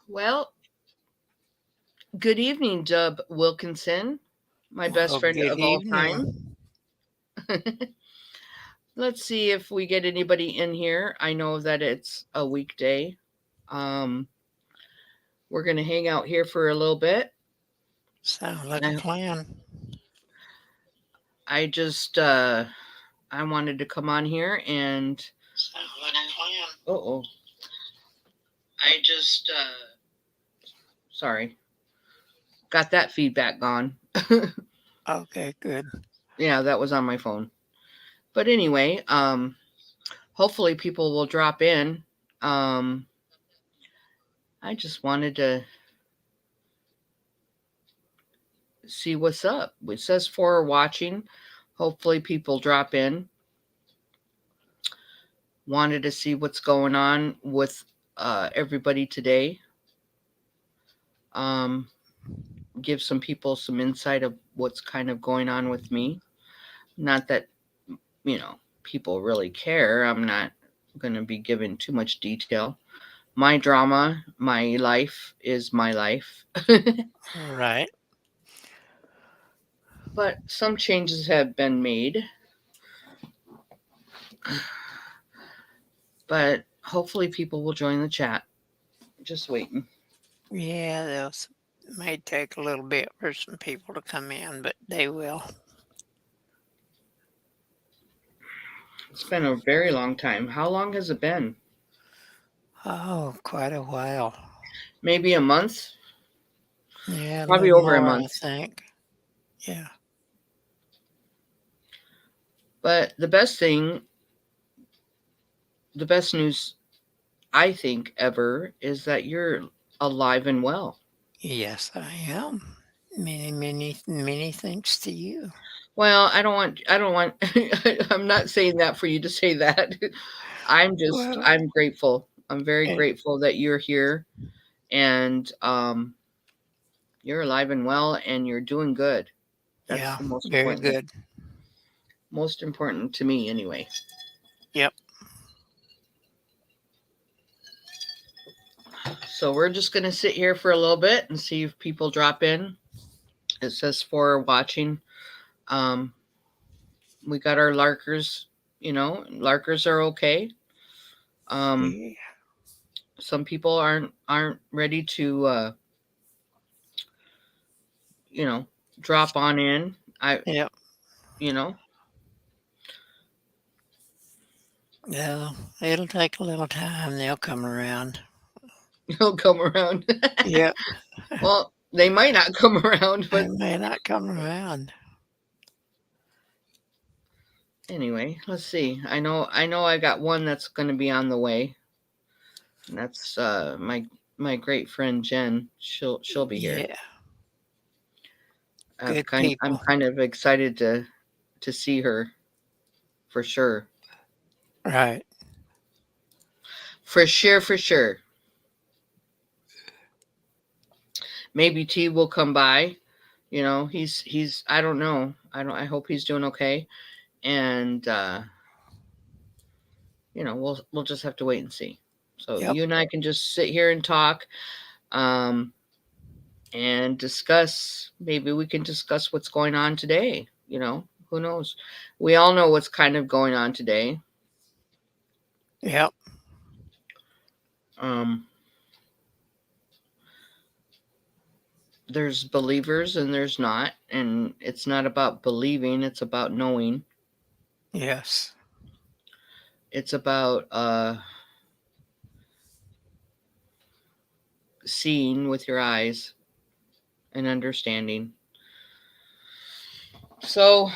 Well, good evening, Dub Wilkinson, my best Well, friend good of all time. evening. Let's see if we get anybody in here. I know that it's a weekday. Um, we're going to hang out here for a little bit. Sounds like a I, plan. I just I wanted to come on here and Sounds like a plan. oh, I just sorry, got that feedback gone. Okay, good. Yeah, that was on my phone. But anyway, hopefully people will drop in. Um, I just wanted to see what's up. It says for watching. Hopefully, people drop in. Wanted to see what's going on with everybody today. Um, give some people some insight of what's kind of going on with me. Not that, people really care. I'm not going to be giving too much detail. My drama, my life is my life. Right. But some changes have been made. But hopefully, people will join the chat. Just waiting. Yeah, those may take a little bit for some people to come in, but they will. It's been a very long time. How long has it been? Oh, quite a while. Maybe a month? Yeah, a Probably little over a more, I month. think. Yeah. But the best news I think ever is that you're alive and well. Yes, I am. Many, many, many thanks to you. Well, I don't want I'm not saying that for you to say that. Well, I'm grateful. I'm very eh, grateful that you're here and you're alive and well and you're doing good. That's yeah, the very good. most important to me anyway. Yep. So we're just going to sit here for a little bit and see if people drop in. It says for watching. Um, we got our larkers. Larkers are okay. Um, Yeah. some people aren't ready to you know drop on in. I Yep. you know Yeah, it'll take a little time. They'll come around. He'll come around. Yep. Well, they might not come around, They but may not come around. anyway, let's see. I know I got one that's going to be on the way. And that's my great friend Jen. She'll be here. Yeah. Good I'm people. kind of excited to see her for sure. Right. For sure, for sure. Maybe T will come by. He's I don't know. I hope he's doing okay. And we'll just have to wait and see. So Yep. you and I can just sit here and talk um and discuss. Maybe we can discuss what's going on today. Who knows? We all know what's kind of going on today. Yep. Um, there's believers and there's not, and it's not about believing, it's about knowing. Yes. It's about seeing with your eyes and understanding. So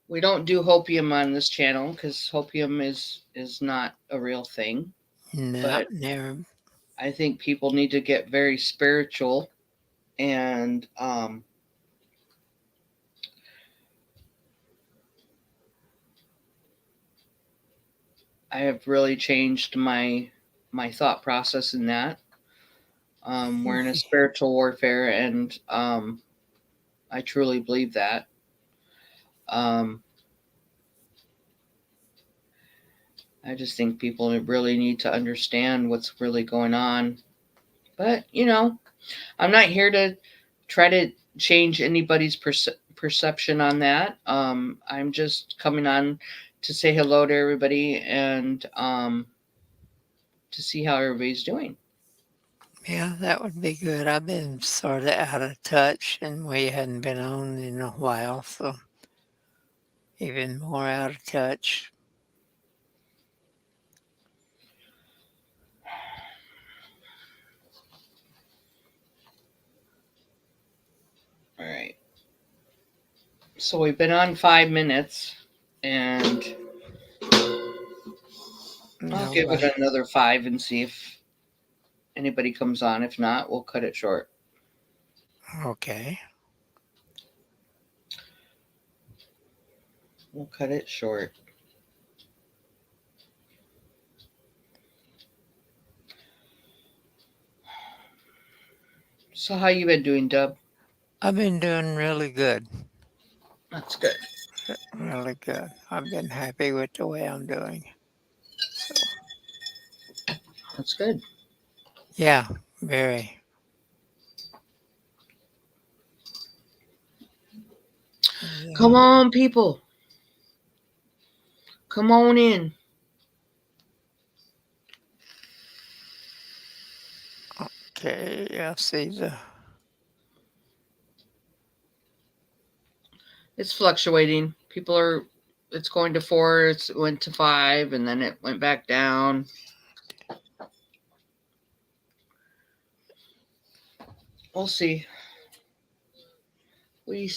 we don't do hopium on this channel because hopium is not a real thing. No, But never. I think people need to get very spiritual, and I have really changed my thought process in that. We're in a spiritual warfare, and I truly believe that. Um, I just think people really need to understand what's really going on. But, I'm not here to try to change anybody's perception on that. I'm just coming on to say hello to everybody and to see how everybody's doing. Yeah, that would be good. I've been sort of out of touch and we hadn't been on in a while, so even more out of touch. All right. So we've been on 5 minutes, and I'll give it Nobody. another five and see if anybody comes on. If not, we'll cut it short. Okay. We'll cut it short. So how you been doing, Dub? I've been doing really good. That's good. Really good. I've been happy with the way I'm doing. So, That's good. yeah, very. Come Yeah. on, people. Come on in. Okay, I see the. It's fluctuating. People are. It's going to four. It went to five, and then it went back down. We'll see. We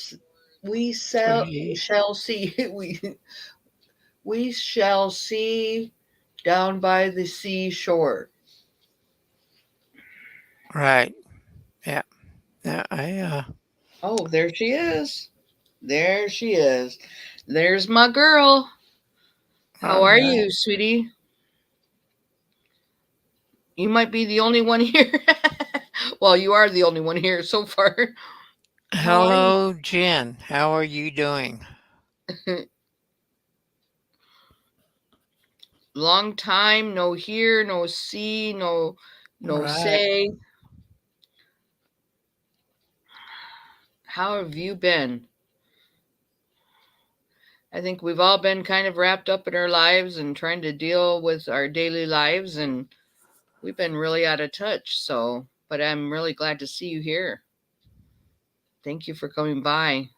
we Three. shall see. We shall see down by the seashore. Right. Yeah. Yeah. Oh, there she is. There she is. There's my girl. How All are right. you, sweetie? You might be the only one here. Well, you are the only one here so far. How are you? Hello, Jen. How are you doing? Long time, no hear, no see, no Right. say. How have you been? I think we've all been kind of wrapped up in our lives and trying to deal with our daily lives, and we've been really out of touch. So, but I'm really glad to see you here. Thank you for coming by.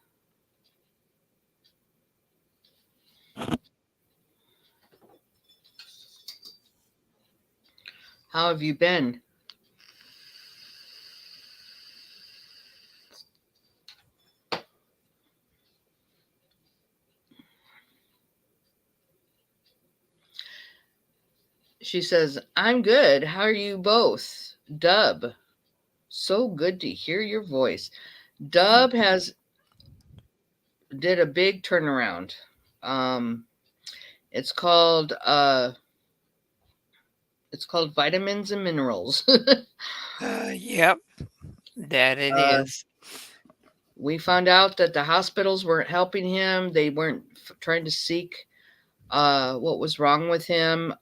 How have you been? She says, I'm good. How are you both? Dub, so good to hear your voice. Dub has did a big turnaround. Um, it's called vitamins and minerals. Yep. That it uh, is. we found out that the hospitals weren't helping him. They weren't trying to seek what was wrong with him.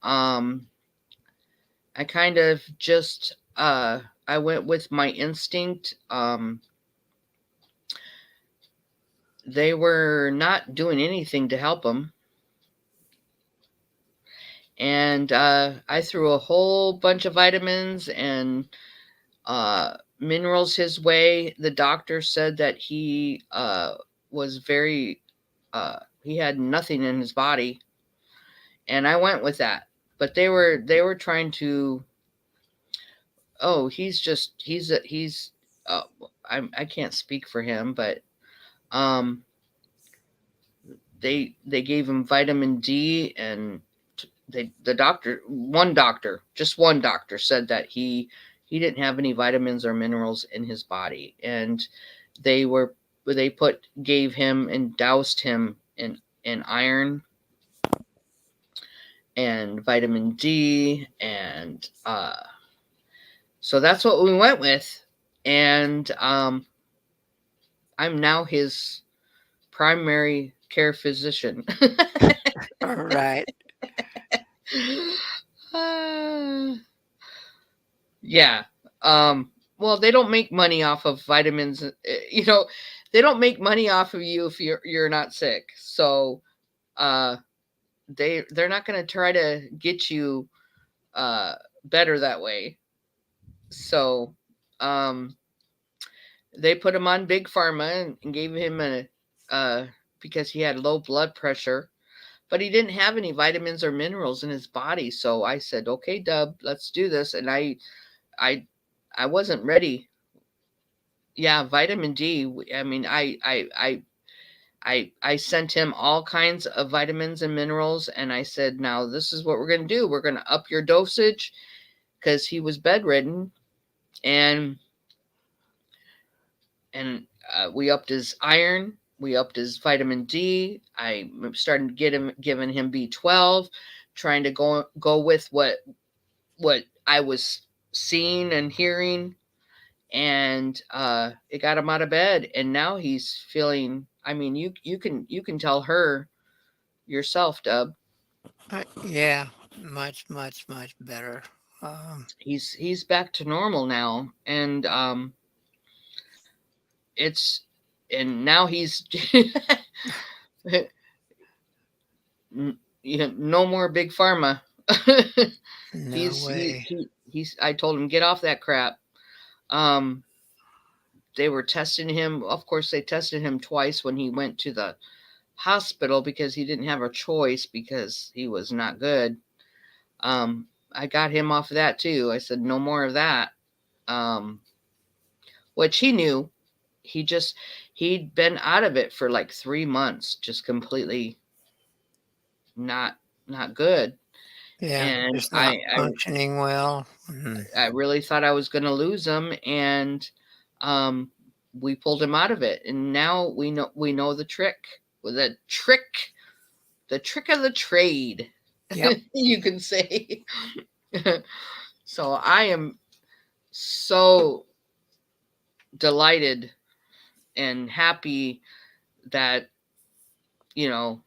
I kind of just I went with my instinct. They were not doing anything to help him. And I threw a whole bunch of vitamins and minerals his way. The doctor said that he was very, he had nothing in his body, and I went with that. But they were trying to. Oh, he's. Uh, I can't speak for him, but um, they gave him vitamin D, and the doctor, just one doctor said that he didn't have any vitamins or minerals in his body, and they were they put gave him and doused him in iron and vitamin D, and so that's what we went with. And I'm now his primary care physician. All right. Uh, yeah. Um, well, they don't make money off of vitamins. You know, they don't make money off of you if you're not sick. So uh, they're not going to try to get you uh, better that way. So um, they put him on big pharma and gave him a because he had low blood pressure, but he didn't have any vitamins or minerals in his body. So I said, "Okay, Dub, let's do this." And I I wasn't ready. Yeah, vitamin D. I mean, I sent him all kinds of vitamins and minerals, and I said, "Now this is what we're going to do. We're going to up your dosage because he was bedridden, and and we upped his iron, we upped his vitamin D. I started to get him giving him B12, trying to go with what I was seeing and hearing, and it got him out of bed, and now he's feeling. I mean, you can tell her yourself, Dub. Yeah, much better. He's back to normal now, and it's and now he's no more big pharma. No he's he, way. he he's I told him get off that crap. Um they were testing him. Of course they tested him twice when he went to the hospital because he didn't have a choice because he was not good. I got him off of that too. I said no more of that. Um which he knew. He just he'd been out of it for like 3 months, just completely not not good. Yeah, And just not functioning well. I really thought I was going to lose him, and um, we pulled him out of it. And now we know the trick. The trick of the trade, Yep. you can say. So I am so delighted and happy that you know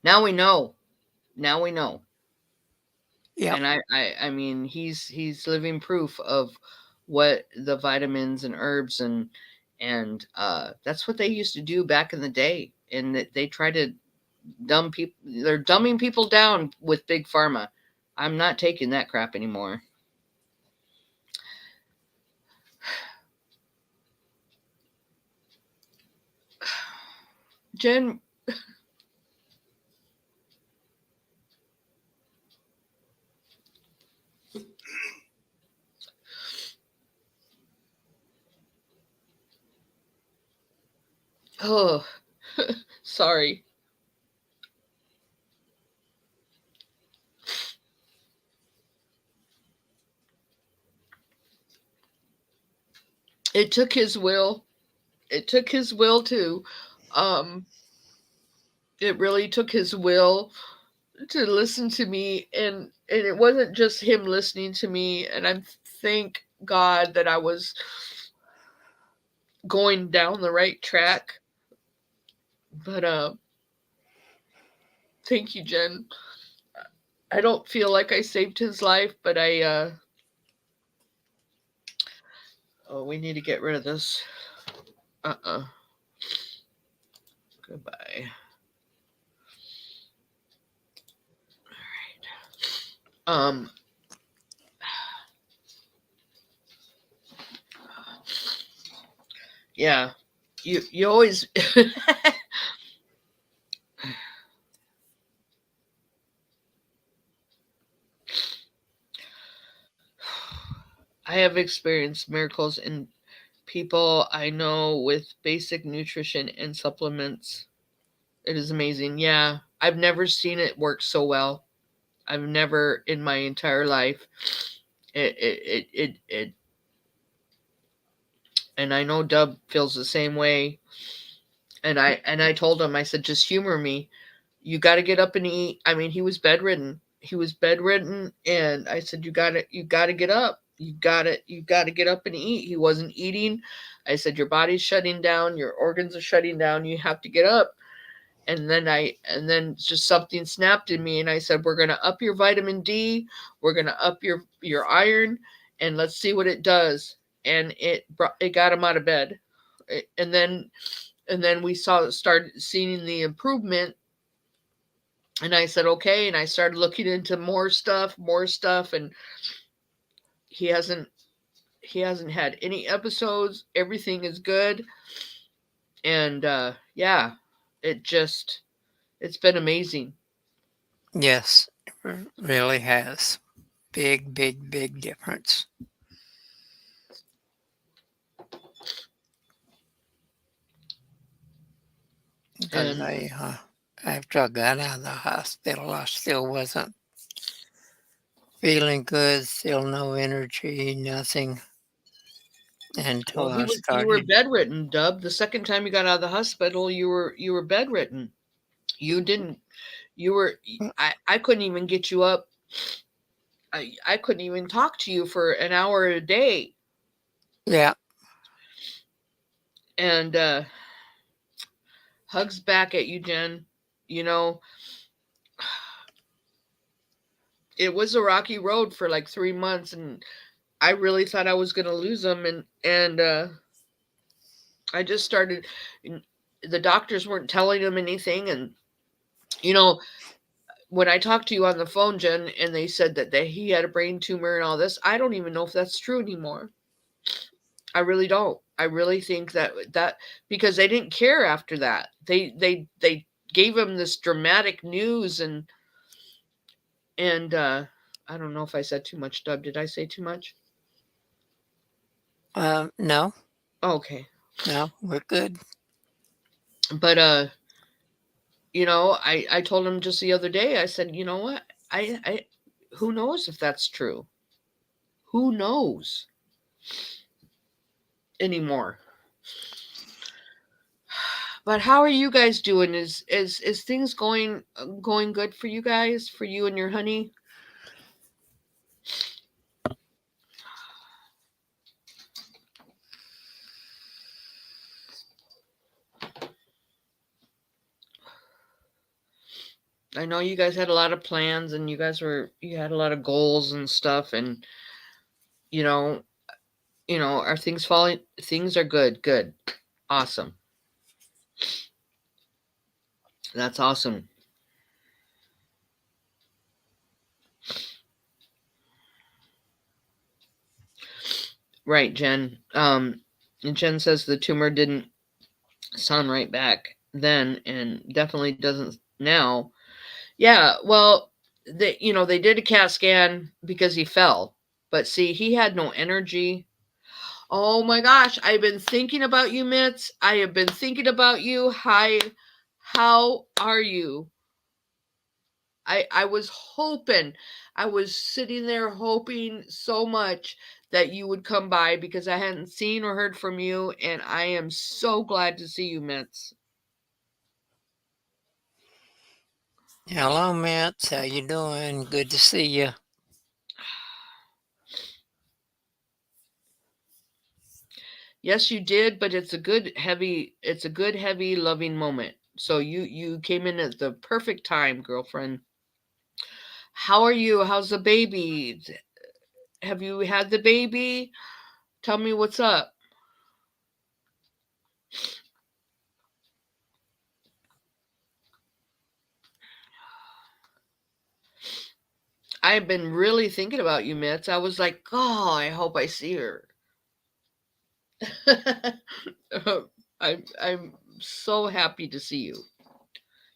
now we know. Now we know. Yep. And I mean he's living proof of what the vitamins and herbs and that's what they used to do back in the day, and that they try to dumb people. They're dumbing people down with big pharma. I'm not taking that crap anymore. Jen. Oh, sorry. It took his will. It took his will to um it really took his will to listen to me, and it wasn't just him listening to me, and I thank God that I was going down the right track. But thank you, Jen. I don't feel like I saved his life, but I oh, we need to get rid of this. Uh-uh. Goodbye. Um yeah. You always I have experienced miracles in people I know with basic nutrition and supplements. It is amazing. Yeah. I've never seen it work so well. I've never in my entire life. It and I know Dub feels the same way. And I told him, I said, just humor me. You got to get up and eat. I mean, he was bedridden. He was bedridden, and I said, you got to get up. You got to get up and eat. He wasn't eating. I said, your body's shutting down. Your organs are shutting down. You have to get up. And then just something snapped in me, and I said, we're going to up your vitamin D, we're going to up your iron, and let's see what it does. And it got him out of bed. And then we started seeing the improvement. And I said, okay, and I started looking into more stuff, and he hasn't he hasn't had any episodes. Everything is good. And yeah, it's been amazing. Yes, it really has. Big, big, big difference. Because And after I got out of the hospital, I still wasn't feeling good, still no energy, nothing until well, I you were started. bedridden, Dub. The second time you got out of the hospital, you were bedridden. You didn't. You were. I couldn't even get you up. I couldn't even talk to you for an hour a day. Yeah, And hugs back at you, Jen. You know, it was a rocky road for like 3 months, and I really thought I was gonna lose him. And I just started. The doctors weren't telling him anything, and you know, when I talked to you on the phone, Jen, and they said that he had a brain tumor and all this, I don't even know if that's true anymore. I really don't. I really think that because they didn't care after that. They gave him this dramatic news, and I don't know if I said too much, Dub. Did I say too much? no, Okay. no, we're good. But I told him just the other day. I said, you know what? I who knows if that's true? Who knows anymore? But how are you guys doing? Is things going good for you guys? For you and your honey? I know you guys had a lot of plans, and you had a lot of goals and stuff, and you know are things falling? Things are good. Good. Awesome. That's awesome. Right, Jen. And Jen says the tumor didn't sound right back then, and definitely doesn't now. Yeah, well, they did a CAT scan because he fell, but see, he had no energy. Oh my gosh, I've been thinking about you, Mitz. I have been thinking about you. Hi, how are you? I was hoping, I was sitting there hoping so much that you would come by because I hadn't seen or heard from you, and I am so glad to see you, Mitz. Hello, Mitch. How you doing? Good to see you. Yes, you did, but it's a good heavy loving moment. So you came in at the perfect time, girlfriend. How are you? How's the baby? Have you had the baby? Tell me what's up. I've been really thinking about you, Mitz. I was like, oh, I hope I see her. I'm so happy to see you.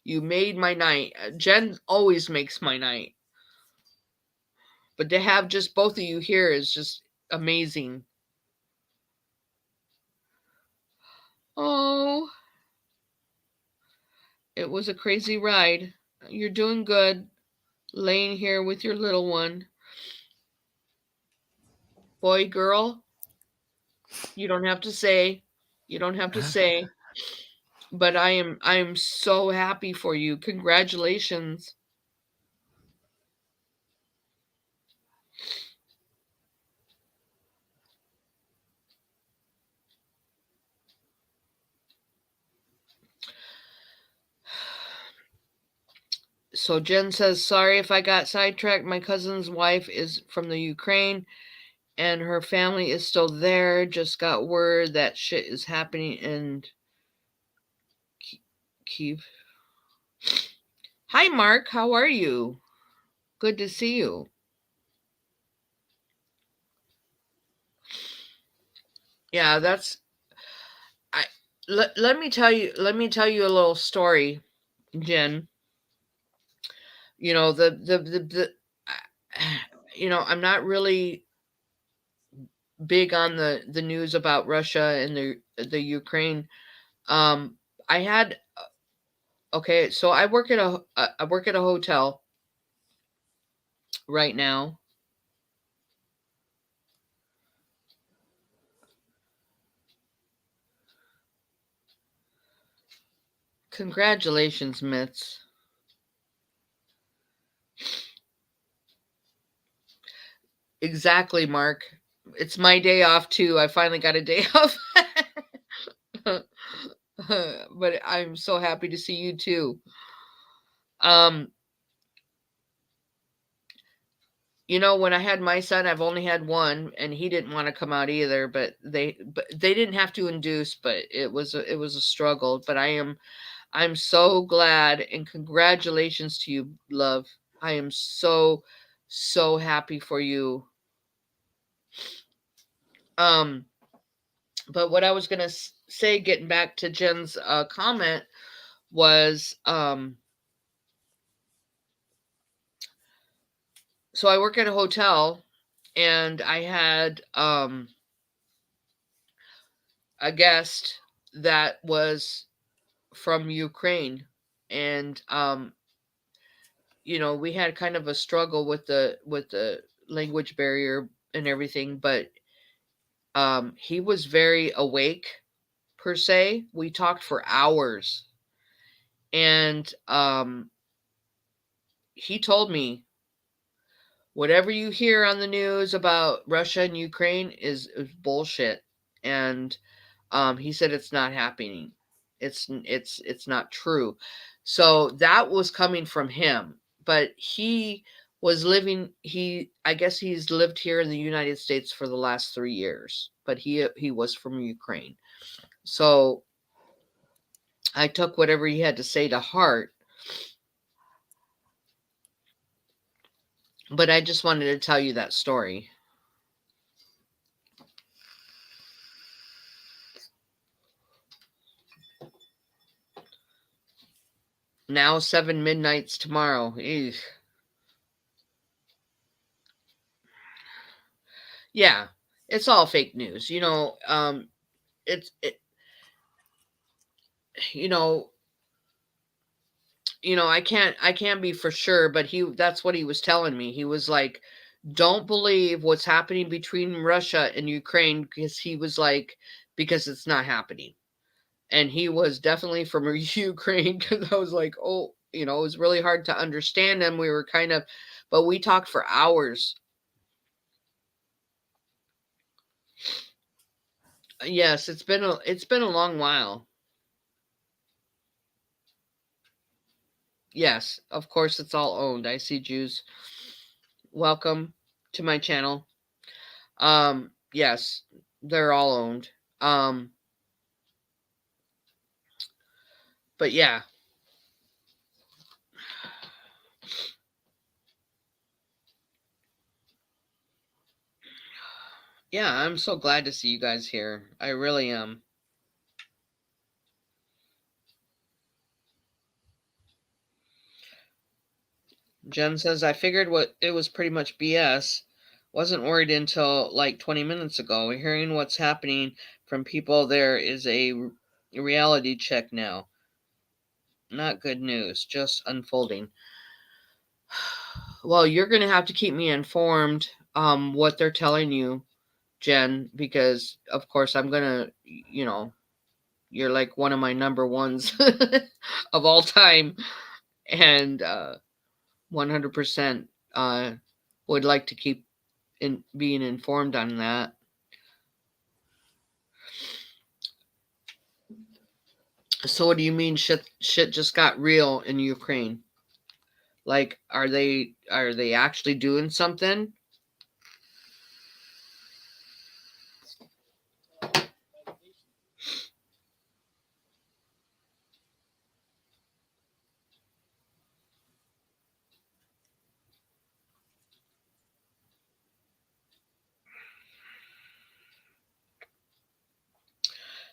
You made my night. Jen always makes my night. But to have just both of you here is just amazing. Oh, it was a crazy ride. You're doing good, laying here with your little one. Boy, girl, you don't have to say. You don't have to say. But I am so happy for you. Congratulations. So Jen says, sorry if I got sidetracked. My cousin's wife is from the Ukraine and her family is still there. Just got word that shit is happening in Kiev. Hi, Mark. How are you? Good to see you. Yeah, that's I let me tell you a little story, Jen. You know, the I'm not really big on the news about Russia and the Ukraine. Um I had okay, so I work at a hotel right now. Congratulations, Mitz. Exactly, Mark. It's my day off too. I finally got a day off. But I'm so happy to see you too. Um, when I had my son, I've only had one, and he didn't want to come out either. But they didn't have to induce, but it was a struggle. But I'm so glad, and congratulations to you, love. I am so happy for you. Um, but what I was gonna say, getting back to Jen's comment, was so I work at a hotel, and I had a guest that was from Ukraine, and we had kind of a struggle with the language barrier and everything, but he was very awake per se. We talked for hours, and he told me, whatever you hear on the news about Russia and Ukraine is bullshit. And he said it's not happening. It's not true. So that was coming from him. But he was living. I guess he's lived here in the United States for the last 3 years. But he was from Ukraine. So I took whatever he had to say to heart. But I just wanted to tell you that story. Now 7 midnights tomorrow. Eugh. Yeah, it's all fake news. It's it, you know, I can't be for sure, but that's what he was telling me. He was like, "Don't believe what's happening between Russia and Ukraine," because he was like, because it's not happening. And he was definitely from Ukraine, because I was like, "Oh, it was really hard to understand him." We were kind of but we talked for hours. Yes, it's been a long while. Yes, of course it's all owned. I see Jews. Welcome to my channel. Yes, they're all owned. Um, but yeah. Yeah, I'm so glad to see you guys here. I really am. Jen says I figured what it was pretty much BS. Wasn't worried until like 20 minutes ago. Hearing what's happening from people there is a reality check now. Not good news, just unfolding. Well, you're going to have to keep me informed what they're telling you, Jen, because of course I'm going to, you're like one of my number ones of all time, and 100% would like to keep being informed on that. So what do you mean shit just got real in Ukraine? Like, are they actually doing something?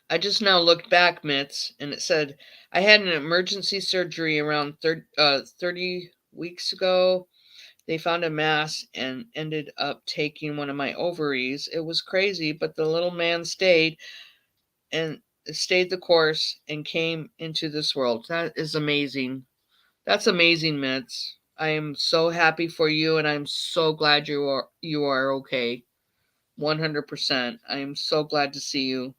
I just now looked back, Mitz, and it said I had an emergency surgery around 30 weeks ago. They found a mass and ended up taking one of my ovaries. It was crazy, but the little man and stayed the course and came into this world. That is amazing. That's amazing, Mitz. I am so happy for you, and I'm so glad you are okay. 100%. I am so glad to see you.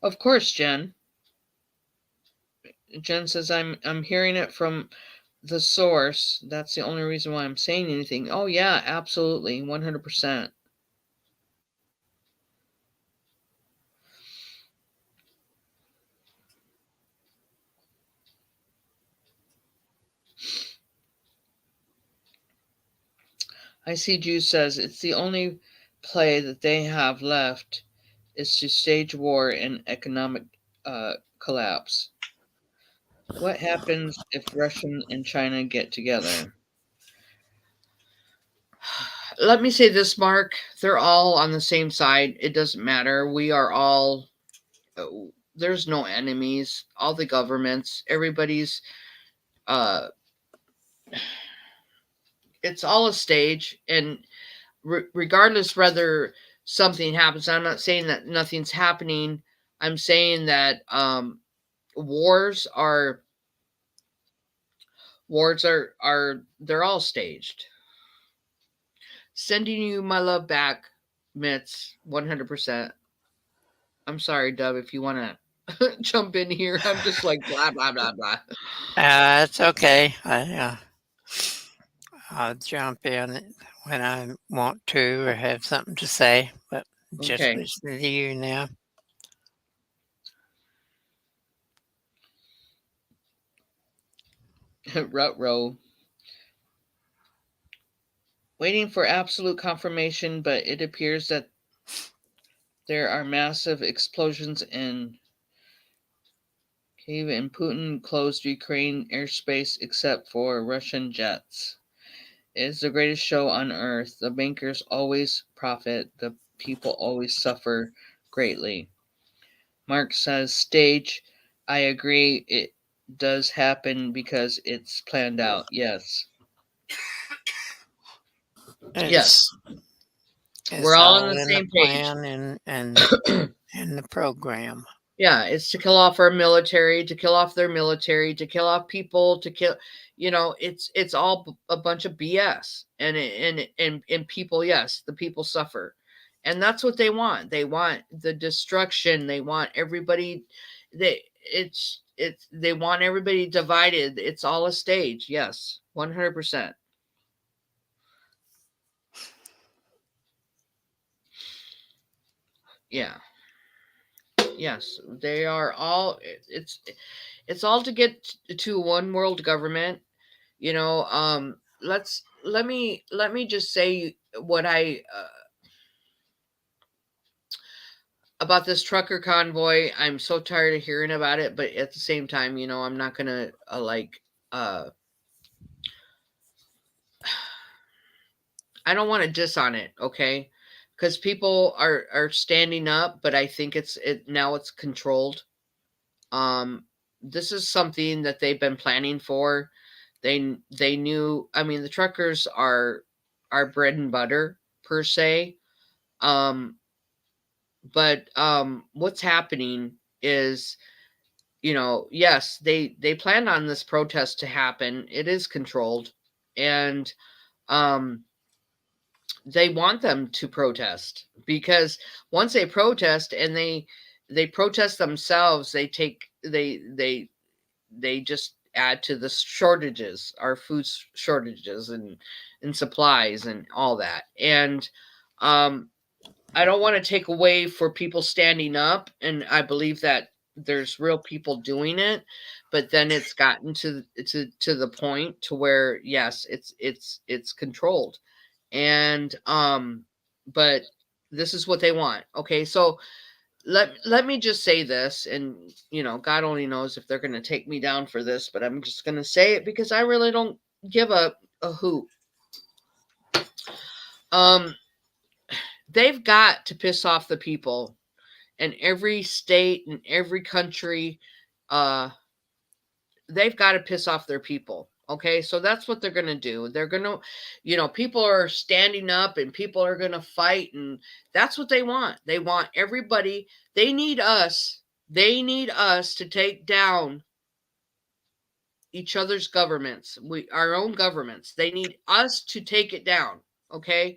Of course, Jen. Jen says I'm hearing it from the source. That's the only reason why I'm saying anything. Oh yeah, absolutely. 100%. I see Juice says it's the only play that they have left is to stage war and economic collapse. What happens if Russia and China get together? Let me say this, Mark. They're all on the same side. It doesn't matter. We are all. Uh, there's no enemies. All the governments. Everybody's. Uh, it's all a stage, and regardless whether something happens, I'm not saying that nothing's happening. I'm saying that wars are wars are they're all staged. Sending you my love back, Mitz, 100%. I'm sorry, Dub, if you want to jump in here. I'm just like blah blah blah blah. It's okay. I'll jump in when I want to or have something to say, but just Okay, listening to you now. rut row. Waiting for absolute confirmation, but it appears that there are massive explosions in Kyiv and Putin closed Ukraine airspace except for Russian jets. It is the greatest show on earth. The bankers always profit, the people always suffer greatly. Mark says, stage. I agree, it does happen because it's planned out. Yes. Yes. It's We're it's all on all the in the same page. plan and in the program. Yeah, it's to kill off our military, to kill off their military, to kill off people, to kill. It's all a bunch of BS, and people. Yes, the people suffer, and that's what they want. They want the destruction. They want everybody. They want everybody divided. It's all a stage. Yes, 100%. Yeah. Yes, they are all. It's all to get to one world government. Let me just say what I about this trucker convoy. I'm so tired of hearing about it, but at the same time, I'm not gonna uh I don't want to diss on it, okay? Because people are standing up, but I think it's controlled. Um, this is something that they've been planning for. They knew. I mean, the truckers are bread and butter per se. Um, but what's happening is, yes, they planned on this protest to happen. It is controlled, and um, they want them to protest because once they protest and they protest themselves, they take they just add to the shortages, our food shortages and supplies and all that. And um, I don't want to take away for people standing up, and I believe that there's real people doing it, but then it's gotten to the point to where yes, it's controlled, and but this is what they want. Okay, so let me just say this, and God only knows if they're going to take me down for this, but I'm just going to say it because I really don't give a hoot. Um, they've got to piss off the people in every state and every country. uh they've got to piss off their people. Okay, so that's what they're going to do. They're going to, people are standing up and people are going to fight, and that's what they want. They want everybody. They need us to take down each other's governments, our own governments. They need us to take it down. Okay,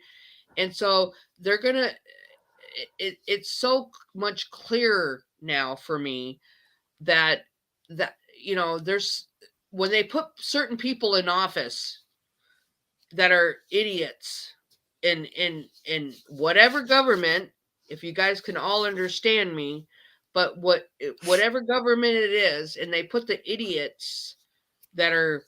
and so they're going to it's so much clearer now for me that there's when they put certain people in office that are idiots in whatever government, if you guys can all understand me, but whatever government it is, and they put the idiots that are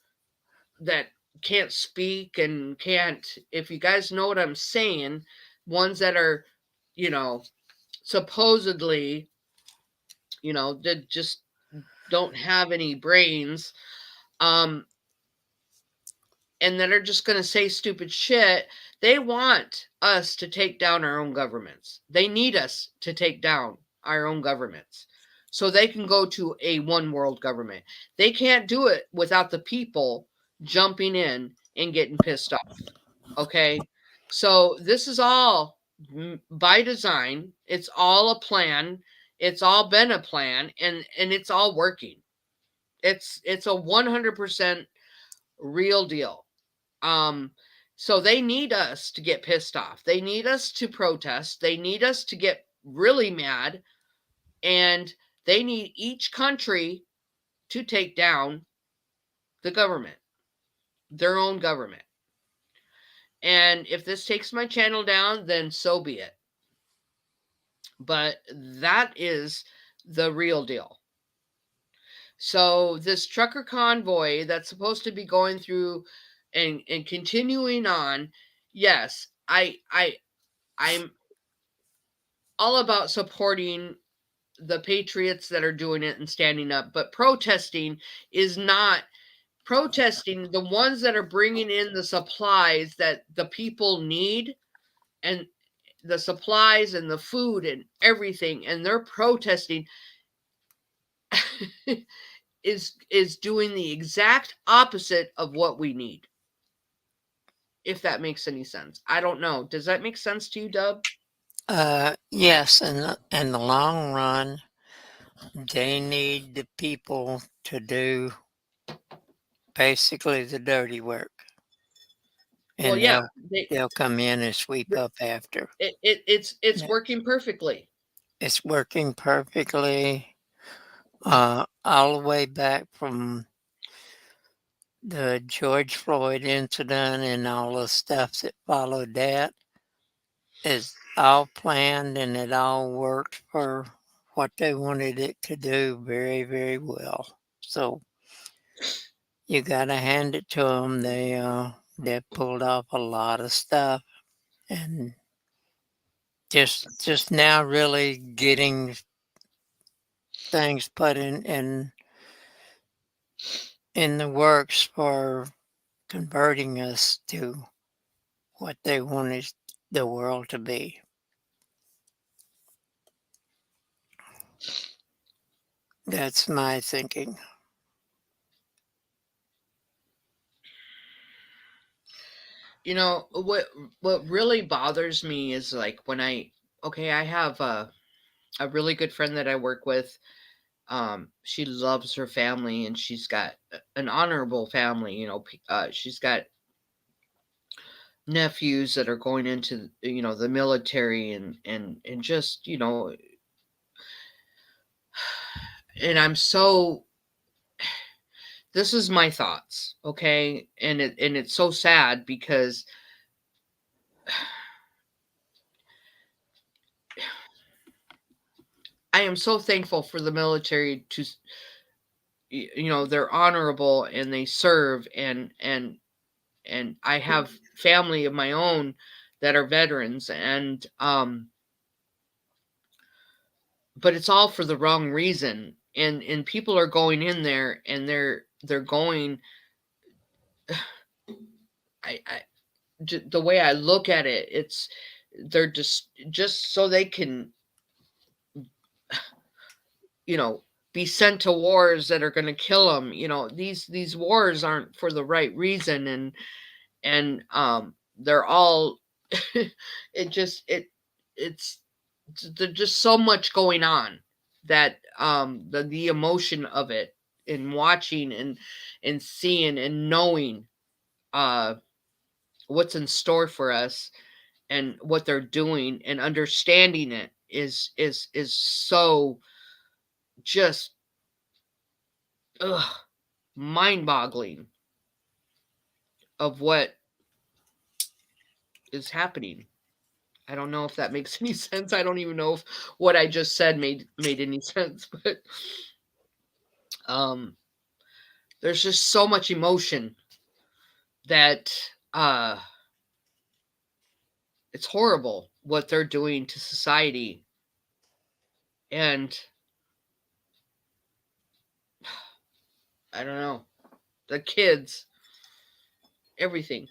that can't speak and can't, if you guys know what I'm saying, ones that are, you know supposedly, that just don't have any brains, um and that are just going to say stupid shit. They want us to take down our own governments. They need us to take down our own governments so they can go to a one world government. They can't do it without the people jumping in and getting pissed off. Okay? So this is all by design. It's all a plan. It's all been a plan, and it's all working. It's a 100% real deal. Um, so they need us to get pissed off. They need us to protest. They need us to get really mad. And they need each country to take down the government, their own government. And if this takes my channel down, then so be it. But that is the real deal. So this trucker convoy that's supposed to be going through and continuing on, yes, I'm all about supporting the patriots that are doing it and standing up, but protesting is not protesting the ones that are bringing in the supplies that the people need, and the supplies and the food and everything, and they're protesting is doing the exact opposite of what we need. If that makes any sense. I don't know. Does that make sense to you, Dub? Yes, in the long run, they need the people to do basically the dirty work, Well, and yeah, they'll come in and sweep up after. it's Yeah, working perfectly. it's working perfectly, all the way back from the George Floyd incident and all the stuff that followed that is all planned, and it all worked for what they wanted it to do very, very well. So you got to hand it to them. They pulled off a lot of stuff, and just now really getting things put in the works for converting us to what they wanted the world to be. That's my thinking. What really bothers me is like when I have a really good friend that I work with. She loves her family, and she's got an honorable family. She's got nephews that are going into the military, and just and I'm so this is my thoughts, okay? And it's so sad because I am so thankful for the military to, they're honorable and they serve, and I have family of my own that are veterans, and but it's all for the wrong reason, and people are going in there and they're going. The way I look at it, it's they're just so they can, you know, be sent to wars that are going to kill them. These wars aren't for the right reason, and they're all it just it's there's just so much going on that the emotion of it, and watching and seeing and knowing uh what's in store for us and what they're doing and understanding it is so just mind-boggling of what is happening. I don't know if that makes any sense. I don't even know if what I just said made any sense, but um there's just so much emotion that uh it's horrible what they're doing to society, and I don't know, the kids, everything,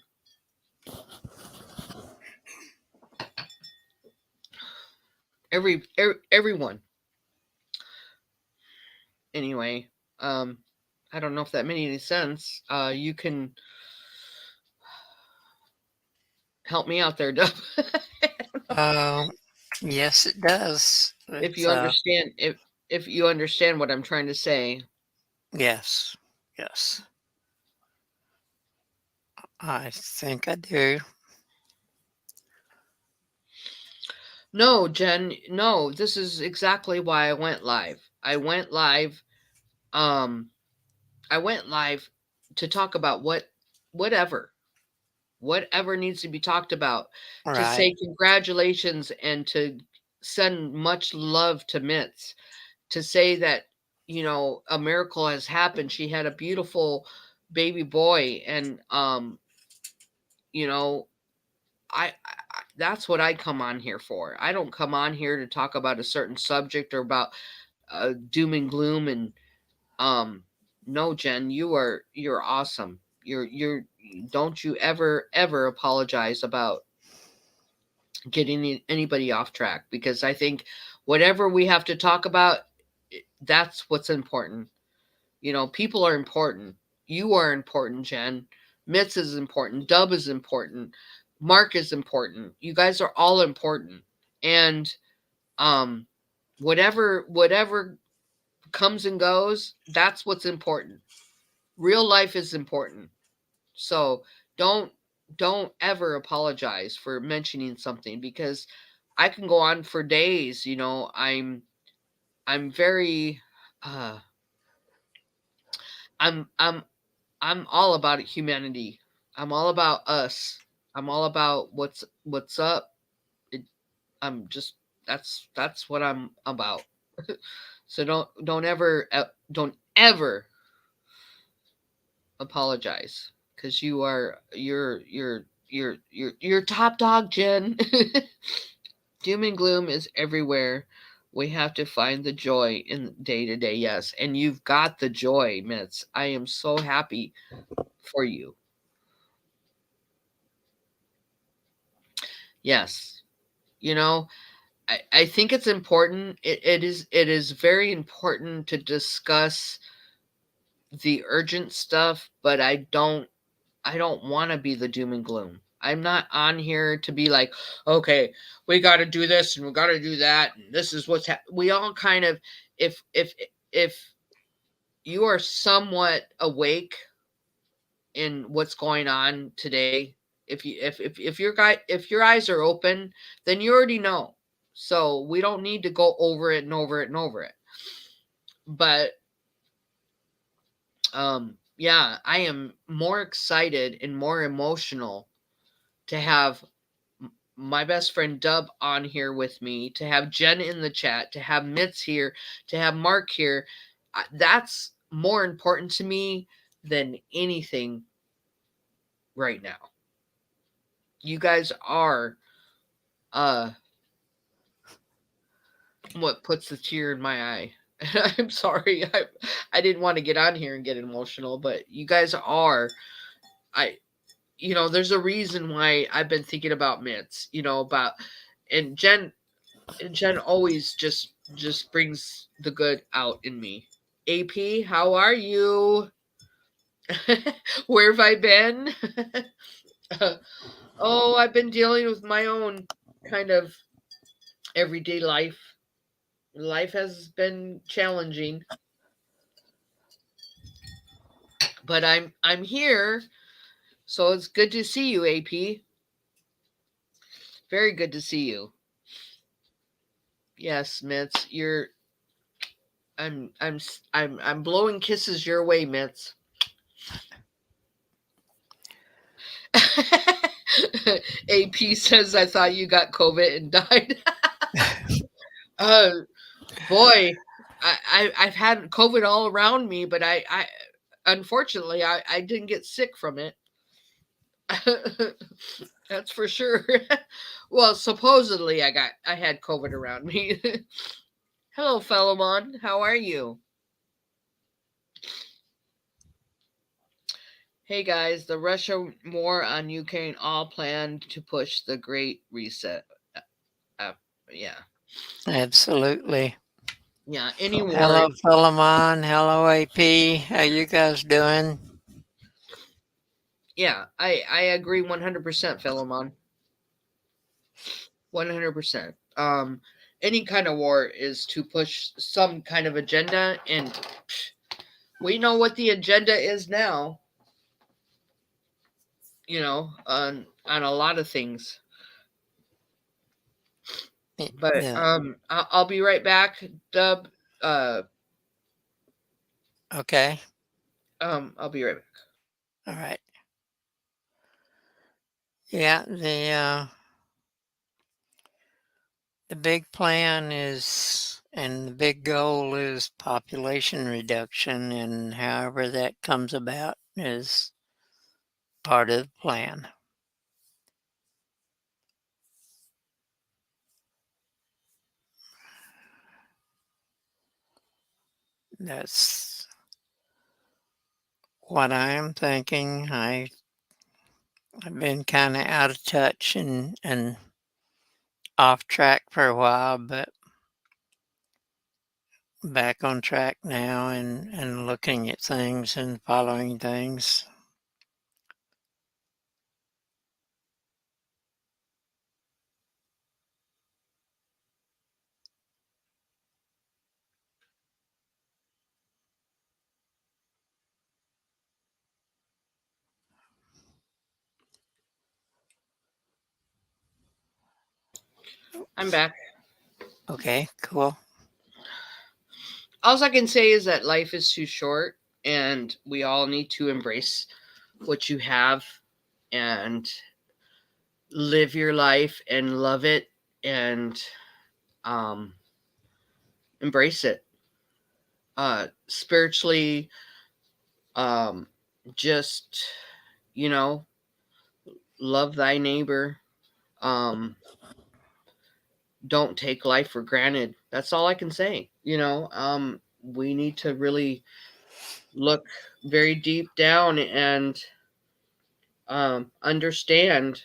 everyone. Anyway, um I don't know if that made any sense. You can help me out there, Dub. Um, yes, it does. if It's you understand if you understand what I'm trying to say. yes, yes. I think I do. No, Jen, no, this is exactly why I went live. Um I went live to talk about whatever whatever needs to be talked about, to Right. say congratulations and to send much love to Mitz, to say that, a miracle has happened. She had a beautiful baby boy, and you know, that's what I come on here for. I don't come on here to talk about a certain subject or about doom and gloom, and um no, Jen, you're awesome. You're don't you ever apologize about getting anybody off track, because I think whatever we have to talk about, that's what's important. People are important. You are important, Jen. Mitz is important. Dub is important. Mark is important. You guys are all important. And um whatever comes and goes, that's what's important. Real life is important. So don't don't ever apologize for mentioning something, because I can go on for days. I'm very uh I'm I'm all about humanity. I'm all about us. I'm all about what's up. It, I'm just that's what I'm about. So don't ever apologize, because you're top dog, Jen. Doom and gloom is everywhere. We have to find the joy in day to day. Yes, and you've got the joy, Mitz. I am so happy for you. Yes, you know, I think it's important. It is very important to discuss the urgent stuff, but I don't want to be the doom and gloom. I'm not on here to be like, okay, we got to do this and we got to do that, and this is we all kind of, if you are somewhat awake in what's going on today, if your eyes are open, then you already know. So we don't need to go over it and over it and over it. But Yeah, I am more excited and more emotional to have my best friend Dub on here with me, to have Jen in the chat, to have Mitz here, to have Mark here. That's more important to me than anything right now. You guys are uh what puts the tear in my eye. I'm sorry. I didn't want to get on here and get emotional, but you guys are. I there's a reason why I've been thinking about Mitz, about and Jen always just brings the good out in me. AP, how are you? Where have I been? Oh, I've been dealing with my own kind of everyday life. Life has been challenging, but I'm here, so it's good to see you, AP. Very good to see you. Yes, Mitz, you're I'm blowing kisses your way, Mitz. AP says I thought you got COVID and died. uh boy, I've had COVID all around me, but I unfortunately I didn't get sick from it. That's for sure. Well, supposedly I had COVID around me. Hello, Philemon. How are you? Hey guys, the Russia war on Ukraine all planned to push the Great Reset. Uh, yeah, Absolutely. yeah. Any war, Hello, Philemon. Hello, AP. How you guys doing? yeah. I agree 100%, Philemon. 100%. Any kind of war is to push some kind of agenda, and we know what the agenda is now. On a lot of things. But Yeah. I'll be right back, Dub. Uh, Okay. I'll be right back. All right. Yeah. The big plan is, and the big goal is population reduction, and however that comes about is part of the plan. That's what I am thinking. I've been kind of out of touch and off track for a while, but back on track now and looking at things and following things. I'm back. Okay, cool. All I can say is that life is too short, and we all need to embrace what you have and live your life and love it and um, embrace it. Spiritually, um, just you know, love thy neighbor. Um, don't take life for granted. That's all I can say. We need to really look very deep down and understand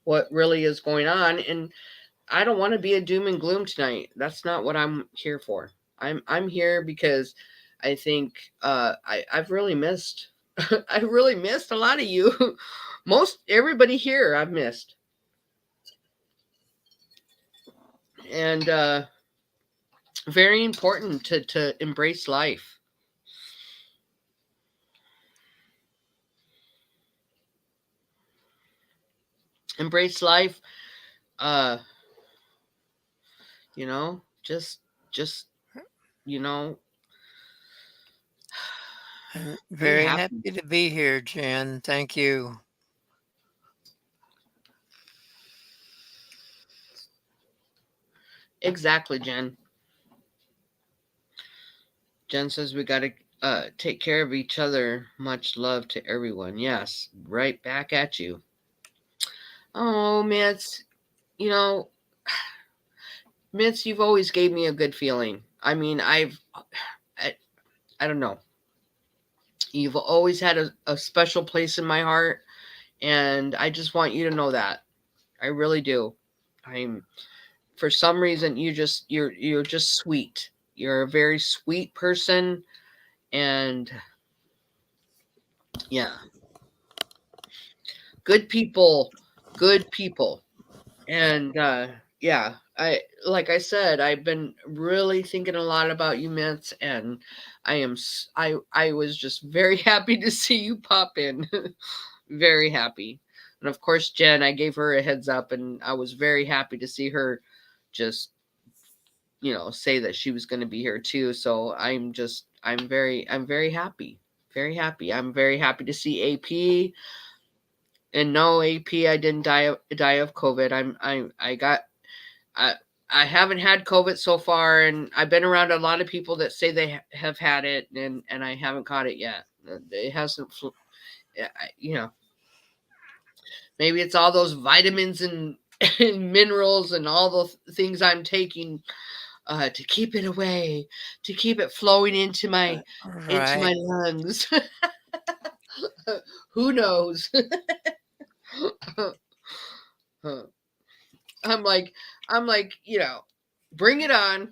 what really is going on. And I don't want to be a doom and gloom tonight. That's not what I'm here for. I'm here because I think I've really missed I really missed a lot of you. Most everybody here I've missed. And very important to embrace life. Embrace life. Uh, you know, just you know, I'm Very very happy. happy to be here, Jen. Thank you. Exactly, Jen. Jen says we got to take care of each other. Much love to everyone. Yes, right back at you. Oh, Mitz, you know, Mitz, you've always gave me a good feeling. I mean, I, I don't know. You've always had a special place in my heart, and I just want you to know that. I really do. I'm for some reason you're just sweet. You're a very sweet person, and yeah, good people, good people. And yeah, like I said, I've been really thinking a lot about you, Mitz, and I was just very happy to see you pop in. Very happy. And of course, Jen, I gave her a heads up, and I was very happy to see her just say that she was going to be here too. So I'm very happy, very happy. I'm very happy to see AP. And no, AP, I didn't die of COVID. I I haven't had COVID so far, and I've been around a lot of people that say they have had it, and I haven't caught it yet. It hasn't, you know, maybe it's all those vitamins and, and minerals and all the things I'm taking to keep it away, to keep it flowing into Right. my lungs. Who knows? I'm like, bring it on.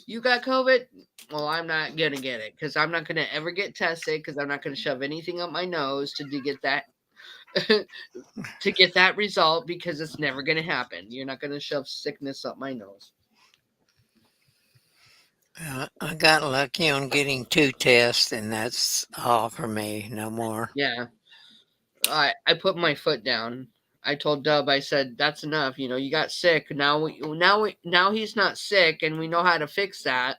You got COVID? Well, I'm not gonna get it because I'm not gonna ever get tested because I'm not gonna shove anything up my nose to get that to get that result because it's never gonna happen. You're not gonna shove sickness up my nose. I got lucky on getting 2 tests, and that's all for me. No more. Yeah, I put my foot down. I told Dub, I said, that's enough. You got sick. Now he's not sick, and we know how to fix that.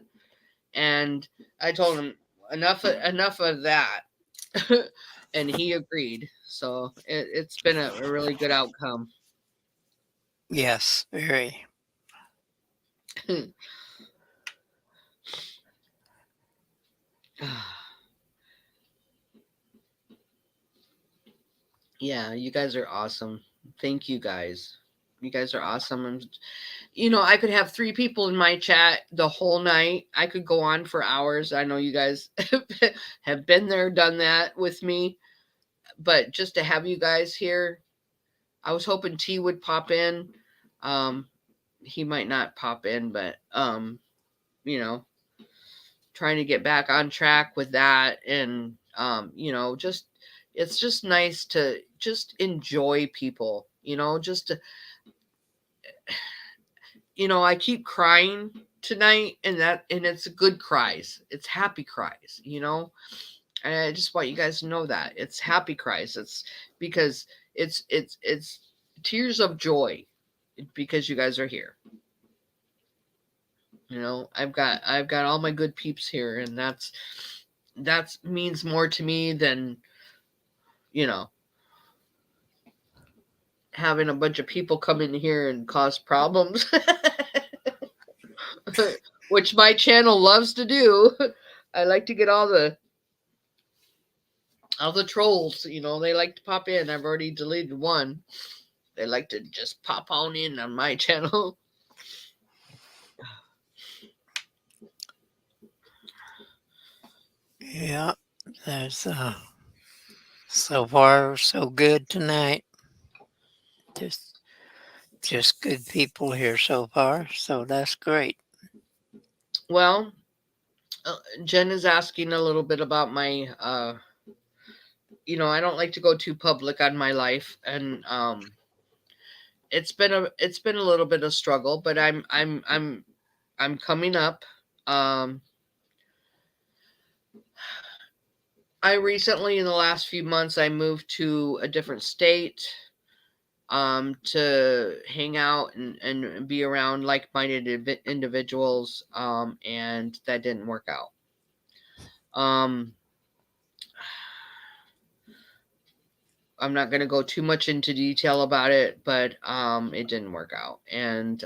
And I told him enough of that, and he agreed. So it's been a really good outcome. Yes, very. Yeah, you guys are awesome. Thank you guys. You guys are awesome. And I could have 3 people in my chat the whole night. I could go on for hours. I know you guys have been there, done that with me. But just to have you guys here, I was hoping T would pop in. Um, he might not pop in, but you know, trying to get back on track with that, and just it's just nice to just enjoy people. Just to, I keep crying tonight, and it's good cries. It's happy cries. And I just want you guys to know that it's happy cries. It's because it's tears of joy because you guys are here. I've got all my good peeps here, and that means more to me than you know having a bunch of people come in here and cause problems, which my channel loves to do. I like to get all the trolls. They like to pop in. I've already deleted one. They like to just pop on in on my channel. Yeah, there's so far so good tonight. Just just good people here so far, so that's great. Well, Jen is asking a little bit about my I don't like to go too public on my life, and it's been a little bit of struggle, but I'm coming up. um I recently, in the last few months, I moved to a different state to hang out and be around like-minded individuals, and that didn't work out. um I'm not going to go too much into detail about it, but it didn't work out. And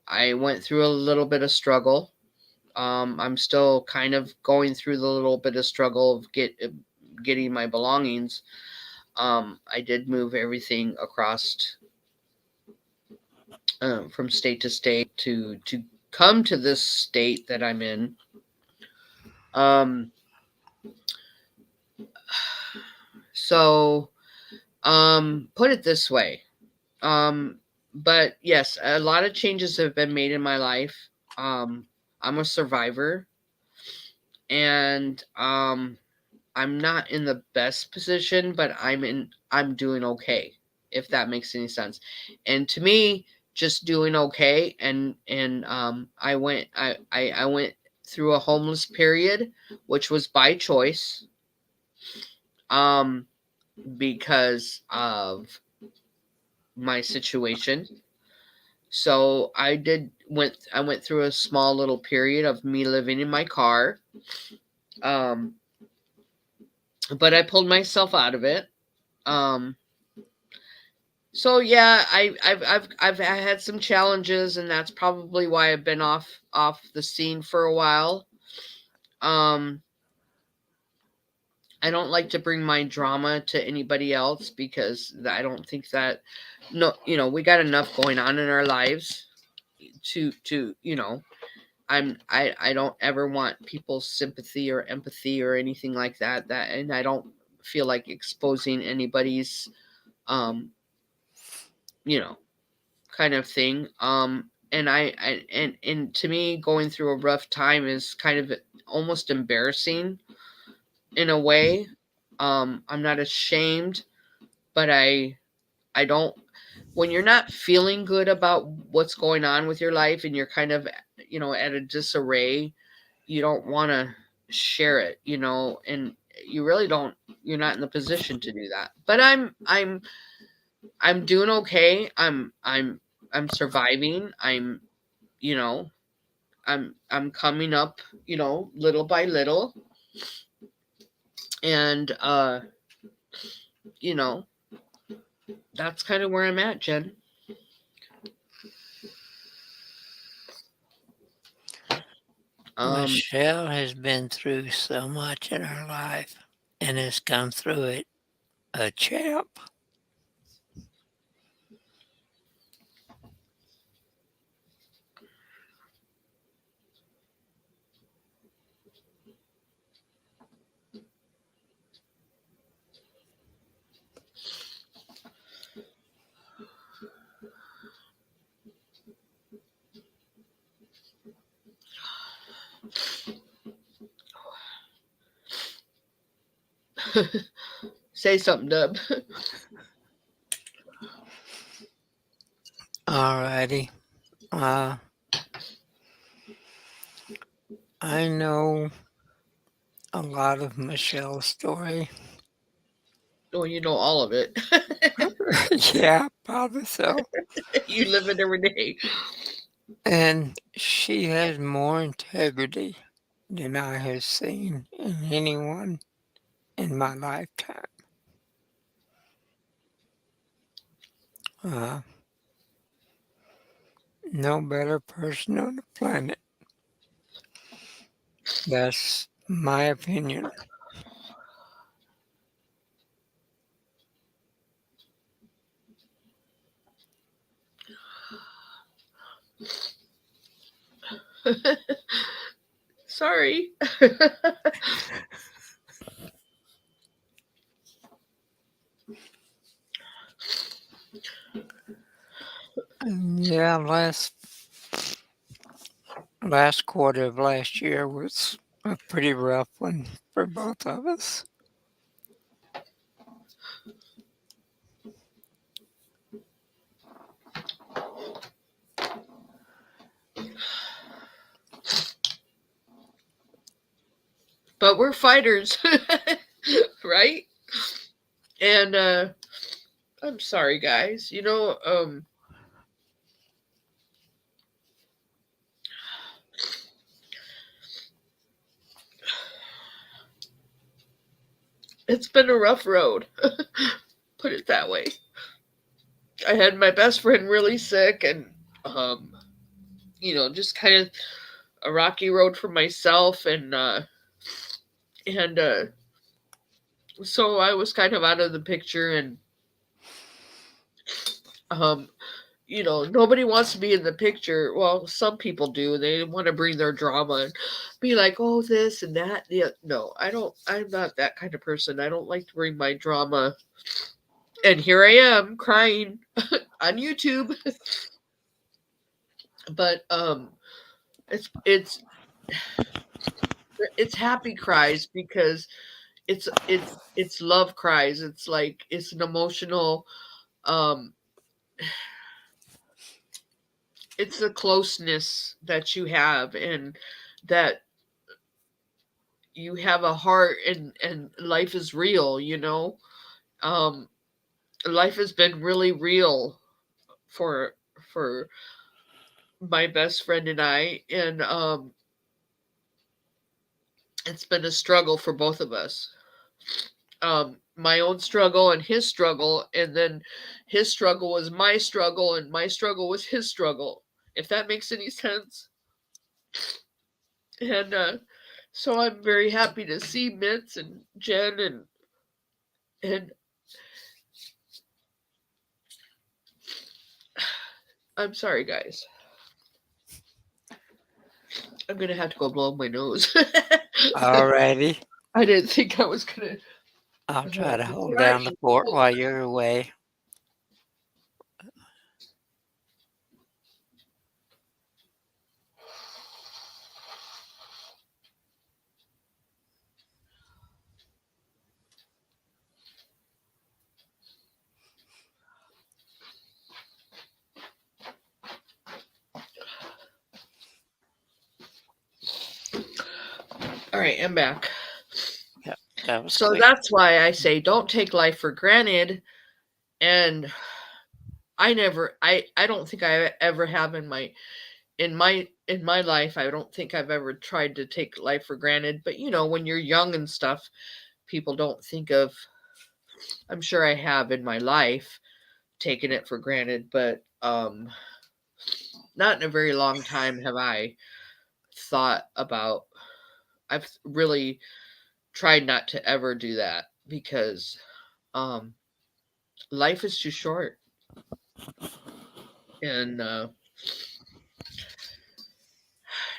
I went through a little bit of struggle. I'm still kind of going through the little bit of struggle of getting my belongings. I did move everything across from state to state to come to this state that I'm in. Um, so put it this way. But yes, a lot of changes have been made in my life. I'm a survivor, and I'm not in the best position, but I'm doing okay, if that makes any sense. And to me, just doing okay, and I went through a homeless period, which was by choice, um, because of my situation. So I went through a small little period of me living in my car. Um, but I pulled myself out of it. Um, so yeah, I've had some challenges, and that's probably why I've been off the scene for a while. Um, I don't like to bring my drama to anybody else because I don't think that no, we got enough going on in our lives to I don't ever want people's sympathy or empathy or anything like that, and I don't feel like exposing anybody's um you know kind of thing. And and to me, going through a rough time is kind of almost embarrassing in a way. I'm not ashamed, but I don't, when you're not feeling good about what's going on with your life and you're kind of at a disarray, you don't want to share it, and you really don't, you're not in the position to do that. But I'm doing okay. I'm surviving. You know, I'm coming up, little by little. And you know, that's kind of where I'm at, Jen. Um Michelle has been through so much in her life and has come through it a champ. say something, Dub. Alrighty. Uh, I know a lot of Michelle's story. Oh, you know all of it. Yeah, probably so. You live it every day. And she has more integrity than I have seen in anyone in my lifetime. Uh, no better person on the planet. That's my opinion. Sorry. And yeah, last quarter of last year was a pretty rough one for both of us. But we're fighters, right? And I'm sorry, guys. It's been a rough road. Put it that way. I had my best friend really sick, and um, just kind of a rocky road for myself, and so I was kind of out of the picture, and um, nobody wants to be in the picture. Well, some people do. They want to bring their drama and be like, "Oh, this and that." Yeah, no, I don't. I'm not that kind of person. I don't like to bring my drama. And here I am crying on YouTube. But it's it's happy cries because it's love cries. It's like it's an emotional um it's the closeness that you have, and that you have a heart, and life is real, um life has been really real for for my best friend and I, and it's been a struggle for both of us. My own struggle and his struggle, and then his struggle was my struggle, and my struggle was his struggle, if that makes any sense. And so I'm very happy to see Mitz and Jen, and I'm sorry, guys. I'm gonna have to go blow my nose. Alrighty. I didn't think I was gonna I'll try to be hold down the crying. fort while you're away. All right, I'm back. Yep, that was So quick. that's why I say don't take life for granted. And I don't think I ever have in my life. I don't think I've ever tried to take life for granted. But when you're young and stuff, people don't think of. I'm sure I have in my life taken it for granted, but not in a very long time have I thought about. I've really tried not to ever do that, because um life is too short, and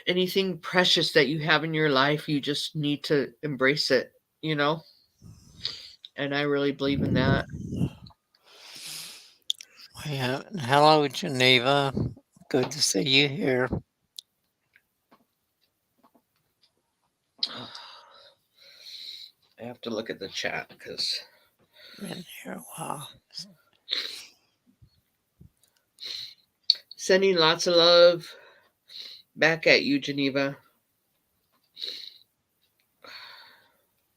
anything precious that you have in your life, you just need to embrace it, you know? And I really believe in that. Yeah. Hello, Geneva. Good to see you here. I have to look at the chat because Been here a while. sending lots of love back at you, Geneva.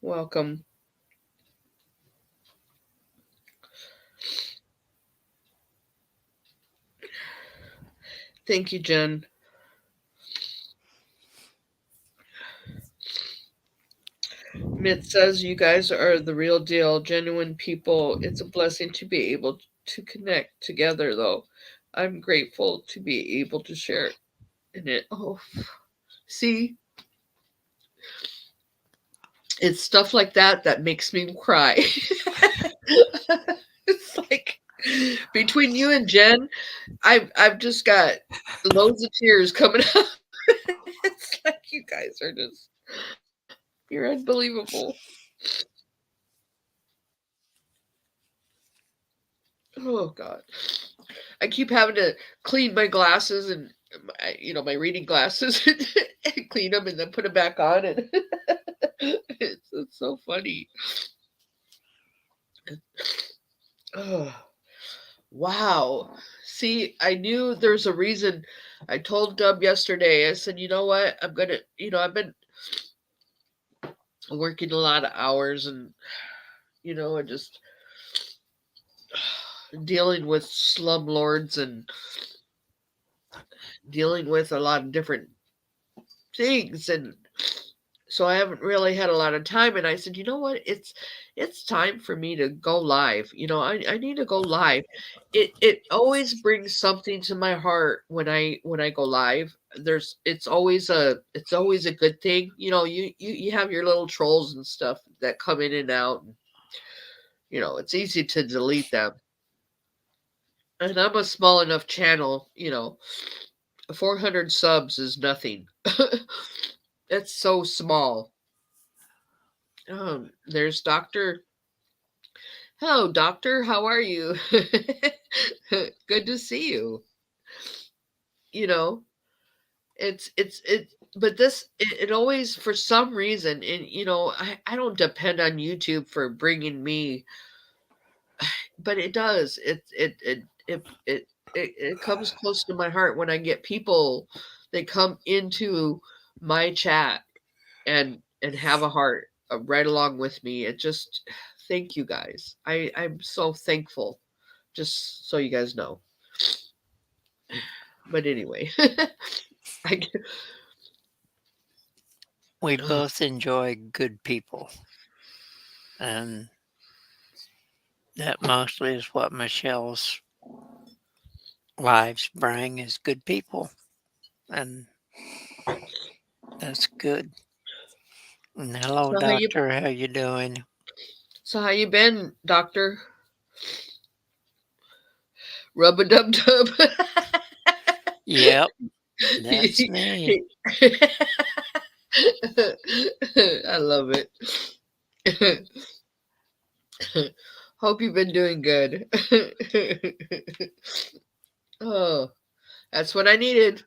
Welcome. Thank you, Jen. Mitt says you guys are the real deal, genuine people. It's a blessing to be able to connect together, though. I'm grateful to be able to share in it. Oh, see, it's stuff like that that makes me cry. It's like between you and Jen, I've just got loads of tears coming out. It's like you guys are just you're unbelievable. Oh God, I keep having to clean my glasses and my reading glasses and clean them and then put them back on, and it's so funny. Oh, wow. See, I knew there's a reason. I told Dub yesterday. I said, you know what? I've been working a lot of hours, and I just dealing with slumlords and dealing with a lot of different things, and so I haven't really had a lot of time. And I said, you know what? it's time for me to go live. I need to go live. It always brings something to my heart when I go live. It's always a good thing. You have your little trolls and stuff that come in and out. And, it's easy to delete them. And I'm a small enough channel. 400 subs is nothing. It's so small. There's Doctor. Hello, Doctor. How are you? Good to see you. You know, it. But it always, for some reason, and I don't depend on YouTube for bringing me, but it does. It comes close to my heart when I get people that come into my chat and have a heart right along with me. It just thank you guys. I'm so thankful. Just so you guys know. But anyway, I We both enjoy good people, and that mostly is what Michelle's lives bring is good people, and that's good. And hello, so how you doctor. How you doing? so how you been, Doctor? Rub a dub dub. Yep, that's me. I love it. Hope you've been doing good. Oh, that's what I needed.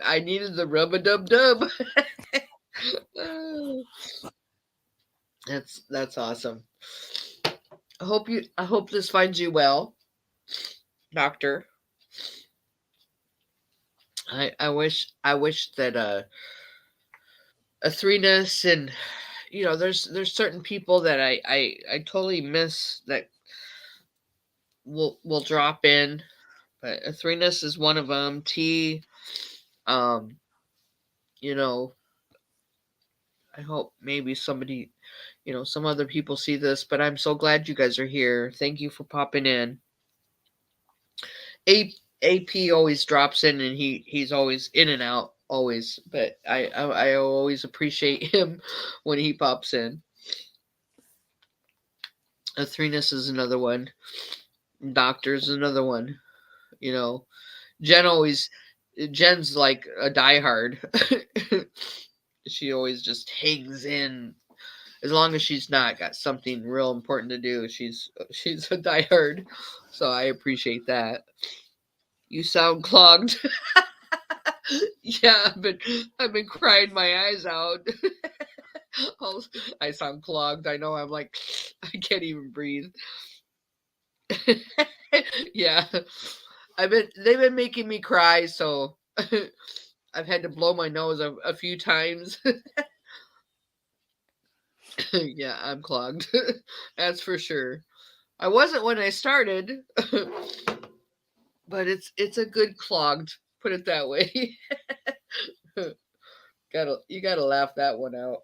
I needed the rub a dub dub. That's awesome. I hope this finds you well, Doctor. I wish that a threeness and there's certain people that I totally miss that will drop in, but a threeness is one of them. T, um, you know, I hope maybe somebody, some other people see this, but I'm so glad you guys are here. Thank you for popping in. A AP always drops in and he's always in and out always, but I always appreciate him when he pops in. A threeness is another one. Doctor's another one. You know, Jen always Jen's like a diehard. She always just hangs in as long as she's not got something real important to do. She's a diehard, so I appreciate that. You sound clogged. Yeah, I've been crying my eyes out. I sound clogged. I know. I'm like I can't even breathe. Yeah, they've been making me cry, so I've had to blow my nose a few times. Yeah, I'm clogged. That's for sure. I wasn't when I started, but it's a good clogged. Put it that way. You gotta laugh that one out.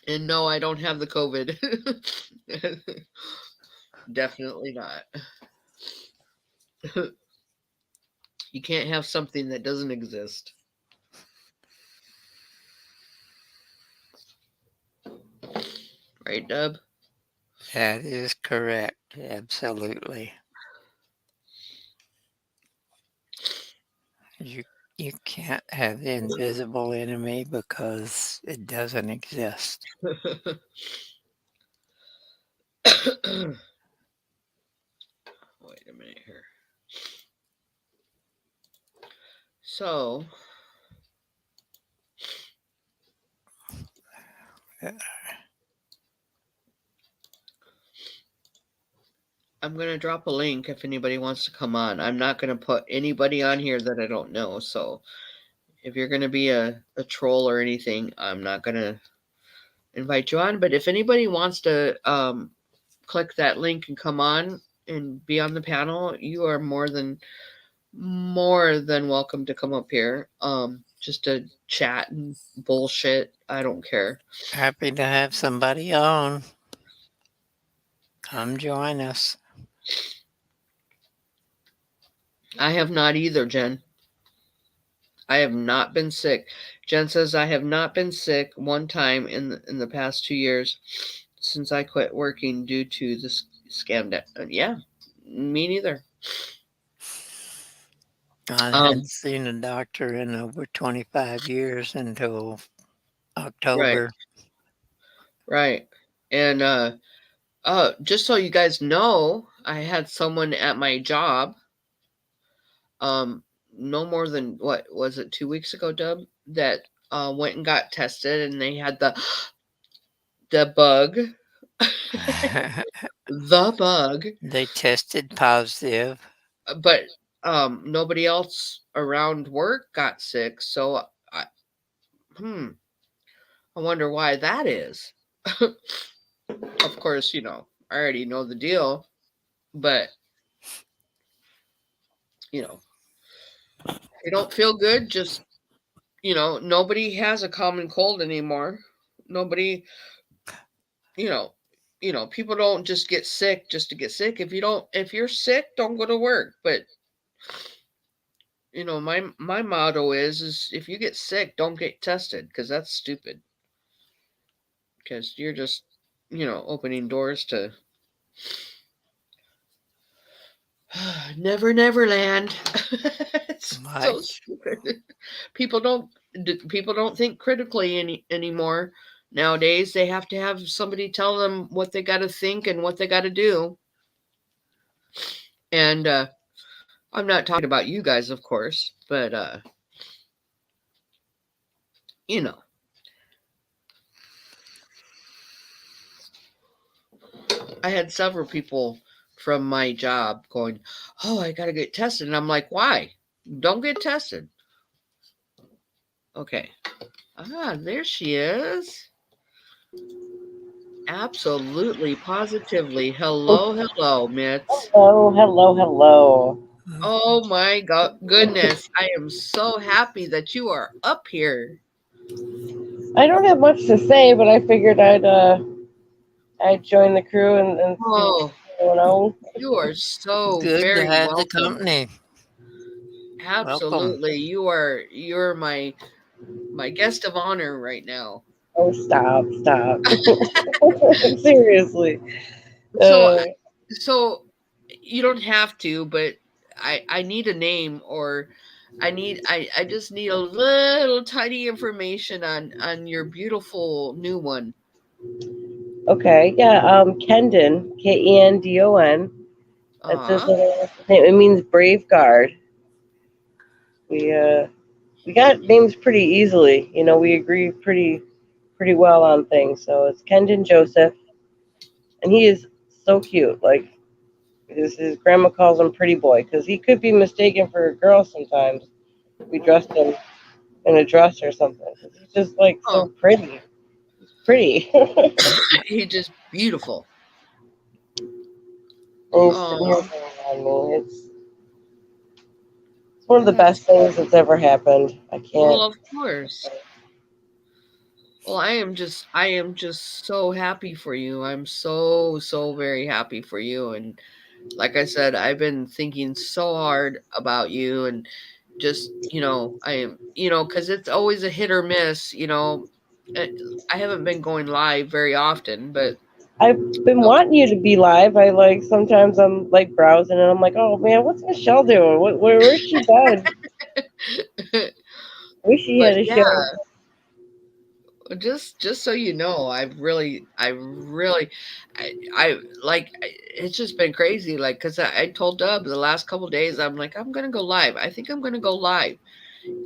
And no, I don't have the COVID. Definitely not. You can't have something that doesn't exist. Right, Dub? That is correct. Absolutely. You you can't have the invisible enemy because it doesn't exist. Wait a minute here. So, I'm gonna drop a link if anybody wants to come on. I'm not gonna put anybody on here that I don't know. So if you're gonna be a troll or anything, I'm not gonna invite you on. But if anybody wants to click that link and come on and be on the panel, you are more than welcome to come up here. just to chat and bullshit. I don't care. Happy to have somebody on. Come join us. I have not either, Jen. I have not been sick. Jen says I have not been sick one time in the past 2 years since I quit working due to this scam. Yeah, me neither. I Um, hadn't seen a doctor in over 25 years until right, October. right, and just so you guys know, I had someone at my job. Um, no more than what was it 2 weeks ago, Dub, that went and got tested, and they had the bug, the bug, They tested positive. but nobody else around work got sick. So I, hmm, I wonder why that is. Of course, I already know the deal, but you know, they don't feel good. Just nobody has a common cold anymore. Nobody, you know, people don't just get sick just to get sick. If you're sick, don't go to work. But my motto is if you get sick, don't get tested because that's stupid. Because you're just opening doors to never land. It's Right. so stupid. People don't people don't think critically anymore nowadays. They have to have somebody tell them what they got to think and what they got to do. And I'm not talking about you guys, of course, but you know, I had several people from my job going, "Oh, I got to get tested." And I'm like, "Why? Don't get tested." Okay. There she is. Absolutely, positively. Hello, hello, Mitts. Hello, hello, hello. Oh my God, goodness. I am so happy that you are up here. I don't have much to say, but I figured I'd join the crew and see what's Oh, going on. you are so Good to very have the welcome. company. Welcome. Absolutely. You're my guest of honor right now. Oh, stop. Seriously. So Uh, so you don't have to, but I need a name, or I just need a little tiny information on your beautiful new one. okay, yeah. Kendon, Kendon. That's his Ah, little name. It means brave guard. We uh we got names pretty easily. We agree pretty well on things. So it's Kendon Joseph, and he is so cute. Like his grandma calls him pretty boy because he could be mistaken for a girl sometimes. We dressed him in a dress or something because he's just like so oh, pretty. He's pretty. And he just beautiful. he's sitting here Oh, going on me. It's one of the that's best things that's ever happened. I well, can't. of course. Well, I am just so happy for you. I'm so very happy for you. And like I said, I've been thinking so hard about you, and just I am because it's always a hit or miss. Uh, I haven't been going live very often, but I've been wanting you to be live. I like sometimes I'm like browsing and I'm like, oh man, what's Michelle doing? Where's she been? Wish she but had a yeah, show. just so you know, I like it's just been crazy. Like, because I told Dub the last couple days, I'm like, I'm gonna go live. I think I'm gonna go live.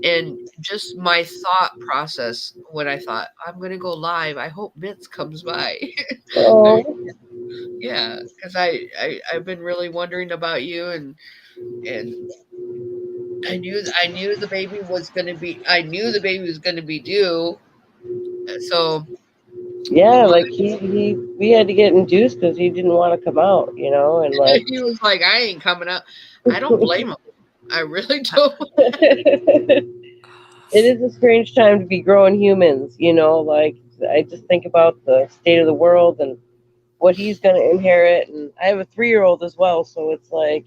And just my thought process when I thought I'm gonna go live, I hope Vince comes by. I, Oh, yeah, because I've been really wondering about you, and I knew the baby was gonna be due. So yeah, my, like he we had to get induced because he didn't want to come out, and like he was like, I ain't coming out. I don't blame him. I really don't. it is a strange time to be growing humans. Like I just think about the state of the world and what he's going to inherit, and I have a 3-year-old as well, so it's like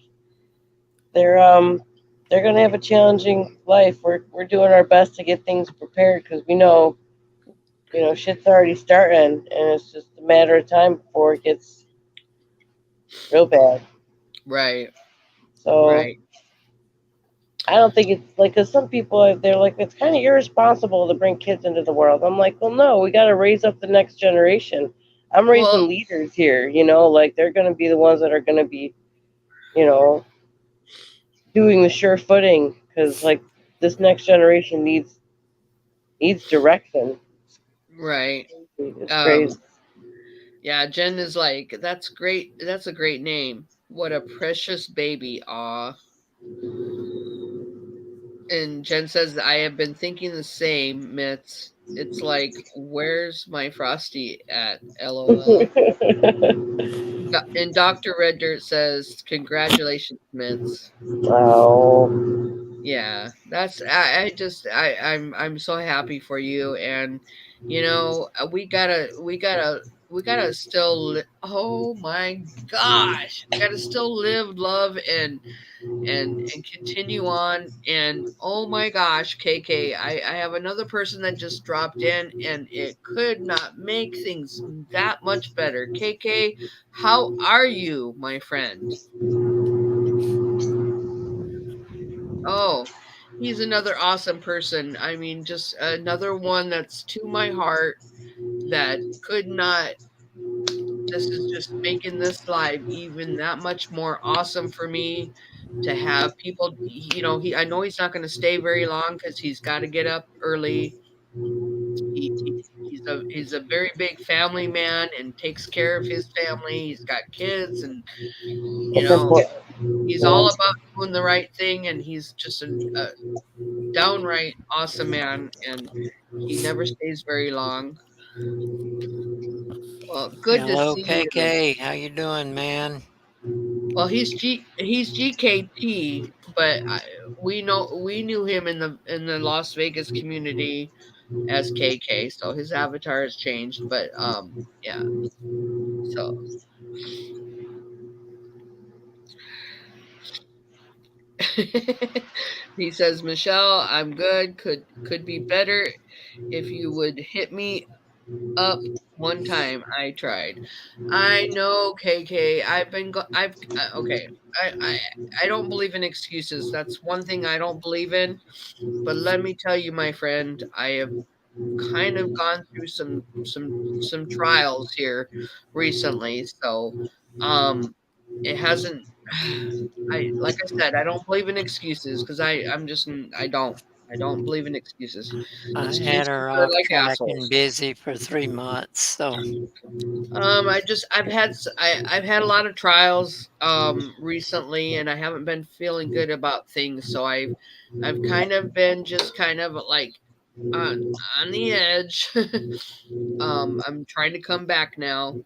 they're um they're going to have a challenging life. We're doing our best to get things prepared because we know shit's already starting, and it's just a matter of time before it gets real bad. Right. So Right. I don't think it's like, because some people they're like, it's kind of irresponsible to bring kids into the world. I'm like, well, no, we got to raise up the next generation. I'm Well, raising leaders here, like they're going to be the ones that are going to be, you know, doing the sure footing, because like this next generation needs direction. right. It's crazy. Um, yeah, Jen is like, that's great. That's a great name. What a precious baby. Aw. And Jen says, I have been thinking the same, Mitts. It's like, where's my Frosty at? LOL. And Dr. Red Dirt says, congratulations, Mitts. Oh, Yeah, that's I'm so happy for you, and we gotta still oh my gosh, we gotta still live, love, and continue on. And oh my gosh, KK, I have another person that just dropped in, and it could not make things that much better. KK, how are you, my friend? Oh, he's another awesome person. I mean, just another one that's to my heart, that could not. This is just making this live even that much more awesome for me, to have people. I know he's not going to stay very long because he's got to get up early. He's a very big family man and takes care of his family. He's got kids, and you it's know important. he's Yeah. all about doing the right thing, and he's just a downright awesome man, and he never stays very long. Well, good to Hello, see you. KK. How you doing, man? Well, he's GKT, but we knew him in the Las Vegas community as KK, so his avatar has changed. But yeah. So he says, Michelle, I'm good. Could be better. If you would hit me up one time, I tried. I know, KK. Okay. I don't believe in excuses. That's one thing I don't believe in. But let me tell you, my friend, I have kind of gone through some trials here recently. So, it hasn't. Like I said, I don't believe in excuses, because I don't believe in excuses. I had Excuses her are off like track and assholes. busy for 3 months, so I've had a lot of trials recently, and I haven't been feeling good about things. So I've kind of been just kind of like on on the edge. I'm trying to come back now,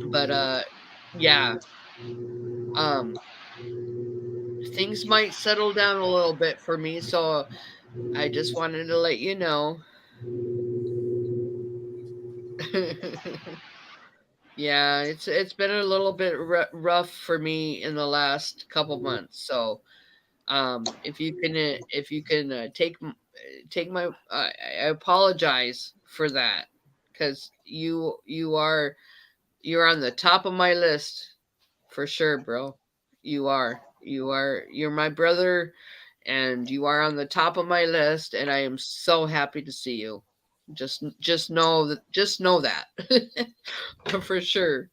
but yeah, um, things might settle down a little bit for me. So I just wanted to let you know. Yeah, it's been a little bit rough for me in the last couple months. So if you can take my I apologize for that, because you're on the top of my list for sure, bro. You're my brother, and you are on the top of my list, and I am so happy to see you. Just know that for sure.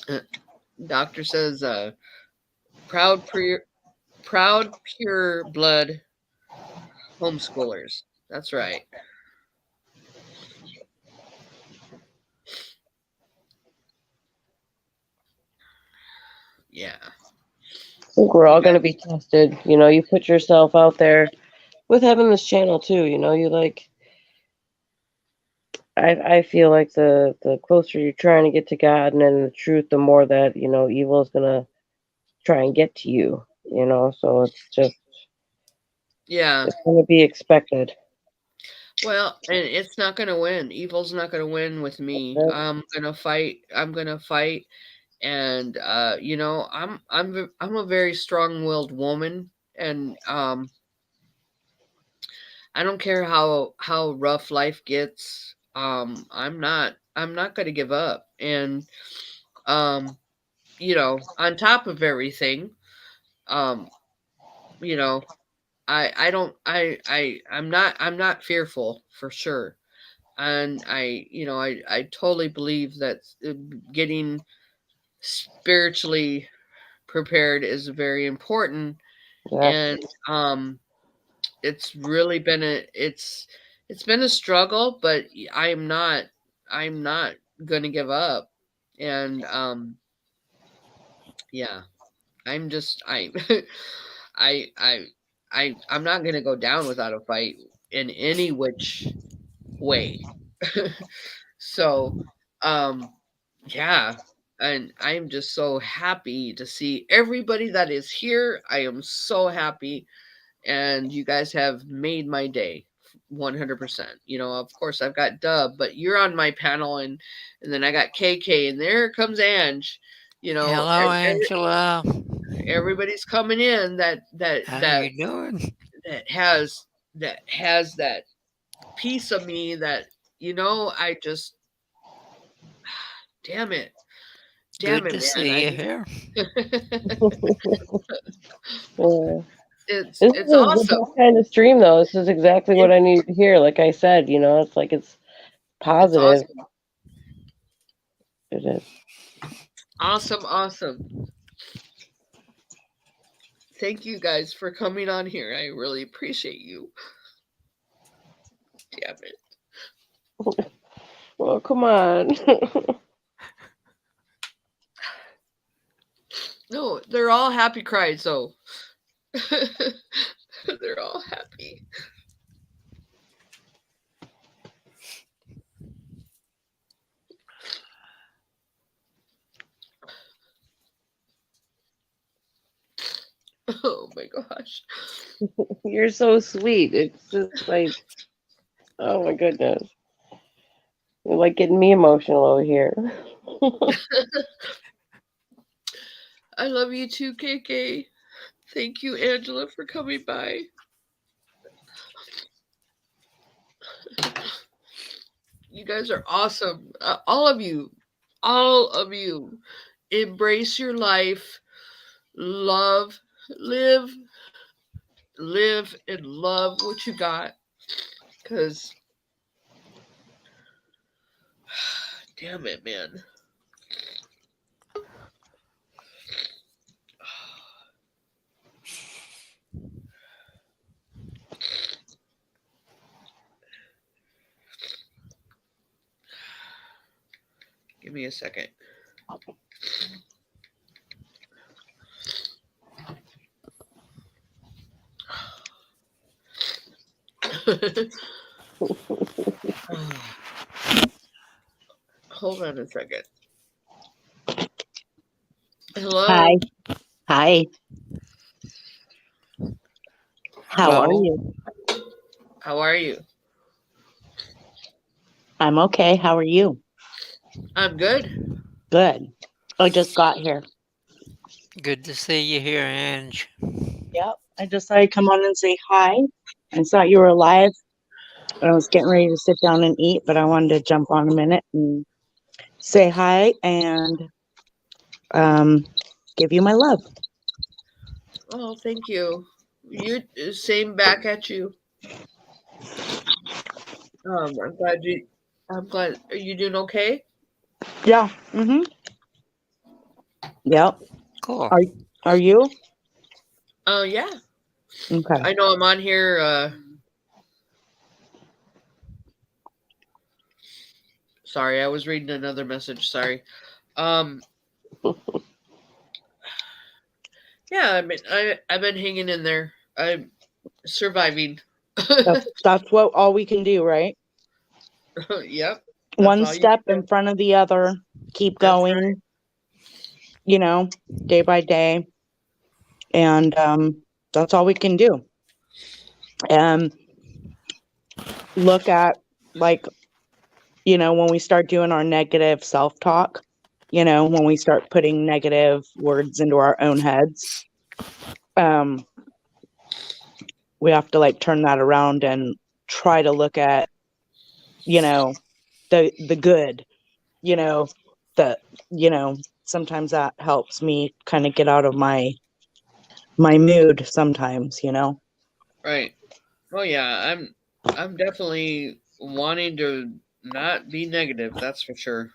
Uh, Doctor says proud proud pure blood homeschoolers. That's right. Yeah. I think we're You all going got to be tested. You put yourself out there with having this channel too. You like I feel like the closer you're trying to get to God and then the truth, the more that evil is gonna try and get to you. So Yeah. it's gonna be expected. Well, and it's not going to win. Evil's not going to win with me. I'm going to fight. I'm going to fight. And I'm a very strong-willed woman, and I don't care how rough life gets. I'm not going to give up. And on top of everything, um, you know, I don't I'm not fearful for sure. And I totally believe that getting spiritually prepared is very important. Yes. And it's really been it's been a struggle, but I'm not going to give up. And yeah, I'm just I I I'm not going to go down without a fight in any which way. So, um, yeah, and I'm just so happy to see everybody that is here. I am so happy, and you guys have made my day 100%. Of course, I've got Dub, but you're on my panel, and then I got KK, and there comes Ange. Hello, Angela. Everybody's coming in How you doing? that has that piece of me that I just damn it. Damn Good it, to man. see you here. Yeah. it's This is it's the awesome. best kind of stream, though. This is exactly what It, I needed to hear. Like I said, it's like it's it's positive. awesome. It is. Awesome, awesome. Thank you guys for coming on here. I really appreciate you. Damn it. Well, come on. No, they're all happy cries, so they're all happy. Oh my gosh. You're so sweet. It's just like, oh my goodness. You're like getting me emotional over here. I love you too, KK. Thank you, Angela, for coming by. You guys are awesome. All of you. All of you. Embrace your life. Love. Live. Live and love what you got. Because, damn it, man. Give me a second. Hold on a second. Hello. Hi. Hi. How are Hello. you? How are you? I'm okay. How are you? I'm good. Good. I just got here. Good to see you here, Ange. Yep. I just thought I'd come on and say hi. I saw you were live. I was getting ready to sit down and eat, but I wanted to jump on a minute and say hi and um, give you my love. Oh, thank you. You same back at you. I'm glad you. I'm glad. Are you doing okay? Yeah. Mm-hmm. Yep. Cool. Are Are you? Oh yeah. Okay. I know I'm on here. Sorry, I was reading another message. Sorry. Um. Yeah, I've been hanging in there. I'm surviving. That's what all we can do, right? Yep. That's One all you step can in do. front of the other. Keep That's right. going, day by day. And that's all we can do. And look at, like, when we start doing our negative self-talk, when we start putting negative words into our own heads, um, we have to like turn that around and try to look at, the good, you know, the, sometimes that helps me kind of get out of my mood sometimes. Right. Oh yeah, I'm definitely wanting to not be negative, that's for sure.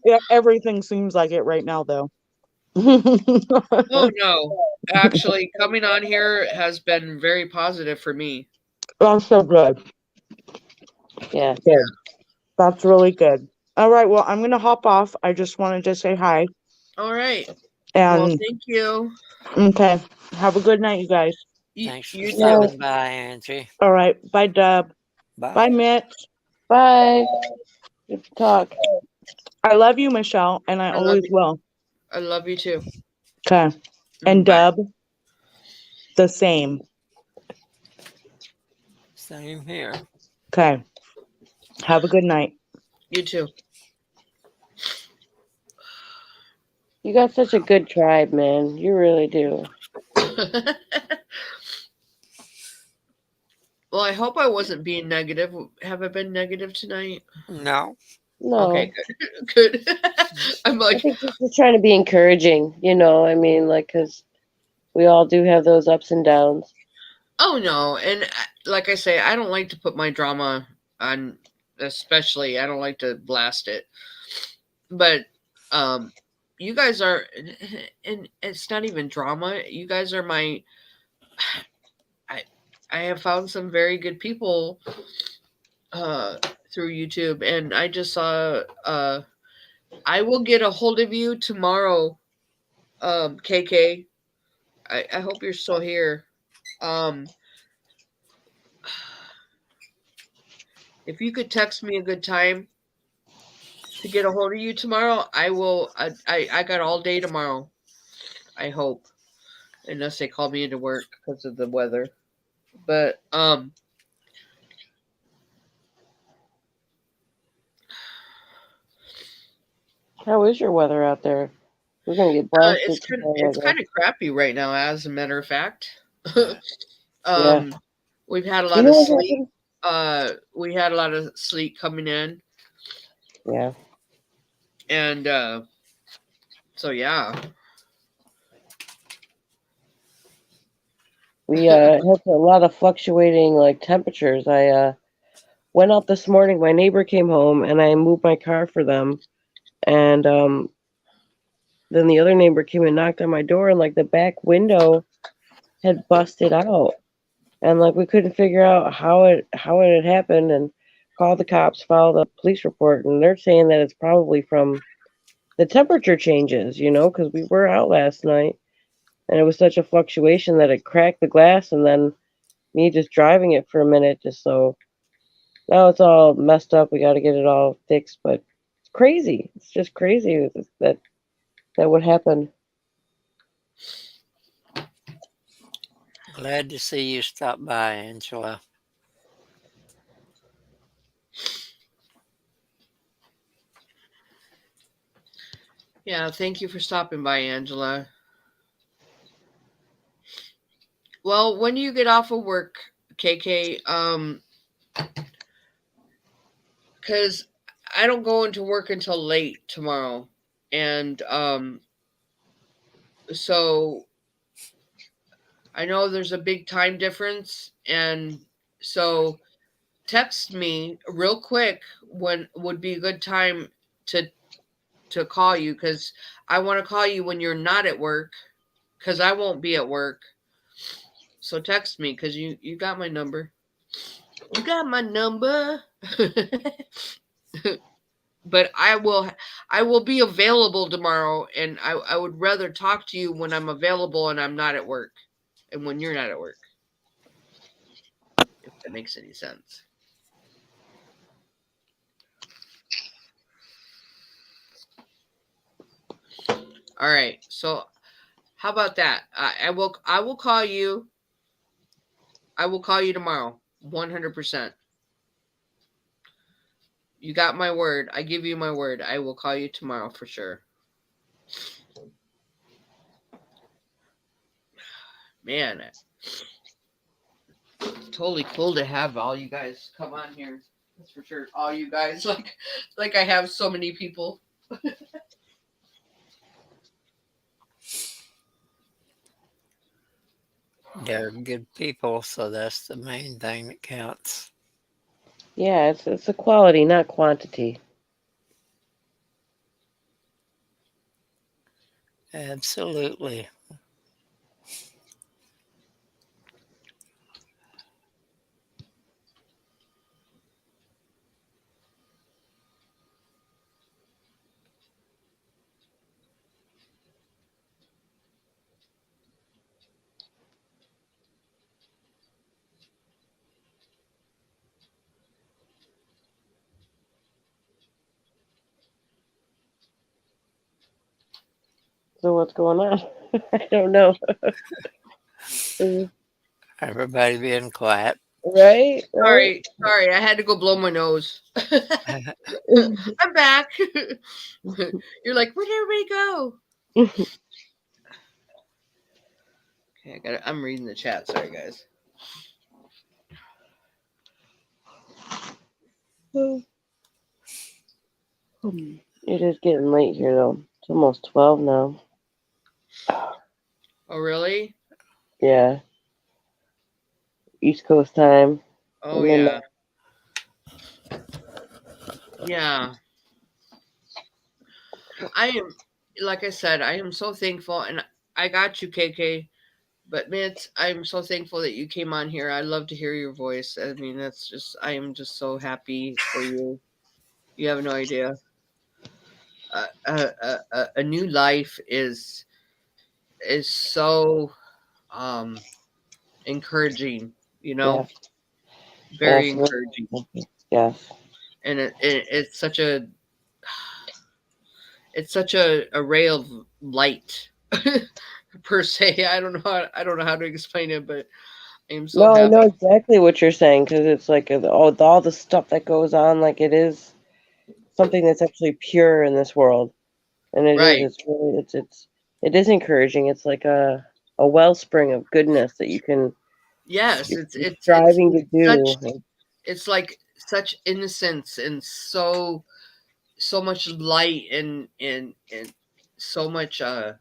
Yeah, everything seems like it right now, though. Oh no. Actually, coming on here has been very positive for me. Oh, so good. Yeah. Yeah. Good. That's really good. All right. Well, I'm going to hop off. I just wanted to say hi. All right. Well, And, thank you. okay. Have a good night, you guys. Thanks for You too. stopping by, Angie. All right. Bye, Dub. Bye, Bye. Mitch. Bye. Good to talk. I love you, Michelle, and I I love always you. will. I love you too. Okay. And Bye. Dub, the same. Same here. Okay. Have a good night. You too. You got such a good tribe, man. You really do. Well, I hope I wasn't being negative. Have I been negative tonight? No. Okay, No. good. Good. I'm I like, think you're just trying to be encouraging, I mean, like, because we all do have those ups and downs. oh no. And like I say, I don't like to put my drama on, especially, I don't like to blast it. But you guys are, and it's not even drama. You guys are my, I, I have found some very good people uh, through YouTube, and I just saw, I will get a hold of you tomorrow, KK. I hope you're still here. Um, if you could text me a good time to get a hold of you tomorrow, I will. I got all day tomorrow. I hope, unless they call me into work because of the weather. But How is your weather out there? We're gonna get blasted today, I it's guess. kind of crappy right now. As a matter of fact, Yeah. um, we've had a You lot know of what sleet. happened? We had a lot of sleet coming in, Yeah. and so yeah. We had a lot of fluctuating like temperatures. I went out this morning. My neighbor came home, and I moved my car for them. And then the other neighbor came and knocked on my door, and like the back window had busted out, and like we couldn't figure out how it had happened, and called the cops, filed a police report, and they're saying that it's probably from the temperature changes, because we were out last night, and it was such a fluctuation that it cracked the glass, and then me just driving it for a minute, just so now it's all messed up. We got to get it all fixed, but it's crazy. It's just crazy that would happen. Glad to see you stop by, Angela. Yeah, thank you for stopping by, Angela. Well, when do you get off of work, KK? Because I don't go into work until late tomorrow, and so I know there's a big time difference, and so text me real quick when would be a good time to call you, because I want to call you when you're not at work, because I won't be at work. So text me, because you got my number. You got my number. But I will be available tomorrow, and I would rather talk to you when I'm available and I'm not at work, and when you're not at work, if that makes any sense. All right. So how about that? I will call you. I will call you tomorrow. 100%. You got my word. I give you my word. I will call you tomorrow for sure. Man, totally cool to have all you guys come on here. That's for sure. All you guys like I have so many people. They're good people, so that's the main thing that counts. Yeah, it's a quality, not quantity. Absolutely. So what's going on? I don't know. Everybody being quiet. Right? Right? Sorry. I had to go blow my nose. I'm back. You're like, where'd everybody go? Okay, I'm reading the chat. Sorry, guys. It is getting late here, though. It's almost 12 now. Oh, really? Yeah. East Coast time. Oh, Midnight. yeah. I am, like I said, I am so thankful, and I got you, KK. But Mitch, I'm so thankful that you came on here. I love to hear your voice. I mean, that's just, I am just so happy for you. You have no idea. A new life is so um encouraging. You know, Yes. very Yes. encouraging, Yes. and it's such a ray of light per se. I don't know how to explain it, but I am so No, I know happy. exactly what you're saying because it's like all the stuff that goes on. Like it is something that's actually pure in this world, and it is. Right. It's really. It is encouraging. It's like a wellspring of goodness that Yes, you're striving to such do. it's like such innocence and so much light and so much God,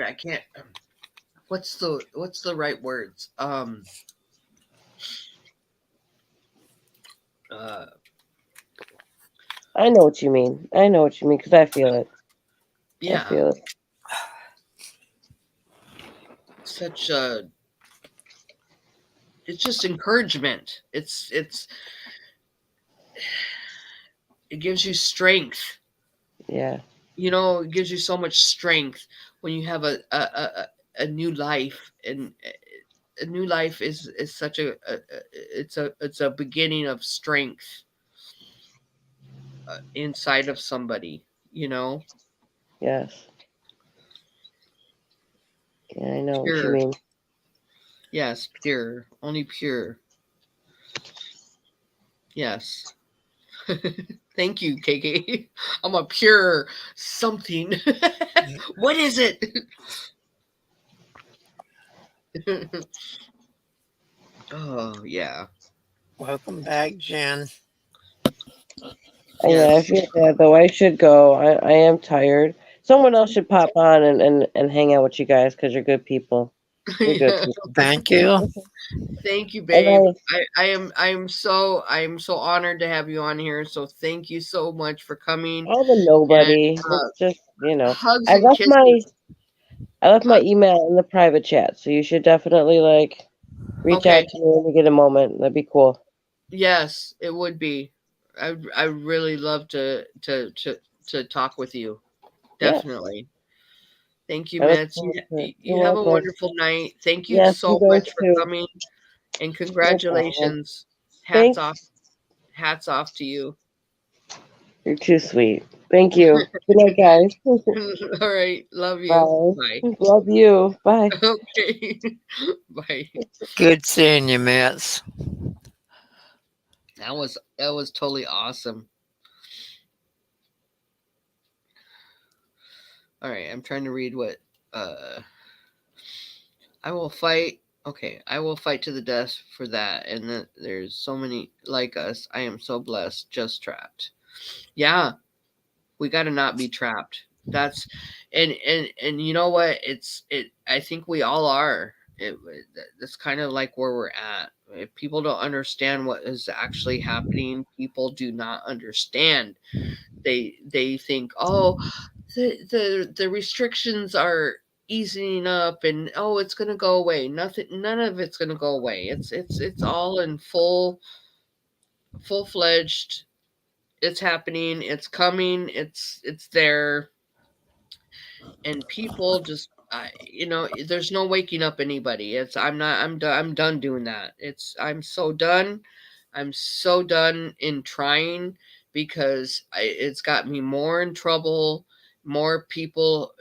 I can't what's the right words? Uh I know what you mean. I know what you mean because I feel it. I yeah, feel it. such it's just encouragement. It gives you strength. Yeah. You know, it gives you so much strength when you have a new life, and a new life is such it's a beginning of strength inside of somebody, you know. Yes. Yeah, I know what you Pure. mean. Yes, pure, only pure. Yes. Thank you, KK. I'm a pure something. What is it? Oh yeah. Welcome back, Jen. Yeah, I Yes. feel bad though. I should go. I am tired. Someone else should pop on and hang out with you guys because you're good people. You're good people. Thank you. Thank you, And babe. I am so honored to have you on here. So thank you so much for coming. all the And nobody. It's just hugs I and left kisses. my email in the private chat, so you should definitely reach Okay. out to me when you get a moment. That'd be cool. Yes, it would be. I really love to talk with you. Yes. Definitely. Thank you, I look Mitch. forward to it. You're You have a welcome. wonderful night. Thank you Yes, you so guys much for too. coming, and No problem. congratulations. Hats Thanks. off. Hats off to you. You're too sweet. Thank you. Good night, guys. All right. Love you. Bye. Bye. Love you. Bye. Okay. Bye. Good seeing you, Mitz. That was totally awesome. All right, I'm trying to read what uh I will fight. Okay, I will fight to the death for that. And that there's so many like us. I am so blessed, just trapped. Yeah, we got to not be trapped. That's and you know what? I think we all are. That's kind of like where we're at. If people don't understand what is actually happening, people do not understand. They think, oh, the restrictions are easing up and oh it's going to go away. None of it's going to go away. It's all in full-fledged. It's happening, it's coming, it's there, and people just there's no waking up anybody. It's I'm not I'm done doing that. I'm so done in trying because it's got me more in trouble. More people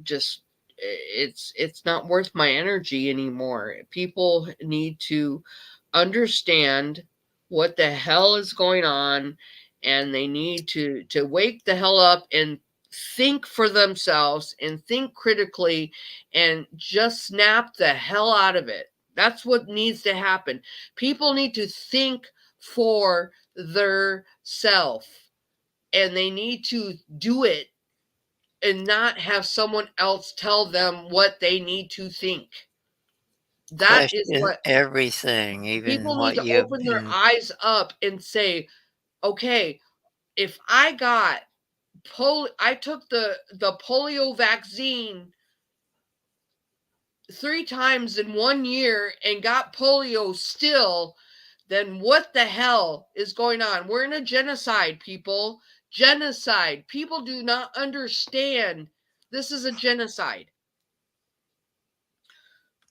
just it's not worth my energy anymore. People need to understand what the hell is going on, and they need to wake the hell up and think for themselves and think critically and just snap the hell out of it. That's what needs to happen. People need to think for their self, and they need to do it and not have someone else tell them what they need to think. That is Question what everything, even people need what to you've open their been. eyes up and say, okay, if I took the polio vaccine 3 times in 1 year and got polio still, then what the hell is going on? We're in a genocide, people. Genocide. People do not understand. This is a genocide.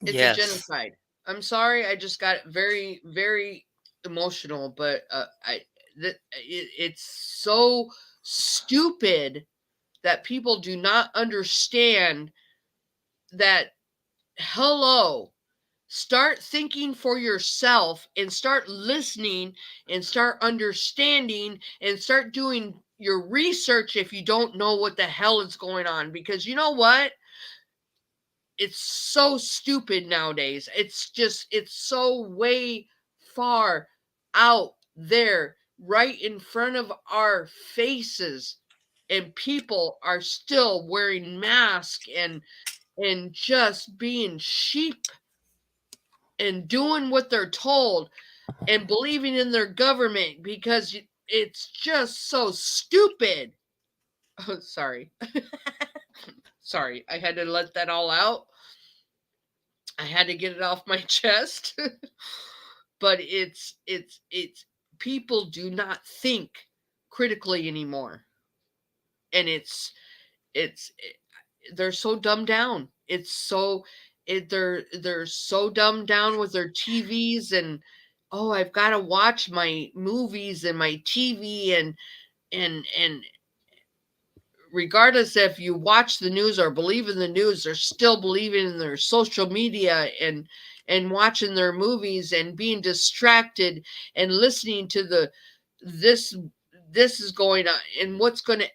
It's a Yes, genocide. I'm sorry, I just got very, very emotional, but it's so stupid that people do not understand that. Hello, start thinking for yourself and start listening and start understanding and start doing your research if you don't know what the hell is going on, because you know what, it's so stupid nowadays. It's so way far out there right in front of our faces, and people are still wearing masks and just being sheep and doing what they're told and believing in their government because it's just so stupid. Oh, sorry. Sorry, I had to let that all out. I had to get it off my chest. But it's people do not think critically anymore. And they're so dumbed down. They're so dumbed down with their TVs and oh, I've got to watch my movies and my TV and regardless if you watch the news or believe in the news, they're still believing in their social media and watching their movies and being distracted and listening to this this is going on and what's going to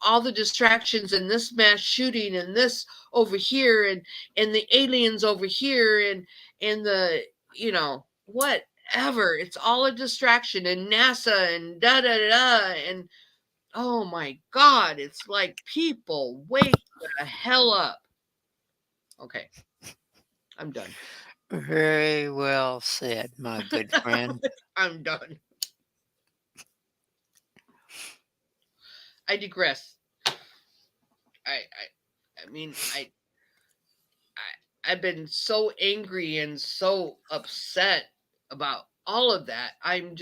all the distractions and this mass shooting and this over here and the aliens over here and the whatever. It's all a distraction, and NASA and da da da and oh my God, it's like people wake the hell up. Okay, I'm done. very well said, my good friend. I'm done. I digress. I mean, I've been so angry and so upset about all of that. I'm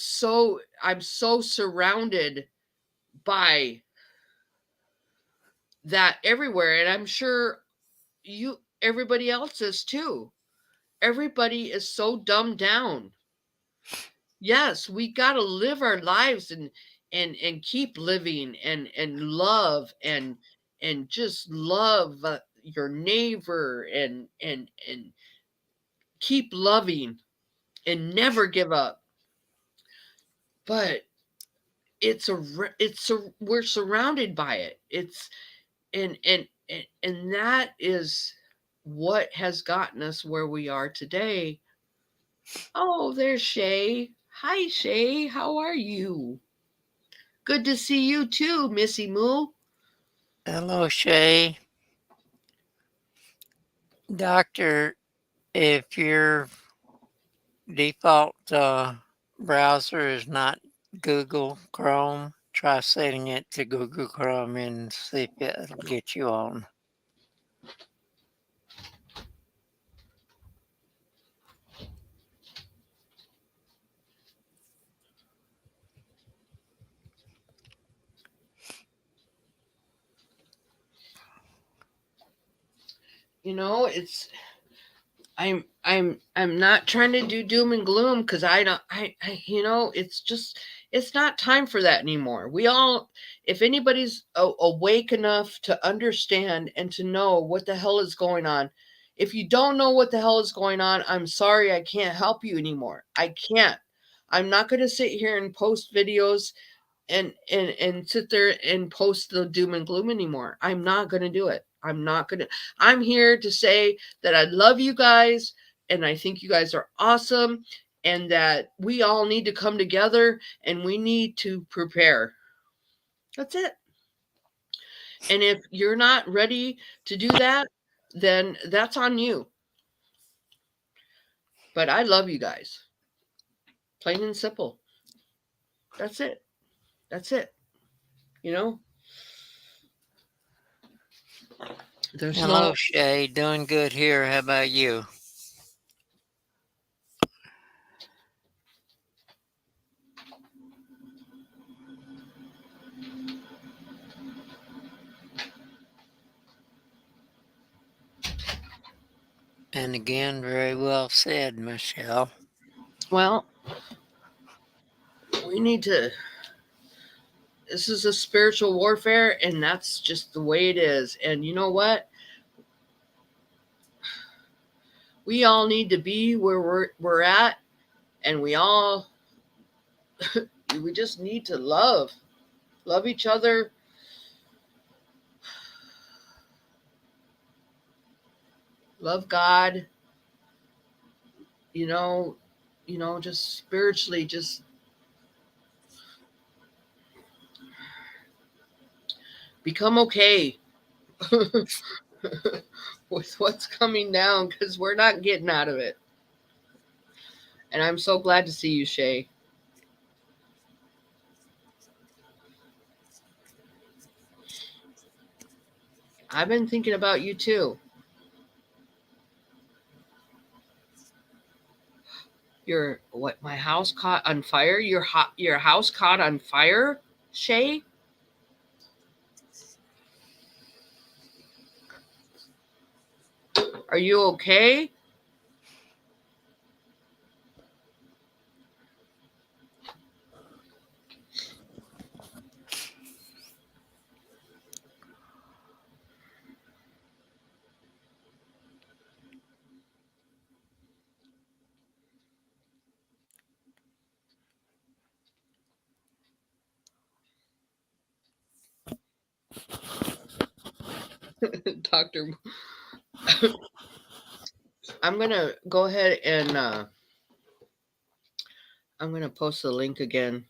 so surrounded by that everywhere, and I'm sure everybody else is too. Everybody is so dumbed down. Yes, we got to live our lives and keep living and love and just love your neighbor and keep loving and never give up. But we're surrounded by it. It's and that is what has gotten us where we are today. Oh, there's Shay. Hi, Shay. How are you? Good to see you too, Missy Moo. Hello, Shay. Doctor, if your default browser is not Google Chrome, try setting it to Google Chrome and see if it'll get you on. You know, I'm not trying to do doom and gloom because I don't I it's not time for that anymore. We all, if anybody's awake enough to understand and to know what the hell is going on, if you don't know what the hell is going on, I'm sorry, I can't help you anymore. I can't. I'm not going to sit here and post videos and sit there and post the doom and gloom anymore. I'm not going to do it. I'm here to say that I love you guys and I think you guys are awesome and that we all need to come together and we need to prepare. That's it. And if you're not ready to do that, then that's on you. But I love you guys. Plain and simple. That's it. That's it. You know? There's Hello, no Shay. Doing good here. How about you? And again, very well said, Michelle. well, we need to, this is a spiritual warfare and that's just the way it is. And you know what? We all need to be where we're at and we just need to love each other. Love God, you know, just spiritually just become okay with what's coming down because we're not getting out of it. And I'm so glad to see you, Shay. I've been thinking about you too. My house caught on fire? Your house caught on fire, Shay? Are you okay? Doctor, I'm going to go ahead and I'm going to post the link again.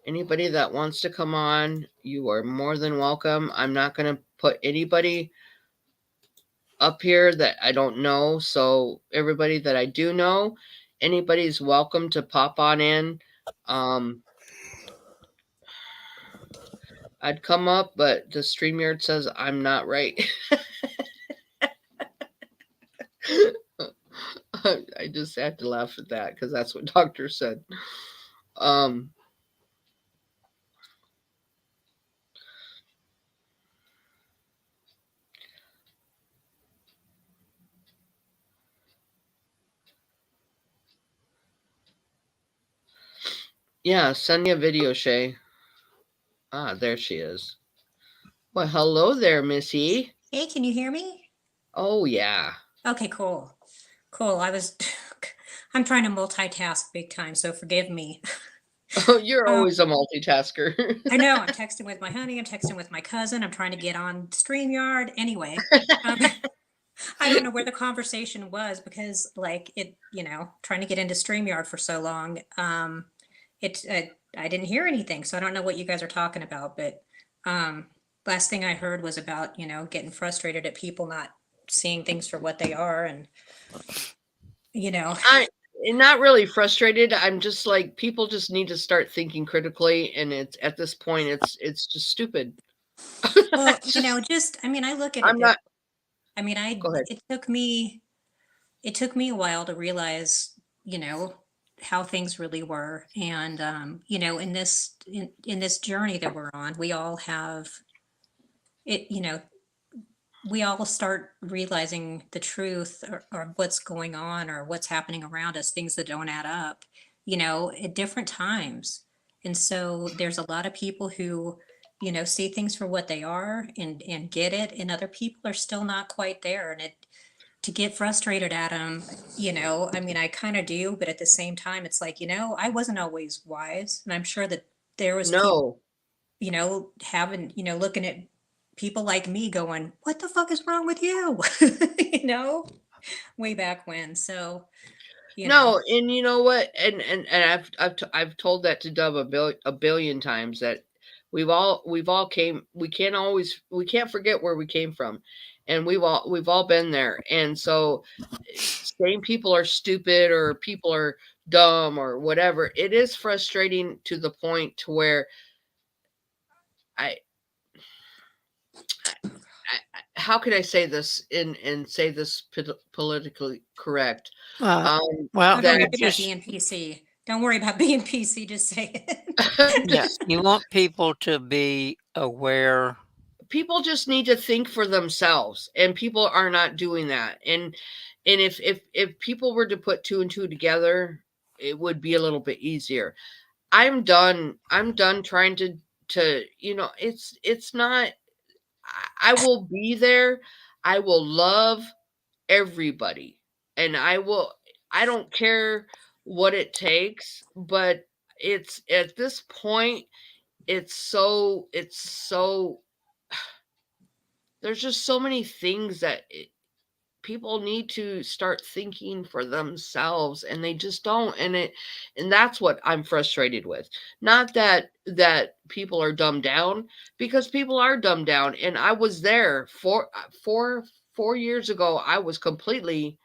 Anybody that wants to come on, you are more than welcome. I'm not going to put anybody up here that I don't know. So everybody that I do know, anybody's welcome to pop on in. I'd come up, but the StreamYard says I'm not right. I just had to laugh at that because that's what doctor said. Um, yeah, send me a video, Shay. Ah, there she is. Well, hello there, Missy. Hey, can you hear me? Oh, yeah. Okay, cool. Cool. I'm trying to multitask big time, so forgive me. Oh, you're Um, always a multitasker. I know I'm texting with my honey, I'm texting with my cousin, I'm trying to get on StreamYard. Anyway, um, I don't know where the conversation was because, like, trying to get into StreamYard for so long, I didn't hear anything, so I don't know what you guys are talking about. But um, last thing I heard was about, getting frustrated at people not seeing things for what they are, and you know, I not really frustrated. I'm just like people just need to start thinking critically, and it's at this point, it's just stupid. well, It's just I mean, I look at it I'm this. not. I mean, Go ahead. it took me a while to realize, how things really were. And, in this journey that we're on, we all have it, we all start realizing the truth, or what's going on or what's happening around us, things that don't add up, at different times. And so there's a lot of people who, see things for what they are and get it. And other people are still not quite there. And to get frustrated at them, I mean, I kind of do, but at the same time, it's like, I wasn't always wise. And I'm sure that there was people, No, looking at people like me going, what the fuck is wrong with you? you know, Way back when. So, no, and you know what? And I've told that to Dub a billion times that we've all came. We can't forget where we came from, and we've all been there. And so, saying people are stupid or people are dumb or whatever, it is frustrating to the point to where I how could I say this and say this politically correct? Uh, Um, well, don't worry that you about just, being PC. Don't worry about being PC. Just say yeah, it. you want people to be aware. people just need to think for themselves, and people are not doing that. And if people were to put two and two together, it would be a little bit easier. I'm done trying to it's not. I will be there. I will love everybody, and I don't care what it takes, but it's at this point it's so there's just so many things that people need to start thinking for themselves, and they just don't. And that's what I'm frustrated with. Not that people are dumbed down, because people are dumbed down, and I was there for 4 years ago. I was completely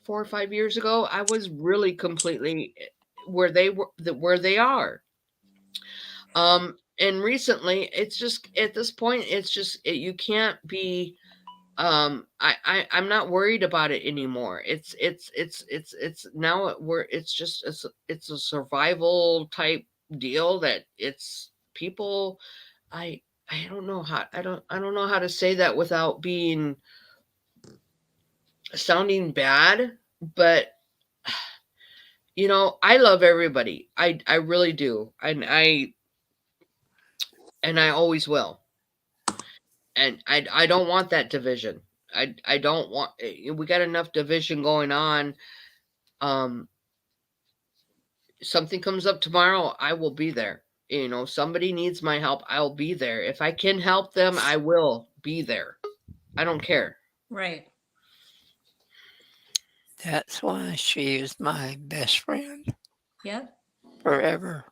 4 or 5 years ago, I was really completely where they are. And recently, it's just at this point, you can't be. I'm not worried about it anymore. It's now it's a survival type deal that it's people. I I don't know how I don't know how to say that without being sounding bad, but I love everybody. I really do. And I always will. And I don't want that division. I don't want we got enough division going on. Um Something comes up tomorrow, I will be there. Somebody needs my help, I'll be there. If I can help them, I will be there. I don't care. Right. That's why she is my best friend Yep. forever.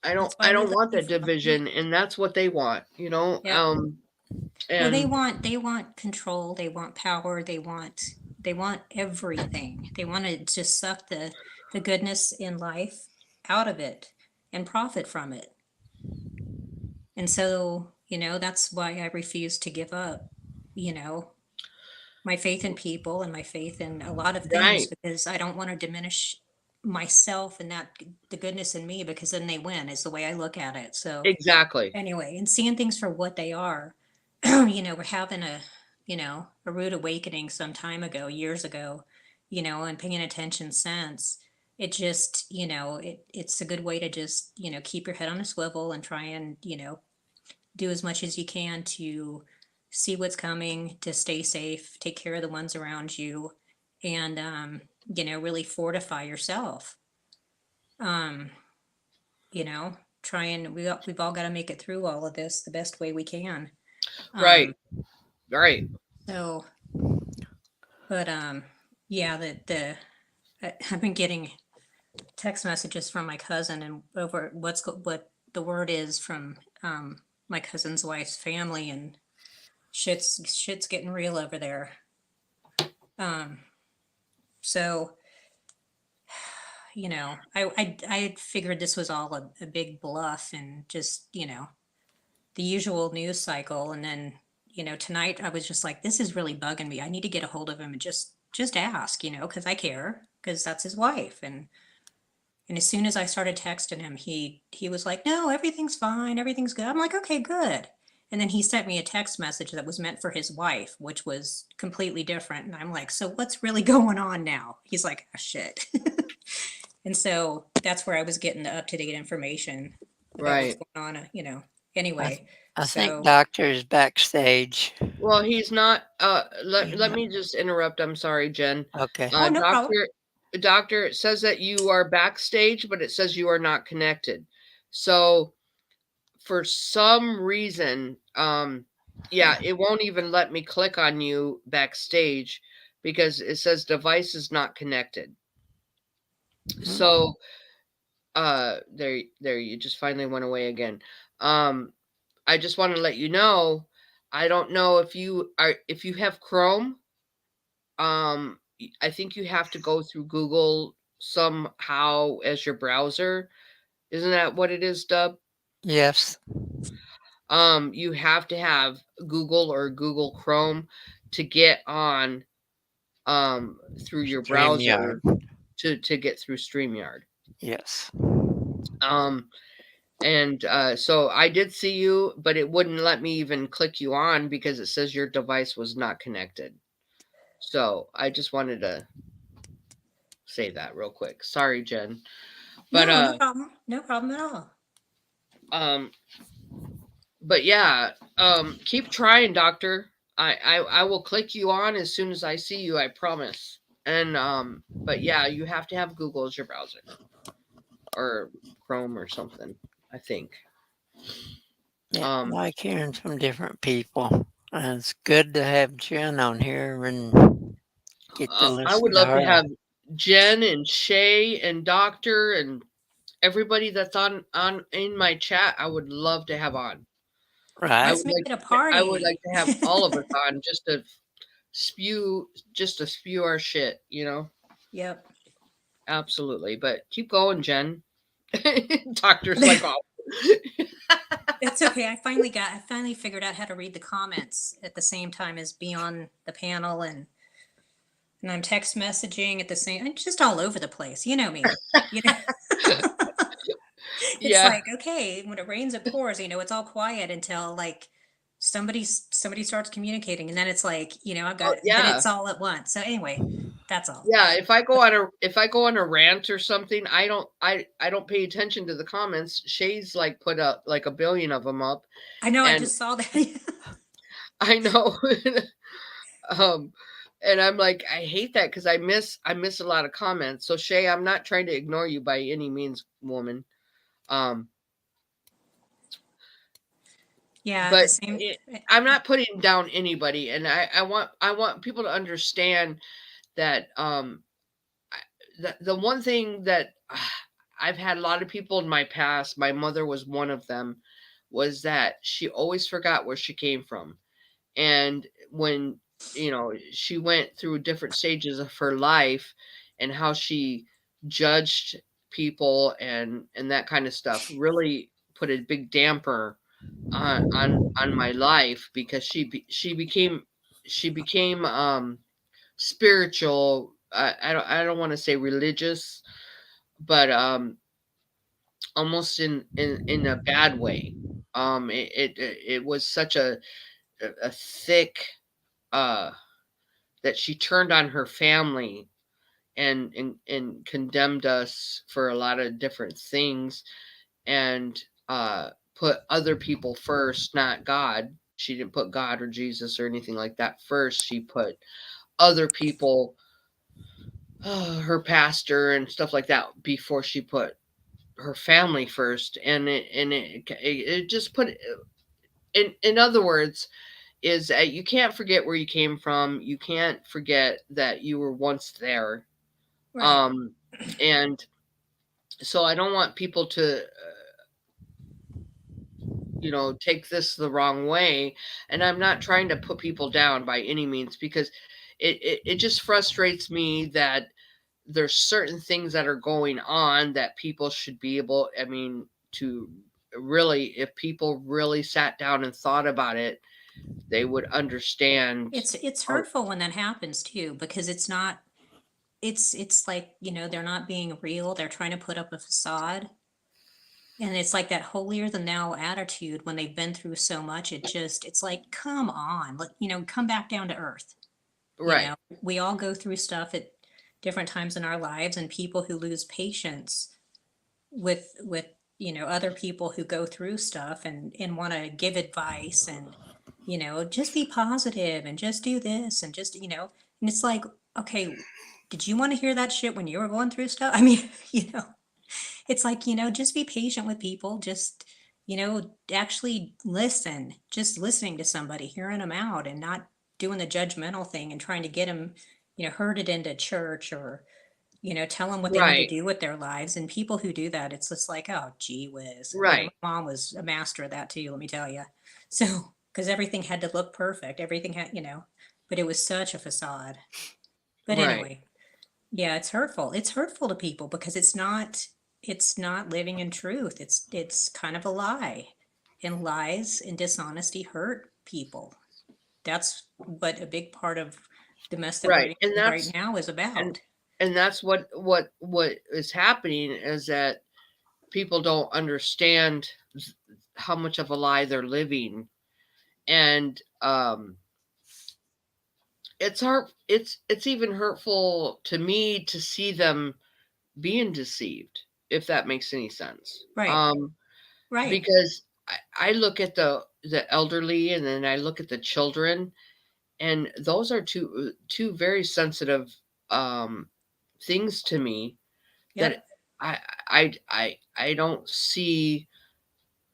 I don't That's why I we don't love want you. that division, and that's what they want. Yep. Well, And they want control, they want power, they want everything. They want to just suck the goodness in life out of it and profit from it. And so, that's why I refuse to give up, you know, my faith in people and my faith in a lot of things, right, because I don't want to diminish myself and that the goodness in me, because then they win is the way I look at it. So exactly. anyway, and seeing things for what they are, we're having a rude awakening some time ago, years ago, and paying attention since. it just, it's a good way to just, keep your head on a swivel and try and, do as much as you can to see what's coming, to stay safe, take care of the ones around you, and, really fortify yourself. Um, try and we've all got to make it through all of this the best way we can. Right. Um, Right. so, but, yeah, I've been getting text messages from my cousin and over what the word is from my cousin's wife's family, and shit's getting real over there. Um, so I figured this was all a big bluff and just the usual news cycle, and then tonight I was just like, this is really bugging me. I need to get a hold of him and just ask, because I care, because that's his wife. And as soon as I started texting him, he was like, "No, everything's fine, everything's good." I'm like, "Okay, good." And then he sent me a text message that was meant for his wife, which was completely different. And I'm like, "So what's really going on now?" He's like, "Ah, shit." And so that's where I was getting the up-to-date information about what's Right. going on, I, anyway. I think So doctor's backstage. Well, he's not. Let me just interrupt. I'm sorry, Jen. Okay. oh, no problem. Doctor, it says that you are backstage, but it says you are not connected. So for some reason, yeah, it won't even let me click on you backstage because it says device is not connected. So there you just finally went away again. I just want to let you know, I don't know if you have Chrome. I think you have to go through Google somehow as your browser. Isn't that what it is, Dub? Yes. You have to have Google or Google Chrome to get on through your browser StreamYard. to get through StreamYard. Yes. And so I did see you, but it wouldn't let me even click you on because it says your device was not connected. So I just wanted to say that real quick. Sorry, Jen. But no problem. No problem at all. um but yeah, keep trying, doctor. I will click you on as soon as I see you, I promise. And but yeah, you have to have Google as your browser or Chrome or something, I think. Yeah, I like hearing from different people. And it's good to have Jen on here and get to I listen would to love to her. have Jen and Shay and Doctor and everybody that's on in my chat. I would love to have on. Right. Let's make it a I would like party. to have all of us on just to spew our shit, Yep. Absolutely. But keep going, Jen. Doctor's like, oh. It's okay. I finally figured out how to read the comments at the same time as be on the panel, and I'm text messaging at the same. I'm just all over the place. You know me. You know. It's Yeah. like, okay, when it rains, it pours. It's all quiet until like somebody starts communicating, and then it's like, I've got then Yeah. it's all at once. So anyway, that's all. Yeah, if I go on a rant or something, I don't pay attention to the comments. Shay's like put up like a billion of them up, I know. I and just saw that. I know. And I'm like, I hate that because I miss a lot of comments. So Shay, I'm not trying to ignore you by any means, woman. Yeah, the But same. I'm not putting down anybody, and I want people to understand that the one thing that I've had a lot of people in my past, my mother was one of them, was that she always forgot where she came from. And when, she went through different stages of her life and how she judged people and that kind of stuff really put a big damper on my life because she became spiritual. I don't want to say religious, but almost in a bad way. It was such a thick that she turned on her family and condemned us for a lot of different things, and put other people first, not God. She didn't put God or Jesus or anything like that first. She put other people, her pastor and stuff like that, before she put her family first. And it just put, in other words, is that you can't forget where you came from. You can't forget that you were once there. Right. And so I don't want people to take this the wrong way. And I'm not trying to put people down by any means, because it just frustrates me that there's certain things that are going on that people should be able, I mean, to really, if people really sat down and thought about it, they would understand. It's Oh, hurtful when that happens too, because it's not, it's like, they're not being real. They're trying to put up a facade. And it's like that holier than thou attitude when they've been through so much. It's like, come on, come back down to earth. right, We all go through stuff at different times in our lives, and people who lose patience with other people who go through stuff and want to give advice, and just be positive and just do this and just and it's like, okay, did you want to hear that shit when you were going through stuff? I mean, it's like, just be patient with people. Just, actually listen. Just listening to somebody, hearing them out, and not doing the judgmental thing and trying to get them, herded into church, or, tell them what they need to right, do with their lives. And people who do that, it's just like, oh, gee whiz. right, My mom was a master of that too, let me tell you. So, because everything had to look perfect, everything had, but it was such a facade. But right, anyway, yeah, it's hurtful. It's hurtful to people because it's not living in truth. It's kind of a lie. And lies and dishonesty hurt people. That's what a big part of the mess that we're right. in And right that's now is and about. and that's what is happening, is that people don't understand how much of a lie they're living. And it's even hurtful to me to see them being deceived, if that makes any sense. Right. Right. Because I look at the elderly, and then I look at the children, and those are two very sensitive um things to me, that Yep. I I don't see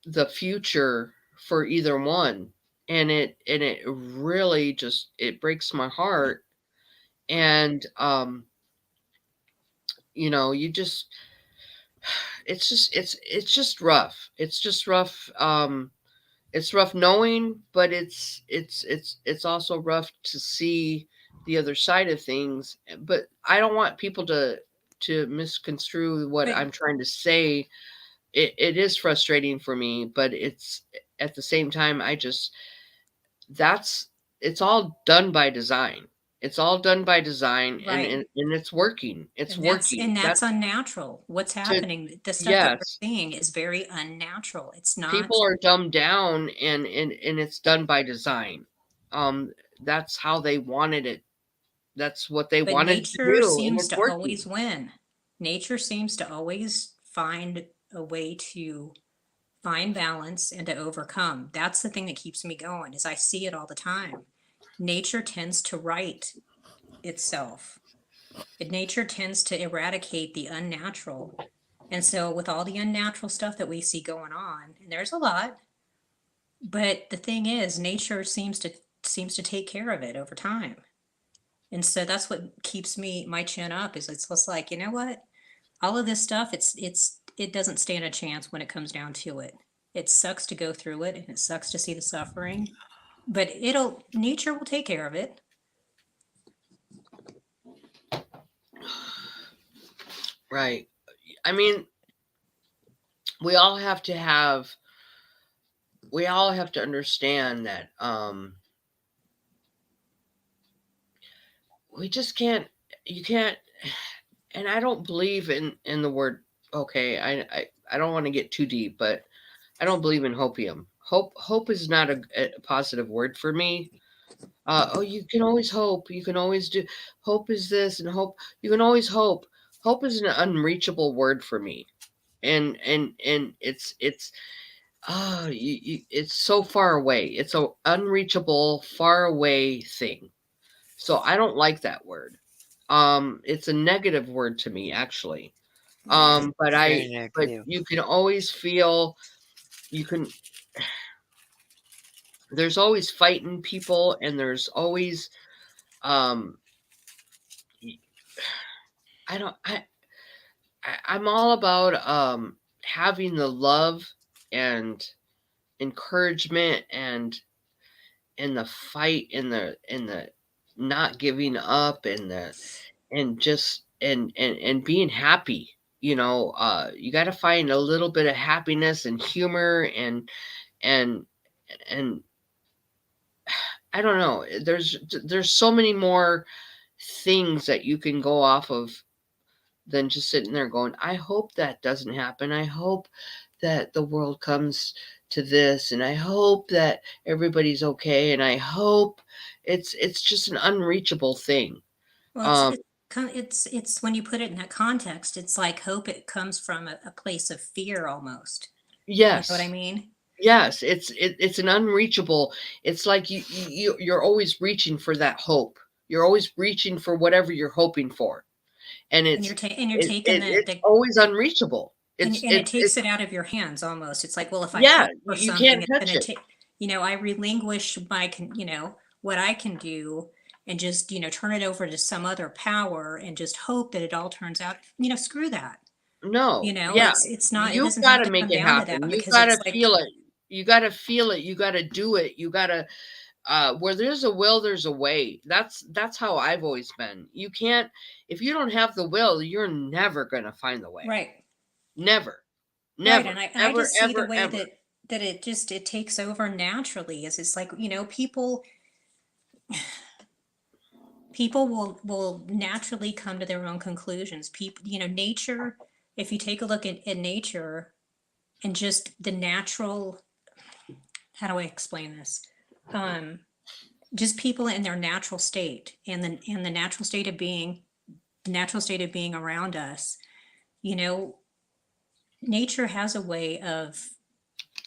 the future for either one. And it really just, it breaks my heart. And you just, it's just rough. It's just rough. It's rough knowing, but it's also rough to see the other side of things. But I don't want people to misconstrue what But I'm trying to say. It is frustrating for me, but it's, at the same time, I just, that's it's all done by design. It's all done by design, and right. and it's working. It's And that's working. and that's That's unnatural. What's to happening, the stuff that we're Yes, seeing is very unnatural. It's not. people are dumbed down, and it's done by design. Um, that's how they wanted it. That's what they But wanted to nature do, and seems it's to working. always win. Nature seems to always find a way to find balance and to overcome. That's the thing that keeps me going, is I see it all the time. Nature tends to right itself. Nature tends to eradicate the unnatural. And so with all the unnatural stuff that we see going on, and there's a lot, but the thing is, nature seems to take care of it over time. And so that's what keeps my chin up, is it's just like, you know what? All of this stuff, it doesn't stand a chance when it comes down to it. It sucks to go through it, and it sucks to see the suffering, but nature will take care of it. Right. I mean, we all have to have we all have to understand that we just can't you can't and I don't believe in the word, okay, I don't want to get too deep, but I don't believe in hopium. Hope is not a positive word for me. Oh, you can always hope. You can always do. Hope is this, and hope. You can always hope. Hope is an unreachable word for me, and it's it's so far away. It's a unreachable, far away thing. So I don't like that word. It's a negative word to me, actually. Yeah, very But negative. you can always feel you can. There's always fighting people, and there's always um. I don't. I'm all about having the love and encouragement and the fight and the not giving up and the and just and being happy. You got to find a little bit of happiness and humor and and I don't know. There's so many more things that you can go off of than just sitting there going, I hope that doesn't happen. I hope that the world comes to this, and I hope that everybody's okay, and I hope it's just an unreachable thing. Well, Um, it's when you put it in that context, it's like hope. It comes from a place of fear almost. You know what I yes, mean? yes, it's an unreachable. It's like you're always reaching for that hope. You're always reaching for whatever you're hoping for, and And you're taking it's the always unreachable. and it takes it out of your hands almost. It's like, well, if I Yeah, hope for you something, can't it's touch going to it. take, I relinquish what I can do and just, turn it over to some other power and just hope that it all turns out, screw that. No, yeah, It's not, it you've doesn't have gotta to make come it down to that happen. You've because gotta it's like, feel it. You gotta feel it. You gotta do it. You gotta where there's a will, there's a way. That's how I've always been. You can't if you don't have the will, you're never gonna find the way. right, Never. right. Never. And I Ever, just see the ever, way ever. that it takes over naturally is it's like, people will naturally come to their own conclusions. People, nature, if you take a look at nature and just the natural, how do I explain this? Um, just people in their natural state and the natural state of being around us, you know, nature has a way of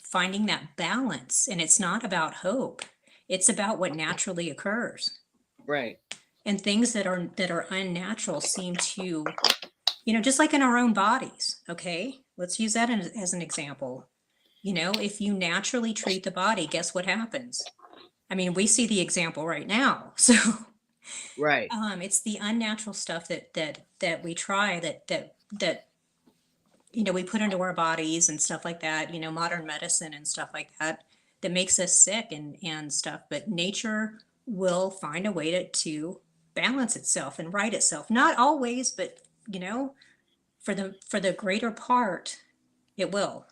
finding that balance, and it's not about hope. It's about what naturally occurs. Right. And things that are unnatural seem to, just like in our own bodies. Okay, let's use that as an example. If you naturally treat the body, guess what happens? I mean, we see the example right now. So Right. it's the unnatural stuff that we try that we put into our bodies and stuff like that. Modern medicine and stuff like that that makes us sick and stuff. But nature will find a way to balance itself and right itself. Not always, but for the greater part, it will.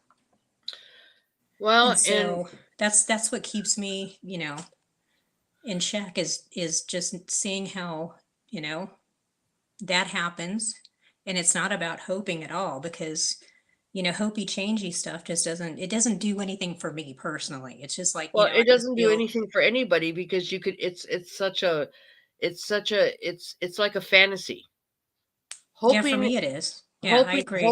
Well, And and so that's what keeps me, in check is just seeing how, that happens. And it's not about hoping at all because, hopey changey stuff just doesn't do anything for me personally. It's just like, well, I it just doesn't do feel, anything for anybody because you could it's like a fantasy. yeah, for Hoping me it is. Yeah, I agree.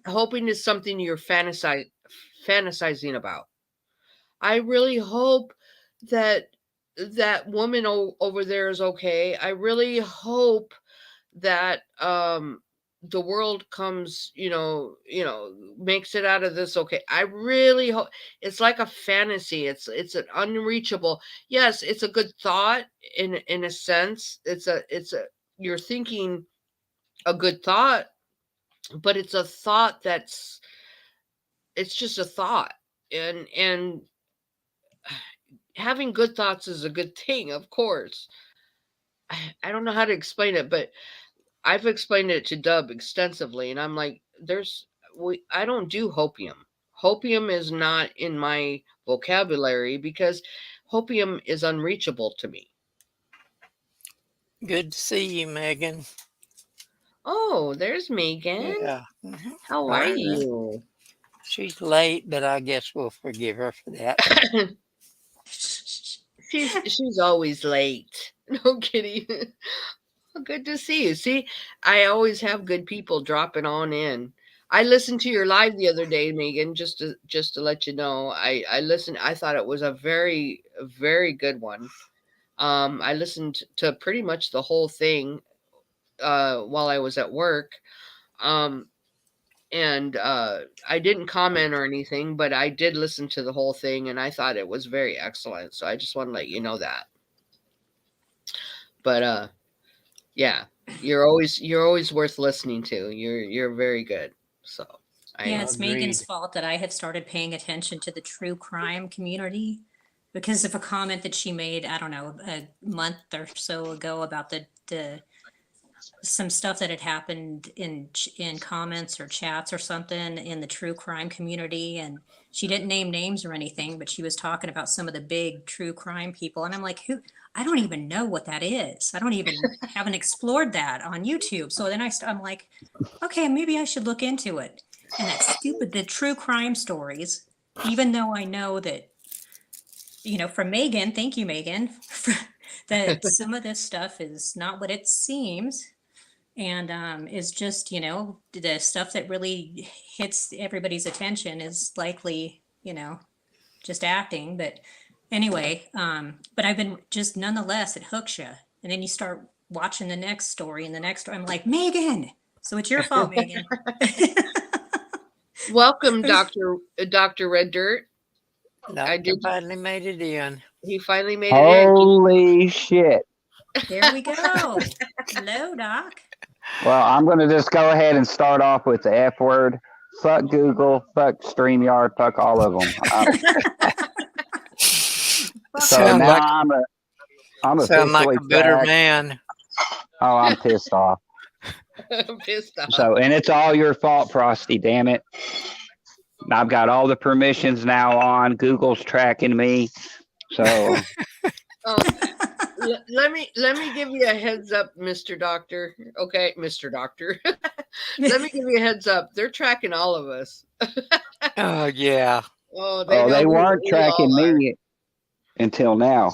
hoping is something you're fantasizing about. I really hope that that woman over there is okay. I really hope that the world comes, makes it out of this okay. I really hope it's like a fantasy. It's an unreachable. Yes, it's a good thought in a sense. It's a you're thinking a good thought, but it's a thought it's just a thought. And having good thoughts is a good thing, of course. I don't know how to explain it, but I've explained it to Dub extensively, and I'm like, I don't do hopium. Hopium is not in my vocabulary because hopium is unreachable to me. Good to see you, Megan. Oh, there's Megan. Yeah. How are Fine. you? She's late, but I guess we'll forgive her for that. She's She's always late. No kidding. Good to see you. See, I always have good people dropping on in. I listened to your live the other day, Megan, just to let you know. I listened. I thought it was a very good one. I listened to pretty much the whole thing while I was at work. Um, and I didn't comment or anything, but I did listen to the whole thing, and I thought it was very excellent. So I just want to let you know that. But yeah, you're always worth listening to. You're very good. So Yeah, I it's Agreed. Megan's fault that I have started paying attention to the true crime community because of a comment that she made, I don't know, a month or so ago about the some stuff that had happened in comments or chats or something in the true crime community, and she didn't name names or anything, but she was talking about some of the big true crime people, and I'm like, who? I don't even know what that is. I don't even haven't explored that on YouTube. So then I'm like, okay, maybe I should look into it. And that stupid the true crime stories, even though I know that, from Megan, thank you, Megan, that some of this stuff is not what it seems, and is just, the stuff that really hits everybody's attention is likely, just acting. But anyway, but I've been just, nonetheless, it hooks you, and then you start watching the next story and the next story. I'm like, Megan, so it's your fault, Megan. welcome, Doctor Red Dirt. Doctor finally made it in. He finally made it in. Holy shit. There we go. Hello, Doc. Well, I'm going to just go ahead and start off with the F word. Fuck Google, fuck StreamYard, fuck all of them. So Sound now like- I'm Sound like officially a bitter back. man. Oh, I'm pissed off. I'm pissed off. So, and it's all your fault, Frosty, damn it. I've got all the permissions now on. Google's tracking me. So, Let me give you a heads up, Mr. Doctor. Okay, Mr. Doctor. Let me give you a heads up. They're tracking all of us. Oh, yeah. Oh, they know who weren't we all tracking are. me until now.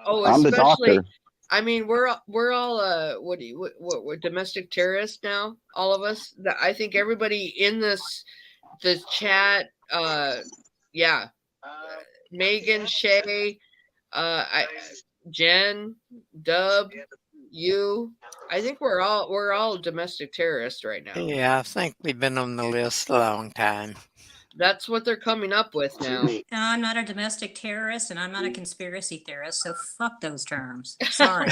Oh, I'm the especially. doctor. I mean, we're all we're domestic terrorists now. All of us. I think everybody in this chat. Yeah. Megan, Shay, Jen, Dub, you. I think we're all domestic terrorists right now. Yeah, I think we've been on the list a long time. That's what they're coming up with now. I'm not a domestic terrorist, and I'm not a conspiracy theorist, so fuck those terms. Sorry.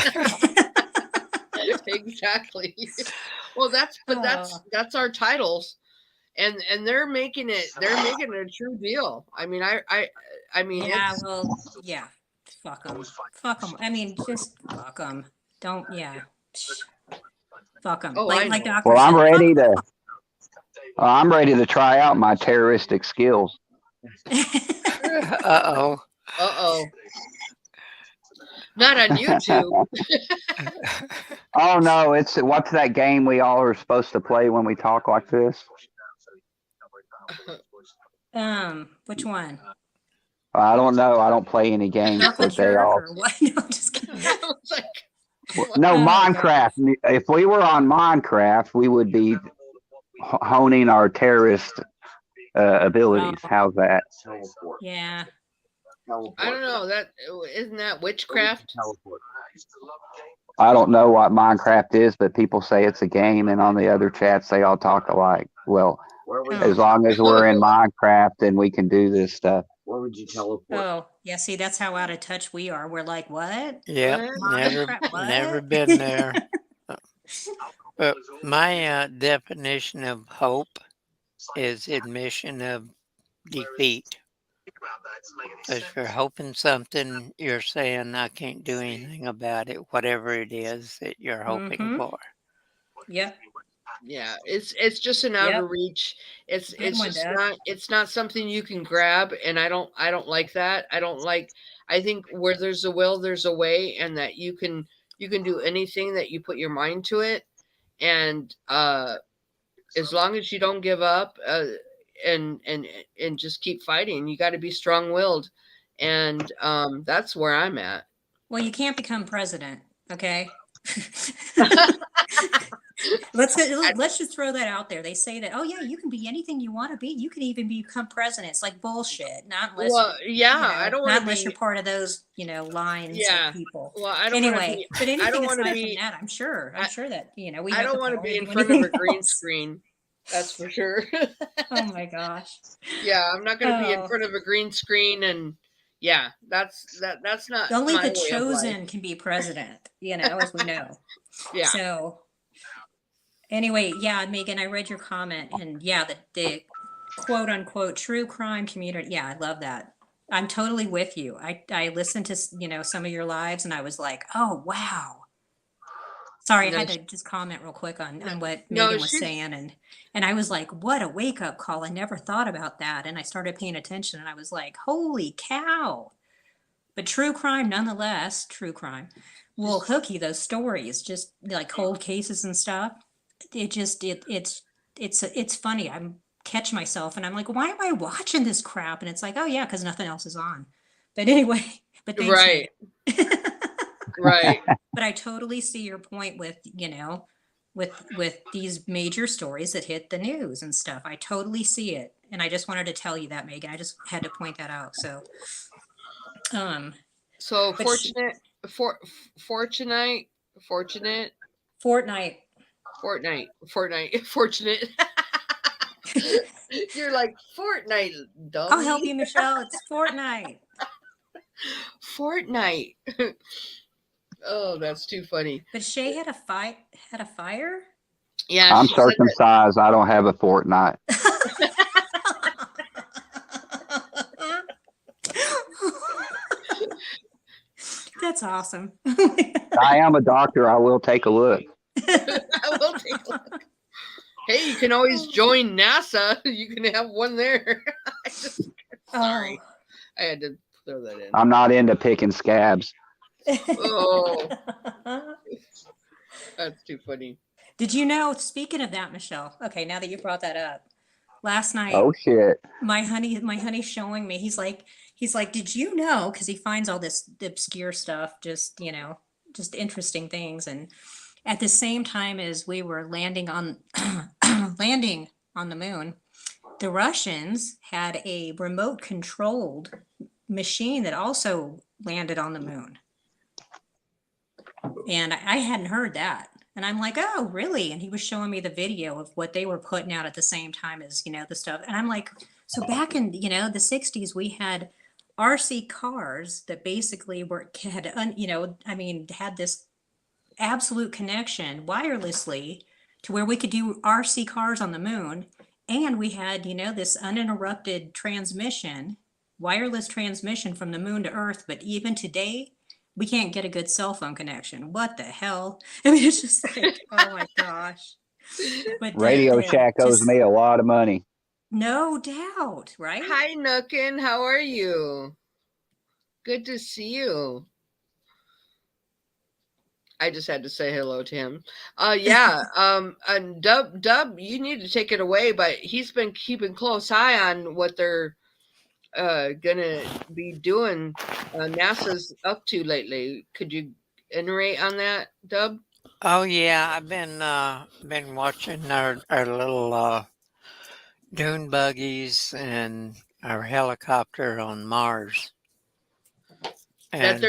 Exactly. Well, that's our titles, and they're making it a true deal. I mean, I mean, Yeah, well, yeah. Fuck them. Fuck them. I mean, just fuck them. Don't, yeah. Fuck them. Oh, I like know. Doctor Well, I'm said, ready to. I'm ready to try out my terroristic skills. Uh-oh. Uh-oh. Not on YouTube. Oh no, what's that game we all are supposed to play when we talk like this? Which one? I don't know. I don't play any games, Not the but they jerk all. or what? No, I'm just kidding. I was like, No, Oh, Minecraft. If we were on Minecraft, we would be honing our terrorist abilities. Oh. How's that? Yeah. I don't know. Isn't that witchcraft? I don't know what Minecraft is, but people say it's a game, and on the other chats, they all talk alike. Well, as long as we're in Minecraft, then we can do this stuff. Where would you teleport? Oh, yeah. See, that's how out of touch we are. We're like, what? Yep, Minecraft, what? never been there. But my definition of hope is admission of defeat. If you're hoping something, you're saying I can't do anything about it, whatever it is that you're hoping Mhm. for. Yep. Yeah, it's just an outer Yep. reach. It's Good one, just Doug. it's not something you can grab, and I don't like that. I think where there's a will, there's a way, and that you can do anything that you put your mind to it, and as long as you don't give up, and just keep fighting. You got to be strong-willed, And that's where I'm at. Well, you can't become president, okay? let's just throw that out there. They say that, oh yeah, you can be anything you want to be. You can even become president. It's like bullshit. Not unless Well, yeah, I don't want not to unless you're be. part of those, lines Yeah. of people. Well, I don't want to Anyway, be. but I don't anything want to aside be. from that, I'm sure that we I have the don't want to power be to in do front of a anything green else. screen. That's for sure. Oh my gosh. Yeah, I'm not going to be in Oh, front of a green screen, and yeah, that's not only my the way of life. chosen can be president, as we know. Yeah. So anyway, yeah, Megan, I read your comment, and yeah, the quote unquote true crime community. Yeah, I love that. I'm totally with you. I listened to some of your lives, and I was like, oh wow. Sorry, I No, had to just comment real quick on what no, Megan was saying, and I was like, what a wake up call. I never thought about that, and I started paying attention, and I was like, holy cow. But true crime, nonetheless, true crime will hook you. Those stories, just like cold cases and stuff. It's funny. I'm catch myself and I'm like, why am I watching this crap? And it's like, oh yeah, because nothing else is on. But anyway, but thanks, right, Megan. right. But I totally see your point with with these major stories that hit the news and stuff. I totally see it, and I just wanted to tell you that, Megan. I just had to point that out. So, So but fortunate, Fortnite. fortunate. You're like Fortnite, I'll help dummy. you, Michelle. It's Fortnite. Fortnite. Oh, that's too funny. But Shay had a fire. Yeah, I'm she said that. circumcised. I don't have a fortnight. That's awesome. I am a doctor. I will take a look. I will take a look. Hey, you can always join NASA. You can have one there. Sorry, I had to throw that in. I'm not into picking scabs. Oh, that's too funny. Did you know, speaking of that, Michelle, okay, now that you brought that up, last night, Oh shit. my honey's showing me, he's like, did you know? Because he finds all this obscure stuff, just, just interesting things. And at the same time as we were landing on landing on the moon, the Russians had a remote controlled machine that also landed on the moon. And I hadn't heard that. And I'm like, oh, really? And he was showing me the video of what they were putting out at the same time as, the stuff. And I'm like, so back in, the 60s, we had RC cars that basically had this absolute connection wirelessly to where we could do RC cars on the moon. And we had, this uninterrupted transmission, wireless transmission from the moon to Earth. But even today, we can't get a good cell phone connection. What the hell? I mean, it's just like, oh my gosh. But Radio Shack owes me a lot of money. No doubt, right? Hi, Nookin. How are you? Good to see you. I just had to say hello to him. Yeah. And Dub, you need to take it away, but he's been keeping close eye on what they're gonna be doing. NASA's up to lately. Could you iterate on that, Dub? Oh yeah, I've been watching our little dune buggies and our helicopter on Mars. That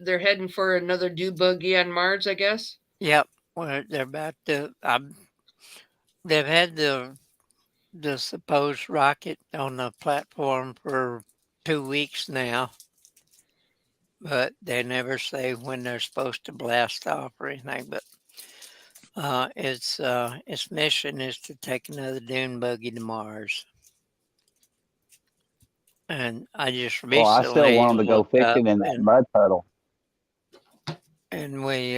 they're heading for another dune buggy on Mars, I guess. Yep, well, they're about to. They've had the supposed rocket on the platform for 2 weeks now, but they never say when they're supposed to blast off or anything. But its mission is to take another dune buggy to Mars. And I just recently Well, I still want them to go looked up fishing in that mud puddle. and we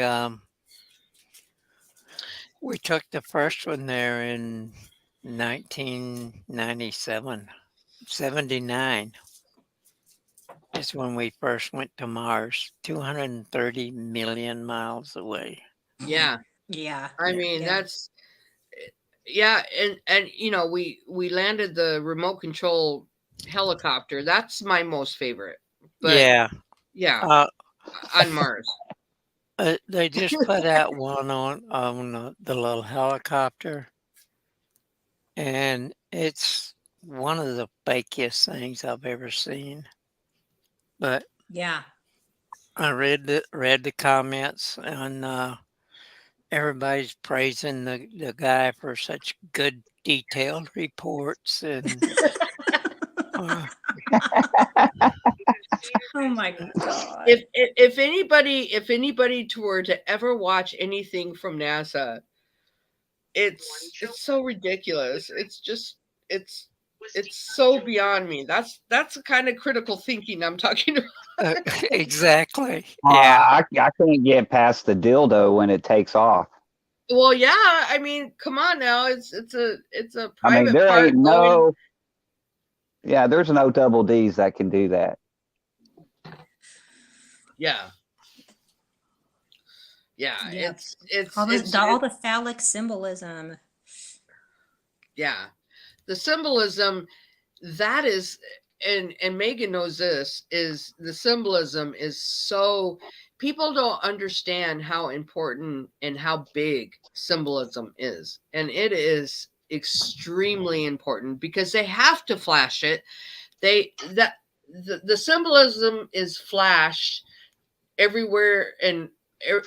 took the first one there in 1997, 79. Is when we first went to Mars, 230 million miles away. Yeah. Yeah. I mean, that's yeah, and we landed the remote control helicopter. That's my most favorite. But yeah, Uh, on Mars. they just put out one on the little helicopter, and it's one of the fakiest things I've ever seen. But Yeah. I read the comments, and everybody's praising the guy for such good detailed reports, and uh, Oh my God. If anybody were to ever watch anything from NASA, it's so ridiculous. It's just it's it's so beyond me. That's the kind of critical thinking I'm talking about. exactly, yeah. I can't get past the dildo when it takes off. Well, yeah, I mean, come on now. It's a I mean, private part going. there's no double D's that can do that. Yeah. Yeah, Yeah. it's All it's all it, the phallic symbolism. yeah. The symbolism that is, and Megan knows this, is the symbolism is so, people don't understand how important and how big symbolism is, and it is extremely important because they have to flash it. The symbolism is flashed everywhere and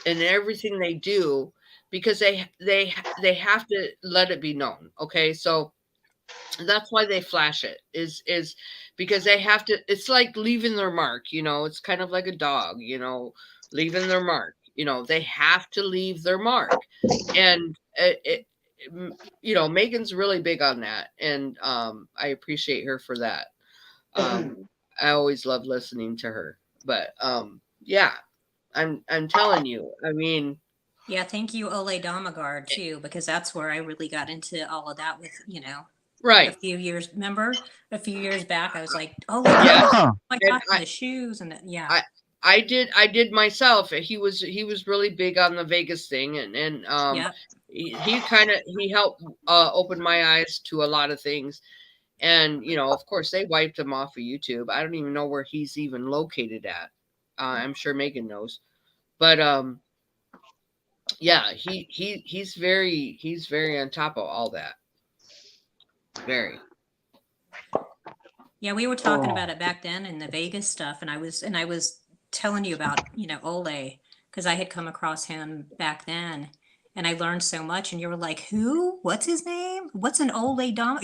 everything they do because they have to let it be known. Okay, so that's why they flash it, is because they have to, it's like leaving their mark, it's kind of like a dog, leaving their mark, they have to leave their mark. And Megan's really big on that, and I appreciate her for that. I always love listening to her. But yeah, I'm telling you, I mean, Yeah, thank you, Ole Damagard, too, because that's where I really got into all of that with, a right. few years. Remember, a few years back, I was like, Ole Yeah. Damagard, oh my And gosh, and the shoes and yeah. I did myself. He was really big on the Vegas thing, and Yeah. he helped open my eyes to a lot of things. And of course they wiped him off of YouTube. I don't even know where he's even located at. I'm sure Megan knows. But yeah, he's very on top of all that. Very. Yeah, we were talking about it back then in the Vegas stuff, and I was telling you about, Ole, because I had come across him back then, and I learned so much, and you were like, who? What's his name? What's an Ole Dom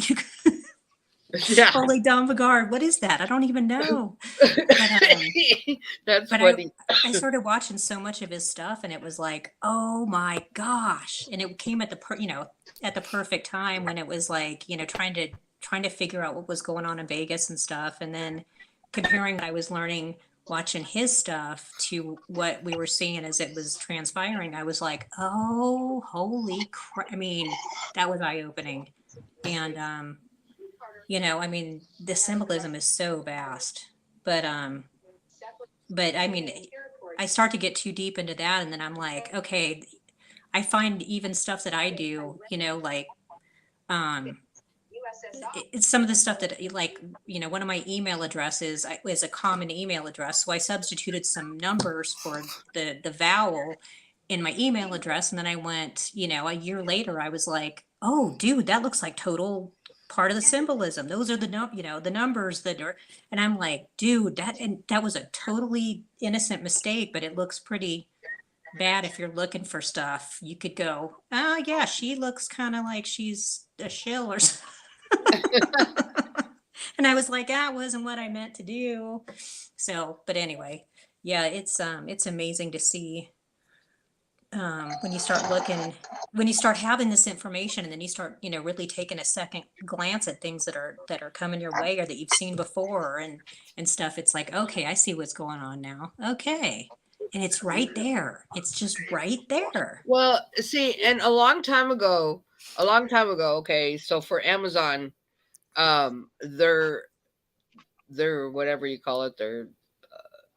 Yeah. Ole Damagard? What is that? I don't even know. That's But funny. I started watching so much of his stuff, and it was like, oh my gosh! And it came at at the perfect time when it was like, trying to figure out what was going on in Vegas and stuff, and then comparing what I was learning watching his stuff to what we were seeing as it was transpiring. I was like, oh, holy crap! I mean, that was eye opening, and I mean, the symbolism is so vast, but I mean, I start to get too deep into that, and then I'm like, okay, I find even stuff that I do, like um it's some of the stuff that, like, one of my email addresses is a common email address, so I substituted some numbers for the vowel in my email address, and then I went, a year later, I was like, oh dude, that looks like total part of the symbolism. Those are the numbers that are, and I'm like, dude, that was a totally innocent mistake, but it looks pretty bad if you're looking for stuff. You could go, oh yeah, she looks kind of like she's a shill or something. And I was like, that wasn't what I meant to do. So, but anyway, yeah, it's amazing to see when you start looking, when you start having this information, and then you start, really taking a second glance at things that are coming your way or that you've seen before and stuff. It's like, okay, I see what's going on now. Okay. And it's right there. It's just right there. Well, see, and a long time ago, okay, so for Amazon, their whatever you call it, their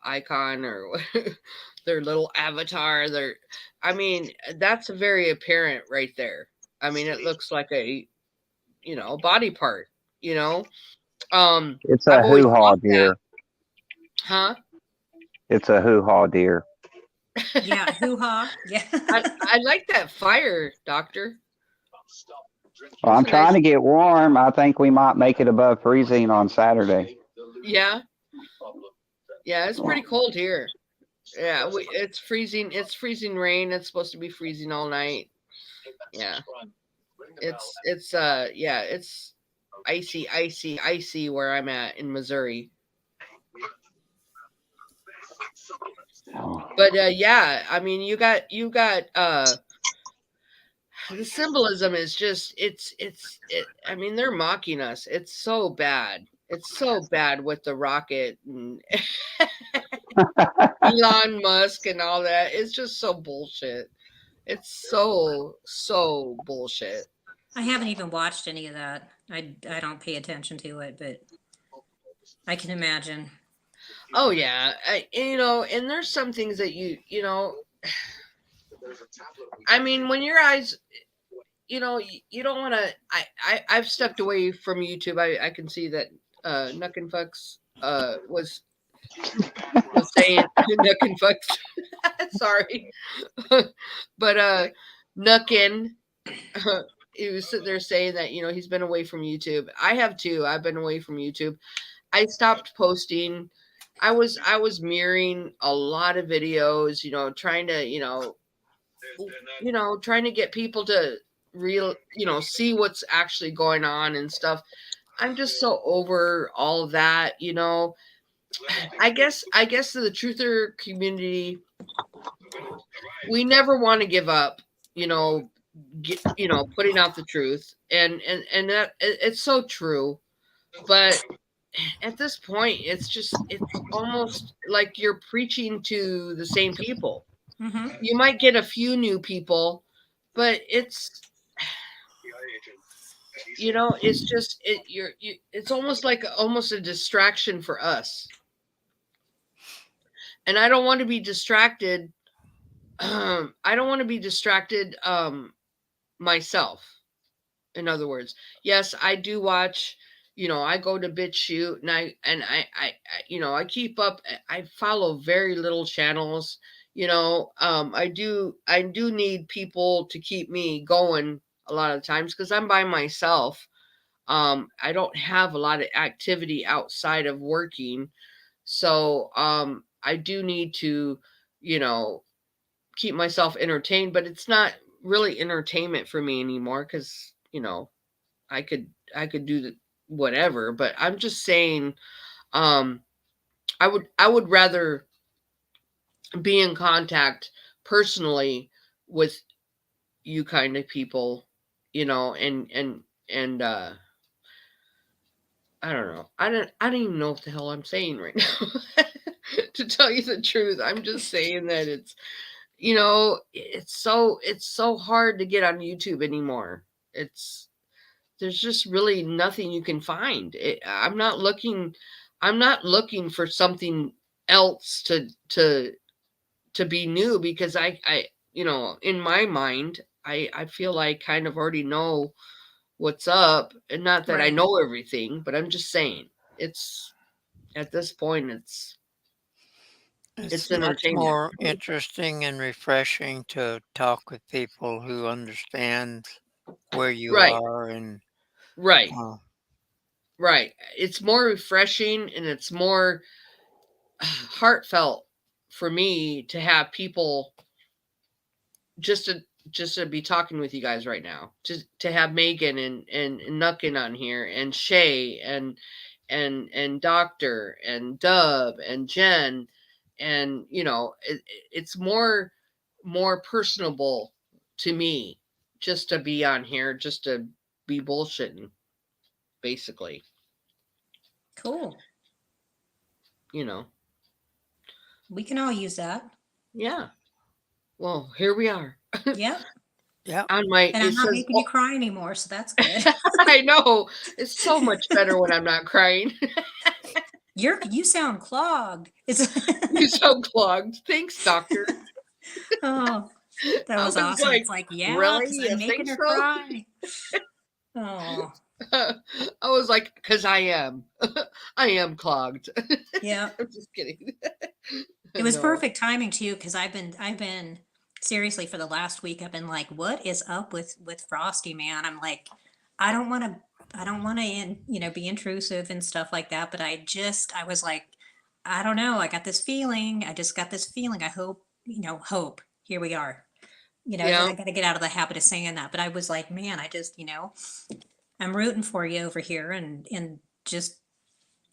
icon or their little avatar, I mean, that's very apparent right there. I mean, it looks like a body part, you know. It's I've a always hoo-ha thought that. deer. Huh? It's a hoo-ha deer. Yeah, hoo-ha. Yeah. I like that fire, Doctor. Well, I'm That's a nice. trying to get warm. I think we might make it above freezing on Saturday. Yeah. Yeah, it's pretty cold here. Yeah, it's freezing. It's freezing rain. It's supposed to be freezing all night. Yeah. It's icy where I'm at in Missouri. But yeah, I mean, you got the symbolism is just I mean, they're mocking us. It's so bad. It's so bad with the rocket and Elon Musk and all that. It's just so bullshit. It's so bullshit. I haven't even watched any of that. I don't pay attention to it, but I can imagine. Oh yeah, and there's some things that you know. I mean, when your eyes, you don't want to. I've stepped away from YouTube. I can see that Nuck and Fucks was saying Nuck and Fucks. Sorry, but Nuckin. He was sitting there saying that he's been away from YouTube. I have too. I've been away from YouTube. I stopped posting. I was mirroring a lot of videos, trying to, trying to get people to see what's actually going on and stuff. I'm just so over all of that, I guess the truther community, we never want to give up, putting out the truth, and that it's so true. But at this point, it's almost like you're preaching to the same people. Mm-hmm. You might get a few new people, but it's it's almost like almost a distraction for us. And I don't want to be distracted. I don't want to be distracted myself. In other words, yes, I do watch. I go to BitChute and I keep up. I follow very little channels. I do need people to keep me going a lot of times because I'm by myself. I don't have a lot of activity outside of working, so I do need to, keep myself entertained. But it's not really entertainment for me anymore because I could do the whatever. But I'm just saying, I would rather be in contact personally with you kind of people, and I don't know. I don't even know what the hell I'm saying right now. To tell you the truth, I'm just saying that it's so hard to get on YouTube anymore. There's just really nothing you can find. I'm not looking for something else to be new because I in my mind I feel like kind of already know what's up, and not that I Right. know everything, but I'm just saying it's at this point it's It's much entertainment. more interesting and refreshing to talk with people who understand where you Right. are and Right. uh, Right. It's more refreshing and it's more heartfelt for me to have people just to be talking with you guys right now. Just to have Megan and Nuckin on here, and Shay and Doctor and Dub and Jen, and it's more personable to me just to be on here, just to be bullshitting, basically. Cool. You know. We can all use that. Yeah. Well, here we are. Yep. yeah. On my And I'm not making you cry anymore, so that's good. I know. It's so much better when I'm not crying. You sound clogged. You sound clogged. Thanks, doctor. Oh, that was I was awesome. like, It's like, yeah, really? 'cause You I'm making think her so? cry. Oh, I was like, because I am. I am clogged. Yeah. I'm just kidding. It was No. perfect timing too, because I've been seriously for the last week. I've been like, what is up with Frosty, man? I'm like, I don't want to, be intrusive and stuff like that. But I was like, I don't know. I got this feeling. I just got this feeling. I hope, hope. Here we are. Yeah. I got to get out of the habit of saying that. But I was like, man, I just, I'm rooting for you over here, and just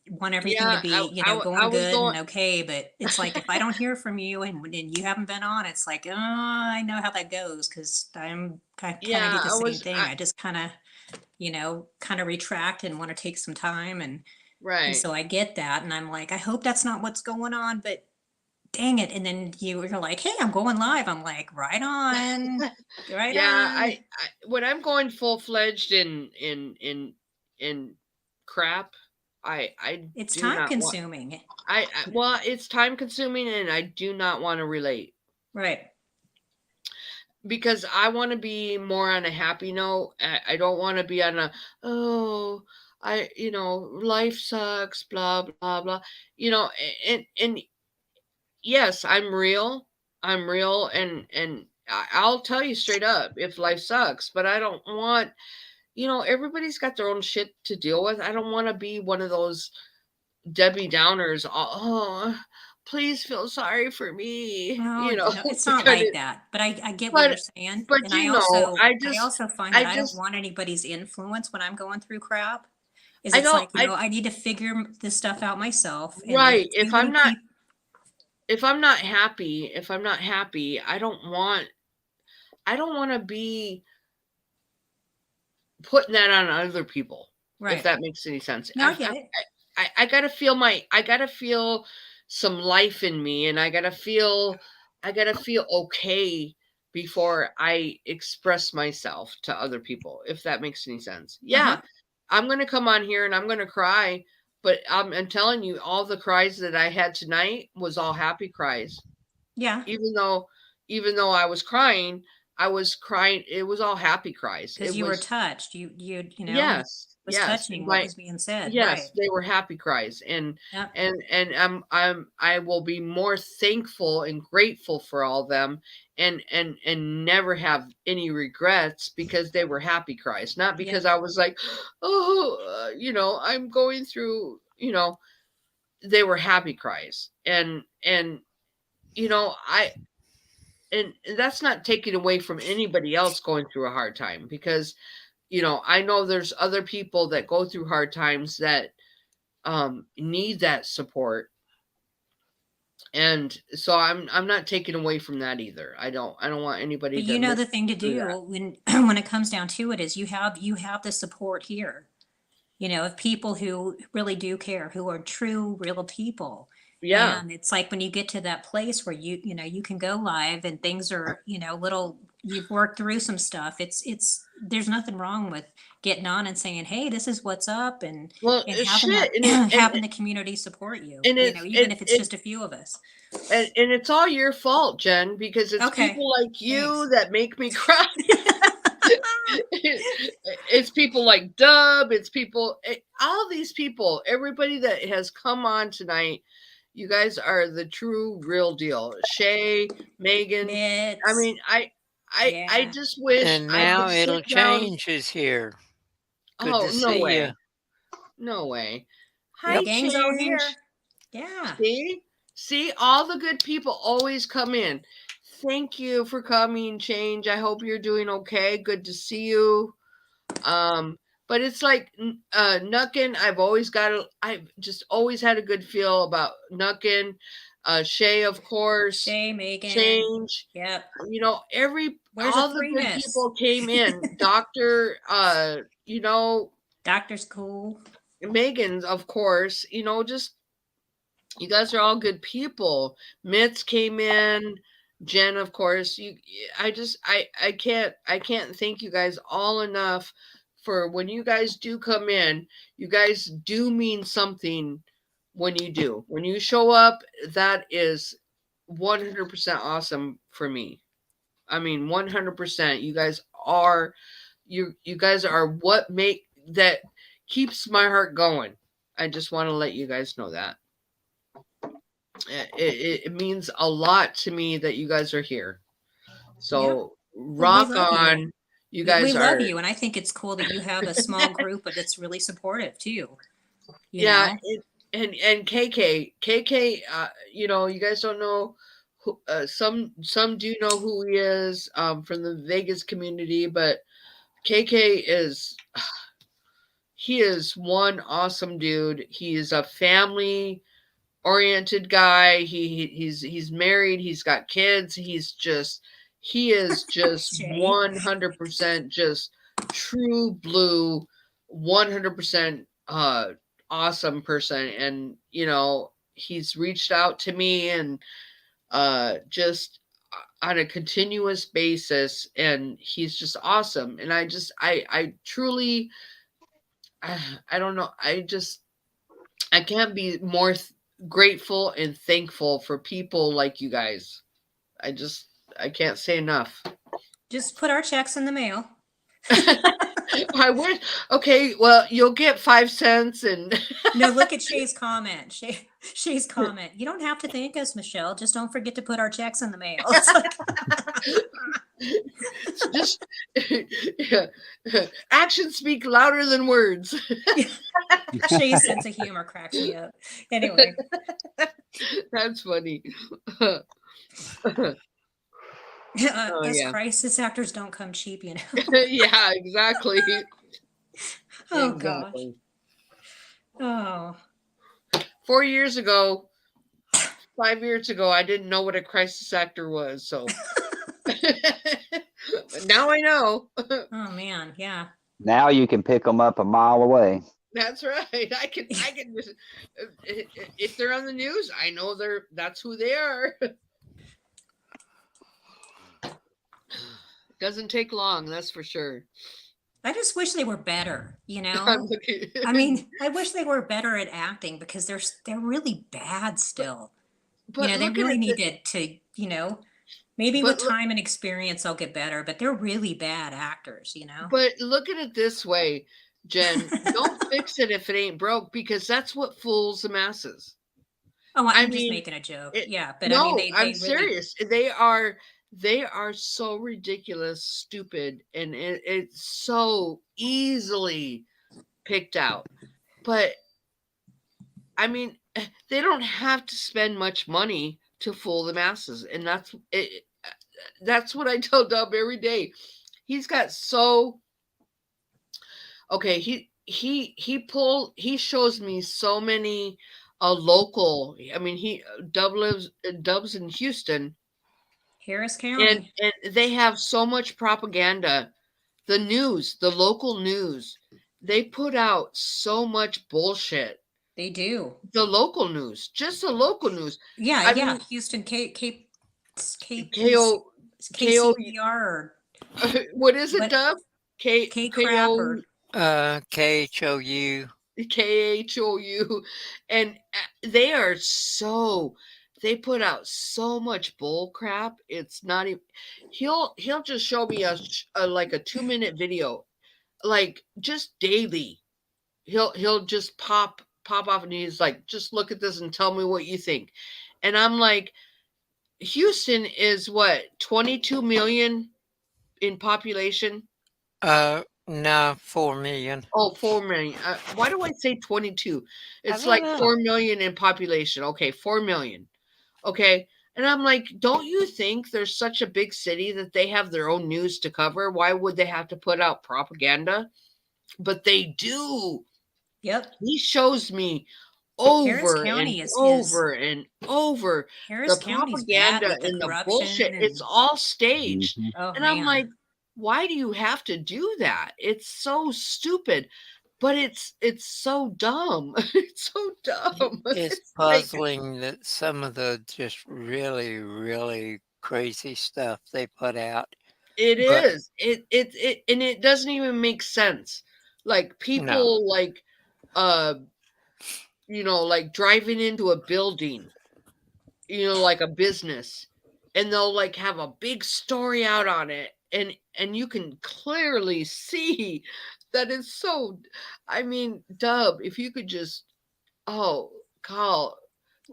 want everything to Yeah. be, I going was good going. and okay. But it's like, if I don't hear from you and you haven't been on, it's like, oh, I know how that goes, because I'm kind of Yeah. do the I same was. thing. I just kind of retract and want to take some time. And Right. so I get that. And I'm like, I hope that's not what's going on, but dang it. And then you're like, hey, I'm going live. I'm like, right on, right Yeah. on. When I'm going full fledged in crap, I It's do time not want. consuming. Well, it's time consuming, and I do not want to relate. Right. Because I want to be more on a happy note. I don't want to be on a, oh, life sucks, blah blah blah. And yes, I'm real. I'm real, and I'll tell you straight up if life sucks. But I don't want, everybody's got their own shit to deal with. I don't want to be one of those Debbie Downers. Oh, please feel sorry for me. No, no, it's not Kind of. like that. But I get what you're But saying. but And I also find that I I don't just want anybody's influence when I'm going through crap. Is I it's don't like, I need to figure this stuff out myself. And if right. too many people, If I'm not happy, I don't want to be putting that on other people, if right. that makes any sense. No, I get it. I gotta feel some life in me, and I gotta feel okay before I express myself to other people, if that makes any sense. Uh-huh. Yeah, I'm gonna come on here and I'm gonna cry, but I'm telling you, all the cries that I had tonight was all happy cries. Yeah. Even though I was crying, it was all happy cries. Because It you were was. touched. It Yes, was yes. touching what was being said. Yes, Right. they were happy cries, Yep. I will be more thankful and grateful for all them, and never have any regrets because they were happy cries, not because Yep. I was like, oh, I'm going through, they were happy cries, and I and that's not taking away from anybody else going through a hard time, because I know there's other people that go through hard times that need that support, and so I'm not taking away from that either. I don't want anybody But to miss the thing to through that. do when when it comes down to it is you have the support here, of people who really do care, who are true, real people. Yeah. And it's like when you get to that place where you can go live and things are, little, you've worked through some stuff. There's nothing wrong with getting on and saying, hey, this is what's up, Well, and having shit, that, having the community support you, and it's even if it's just a few of us. and it's all your fault, Jen, because it's Okay. people like you Thanks. that make me cry. It's people like Dub. It's people, all these people, everybody that has come on tonight. You guys are the true, real deal. Shay, Megan. I It's, mean, I yeah. just wish And I now could sit it'll down. change is here. Good Oh, to no see you. way, no way. The Hi, Yep. gang's all change. here. Yeah. See, all the good people always come in. Thank you for coming, change. I hope you're doing okay. Good to see you. But it's like Nuckin. I've just always had a good feel about Nuckin. Shay, of course. Shay, Megan. Change. Yep. Where's All the good Athremus? people came in. Doctor, Doctor's cool. Megan's, of course. Just you guys are all good people. Mitz came in. Jen, of course. I can't thank you guys all enough for when you guys do come in. You guys do mean something when you do. When you show up, that is 100% awesome for me. I mean, 100%. You guys are what that keeps my heart going. I just want to let you guys know that. It means a lot to me that you guys are here. So Well, we rock love you. on. You We guys love are. you, and I think it's cool that you have a small group that's really supportive too. You Yeah, know, and KK, you know, you guys don't know who, some do know who he is from the Vegas community, but KK is he is one awesome dude. He is a family oriented guy. He's married, he's got kids. He is just Shay. 100% just true blue, 100% awesome person. And you know, he's reached out to me and just on a continuous basis, and he's just awesome. And I truly I don't know, I can't be more grateful and thankful for people like you guys. I can't say enough. Just put our checks in the mail. I wish. Okay, well, you'll get 5 cents and No, look at Shay's comment. Shay's comment. You don't have to thank us, Michelle. Just don't forget to put our checks in the mail. It's like, just yeah. Actions speak louder than words. Shay's sense of humor cracks me up. Anyway, That's funny. us Yeah. crisis actors don't come cheap, you know. Yeah, exactly. Oh gosh. Exactly. Oh, 4 years ago, 5 years ago, I didn't know what a crisis actor was, so now I know. oh man, yeah. Now you can pick them up a mile away. That's right. I can just if they're on the news, I know that's who they are. Doesn't take long, that's for sure. I just wish they were better, you I'm know. looking. I mean, I wish they were better at acting because they're really bad still. You But know, they looking really at need the, to, you know, maybe but with look, time and experience they'll get better, but they're really bad actors, you know. but look at it this way, Jen. Don't fix it if it ain't broke, because that's what fools the masses. Oh, I I'm just mean, making a joke. it. Yeah, but I mean, No, I'm they really serious. They are so ridiculous, stupid, and it's so easily picked out. But I mean, they don't have to spend much money to fool the masses, and that's it. That's what I tell Dub every day. He's got so okay. He shows me so many local. I mean, Dub's in Houston, Harris and County. they have so much propaganda. The news, the local news, they put out so much bullshit. They do. The local news, just the local news. Yeah, I yeah. mean, Houston KPC KO KO. KCPR or What is it, what Dub? K K crap KO or KHOU. KHOU, and they are so they put out so much bull crap. It's not even. He'll just show me a like a 2-minute video, like just daily. He'll just pop off and he's like, just look at this and tell me what you think. And I'm like, Houston is what, 22 million in population? No, 4 million. Oh, 4 million. Why do I say 22? I It's don't like know. 4 million in population. Okay, 4 million. Okay. And I'm like, don't you think there's such a big city that they have their own news to cover? Why would they have to put out propaganda? But they do. Yep. He shows me Harris over and County is over and over Harris the County's bad propaganda with the and the corruption bullshit. It's and all staged. Mhm. oh And I'm man. like, why do you have to do that? It's so stupid. But it's so dumb. It's so dumb. It's It's like puzzling that some of the just really, really crazy stuff they put out. it But is. It and it doesn't even make sense. Like no. people like uh like driving into a building, like a business, and they'll like have a big story out on it, and you can clearly see That is so. I mean, Dub, if you could just, oh, Carl,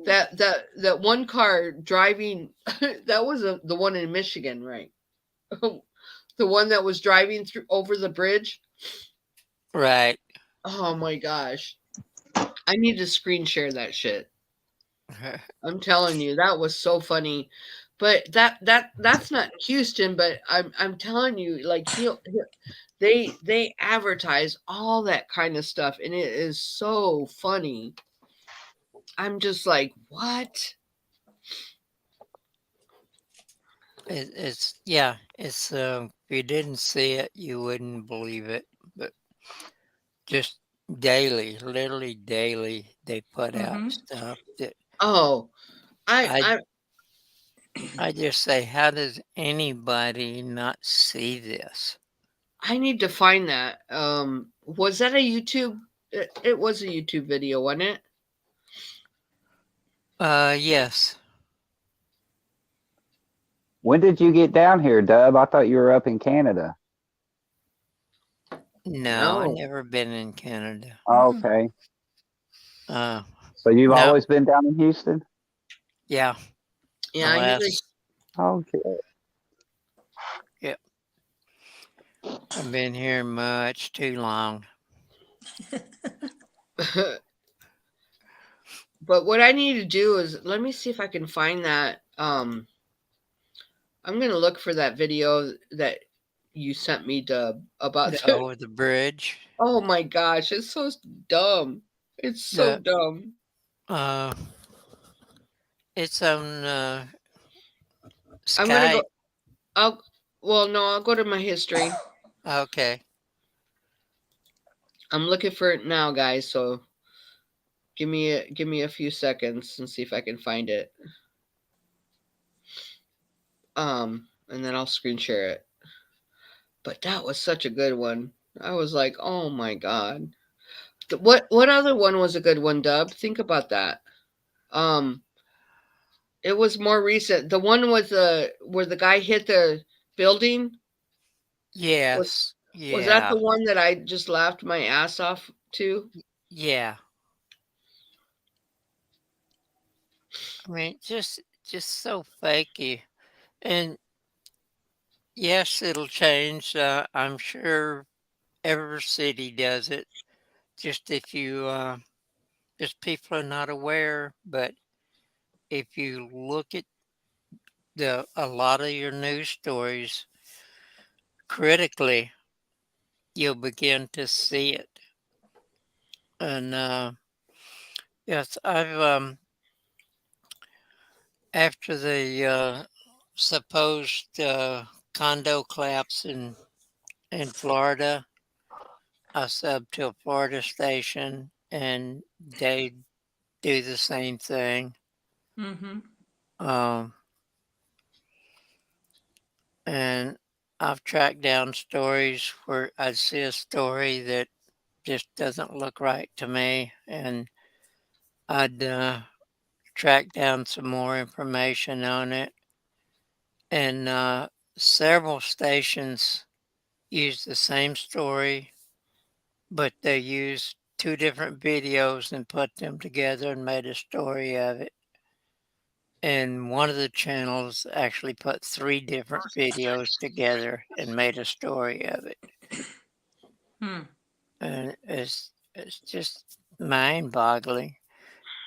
that one car driving, that was the one in Michigan, right? The one that was driving through over the bridge. Right. Oh my gosh, I need to screen share that shit. I'm telling you, that was so funny. But that's not in Houston, but I'm telling you, like they advertise all that kind of stuff, and it is so funny. I'm just like, what? It's yeah. It's if you didn't see it, you wouldn't believe it. But just daily, literally daily, they put out Mm-hmm. stuff that Oh, I I I I just say, how does anybody not see this? I need to find that. Was that a YouTube? It was a YouTube video, wasn't it? Yes. When did you get down here, Dub? I thought you were up in Canada. No, I No. never been in Canada. Okay. Uh, So you've no, always been down in Houston? yeah, the Yeah, I usually. last, Okay. yeah, I've been here much too long. But what I need to do is let me see if I can find that. I'm gonna look for that video that you sent me to about The, over the bridge, oh my gosh, it's so dumb. It's so the, dumb. uh, it's on, I'm gonna go Skype. I'll well no, I'll go to my history. Okay. I'm looking for it now, guys, so give me a few seconds and see if I can find it. And then I'll screen share it. But that was such a good one. I was like, "Oh my god." What other one was a good one, Dub? Think about that. Um, it was more recent. The one with the where the guy hit the building was Yes. was that Yeah. the one that I just laughed my ass off to? Yeah. I mean, just so fakey. And yes, it'll change. I'm sure every city does it. Just if you, just people are not aware. But if you look at a lot of your news stories critically, you'll begin to see it. And yes, I've after the supposed condo collapse in Florida, I subbed to a Florida station, and they do the same thing. Mm-hmm. Um, and I've tracked down stories where I see a story that just doesn't look right to me, and I'd track down some more information on it. And several stations use the same story, but they used two different videos and put them together and made a story of it. And one of the channels actually put three different videos together and made a story of it. Hmm. And it's just mind boggling.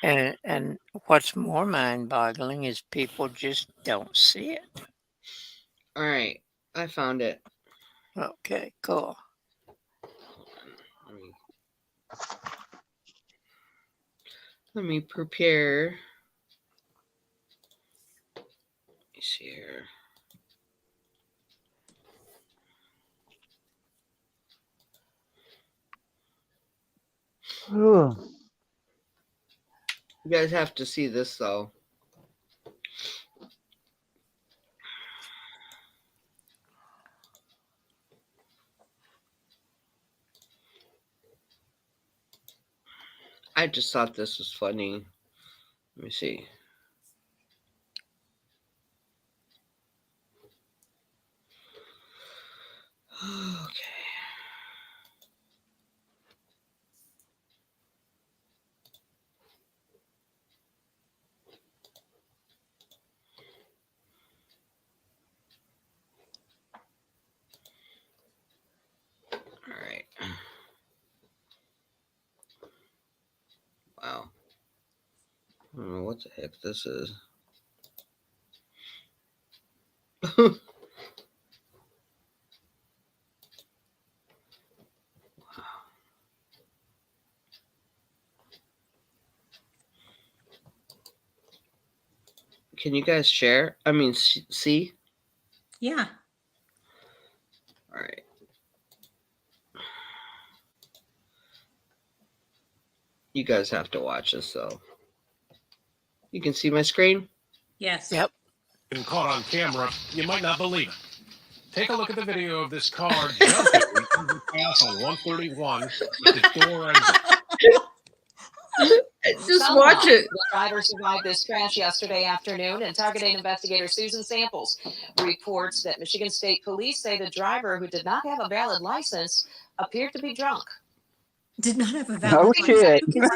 And what's more mind boggling is people just don't see it. All right, I found it. Okay, cool. Let me, let me prepare. Let me see here. Whew. You guys have to see this though. I just thought this was funny. Let me see. Okay. what the heck this is. Can you guys share? I mean, see? Yeah. All right. You guys have to watch this, though. You can see my screen? Yes. Yep. Been caught on camera, you might not believe it. Take a look at the video of this car jumping the overpass on 131 with the door exit. Just watch it. The driver survived this crash yesterday afternoon, and targeting investigator Susan Samples reports that Michigan State Police say the driver, who did not have a valid license, appeared to be drunk. Did not have a No valid shit. Here's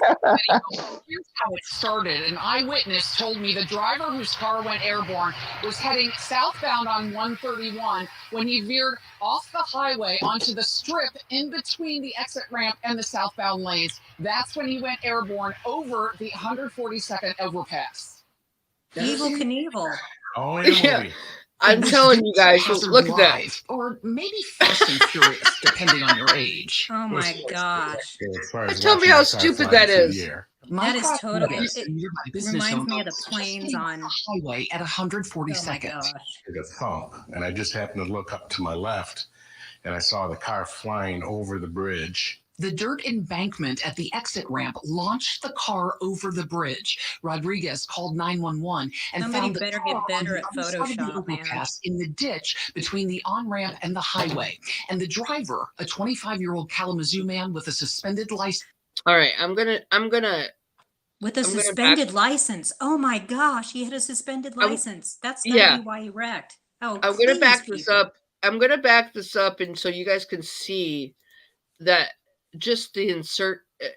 how it started. An eyewitness told me the driver whose car went airborne was heading southbound on 131 when he veered off the highway onto the strip in between the exit ramp and the southbound lanes. That's when he went airborne over the 142nd overpass. Evil Knievel. Oh, in a Yeah. movie. I'm telling you guys, look at that. Live, or maybe Fast and Furious, depending on your age. Oh my gosh. As far as Tell me watching how a car stupid flying that through is. the air. That is totally. It It reminds me of the planes on. highway at Oh my 142nd. gosh. A thump, and I just happened to look up to my left, and I saw the car flying over the bridge. The dirt embankment at the exit ramp launched the car over the bridge. Rodriguez called 911 and Somebody found the better car get better on at the other side of the Photoshop, man. overpass in the ditch between the on-ramp and the highway. And the driver, a 25-year-old Kalamazoo man with a suspended license. All right, I'm gonna With a I'm gonna suspended license. Oh my gosh, he had a suspended license. That's gotta yeah. be why he wrecked. Oh, I'm gonna please, back this people. up. I'm gonna back this up, and so you guys can see that just the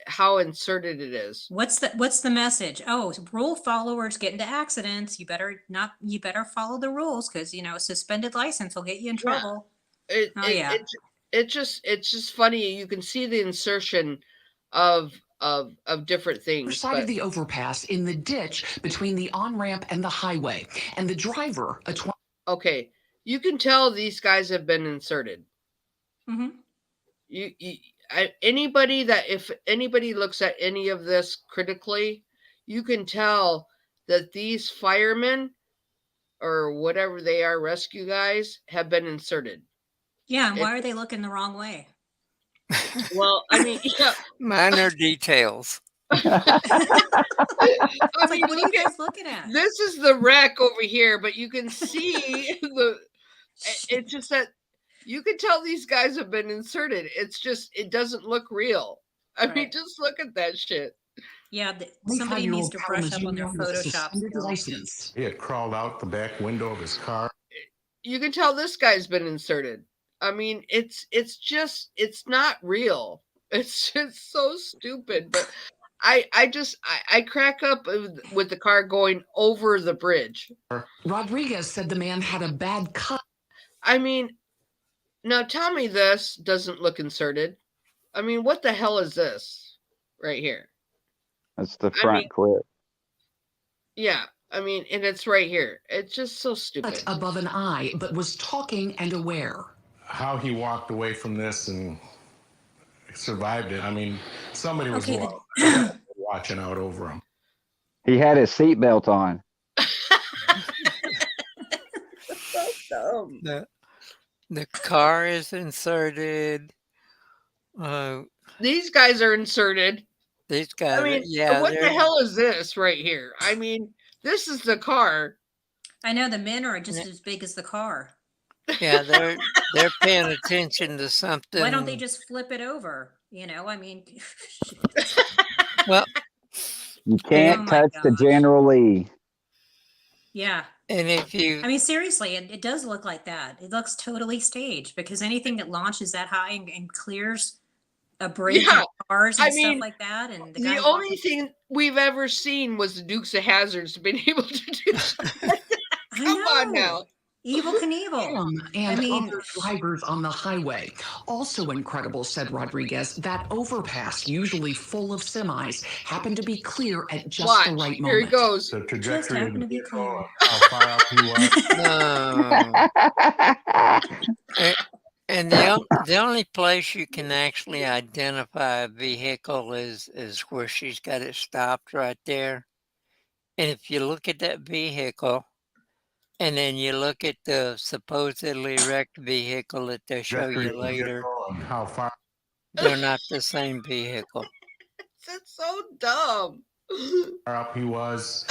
how inserted it is. What's the message? Oh, rule followers get into accidents. You better follow the rules, because suspended license will get you in trouble. It's just funny. You can see the insertion of different things. Side of the overpass in the ditch between the on-ramp and the highway. And the driver, okay, you can tell these guys have been inserted. Mm-hmm. If anybody looks at any of this critically, you can tell that these firemen or whatever they are, rescue guys, have been inserted. Yeah, and why are they looking the wrong way? Well, I mean, yeah. Minor details. I mean, what are you guys looking at? This is the wreck over here, but you can see it's just that you can tell these guys have been inserted. It's just, it doesn't look real. I mean, just look at that shit. Yeah, somebody needs to brush up on their Photoshop skills. He had crawled out the back window of his car. You can tell this guy's been inserted. I mean, it's not real. It's just so stupid. But I crack up with the car going over the bridge. Rodriguez said the man had a bad cut. I mean, now tell me this doesn't look inserted. I mean, what the hell is this right here? That's the front clip. Yeah, I mean, and it's right here. It's just so stupid. Above an eye, but was talking and aware. How he walked away from this and survived it. I mean, somebody was watching out over him. He had his seatbelt on. So dumb. The car is inserted. These guys are inserted. These guys, I mean, yeah. what the hell is this right here? I mean, this is the car. I know the men are just as big as the car. Yeah, they're paying attention to something. Why don't they just flip it over? I mean, well, you can't touch the General Lee. Yeah. And I mean, seriously, it does look like that. It looks totally staged, because anything that launches that high and clears a bridge and cars and stuff like that. And the only thing we've ever seen was the Dukes of Hazzards being able to do something like that. Come on now. Evil Knievel. Him and I mean- other drivers on the highway. Also incredible, said Rodriguez, that overpass, usually full of semis, happened to be clear at just the right Here he moment. goes. The Just trajectory of happened the to be vehicle, clear. how far out he was. No. And the only place you can actually identify a vehicle is where she's got it stopped right there. And if you look at that vehicle, and then you look at the supposedly wrecked vehicle that they show Trajectory you of the later, vehicle and how far. they're not the same vehicle. That's so dumb. Up he was.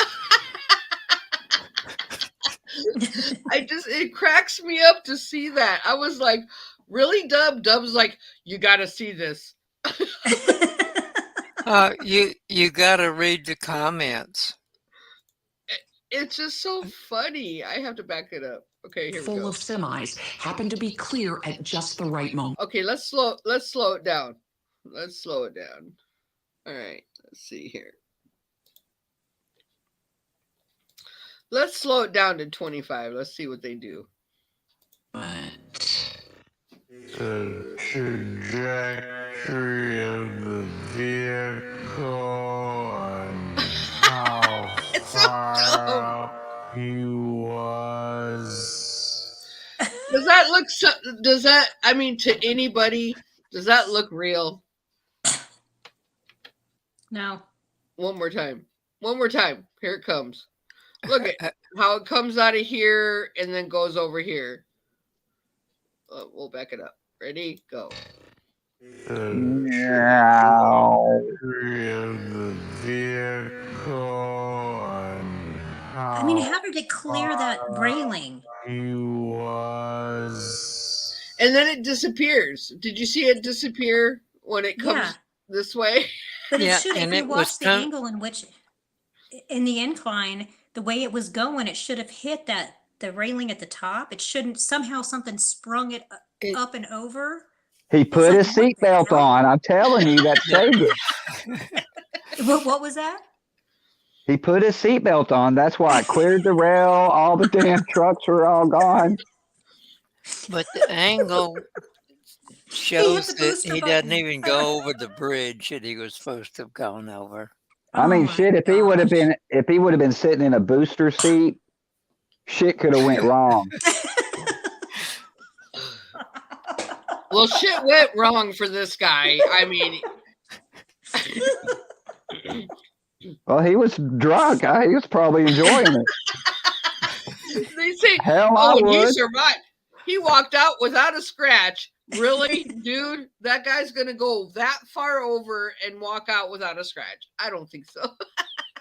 It cracks me up to see that. I was like, really, Dub? Dub's like, you gotta see this. You got to read the comments. It's just so funny. I have to back it up. Okay, here we Full go. of semis, happened to be clear at just the right moment. Okay, let's slow it down. Let's slow it down. All right, let's see here. Let's slow it down to 25. Let's see what they do. The trajectory of the vehicle and how It's so far dumb. out he was. Does that look I mean, to anybody, does that look real? No. One more time. Here it comes. Look at how it comes out of here and then goes over here. We'll back it up. Ready? Go. The trajectory of the vehicle and I mean, how did it clear that railing? he was. And then it disappears. Did you see it disappear when it comes Yeah. this way? But Yeah, it should, and if you it was watch the com- angle in which, in the incline, the way it was going, it should have hit the railing at the top. It shouldn't, somehow something sprung it up and over. He put like, his what the seatbelt hell? on. I'm telling you, that saved it. What was that? He put his seatbelt on. That's why it cleared the rail. All the damn trucks were all gone. But the angle shows the that booster he button. doesn't even go over the bridge that he was supposed to have gone over. I mean, my shit. If he would have gosh. been sitting in a booster seat, shit could have went wrong. Well, shit went wrong for this guy. I mean, Well, he was drunk. He was probably enjoying it. they say, Hell, I he would. survived. He walked out without a scratch. Really, dude? That guy's gonna go that far over and walk out without a scratch? I don't think so.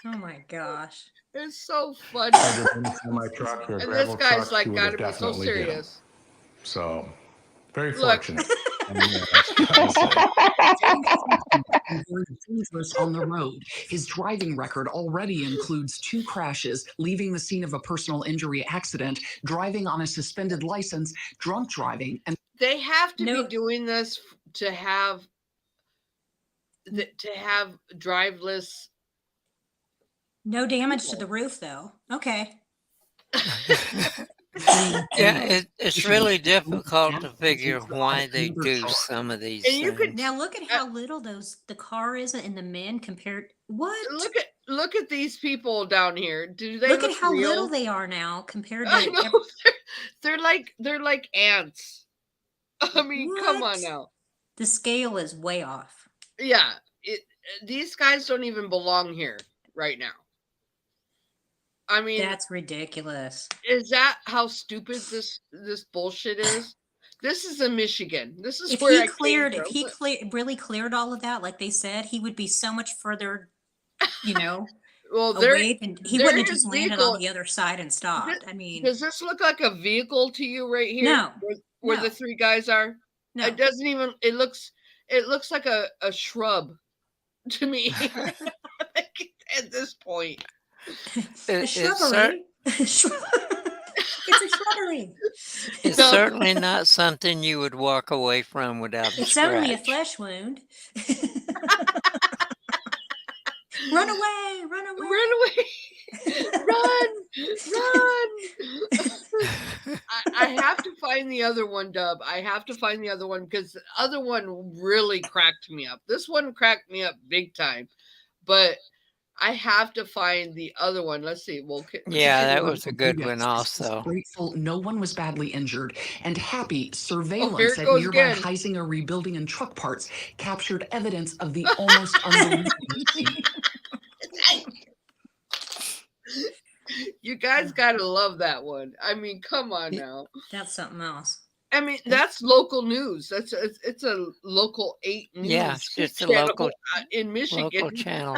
Oh my gosh. It's so funny. Had there been a semi-truck or a And gravel this guy's truck, like, he would have gotta be so definitely hit him. serious. So, very Look. fortunate. I mean, yeah, that's what I say. Very dangerous on the road. His driving record already includes 2 crashes, leaving the scene of a personal injury accident, driving on a suspended license, drunk driving, and They have to No. be doing this to have driveless. No damage to the roof, though. Okay. Yeah, it's really difficult to figure why they do some of these And you could things. Now look at how little the car is and the men compared. What? look at these people down here. Do they Look look at how real? little they are now compared to. I know. They're like ants. I mean, come on What? now. The scale is way off. Yeah, these guys don't even belong here right now. I mean, That's ridiculous. is that how stupid this bullshit is? This is in Michigan. This is If where he I came cleared, from. if he really cleared all of that, like they said, he would be so much further, Well, away, and he there wouldn't have his just landed vehicle- on the other side and stopped. I mean, Does this look like a vehicle to you right here? No, Where no. the 3 guys are? no. It doesn't even. It looks like a shrub to me. At this point, A It's shrubbery. It's a shrubbery. It's No. certainly not something you would walk away from without a It's only a scratch. flesh wound. Run away! Run away! Run away! Run! I have to find the other one, Dub. I have to find the other one because the other one really cracked me up. This one cracked me up big time, but I have to find the other one. Let's see. Well, Yeah, that was a good one also. Grateful no one was badly injured, and happy Oh, surveillance here it at goes nearby again. Heisinger rebuilding and truck parts captured evidence of the almost unbelievable scene. You guys gotta love that one. I mean, come on now. That's something else. I mean, that's local news. It's a local 8 news Yeah, it's a channel local in Michigan. local channel.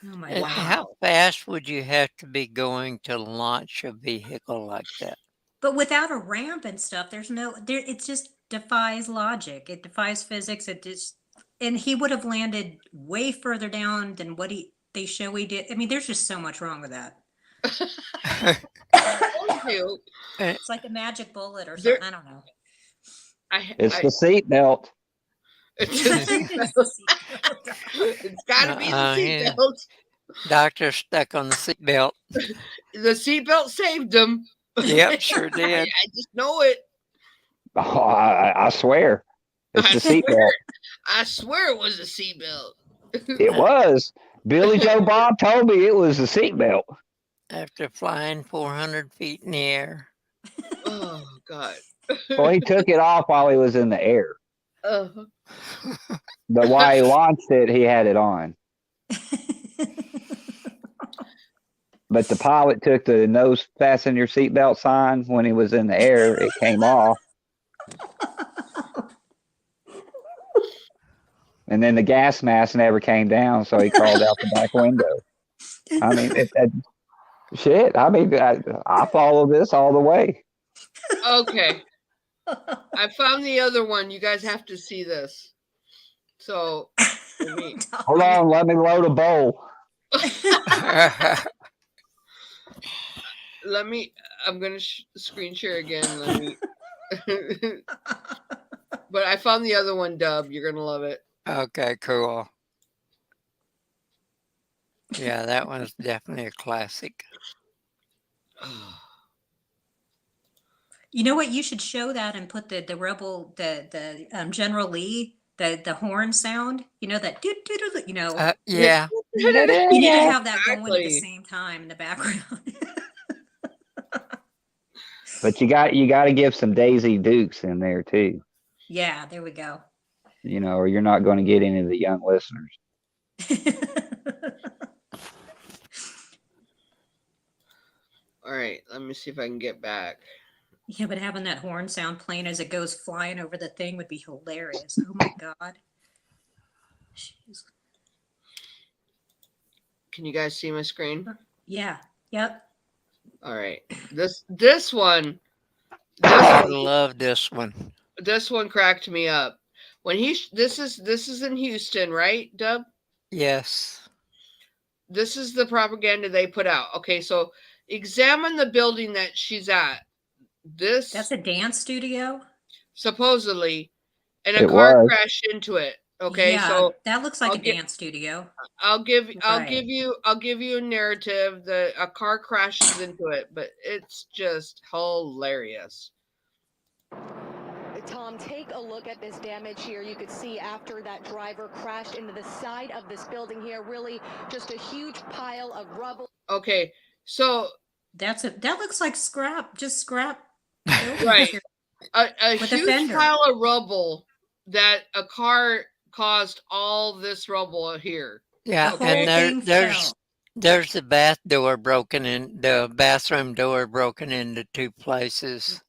Oh my And God. how fast would you have to be going to launch a vehicle like that? But without a ramp and stuff, there. It just defies logic. It defies physics. And he would have landed way further down than what they show he did. I mean, there's just so much wrong with that. Thank you. It's like a magic bullet or something. I don't know. It's the seatbelt. It's got to be the Yeah. seatbelt. Doctor stuck on the seatbelt. The seatbelt saved him. Yep, sure did. I just know it. Oh, I swear. It's the seatbelt. I swear it was a seatbelt. It was. Billy Joe Bob told me it was the seatbelt. After flying 400 feet in the air. Oh, God. Well, he took it off while he was in the air. Uh-huh. But while he launched it, he had it on. But the pilot took the nose fasten your seatbelt sign when he was in the air. It came off. And then the gas mask never came down, so he crawled out the back window. I mean, shit. I mean, I follow this all the way. Okay. I found the other one. You guys have to see this. So, hold on. Let me load a bowl. I'm going to screen share again. But I found the other one, Dub. You're going to love it. Okay, cool. Yeah, that one's definitely a classic. You know what? You should show that and put the rebel, the General Lee, the horn sound. You know that, you know. Yeah. You need to have that going at the same time in the background. But you got to give some Daisy Dukes in there too. Yeah, there we go. You know, or you're not going to get any of the young listeners. All right, let me see if I can get back. Yeah, but having that horn sound playing as it goes flying over the thing would be hilarious. Oh my God. Jeez. Can you guys see my screen? Yeah. Yep. All right. This one. I love this one. This one cracked me up. When this is in Houston, right, Dub? Yes. This is the propaganda they put out. Okay, so examine the building that she's at. That's a dance studio? Supposedly. And a car crashed into it. Okay, yeah, so that looks like a dance studio. I'll give you a narrative that a car crashes into it, but it's just hilarious. Tom, take a look at this damage here. You could see after that driver crashed into the side of this building here, really just a huge pile of rubble. Okay, so that looks like scrap, just scrap. Right, a huge pile of rubble that a car caused all this rubble here. Yeah, and there's the bathroom door broken into two places.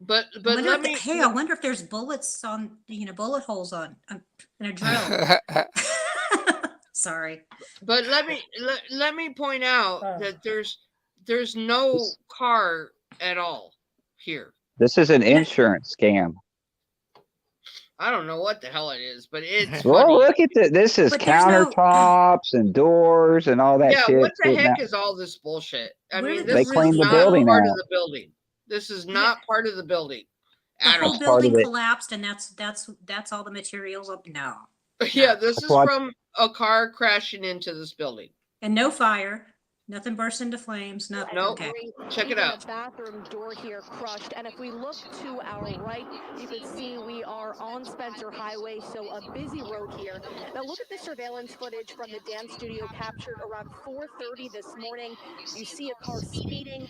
But I wonder if there's bullets on, bullet holes on in a drill. Sorry. But let me point out that there's no car at all here. This is an insurance scam. I don't know what the hell it is, but it's well. Funny. Look at this is countertops and doors and all that shit. Yeah, what the heck is all this bullshit? I mean, they cleaned the building part out. of the building. This is not part of the building. The whole building collapsed, and that's all the materials. No. Yeah, this is What? from a car crashing into this building. And no fire. Nothing burst into flames. Nothing. Nope. Okay. Check it Even out. the bathroom door here crushed. And if we look to our right, you can see we are on Spencer Highway, so a busy road here. Now look at the surveillance footage from the dance studio captured around 4:30 this morning. You see a car speeding,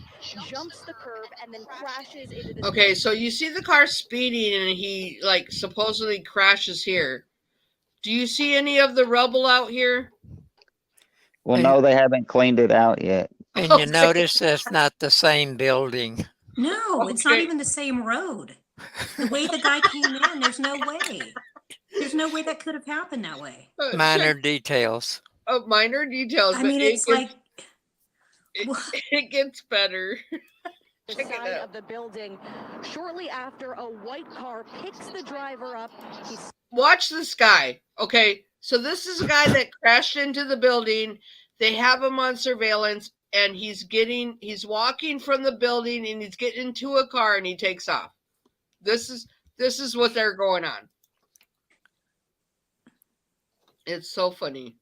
jumps the curb, and then crashes into this. Okay, so you see the car speeding and he like supposedly crashes here. Do you see any of the rubble out here? Well, And- no, they haven't cleaned it out yet. And you Okay. notice that's not the same building. No, it's not Okay. even the same road. The way the guy came in, there's no way. There's no way that could have happened that way. Minor details. Minor details. I but mean, it's like, it gets better. The Check it side out. of the building. Shortly after, a white car picks the driver up. Watch this guy. Okay, so this is a guy that crashed into the building. They have him on surveillance, and he's walking from the building, and he's getting into a car, and he takes off. This is what they're going on. It's so funny.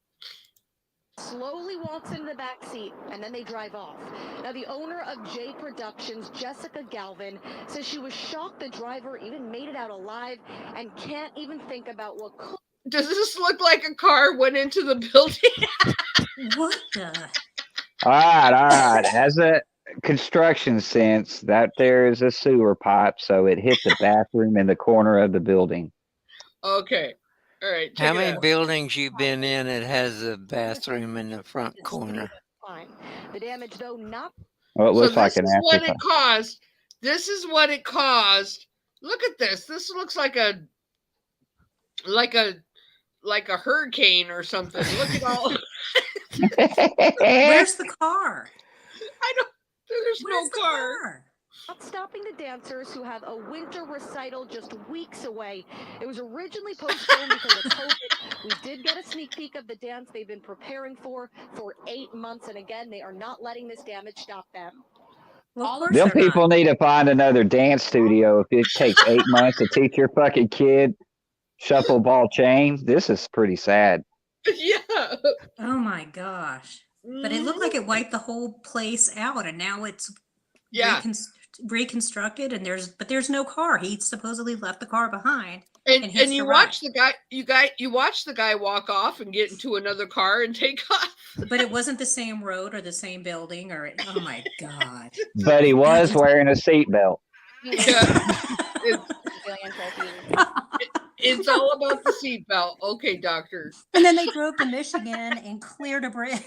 Slowly walks into the back seat, and then they drive off. Now, the owner of J Productions, Jessica Galvin, says she was shocked the driver even made it out alive and can't even think about what could. Does this look like a car went into the building? what the? All right. As a construction sense, that there is a sewer pipe, so it hit the bathroom in the corner of the building. Okay. All right. How many buildings you been in that has a bathroom in the front corner? Fine. The damage, though, not. Well, it looks like an this is what afterthought. it caused. This is what it caused. Look at this. This looks like a hurricane or something. Look at all. Where's the car? I don't. There's Where's no the car. Not stopping the dancers who have a winter recital just weeks away. It was originally postponed because of COVID. We did get a sneak peek of the dance they've been preparing for 8 months, and again, they are not letting this damage stop them. Well, of All course of Them they're people not. need to find another dance studio if it takes 8 months to teach your fucking kid shuffle ball change. This is pretty sad. Yeah. Oh my gosh. But it looked like it wiped the whole place out, and now it's Yeah. reconstructed, and there's no car. He supposedly left the car behind. And hitched you a ride. watch you watch the guy walk off and get into another car and take off. But it wasn't the same road or the same building oh my god. But he was wearing a seatbelt. Yeah. It's all about the seatbelt. Okay, doctor. And then they drove to Michigan and cleared a bridge.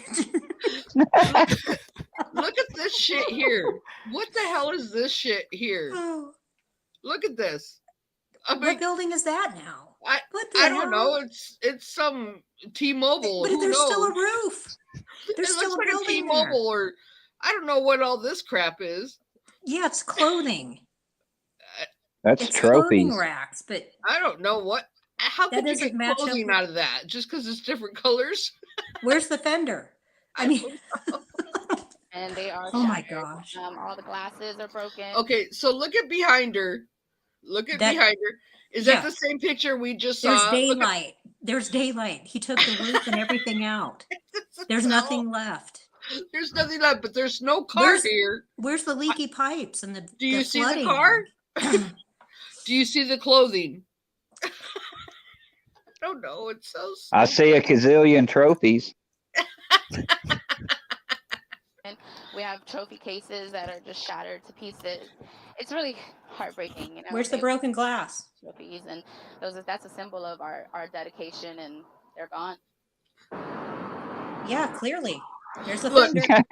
Look at this shit here. What the hell is this shit here? Oh, Look at this. I mean, what building is that now? What the I don't know. hell? It's some T-Mobile. But Who there's knows? still a roof. There's It still looks a like a building T-Mobile, there. or I don't know what all this crap is. Yeah, it's clothing. That's It's trophies. clothing racks, but I don't know what. How That could you doesn't get match up clothing with- out of that? Just because it's different colors? where's the fender? I mean, And they are oh my shattered. gosh. All the glasses are broken. Okay, so look at behind her. Look at That- behind her. Is yeah. that the same picture we just There's saw? Look at- daylight. There's daylight. He took the roof and everything out. There's nothing left. There's nothing left, but there's no car Where's- here. Where's the leaky pipes and the Do you see the flooding? car? Do you see the clothing? I don't know. It's so. I see a gazillion trophies. We have trophy cases that are just shattered to pieces. It's really heartbreaking. You know, Where's the broken glass? trophies, and that's a symbol of our dedication, and they're gone. Yeah, clearly. There's the Look. fender.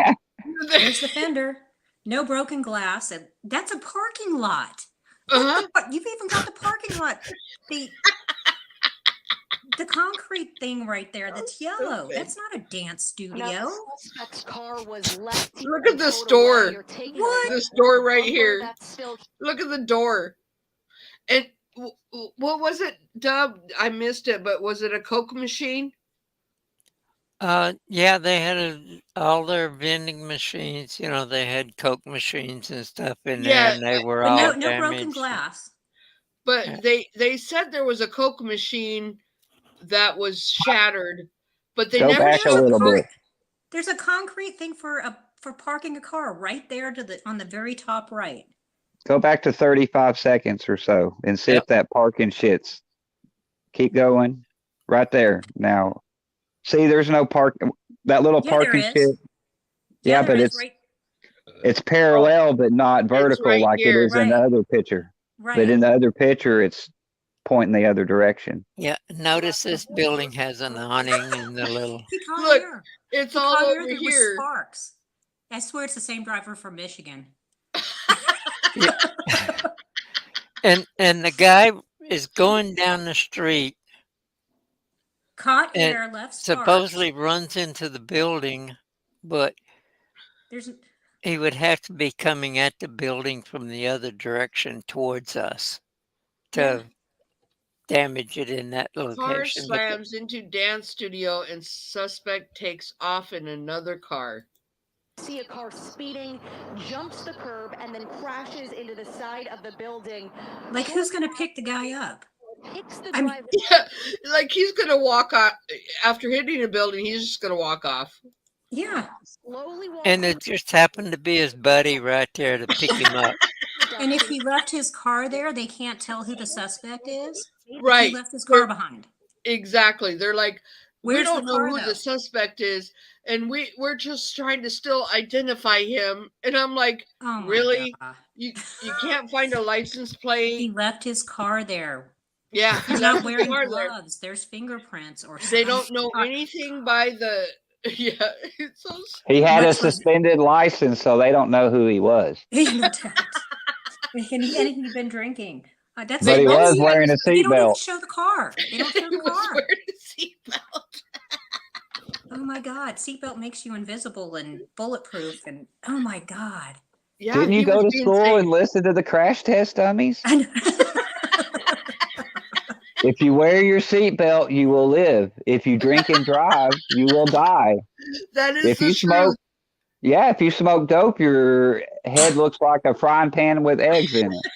There's the fender. No broken glass. And that's a parking lot. Uh-huh. You've even got the parking lot. The concrete thing right there that's yellow. stupid. That's not a dance Now, studio. the suspect's car was left. Look at this Photo door. while you're taking What? the This door right number here. that's still Look at the door. And what was it, Dub? I missed it, but was it a Coke machine? Yeah, they had all their vending machines. You know, they had Coke machines and stuff in Yeah, there, and they were But all no broken damaged. glass. But Yeah. they said there was a Coke machine that was shattered, but they Go never back a showed. little bit. There's a concrete thing for parking a car right there on the very top right. Go back to 35 seconds or so and see if that parking shit's. Keep going. Right there. Now, see, there's no park. That little Yeah, there parking is. shit. Yeah, Yeah, there but is, right. it's parallel, but not vertical right like it here. is in the Right. other picture. Right. But in the other picture, it's pointing the other direction. Yeah, notice this building has an awning in the little. He caught Look, here. it's He all caught over there was here. sparks. I swear it's the same driver from Michigan. And the guy is going down the street. Caught and air, left sparks. supposedly runs into the building, but There's he would have to be coming at the building from the other direction towards us to damage it in that Car location. slams into dance studio and suspect takes off in another car. See a car speeding, jumps the curb, and then crashes into the side of the building. like, who's going to pick the guy up? Hits the I'm- driver. Yeah, like he's gonna walk off after hitting a building. He's just gonna walk off. Yeah. Slowly walks And it just happened to be his buddy right there to pick him up. And if he left his car there, they can't tell who the suspect is. Right. He left his car behind. Exactly. They're like, we Where's don't the know car, who though? the suspect is, and we're just trying to still identify him. And I'm like, Oh my really? God. You can't find a license He plate? left his car there. Yeah, he He's left not his wearing car there. gloves. There's fingerprints or They don't know something. anything by the. Yeah, it's so. He had a Much less- suspended license, so they don't know who he was. No doubt. And he'd been drinking. That's But he that's- was wearing a They don't even seatbelt. show the car. They don't show He the was car. wearing a seatbelt. Oh my God. Seatbelt makes you invisible and bulletproof. And oh my God. Yeah, Didn't you he go was to being school safe. and listen to the crash test dummies? I know. If you wear your seatbelt, you will live. If you drink and drive, you will die. That is If the you smoke, if you smoke dope, your head looks like a frying pan with eggs in it.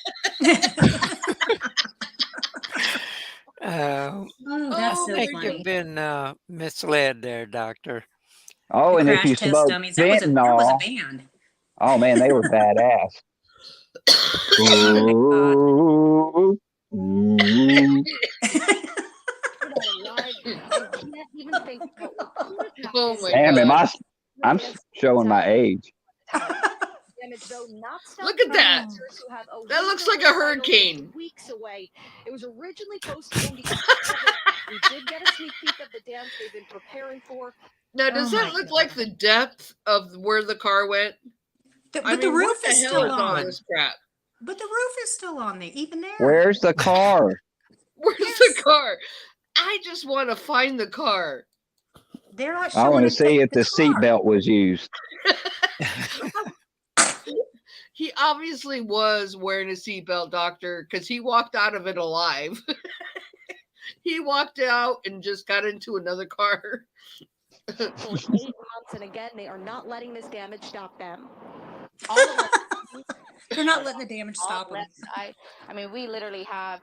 Oh, that's Oh so my I think funny. you've been misled there, Doctor. Oh, The and if Crash you Test smoke Dummies. That was a fentanyl, band. oh man, they were badass. Oh Ooh, ooh. Oh my Damn, God. I'm showing my age. Look at that. That looks like a hurricane. Weeks away. It was originally postponed. We did get a sneak peek of the dance they've been preparing for. Now, does Oh that my look God. like the depth of where the car went? But the roof what the is hell still is all on. this crap? But the roof is still on there, even there. Where's the car? Where's the car? I just want to find the car. They're not I showing want to us see if the car. seatbelt was used. He obviously was wearing a seatbelt, Doctor, because he walked out of it alive. He walked out and just got into another car. For 8 months, and again, they are not letting this damage stop them. All of us, They're not letting the damage all stop them. left side. I mean, we literally have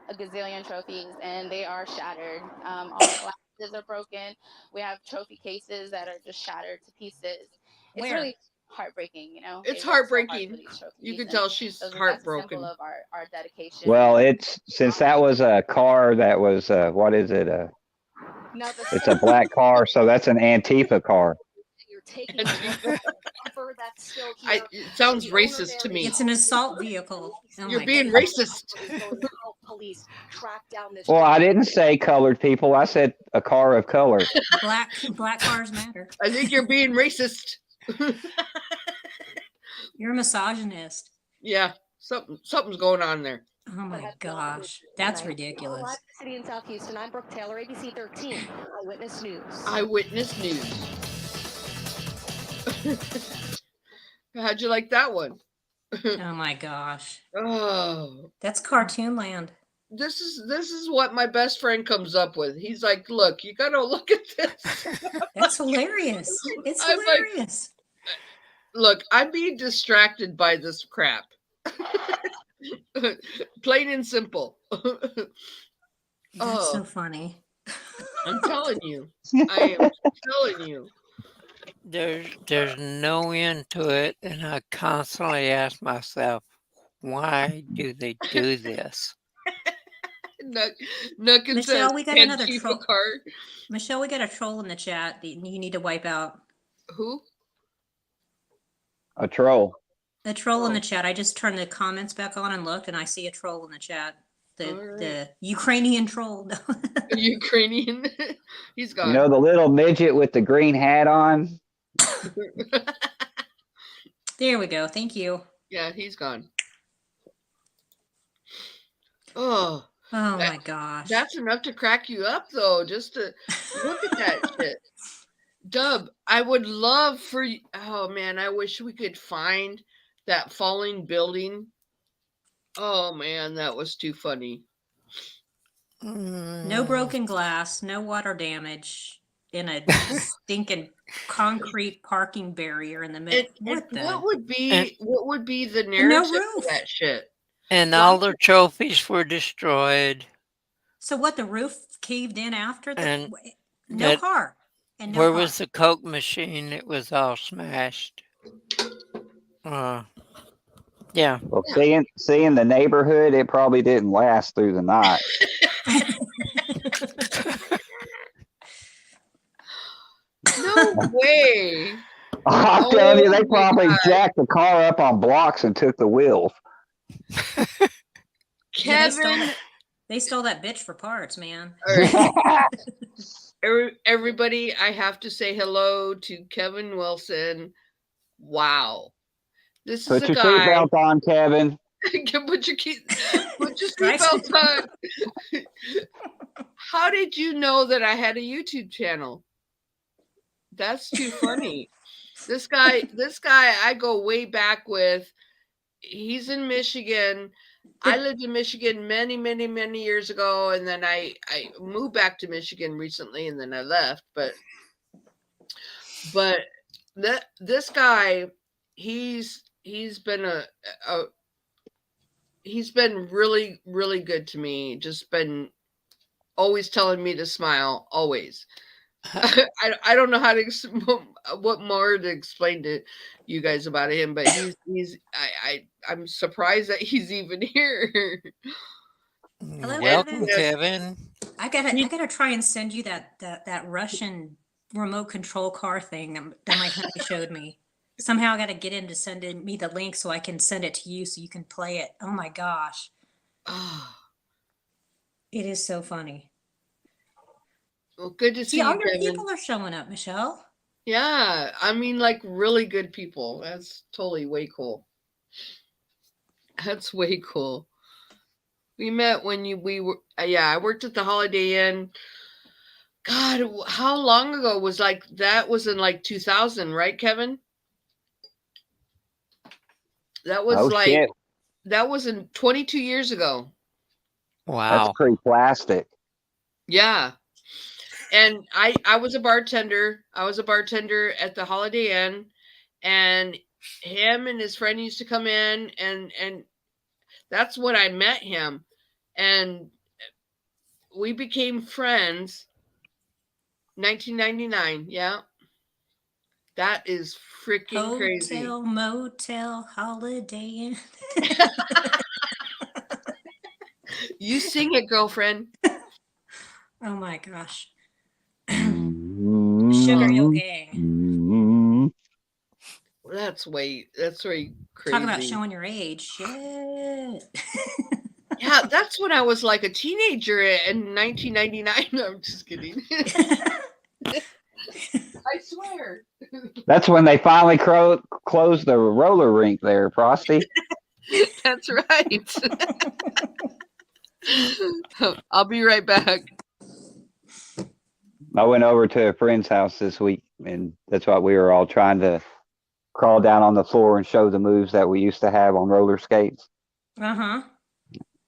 a gazillion trophies, and they are shattered. All the glasses are broken. We have trophy cases that are just shattered to pieces. It's Where? really heartbreaking, you know. It's They worked so hard heartbreaking. for these trophies, You can and tell she's that's a heartbroken. symbol of our dedication. Well, since that was a car that was what is it? now the It's a black car, so that's an Antifa car. you're taking a bumper that's still here. It sounds The owner racist there to me. It's an assault vehicle. Oh You're my being God. racist. Police track down this. Well, I didn't say colored people. I said a car of color. Black cars matter. I think you're being racist. You're a misogynist. Yeah, something's going on there. Oh my gosh. That's ridiculous. Live City in South Houston. I'm Brooke Taylor, ABC 13, Eyewitness News. Eyewitness News. How'd you like that one? Oh my gosh. Oh, That's cartoon land. this is what my best friend comes up with. He's like, "Look, you gotta look at this." That's hilarious. It's I'm like- hilarious. Look, I'm being distracted by this crap. Plain and simple. That's so Oh. funny. I'm telling you. I am telling you. There's no end to it, and I constantly ask myself, why do they do this? Nuckin says, Michelle, we got can't another keep a troll. card. Michelle, we got a troll in the chat that you need to wipe out. Who? A troll. A troll in Oh. the chat. I just turned the comments back on and looked, and I see a troll in the chat. All right. The Ukrainian troll. Ukrainian. He's gone. You know the little midget with the green hat on? There we go. Thank you. Yeah, he's gone. Oh. Oh my gosh. That's enough to crack you up, though. Just to look at that shit. Dub, I would love for you. Oh man, I wish we could find that falling building. Oh man, that was too funny. No broken glass, no water damage in a stinking concrete parking barrier in the middle. What would be the narrative of that shit? And all their trophies were destroyed. So what? The roof caved in after And no car. And no where car. was the Coke machine? It was all smashed. Yeah. Well, seeing the neighborhood, it probably didn't last through the night. No way. I'm telling you, they probably jacked the car up on blocks and took the wheels. Kevin, they stole that bitch for parts, man. Everybody, I have to say hello to Kevin Wilson. Wow. This Put is a your guy. seatbelt on, Kevin. Put your seatbelt on. How did you know that I had a YouTube channel? That's too funny. This guy, I go way back with. He's in Michigan. I lived in Michigan many, many, many years ago, and then I moved back to Michigan recently, and then I left. But this guy, he's been he's been really, really good to me. Just been always telling me to smile, always. I don't know how to what more to explain to you guys about him, but I'm surprised that he's even here. Hello, welcome, Kevin. I gotta try and send you that Russian remote control car thing that my honey showed me. Somehow I gotta get him to send me the link so I can send it to you so you can play it. Oh my gosh. It is so funny. Well, good to see you, all your Kevin. people are showing up, Michelle. Yeah, I mean, like really good people. That's totally way cool. That's way cool. We met when we were. I worked at the Holiday Inn. God, how long ago was like that? Was in like 2000, right, Kevin? That was shit. That was in 22 years ago. Wow, that's pretty plastic. Yeah. And I was a bartender. I was a bartender at the Holiday Inn, and him and his friend used to come in, and that's when I met him, and we became friends. 1999, yeah. That is freaking crazy. Hotel, motel, Holiday Inn. You sing it, girlfriend. Oh my gosh. Sugar Hill Gang. That's way crazy. Talk about showing your age. Shit. Yeah, that's when I was like a teenager in 1999. No, I'm just kidding. I swear. That's when they finally closed the roller rink there, Frosty. That's right. I'll be right back. I went over to a friend's house this week, and that's why we were all trying to crawl down on the floor and show the moves that we used to have on roller skates. Uh-huh.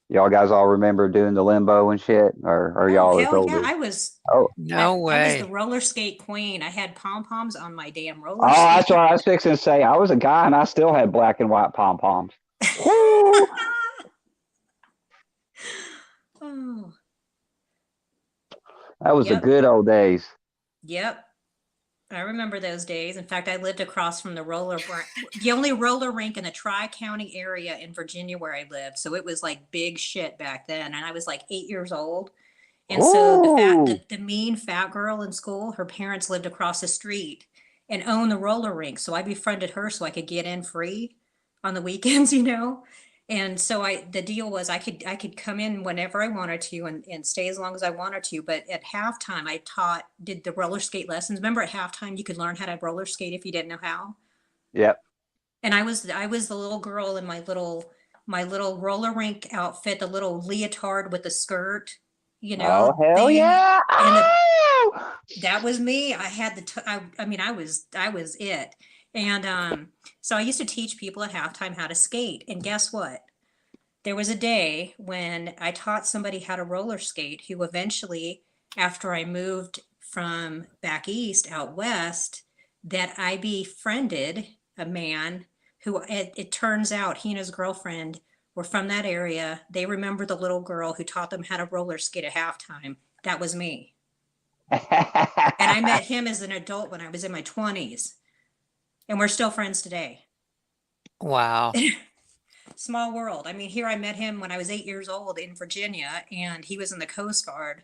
Y'all guys all remember doing the limbo and shit? Or y'all as hell older? yeah, I was. Oh, no way. I was the roller skate queen. I had pom-poms on my damn roller oh, skate. that's what I was fixing to say. I was a guy, and I still had black and white pom-poms. Woo! Oh. That was the Yep. good old days. Yep. I remember those days. In fact, I lived across from the only roller rink in the Tri-County area in Virginia where I lived. So it was like big shit back then. And I was like 8 years old. And so Oh, the mean fat girl in school, her parents lived across the street and owned the roller rink. So I befriended her so I could get in free on the weekends, you know? And so the deal was I could come in whenever I wanted to and stay as long as I wanted to. But at halftime, did the roller skate lessons. Remember at halftime, you could learn how to roller skate if you didn't know how. yep. And I was the little girl in my little roller rink outfit, the little leotard with the skirt, you Oh, know, hell thing. yeah. And Oh! that was me. I had I mean, I was it. And so I used to teach people at halftime how to skate. And guess what? There was a day when I taught somebody how to roller skate who eventually, after I moved from back east out west, that I befriended a man who it turns out he and his girlfriend were from that area. They remember the little girl who taught them how to roller skate at halftime. That was me. And I met him as an adult when I was in my 20s. And we're still friends today. Wow. Small world. I mean, here I met him when I was 8 years old in Virginia, and he was in the Coast Guard,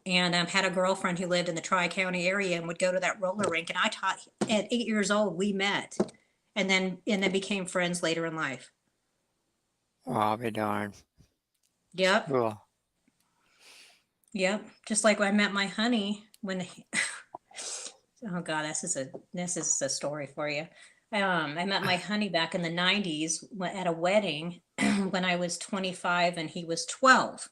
and had a girlfriend who lived in the Tri-County area and would go to that roller rink. And I taught at 8 years old. We met, and then became friends later in life. Well, I'll be darned. Yep, Cool. yep. Just like I met my honey when. Oh God, this is a story for you. I met my honey back in the 90s at a wedding when I was 25 and he was 12.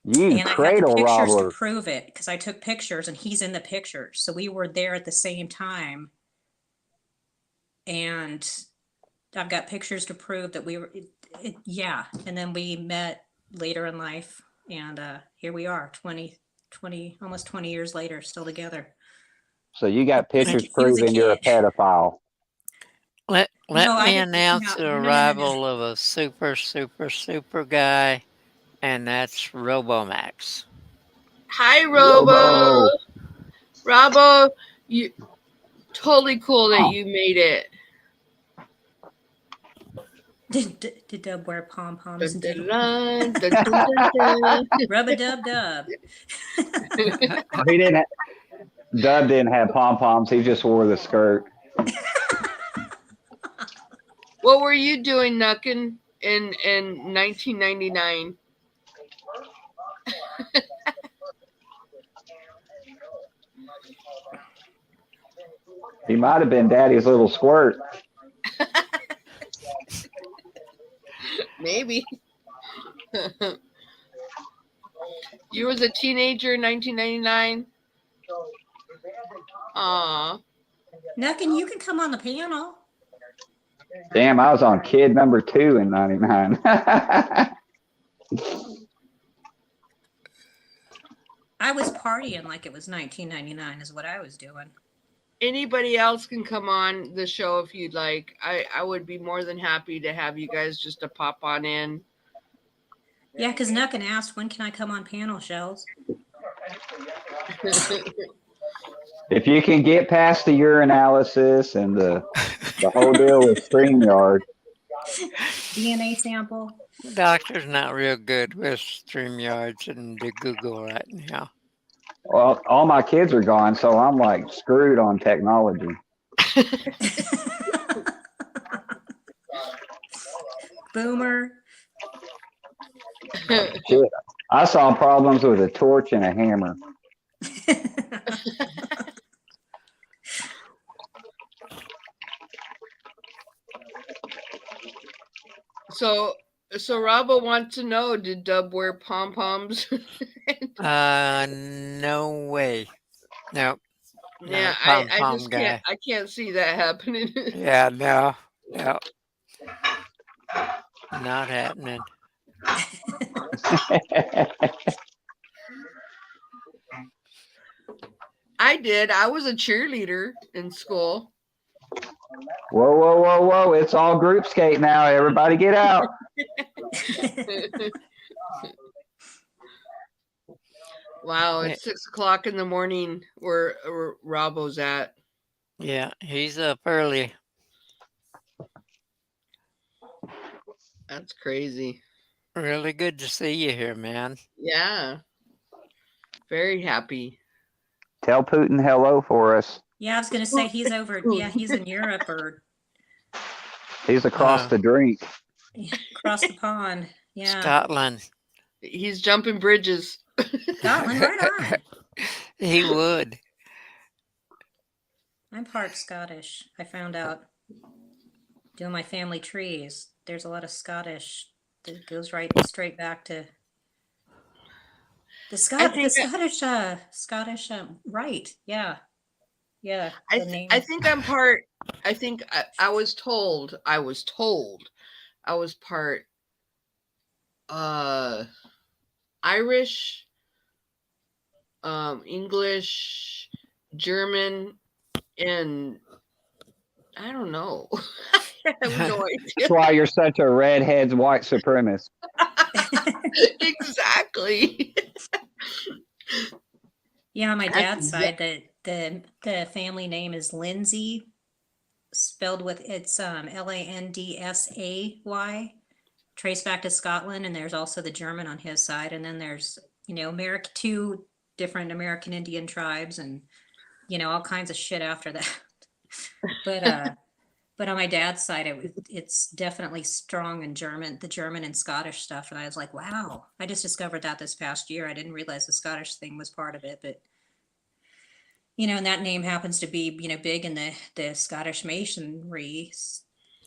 You And I have the cradle pictures to robber. prove it because I took pictures and he's in the pictures. So we were there at the same time. And I've got pictures to prove that we were, yeah. And then we met later in life. And here we are, 20, almost 20 years later, still together. So you got He was pictures he was a proving you're a kid. pedophile. Let No, I me didn't. announce the No. arrival of a super guy, and that's Robomax. Hi, Robo. Robo, you totally cool that you made it. Did Dub wear pom poms? Rub a dub dub. He didn't. Dub didn't have pom poms. He just wore the skirt. What were you doing, Nuckin, in 1999? He might have been Daddy's little squirt. Maybe. You was a teenager in 1999? Aw. Nuckin, you can come on the panel. Damn, I was on kid number 2 in '99. I was partying like it was 1999 is what I was doing. Anybody else can come on the show if you'd like. I would be more than happy to have you guys just to pop on in. Yeah, because Nuckin asked, when can I come on panel, Shells? If you can get past the urinalysis and the whole deal with StreamYard. DNA sample. The doctor's not real good with StreamYards and the Google right now. Well, all my kids are gone, so I'm like screwed on technology. Boomer. Shit. I saw problems with a torch and a hammer. So Robbo wants to know, did Dub wear pom poms? No way. Nope. Yeah, Not I pom-pom just guy. can't see that happening. Yeah, no. Not happening. I did. I was a cheerleader in school. Whoa. It's all group skate now. Everybody get out. Wow, Eh, it's 6 o'clock in the morning where Robbo's at. Yeah, he's up early. That's crazy. Really good to see you here, man. Yeah. Very happy. Tell Putin hello for us. Yeah, I was going to say he's over. Yeah, he's in Europe or He's across the drink. across the pond. Yeah. Scotland. He's jumping bridges. Scotland, right on. He would. I'm part Scottish. I found out doing my family trees. There's a lot of Scottish that goes right straight back to the Scottish right. Yeah. Yeah. The name. I think I'm part. I think I was told. I was part Irish, English, German, and I don't know. I have no idea. That's why you're such a redhead's white supremacist. Exactly. Yeah, on my dad's side, the family name is Lindsay, spelled with it's Landsay, traced back to Scotland, and there's also the German on his side, and then there's two different American Indian tribes, and all kinds of shit after that. But on my dad's side, it's definitely strong in German, the German and Scottish stuff, and I was like, wow, I just discovered that this past year. I didn't realize the Scottish thing was part of it, but. And that name happens to be, big in the Scottish masonry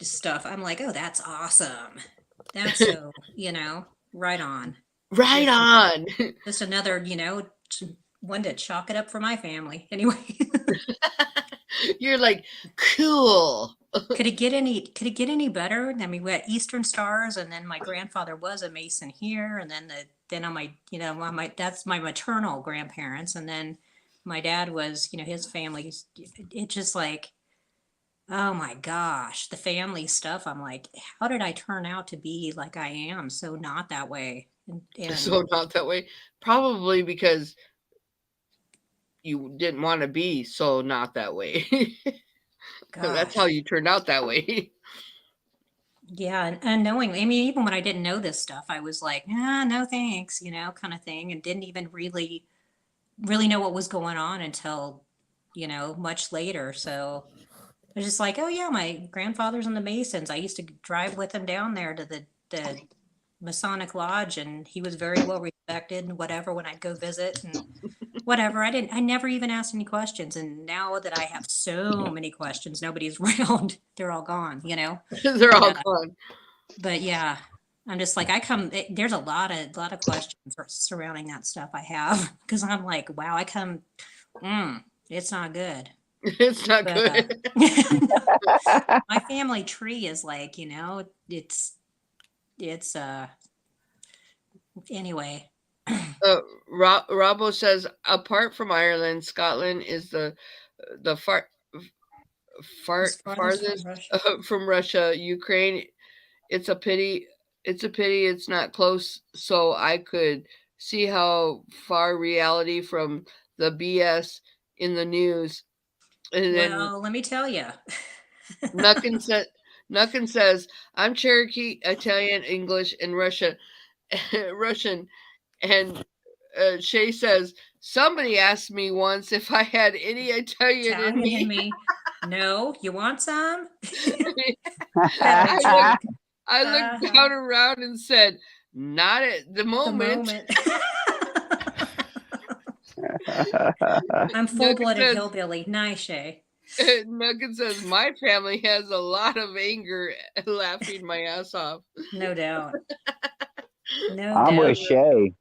stuff. I'm like, oh, that's awesome. That's so, right on. Right on. Just another, one to chalk it up for my family. Anyway. You're like, cool. Could it get any better? I mean, we had Eastern Stars, and then my grandfather was a Mason here, and then on my that's my maternal grandparents, and then my dad was, his family. It's just like, oh my gosh, the family stuff. I'm like, how did I turn out to be like I am? So not that way. So not that way. Probably because you didn't want to be so not that way. That's how you turned out that way. Yeah, and knowing, I mean, even when I didn't know this stuff, I was like, no thanks, kind of thing, and didn't even really know what was going on until, much later. So I was just like, oh yeah, my grandfather's in the Masons. I used to drive with him down there to the Masonic Lodge, and he was very well respected and whatever when I'd go visit and whatever. I never even asked any questions. And now that I have so many questions, nobody's around. They're all gone, They're all gone. But yeah, I'm just like, there's a lot of questions surrounding that stuff I have, because I'm like, wow, it's not good. It's not good. My family tree is like, it's anyway. Robbo says, apart from Ireland, Scotland is the farthest from Russia. Ukraine, it's a pity it's not close, so I could see how far reality from the BS in the news. And well, let me tell you. Nuckin says, I'm Cherokee, Italian, English, and Russian. And Shay says, somebody asked me once if I had any Italian in me. No, you want some? I looked down around and said, not at the moment. I'm full-blooded hillbilly. Nice, Shay. Nugget says, my family has a lot of anger, laughing my ass off. No doubt. I'm with Shay.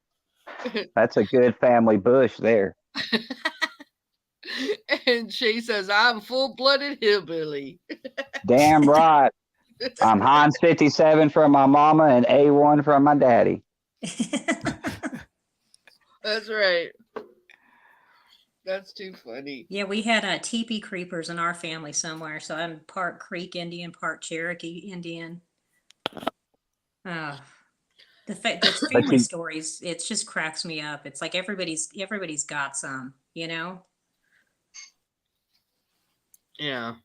That's a good family bush there. And Shay says, I'm full-blooded hillbilly. Damn right. I'm Heinz 57 from my mama and A1 from my daddy. That's right. That's too funny. Yeah, we had teepee creepers in our family somewhere, so I'm part Creek Indian, part Cherokee Indian. the But family you, stories, it just cracks me up. It's like everybody's got some, you know. Yeah.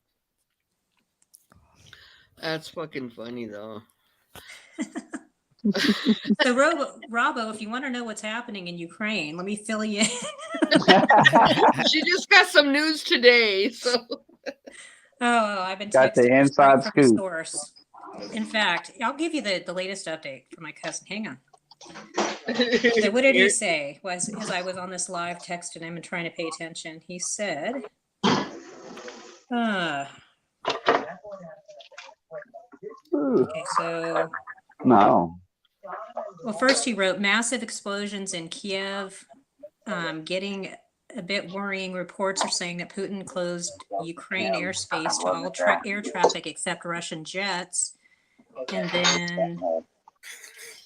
That's fucking funny though. So Robo, if you want to know what's happening in Ukraine, let me fill you in. She just got some news today, so Oh, I've been got the texting her straight inside from the scoop. source. In fact, I'll give you the latest update from my cousin. Hang on. So what did he say? As I was on this live texting him and trying to pay attention, he said, okay, so No. well, first he wrote massive explosions in Kiev, getting a bit worrying. Reports are saying that Putin closed Ukraine airspace to all air traffic except Russian jets. And then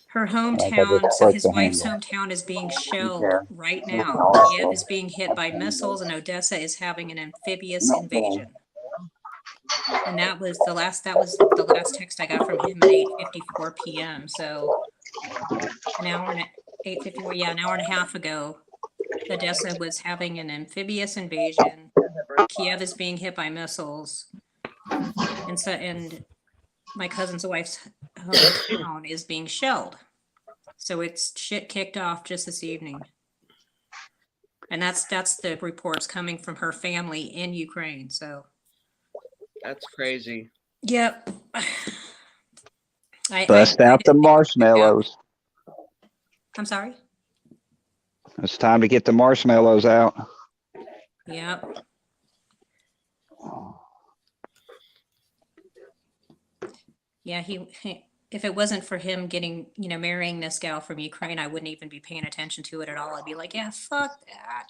her hometown, so his wife's hometown is being shelled right now. Kiev is being hit by missiles and Odessa is having an amphibious invasion. And that was the last text I got from him at 8:54 p.m. So an hour and 8:54, yeah, an hour and a half ago, Odessa was having an amphibious invasion. Kiev is being hit by missiles. And my cousin's wife's hometown is being shelled. So it's shit kicked off just this evening. And that's the reports coming from her family in Ukraine. So that's crazy. yep. Bust out the marshmallows. I'm sorry? It's time to get the marshmallows out. Yep. Yeah, he if it wasn't for him getting, marrying this gal from Ukraine, I wouldn't even be paying attention to it at all. I'd be like, yeah, fuck that,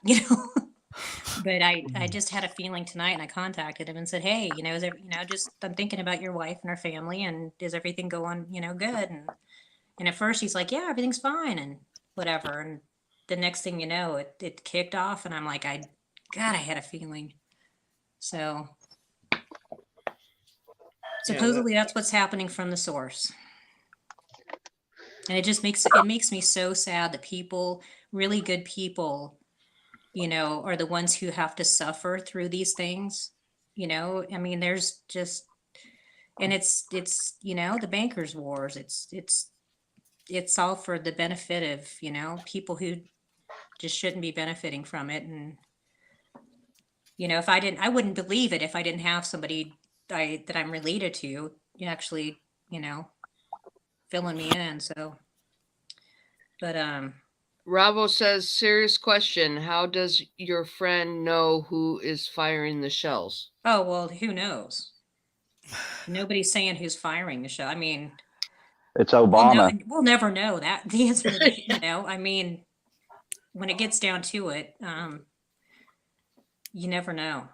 But I just had a feeling tonight, and I contacted him and said, hey, is there, just I'm thinking about your wife and her family, and is everything going, good? And at first he's like, yeah, everything's fine and whatever. And the next thing you know, it kicked off, and I'm like, I had a feeling. So supposedly that's what's happening from the source. And it just makes me so sad that people, really good people, are the ones who have to suffer through these things. I mean, there's just, and it's the bankers' wars. It's all for the benefit of, people who just shouldn't be benefiting from it. And, I wouldn't believe it if I didn't have somebody that I'm related to actually, filling me in. So, but, Ravo says, serious question. How does your friend know who is firing the shells? Oh, well, who knows? Nobody's saying who's firing the shell. I mean, it's Obama. We'll never know that. The answer to that, I mean, when it gets down to it, you never know.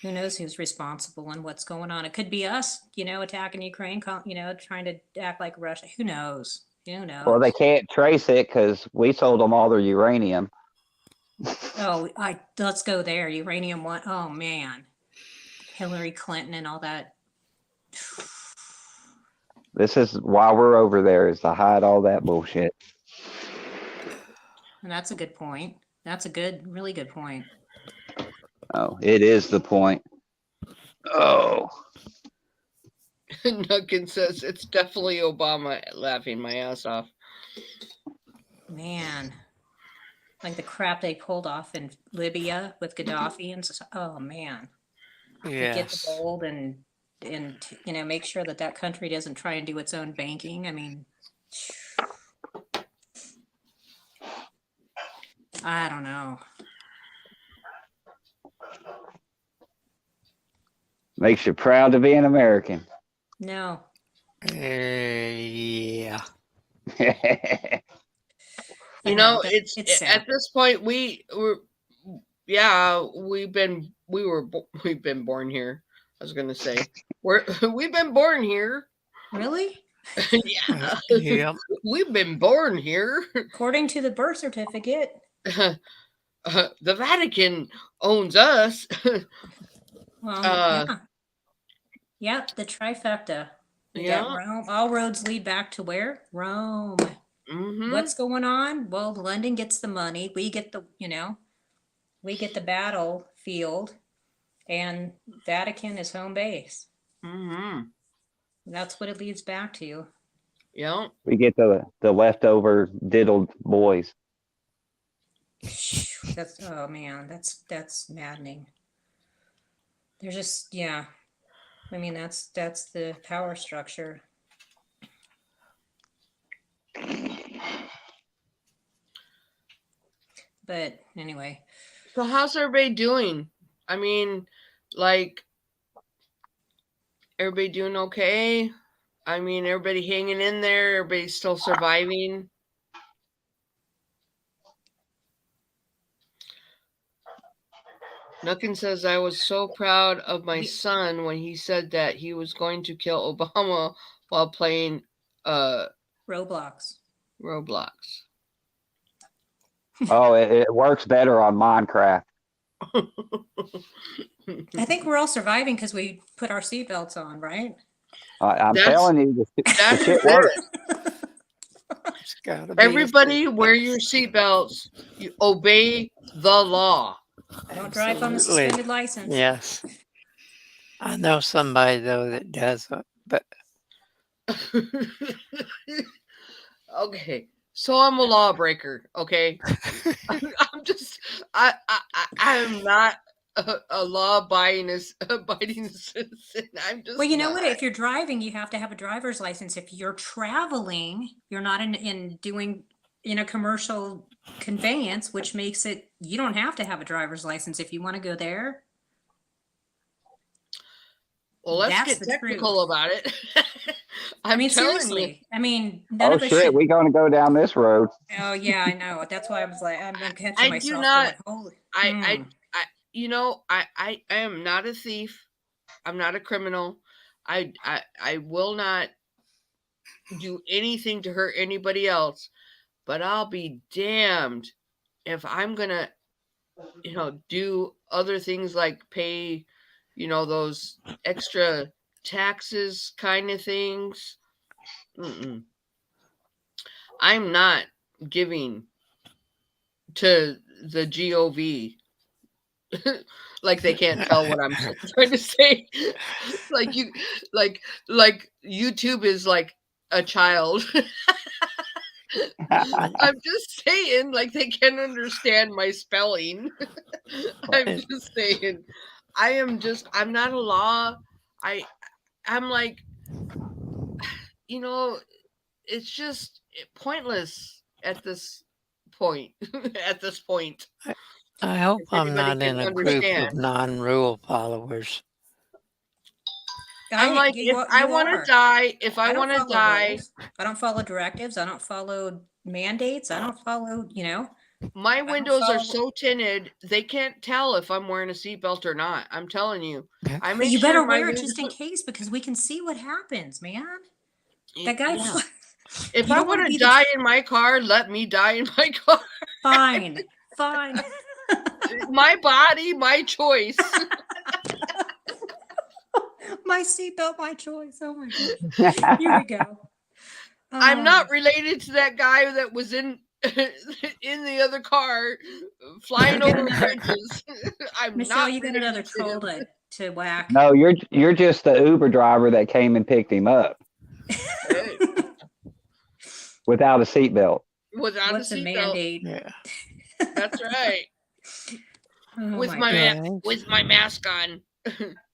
Who knows who's responsible and what's going on? It could be us, attacking Ukraine, trying to act like Russia. Who knows? Who knows? Well, they can't trace it because we sold them all their uranium. Oh, let's go there. Uranium one. Oh man, Hillary Clinton and all that. This is why we're over there, is to hide all that bullshit. And that's a good point. That's a really good point. Oh, it is the point. Oh. Nuggin says, it's definitely Obama, laughing my ass off. Man. Like the crap they pulled off in Libya with Gaddafi and oh man. Yes. Get the gold and make sure that country doesn't try and do its own banking. I mean, I don't know. Makes you proud to be an American. No. Yeah. It's at this point we've been born here. I was gonna say we've been born here. Really? Yeah. Yep. We've been born here. According to the birth certificate. The Vatican owns us. Well, yeah. Yep, the trifecta. We Yeah. got Rome. All roads lead back to where? Rome. Mm-hmm. What's going on? Well, London gets the money. We get the, we get the battlefield, and Vatican is home base. Mm-hmm. That's what it leads back to. Yeah. We get the leftover diddled boys. That's, oh man, that's maddening. They're just, yeah. I mean, that's the power structure. But anyway, So how's everybody doing? I mean, like, everybody doing okay? I mean, everybody hanging in there? Everybody still surviving? Nuckin says, I was so proud of my son when he said that he was going to kill Obama while playing Roblox. Oh, it works better on Minecraft. I think we're all surviving because we put our seatbelts on, right? I'm telling you, the shit works. Everybody wear your seatbelts. You obey the law. Don't drive on a suspended license. Yes. I know somebody though that doesn't, but Okay, so I'm a lawbreaker. Okay, I'm not a law-abiding citizen. I'm just. Well, you know not. what? If you're driving, you have to have a driver's license. If you're traveling, you're not doing in a commercial conveyance, which makes it you don't have to have a driver's license if you want to go there. Well, let's That's get the technical truth. about it. I mean, telling seriously. I mean, none Oh of us shit, should. we gonna go down this road. Oh yeah, I know. That's why I was like, I'm catching I myself. do not. Going, holy. I am not a thief. I'm not a criminal. I will not do anything to hurt anybody else. But I'll be damned if I'm gonna, do other things like pay, those extra taxes kind of things. Mm-mm. I'm not giving to the GOV. Like they can't tell what I'm trying to say. like YouTube is like a child. I'm just saying, like they can understand my spelling. I'm just saying. I'm not a law. I'm like, it's just pointless at this point. At this point. I hope If I'm anybody not can in a group understand. of non-rule followers. I'm like, if I want to die, I don't follow directives. I don't follow mandates. I don't follow, My windows are so tinted, they can't tell if I'm wearing a seatbelt or not. I'm telling you. But you better wear it just in case because we can see what happens, man. That guy. Yeah. If I want to die in my car, let me die in my car. Fine. My body, my choice. My seatbelt, my choice. Oh my gosh. Here we go. I'm not related to that guy that was in the other car flying over bridges. Michelle, you got another troll to whack. No, you're just the Uber driver that came and picked him up. Hey. Without a seatbelt. Without What's a seatbelt. mandate? Yeah. That's right. Oh with my mask on.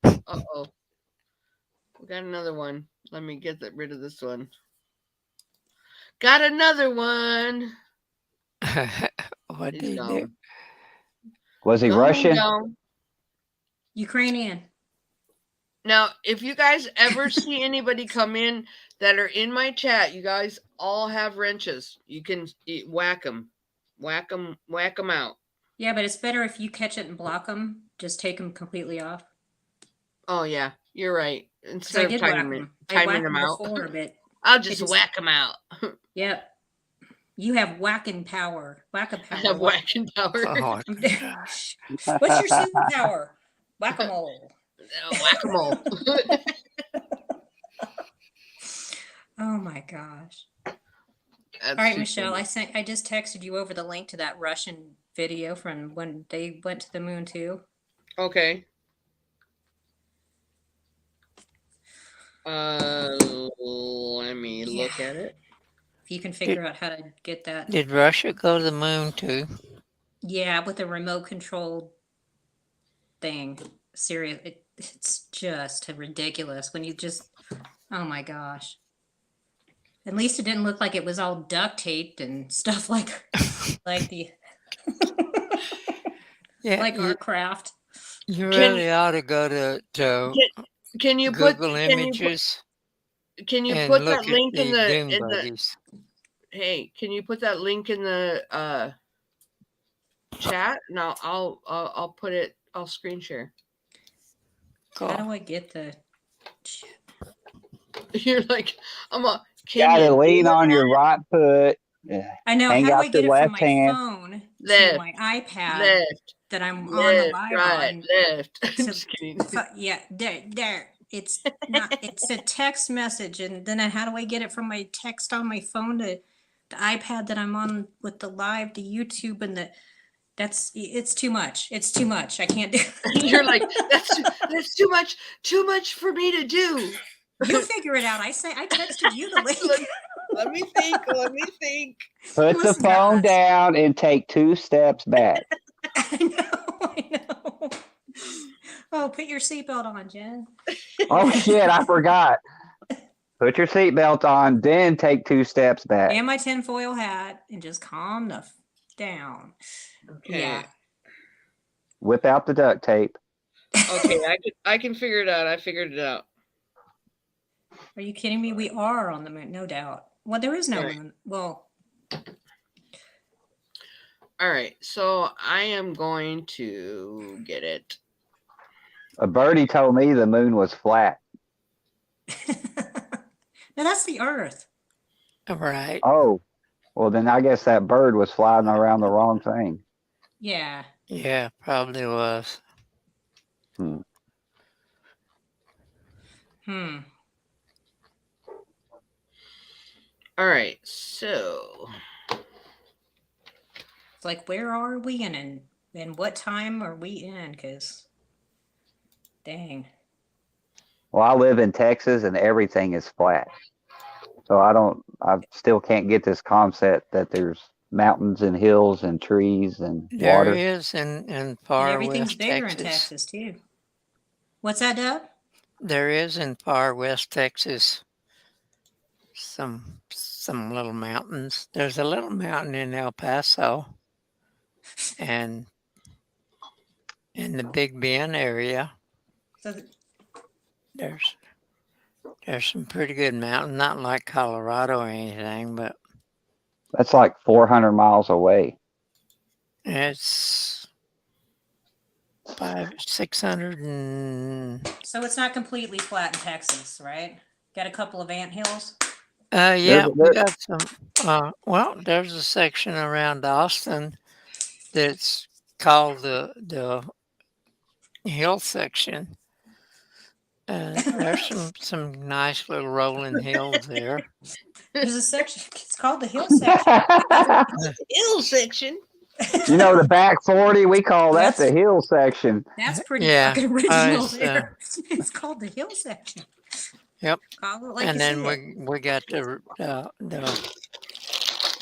Uh-oh. We got another one. Let me get rid of this one. Got another one. What did he do? Was he Russian? Down. Ukrainian. Now, if you guys ever see anybody come in that are in my chat, you guys all have wrenches. You can whack them out. Yeah, but it's better if you catch it and block them. Just take them completely off. Oh yeah, you're right. Instead of timing them out, before, but I'll just whack them out. Yep. You have whacking power. Whack-a power. I have whacking power. Oh, what's your superpower? Whack-a-mole. Whack-a-mole. Oh my gosh. That's All right, too Michelle, funny. I just texted you over the link to that Russian video from when they went to the moon too. Okay. Let me look at it. If you can figure out how to get that. Did Russia go to the moon too? Yeah, with a remote controlled thing. Serious. It's just ridiculous when you just, oh my gosh. At least it didn't look like it was all duct taped and stuff like the Yeah, like our craft. you Can really ought to go to can you put Google Images can you and put that look at link in the the Doom Buddies. hey, can you put that link in the chat? And I'll put it, I'll screen share. Cool. How do I get the You're like, Gotta lean on your right foot. I know. Hang How do out I get your it from left my hand. phone Left, to my iPad left, that I'm on the live right, on? left. I'm just kidding. Yeah, there. It's not. It's a text message, and then how do I get it from my text on my phone to the iPad that I'm on with the live to YouTube and it's too much. It's too much. I can't do. You're like, that's too much for me to do. You figure it out. I texted you the link. Let me think. Put the phone down and take 2 steps back. I know. Oh, put your seatbelt on, Jen. Oh shit, I forgot. Put your seatbelt on, then take 2 steps back. And my tinfoil hat, and just calm down. Okay. Yeah. Whip out the duct tape. Okay, I can figure it out. I figured it out. Are you kidding me? We are on the moon, no doubt. Well, there is no Right. moon. Well, all right. So I am going to get it. A birdie told me the moon was flat. no, that's the Earth. Right. Oh, well then I guess that bird was flying around the wrong thing. Yeah. Yeah, probably was. All right. So it's like, where are we and what time are we in? Because, dang. Well, I live in Texas and everything is flat. So I still can't get this concept that there's mountains and hills and trees and There water. is in far And everything's west bigger Texas. in Texas, too. What's that, Dub? There is in far west Texas some little mountains. There's a little mountain in El Paso and in the Big Bend area. So There's some pretty good mountains, not like Colorado or anything, but That's like 400 miles away. it's 600 and so it's not completely flat in Texas, right? Got a couple of anthills. yeah, we got some. Well, there's a section around Austin that's called the hill section. There's some nice little rolling hills there. There's a section. It's called the hill section. hill section. You know, the back 40, we call that the hill section. That's pretty Yeah, fucking original it's, there. It's called the hill section. Yep. Call it like And you then see we got the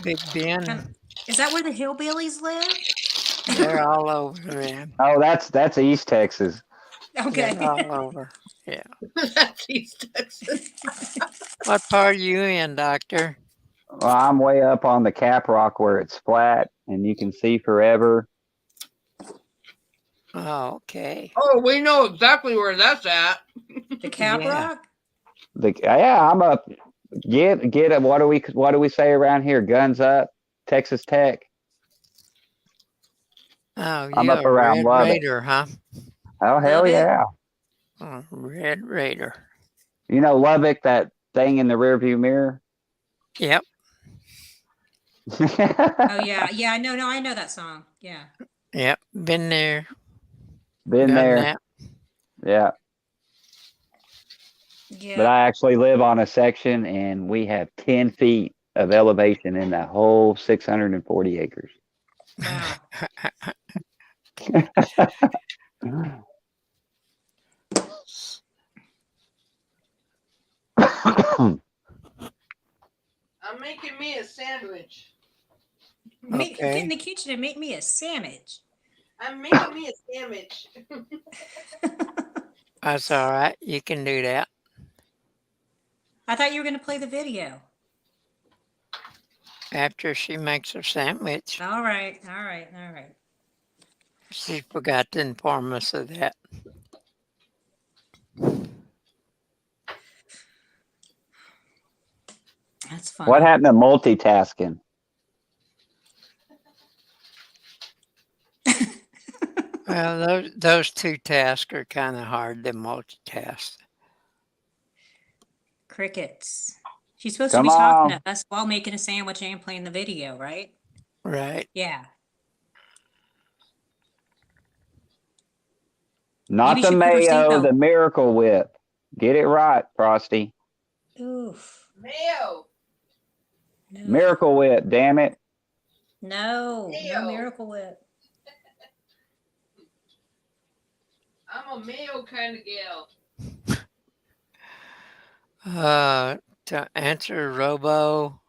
Big Bend. Is that where the hillbillies live? They're all over, man. Oh, that's East Texas. Okay. They're all over. Yeah. That's East Texas. What part are you in, Doctor? Well, I'm way up on the Cap Rock where it's flat and you can see forever. Oh, okay. Oh, we know exactly where that's at. The Cap Rock? I'm up. Get it. What do we say around here? Guns up, Texas Tech. Oh, I'm you're up a around Red Lubbock. Raider, huh? Oh, hell Lubbock? yeah. Oh, Red Raider. You know Lubbock, that thing in the rearview mirror? Yep. Oh yeah, yeah. No, I know that song. Yeah. Yep. Been there. Been Done there. that. Yeah. But Yeah. I actually live on a section, and we have 10 feet of elevation in that whole 640 acres. Wow. I'm making me a sandwich. Get in Okay. the kitchen and make me a sandwich. I'm making me a sandwich. That's all right. You can do that. I thought you were going to play the video. After she makes her sandwich, All right. All right. All right. she forgot to inform us of that. That's funny. What happened to multitasking? Well, those two tasks are kind of hard to multitask. Crickets. She's supposed to Come be talking on. to us while making a sandwich and playing the video, right? Right. Yeah. Not Maybe the she put her mayo, seatbelt. the Miracle Whip. Get it right, Frosty. Oof. Mayo. No. Miracle Whip, damn it. No. Mayo. No Miracle Whip. I'm a mayo kind of gal. To answer Robo,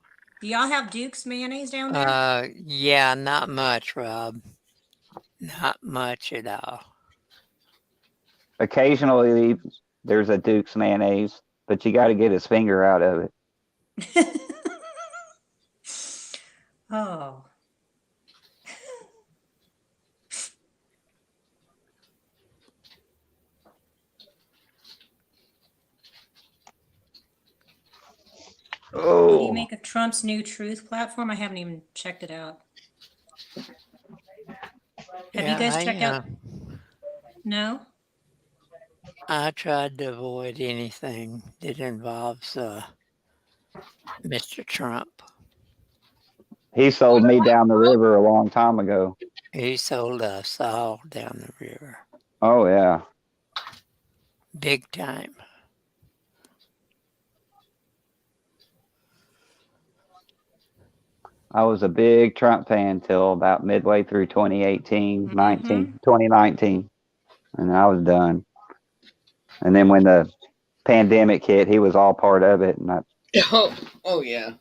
Do y'all have Duke's mayonnaise down there? yeah, not much, Rob. Not much at all. Occasionally, there's a Duke's mayonnaise, but you got to get his finger out of it. Oh. What do you Oh, make of Trump's new truth platform? I haven't even checked it out. Have you guys checked out? No? I tried to avoid anything that involves Mr. Trump. he sold me down the river a long time ago. He sold us all down the river. Oh, yeah. Big time. I was a big Trump fan till about midway through 2018, 2019, and I was done. And then when the pandemic hit, he was all part of it. And Oh yeah.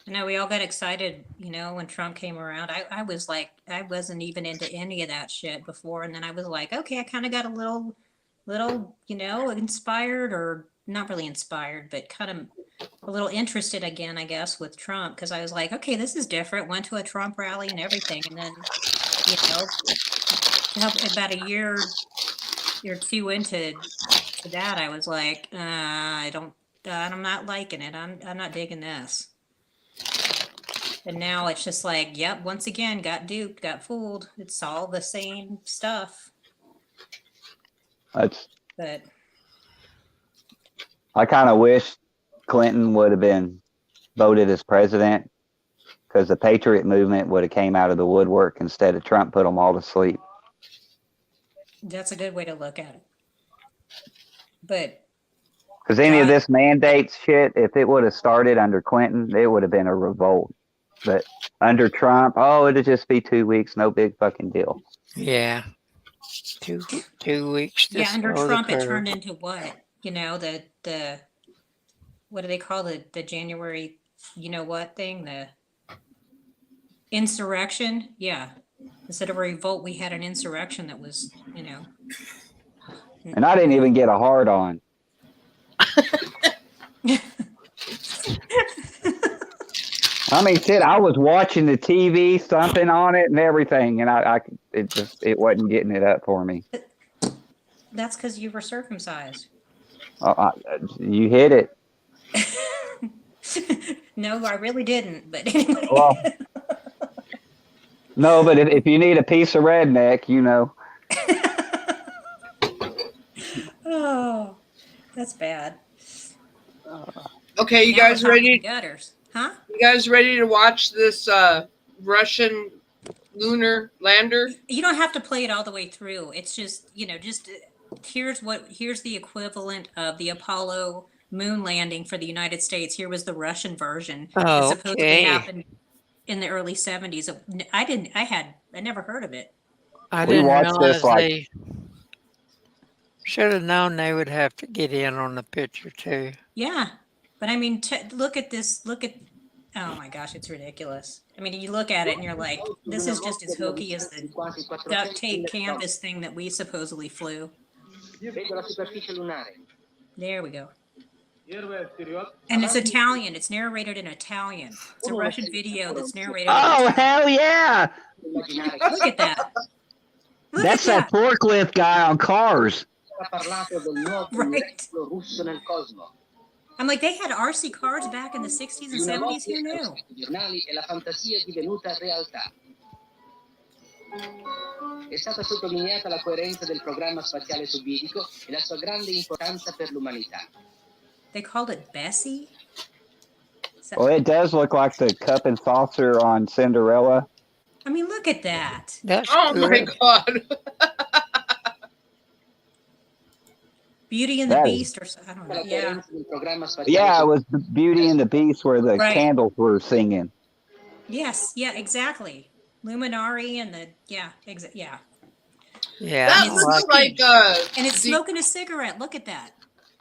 I know we all got excited, when Trump came around. I was like, I wasn't even into any of that shit before. And then I was like, okay, I kind of got a little, inspired, or not really inspired, but kind of a little interested again, I guess, with Trump. Cause I was like, okay, this is different. Went to a Trump rally and everything. And then, about a year or two into that, I was like, I'm not liking it. I'm not digging this. And now it's just like, yep, once again, got duped, got fooled. It's all the same stuff. But I kind of wish Clinton would have been voted as president, because the Patriot movement would have came out of the woodwork instead of Trump put them all to sleep. That's a good way to look at it. But because any of this mandates shit, if it would have started under Clinton, it would have been a revolt. But under Trump, it'd just be 2 weeks, no big fucking deal. Yeah. 2 weeks. Yeah, under Trump, it turned into what? The what do they call the January, what thing? The insurrection? Yeah. Instead of a revolt, we had an insurrection that was, And I didn't even get a hard on. I mean, shit, I was watching the TV, thumping on it and everything, and it wasn't getting it up for me. That's because you were circumcised. You hit it. No, I really didn't, but anyway. Well, no, but if you need a piece of redneck, Oh, that's bad. Okay, you Now guys we're talking ready? Gutters, huh? You guys ready to watch this Russian lunar lander? You don't have to play it all the way through. It's just, here's the equivalent of the Apollo moon landing for the United States. Here was the Russian version that supposedly Okay. happened in the early 70s. I never heard of it. I We didn't watched this realize like they should have known they would have to get in on the picture too. Yeah. But I mean, look at this. Oh my gosh, it's ridiculous. I mean, you look at it and you're like, this is just as hokey as the duct tape canvas thing that we supposedly flew. There we go. And it's Italian. It's narrated in Italian. It's a Russian video that's narrated in oh Italian. hell yeah! Look at that. Look That's at that forklift guy on Cars. Right. I'm like, they had RC cars back in the 60s and 70s. Who knew? È stata sottolineata la coerenza del programma spaziale sovietico e la sua grande importanza per l'umanità. They called it Bessie? Well, it does look like the cup and saucer on Cinderella. I mean, look at that. That's Oh my good. God. Beauty and the That Beast or something. I don't know. Yeah. Yeah, it was the Beauty and the Beast where the Right. candles were singing. Yes. Yeah, exactly. Luminari and the, yeah. Yeah. That And looks smoking. like And it's smoking a cigarette. Look at that.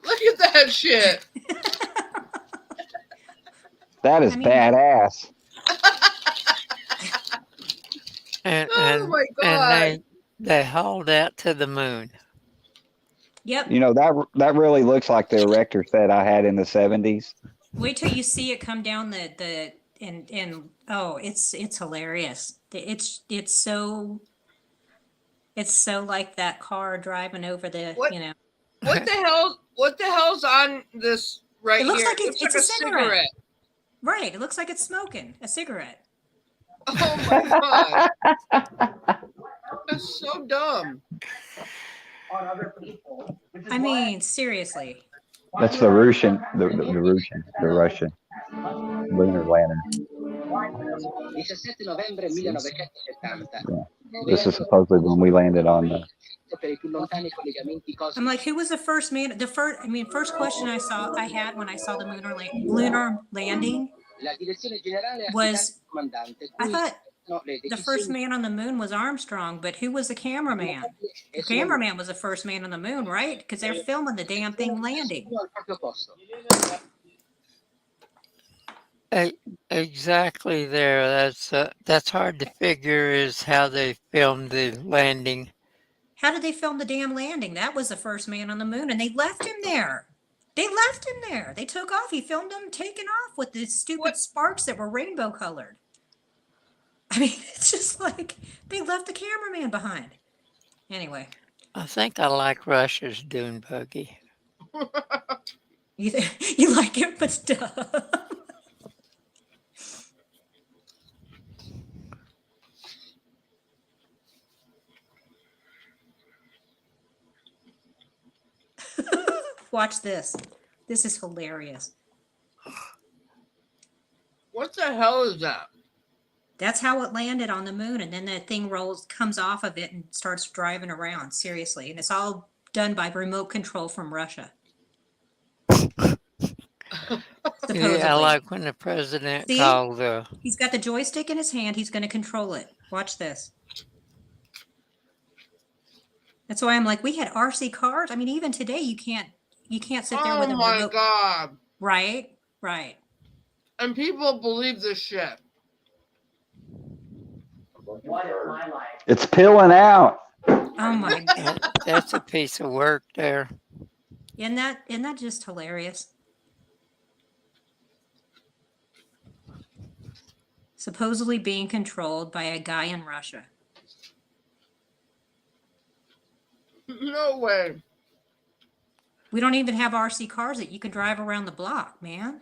Look at that shit. That is I mean- badass. And, Oh my God. and they hauled that to the moon. Yep. You know, that really looks like the erector set I had in the 70s. Wait till you see it come down and oh, it's hilarious. It's so like that car driving over the, What? you know. What the hell's on this right It looks here? like it's like a cigarette. Right. It looks like it's smoking a cigarette. Oh my God. That's so dumb. I mean, seriously. That's the Russian lunar lantern. 17 novembre 1970. This is supposedly when we landed on the. Per I più lontani collegamenti cosmici. I'm like, who was the first man? First question I had when I saw the lunar landing La direzione generale ha was, affidato al comandante, I cui thought no, le the first man on the moon was Armstrong, but who was the cameraman? The cameraman was the first man on the moon, right? Because they're filming the damn thing landing. al proprio posto. Exactly there. That's hard to figure is how they filmed the landing. How did they film the damn landing? That was the first man on the moon, and they left him there. They took off. He filmed them taking off with the stupid sparks that were rainbow colored. I mean, it's just like they left the cameraman behind. Anyway. I think I like Russia's dune buggy. You like it, but stuff. Watch this. This is hilarious. What the hell is that? That's how it landed on the moon, and then that thing comes off of it and starts driving around. Seriously, and it's all done by remote control from Russia. Yeah, I like when the president See? called the. He's got the joystick in his hand. He's going to control it. Watch this. That's why I'm like, we had RC cars. I mean, even today, you can't sit there with a Oh my remote. God. Right. And people believe this shit. It's peeling out. Oh my God. That's a piece of work there. Isn't that just hilarious? Supposedly being controlled by a guy in Russia. No way. We don't even have RC cars that you can drive around the block, man.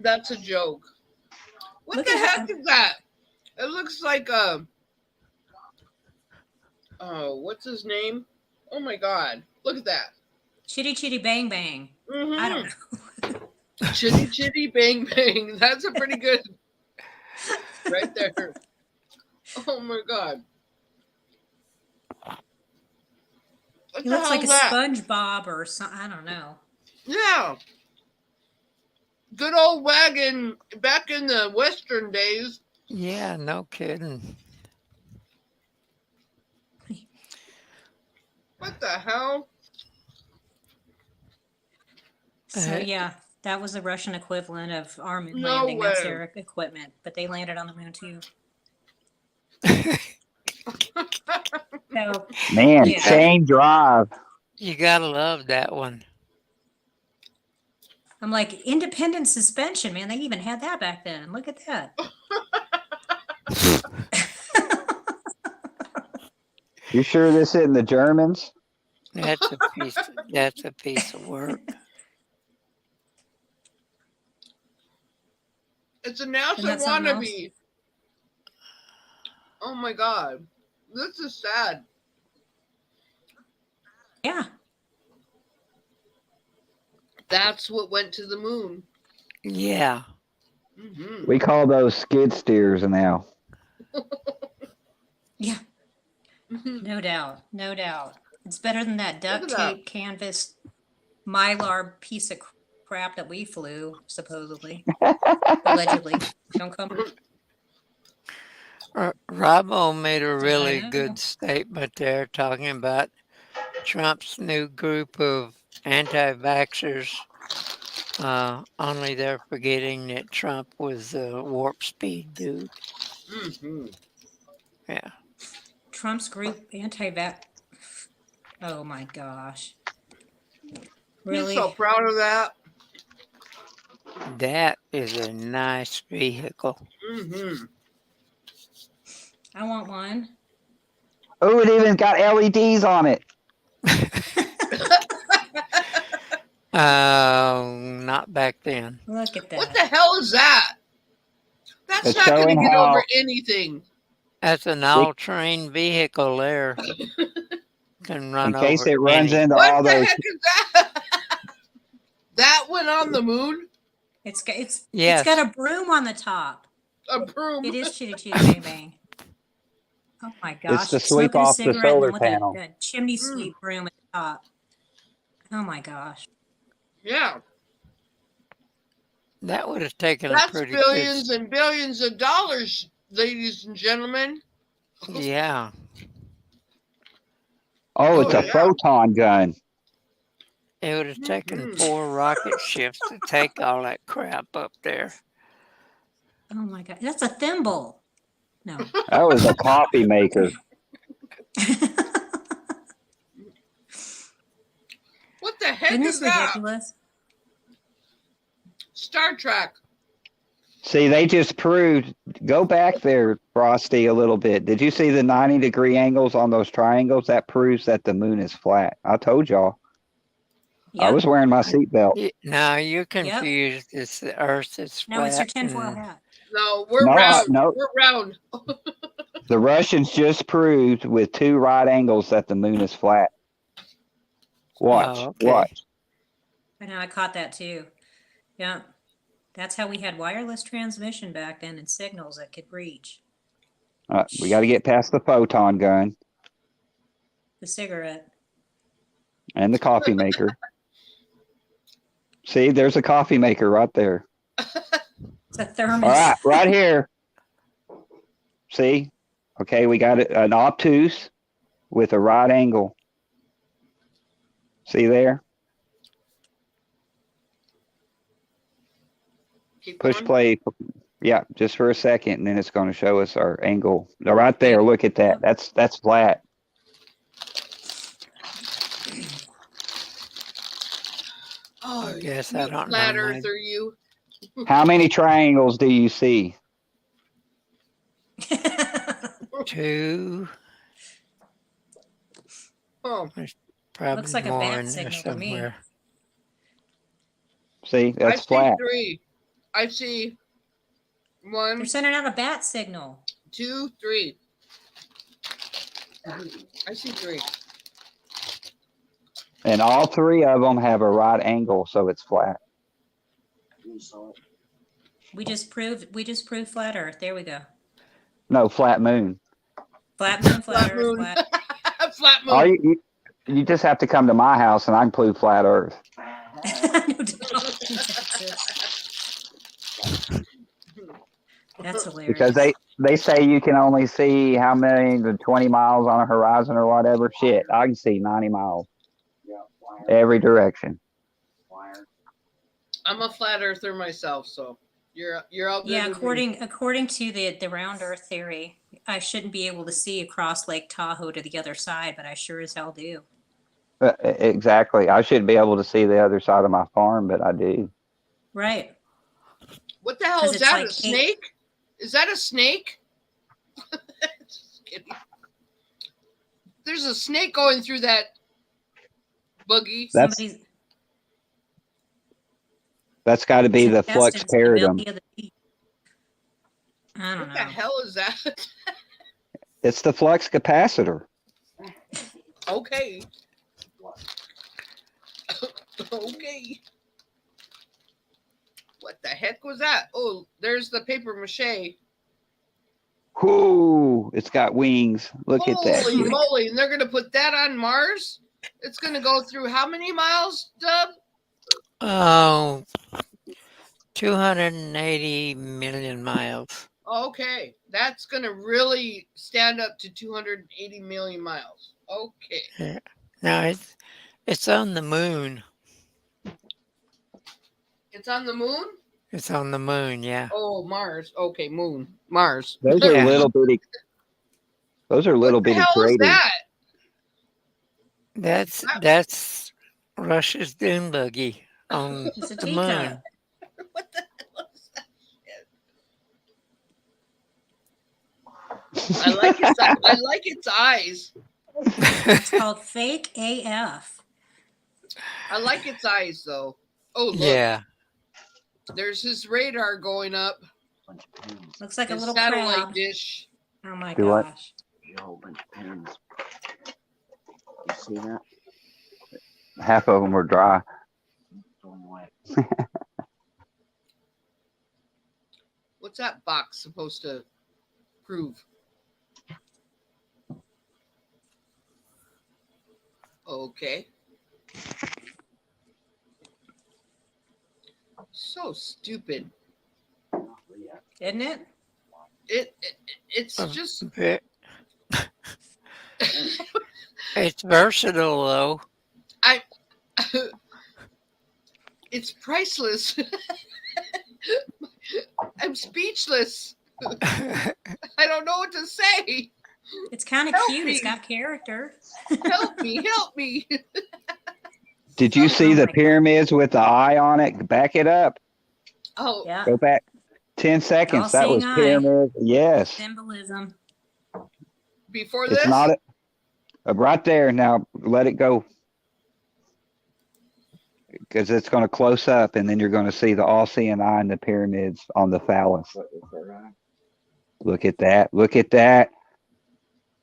That's a joke. What Look the at heck is that? It looks like what's his name? Oh my God. Look at that. Chitty Chitty Bang Bang. Mm-hmm. I don't know. Chitty chitty bang bang. That's a pretty good right there. Oh my god. What He the looks like a hell's that? SpongeBob or something. I don't know. Yeah. Good old wagon back in the Western days. Yeah, no kidding. What the hell? So yeah, that was the Russian equivalent of our moon No landing. That's way. their equipment, but they landed on the moon too. So Man, yeah, chain drive. You gotta love that one. I'm like independent suspension, man. They even had that back then. Look at that. You sure this isn't the Germans? That's a piece of work. It's a Isn't NASA that something else? wannabe. Oh my god. This is sad. Yeah. That's what went to the moon. Yeah. Mm-hmm. We call those skid steers now. Yeah. No doubt. No doubt. It's better than that duct at that. tape canvas mylar piece of crap that we flew, supposedly. Allegedly. Don't come. Robbo made a I really know. good statement there talking about Trump's new group of anti-vaxxers. Only they're forgetting that Trump was a warp speed dude. Mm-hmm. Yeah. Trump's group anti-vax. Oh my gosh. Really? He's so proud of that. That is a nice vehicle. Mm-hmm. I want one. Oh, it even got LEDs on it. Not back then. Look at that. What the hell is that? That's It's not going to showing get how- over anything. That's an all-terrain vehicle there. Can run In case over it runs any. into What all the those. heck is that? That went on the moon? It's got Yes. it's got a broom on the top. A broom. It is chitty chitty bang bang. Oh my gosh. It's to sweep Smoking a off the cigarette solar and with panel. a chimney sweep broom at the top. Oh my gosh. Yeah. That would have taken a That's pretty billions and billions of dollars, ladies and gentlemen. good. Yeah. Oh, it's Oh, a yeah. photon gun. It would have taken 4 rocket ships to take all that crap up there. Oh my god. That's a thimble. No. That was a coffee maker. What the heck Isn't is this that? ridiculous? Star Trek. See, they just proved. Go back there, Frosty, a little bit. Did you see the 90-degree angles on those triangles? That proves that the moon is flat. I told y'all. I Yep. was wearing my seatbelt. Now you're confused. It's the Earth is flat. No, it's your tinfoil and- hat. No, we're No, round. no. We're round. The Russians just proved with 2 right angles that the moon is flat. Watch. Oh, okay. Watch. I know, I caught that too. Yeah. That's how we had wireless transmission back then and signals that could reach. We got to get past the photon gun The cigarette. and the coffee maker. See, there's a coffee maker right there. It's a thermos. All right, right here. See? Okay, we got an obtuse with a right angle. See there? Keep Push going. play. Yeah, just for a second, and then it's going to show us our angle. Now, right there, look at that. That's flat. Oh, I guess you I don't flat know. earther, you. How many triangles do you see? 2. Oh, Probably Looks like a more bat in there signal to me. somewhere. See, I that's see flat. 3. I see 1, They're sending out a bat signal. 2, 3. I see 3. And all 3 of them have a right angle, so it's flat. We just proved flat Earth. There we go. No, flat moon. Flat moon, flat Flat Earth, moon. flat. Flat All moon. you just have to come to my house and I can prove flat Earth. No doubt in Texas. That's hilarious. Because they say you can only see how many, the 20 miles on a horizon or whatever. Shit, I can see 90 miles every direction. I'm a flat earther myself, so you're all good. Yeah, with me. according to the round Earth theory, I shouldn't be able to see across Lake Tahoe to the other side, but I sure as hell do. Exactly. I shouldn't be able to see the other side of my farm, but I do. Right. What the hell 'Cause is it's that? like A snake? Is that a snake? Just kidding. There's a snake going through that buggy. That's got to be the flux intestines in the paradigm. belly of the beast. I don't What know. the hell is that? It's the flux capacitor. Okay. Okay. What the heck was that? Oh, there's the paper mache. Whoo! It's got wings. Look at that. Holy shit. moly! And they're gonna put that on Mars? It's gonna go through how many miles, Dub? Oh, 280 million miles. Okay, that's gonna really stand up to 280 million miles. Okay. Yeah. No, it's on the moon. It's on the moon? It's on the moon, yeah. Oh, Mars. Okay, moon. Mars. Those are Yeah. little bitty. Those are little What the bitty hell is craters. that? That's Russia's dune buggy on It's a the teacup. moon. What the hell is that shit? I like its eyes. It's called fake AF. I like its eyes though. Oh look. Yeah. There's his radar going up. Looks like a His little satellite crab. dish. Oh my Do what? gosh. A whole bunch of pins. You see that? Half of them were dry. Throw 'em away. What's that box supposed to prove? Okay. So stupid. Isn't it? It's just Ve- It's versatile, though. it's priceless. I'm speechless. I don't know what to say. It's kind of Help cute. It's me. got character. Help me, help me. Did you see Oh the my God. pyramids with the eye on it? Back it up. Oh, Yeah. Go back 10 seconds. That was All-seeing eye. pyramid. Yes. Symbolism. before It's this? not right there. Now let it go. Because it's going to close up and then you're going to see the all-seeing eye in the pyramids on the phallus. Look at that. Look at that.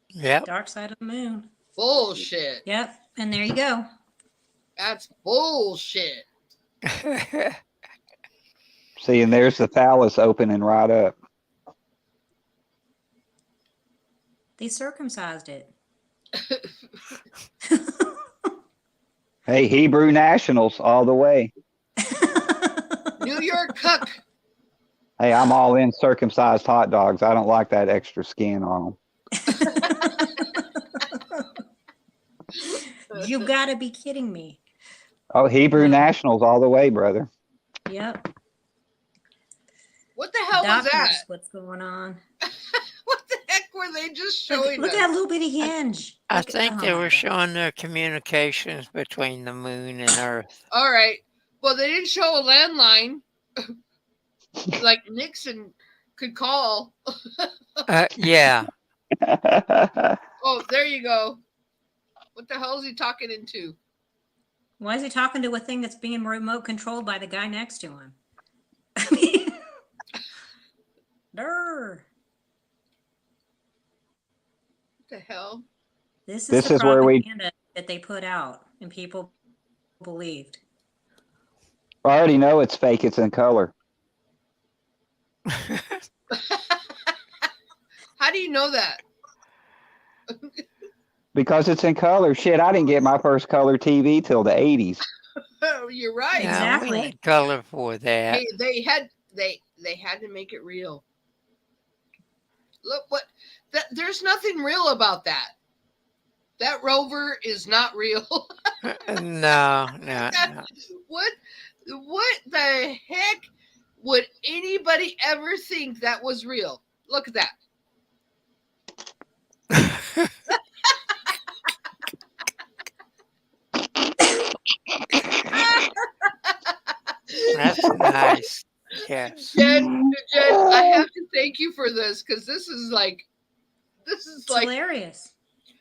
Yep. Dark side of the moon. Bullshit. Yep. And there you go. That's bullshit. See, and there's the phallus opening right up. They circumcised it. Hey, Hebrew nationals all the way. New York cuck. Hey, I'm all in circumcised hot dogs. I don't like that extra skin on them. You gotta be kidding me. Oh, Hebrew nationals all the way, brother. Yep. What the hell was Doctors, that? what's going on? What the heck were they just showing Look us? at that little bitty hinge. I Look at- think oh they my were God. showing their communications between the moon and Earth. All right. Well, they didn't show a landline like Nixon could call. Yeah. Oh, there you go. What the hell is he talking into? Why is he talking to a thing that's being remote controlled by the guy next to him? I mean, Durr. What the hell? This is This the is where we- propaganda that they put out and people believed. I already know it's fake. It's in color. How do you know that? Because it's in color. Shit, I didn't get my first color TV till the 80s. Oh, you're right. Yeah, we Exactly. had color for that. Hey, they had to make it real. Look what there's nothing real about that. That rover is not real. No. What the heck would anybody ever think that was real? Look at that. That's nice. Yes. Jen, I have to thank you for this because this is like It's hilarious.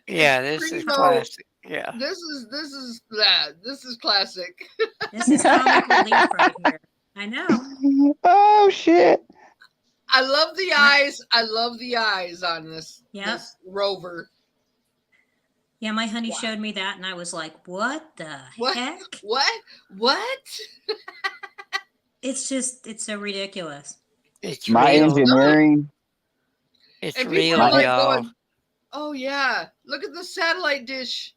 Yeah, this is classic. Yeah. This is classic. This is comic relief right here. I know. Oh shit. I love the eyes. I love the eyes on this, this rover. Yeah, my honey showed me that and I was like, what the heck? What? It's so ridiculous. It's my real. engineering. It's And real, people are like y'all. going, oh yeah, look at the satellite dish.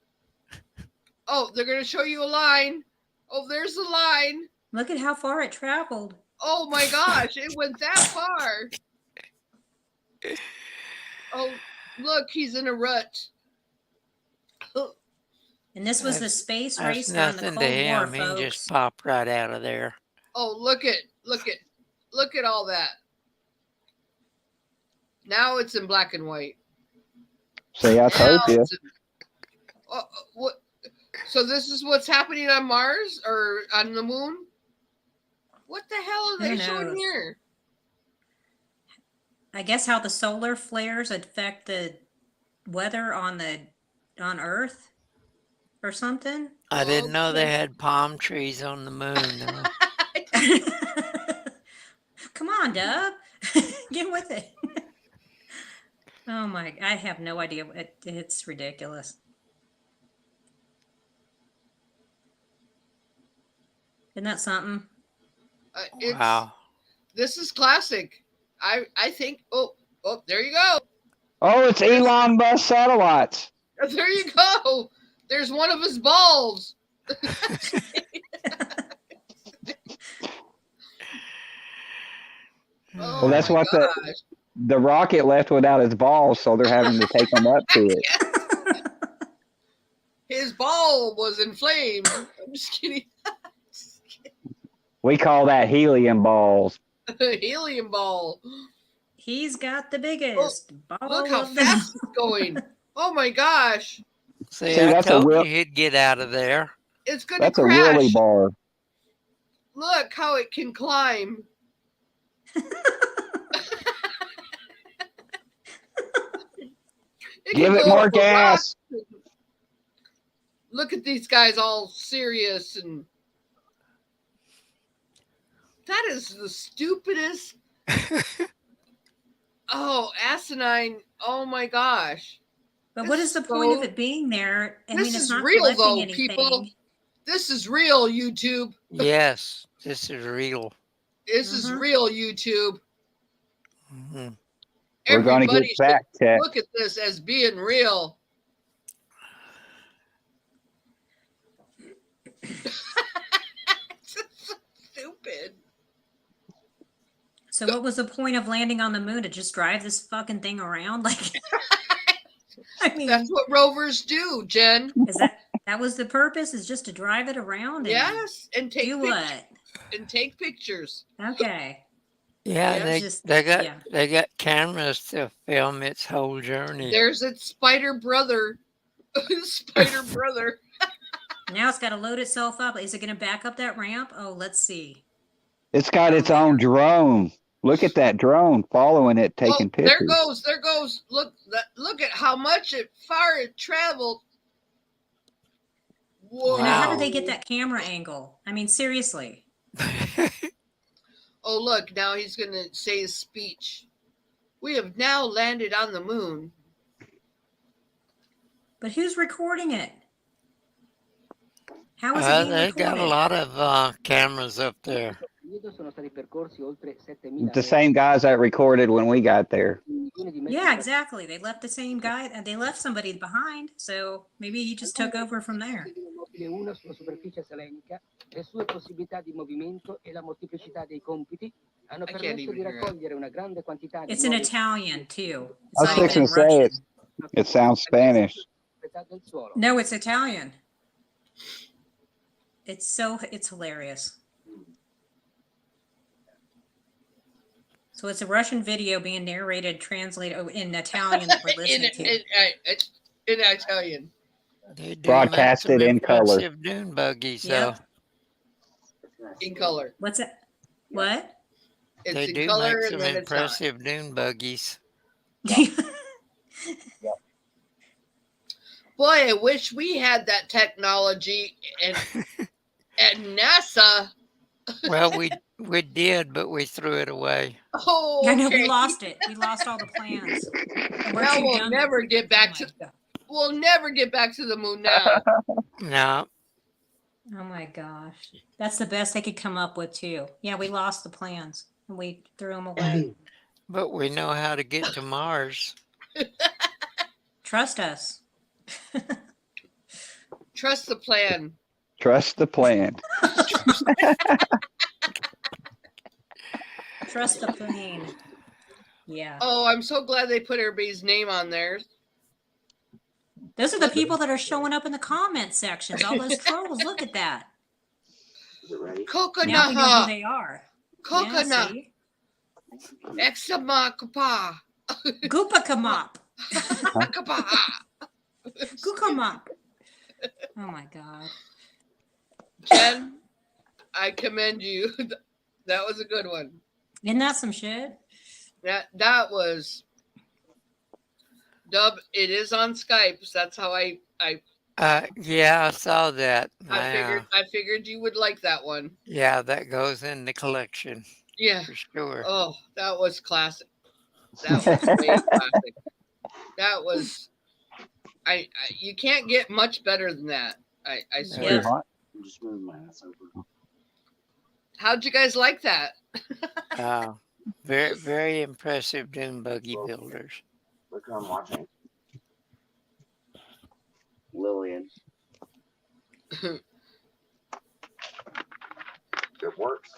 Oh, they're gonna show you a line. Oh, there's the line. Look at how far it traveled. Oh my gosh, it went that far. Oh, look, he's in a rut. And this was the space race That's during the nothing to Cold War, him. He folks. just popped right out of there. Oh, look at all that. Now it's in black and white. See, I told you. What? So this is what's happening on Mars or on the moon? What the hell are they showing here? I guess how the solar flares affect the weather on Earth or something. I didn't know they had palm trees on the moon, though. Come on, Dub. Get with it. Oh my, I have no idea. It's ridiculous. Isn't that something? Wow. This is classic. I think, oh, there you go. Oh, it's Elon Musk satellites. There you go. There's one of his balls. Well, that's what the rocket left without its balls, so they're having to take them up to it. His ball was inflamed. I'm just kidding. We call that helium balls. Helium ball. He's got the biggest ball. Look how fast it's going. Oh my gosh. See, I told you he'd get out of there. It's going to crash. That's a wheelie bar. Look how it can climb. Give it more gas. Look at these guys all serious and that is the stupidest. Oh, asinine. Oh my gosh. But what is the point of it being there? I mean, it's not real though, anything. people. This is real, YouTube. Yes, this is real. This is real, YouTube. Mm-hmm. We're going to get fact checked. Look at this as being real. Stupid. So what was the point of landing on the moon? To just drive this fucking thing around? Like, I mean, that's what rovers do, Jen. Is that was the purpose? Is just to drive it around? And yes, and take what? And take pictures. Okay. Yeah, they got cameras to film its whole journey. There's its spider brother. Spider brother. Now it's got to load itself up. Is it going to back up that ramp? Oh, let's see. It's got its own drone. Look at that drone following it, taking pictures. There goes. Look at how much far it traveled. Whoa. Now, how did they get that camera angle? I mean, seriously. Oh, look, now he's going to say his speech. We have now landed on the moon. But who's recording it? How is it being They got a recorded? lot of cameras up there. Sono stati percorsi oltre 7.000 The same guys that recorded when we got there. Yeah, exactly. They left the same guy. They left somebody behind, so maybe he just took over from there. Uno sulla superficie selenica, le sue possibilità di movimento e la molteplicità dei compiti hanno permesso di raccogliere una grande quantità di It's in nuovi Italian too. It's I was not fixing even to say Russian. it sounds Spanish. del suolo. No, it's Italian. It's hilarious. So it's a Russian video being narrated, translated in Italian that we're listening to. In Italian. They do make Broadcasted some in color. impressive dune buggies, Yep. though. In color. What's it? What? It's They in do color make and some then it's not. impressive dune buggies. Boy, I wish we had that technology and at NASA. Well, we did, but we threw it away. Oh, I know okay. we lost it. We lost all the plans. And we're Now too we'll dumb never to- get back oh to. my God. We'll never get back to the moon now. No, Oh my gosh. That's the best they could come up with too. Yeah, we lost the plans and we threw them away. but we know how to get to Mars. Trust us. Trust the plan. Trust the plan. Trust the plane. Yeah. Oh, I'm so glad they put everybody's name on there. Those are the people that are showing up in the comment sections. All those trolls. Look at that. Now we know who Coconut. they are. Coconut. Yeah, see? Examakapa. Goopakamop. Kapa. Gookamop. Oh my God. Jen, I commend you. That was a good one. Isn't that some shit? That was Dub. It is on Skype. So that's how I Yeah, I saw that. I figured you would like that one. Yeah, that goes in the collection Yeah. for sure. Oh, that was classic. That was way classic. That was I you can't get much better than that. I swear. Yeah. Just move my ass over. How'd you guys like that? Very, very impressive dune buggy builders. Look who I'm watching. Lillian. It works.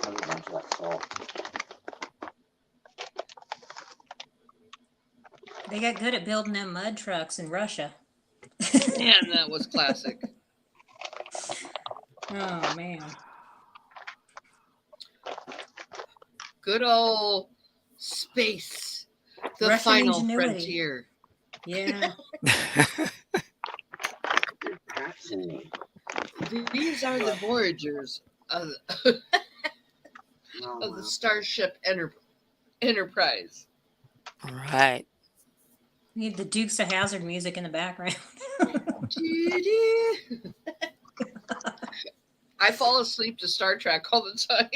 Have a bunch of that salt. They got good at building them mud trucks in Russia. Man, that was classic. Oh man. Good old space. The Russian final ingenuity. frontier. Yeah. These are the voyagers of the Starship Enterprise. Right. Need the Dukes of Hazzard music in the background. I fall asleep to Star Trek all the time.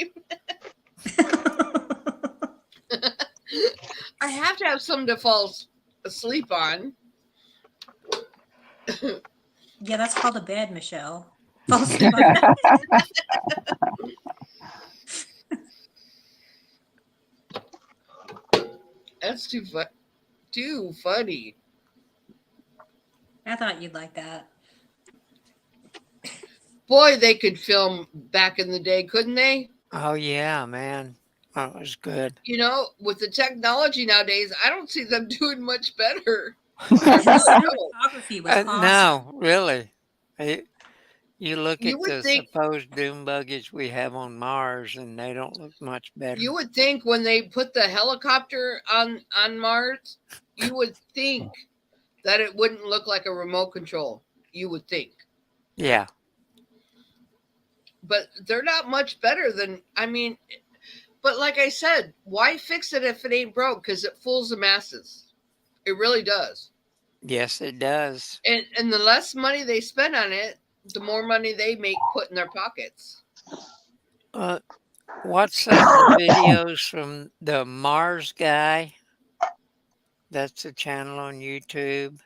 I have to have something to fall asleep on. Yeah, that's called a bed, Michelle. Fall asleep on that. That's too funny. I thought you'd like that. Boy, they could film back in the day, couldn't they? Oh yeah, man. That was good. You know, with the technology nowadays, I don't see them doing much better. The cinematography was awesome. No, really. You look You at would the think- supposed dune buggies we have on Mars, and they don't look much better. You would think when they put the helicopter on Mars, you would think that it wouldn't look like a remote control. You would think. Yeah. But they're not much better than, but like I said, why fix it if it ain't broke? Because it fools the masses. It really does. Yes, it does. And the less money they spend on it, the more money they make put in their pockets. Watch some of the videos from the Mars guy. That's a channel on YouTube.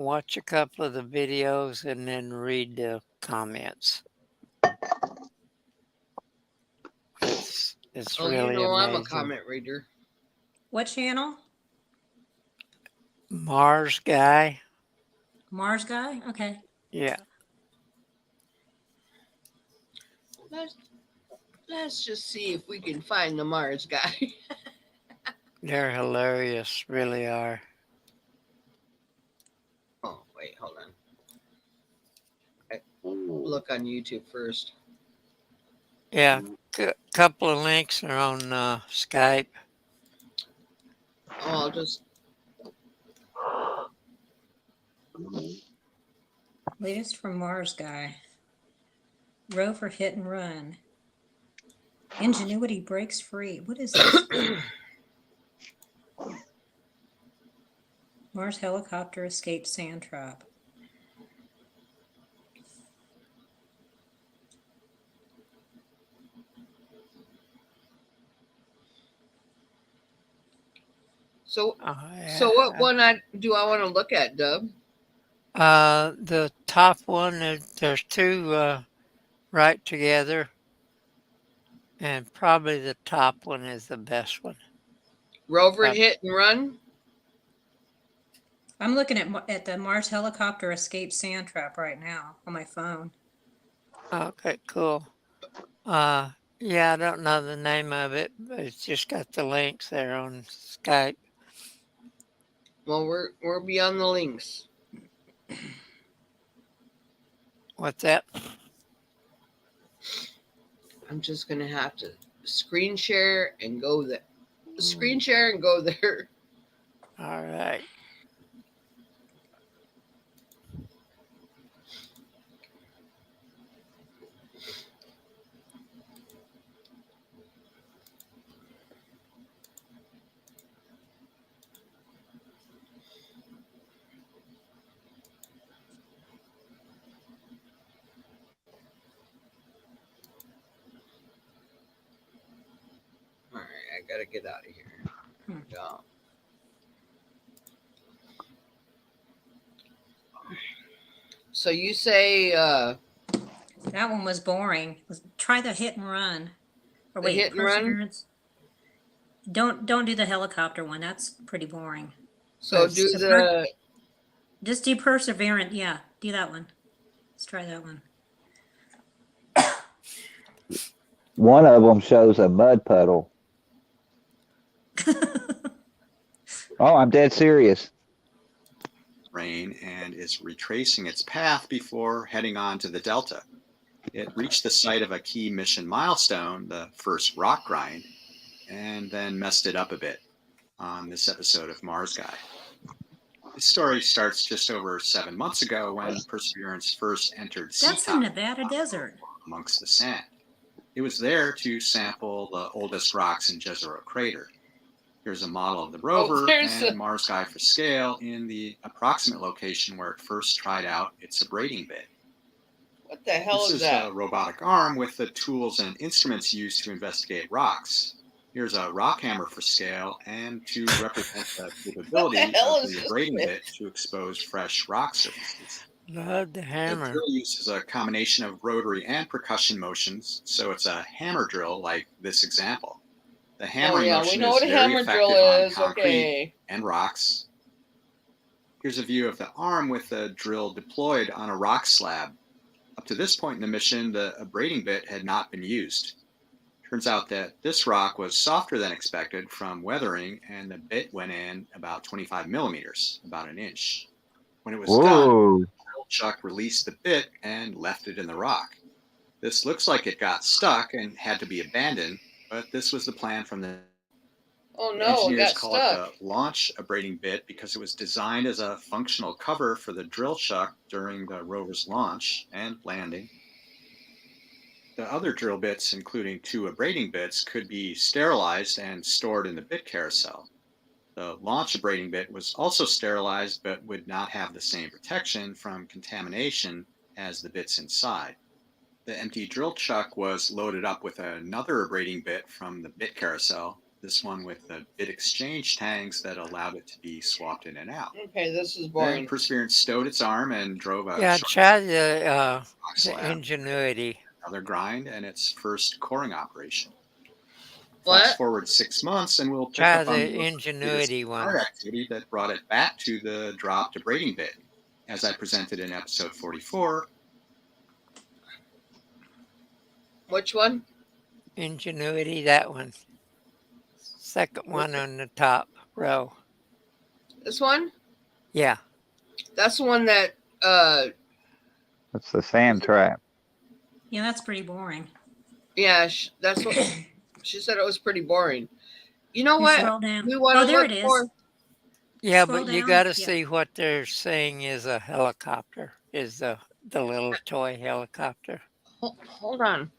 watch a couple of the videos and then read the comments. It's really I'm a amazing. comment reader. What channel? Mars Guy. Mars Guy? Okay. Yeah. Let's just see if we can find the Mars Guy. They're hilarious, really are. Oh, wait, hold on. Look on YouTube first. Yeah, couple of links are on Skype. Oh, I'll just. Latest from Mars Guy. Rover hit and run. Ingenuity breaks free. What is this? Mars helicopter escaped sand trap. So, Yeah. so what one do I want to look at, Dub? The top one, there's two right together, and probably the top one is the best one. Rover hit and run? I'm looking at the Mars helicopter escape sand trap right now on my phone. Okay, cool. Yeah, I don't know the name of it, but it's just got the links there on Skype. Well, we're beyond the links. What's that? I'm just gonna have to screen share and go there. Screen share and go there. All right. All right, I gotta get out of here. Go. So you say that one was boring. Try the hit and run. Or wait, hit and run? Perseverance. Don't do the helicopter one. That's pretty boring. So do the just do Perseverance. Yeah, do that one. Let's try that one. One of them shows a mud puddle. Oh, I'm dead serious. Rain and is retracing its path before heading on to the Delta. It reached the site of a key mission milestone, the first rock grind, and then messed it up a bit on this episode of Mars Guy. The story starts just over 7 months ago when Perseverance first entered That's the Nevada desert. Amongst the sand. It was there to sample the oldest rocks in Jezero Crater. Here's a model of the rover and Mars Guy for scale in the approximate location where it first tried out its abrading bit. What the hell this is that? A robotic arm with the tools and instruments used to investigate rocks. Here's a rock hammer for scale and to represent the capability of the abrading bit to expose fresh rock surfaces. Love the hammer. The drill uses a combination of rotary and percussion motions, so it's a hammer drill like this example. The hammering motion is very effective on concrete and rocks. Here's a view of the arm with the drill deployed on a rock slab. Up to this point in the mission, the abrading bit had not been used. Turns out that this rock was softer than expected from weathering, and the bit went in about 25 millimeters, about an inch. When it was done, the drill chuck released the bit and left it in the rock. This looks like it got stuck and had to be abandoned, but this was the plan from the engineers call it the launch abrading bit because it was designed as a functional cover for the drill chuck during the rover's launch and landing. The other drill bits, including 2 abrading bits, could be sterilized and stored in the bit carousel. The launch abrading bit was also sterilized but would not have the same protection from contamination as the bits inside. The empty drill chuck was loaded up with another abrading bit from the bit carousel This one with the bit exchange tangs that allowed it to be swapped in and out. Okay, this is Then boring. Perseverance stowed its arm and drove a Yeah, short try the slab, Ingenuity. another grind, and its first coring operation. What? Flash forward 6 months, and we'll pick Try up on the the Ingenuity one. hard activity that brought it back to the drop to braiding bit, as I presented in episode 44. Which one? Ingenuity, that one. Second one on the top row. This one? Yeah. That's the one that That's the sand trap. Yeah, that's pretty boring. yeah, that's what she said. It was pretty boring. You know You what? scroll down. We want Oh, to there look it is. for. Yeah, Scroll but you down. got to Yeah. see what they're saying is a helicopter, is the little toy helicopter. Hold on.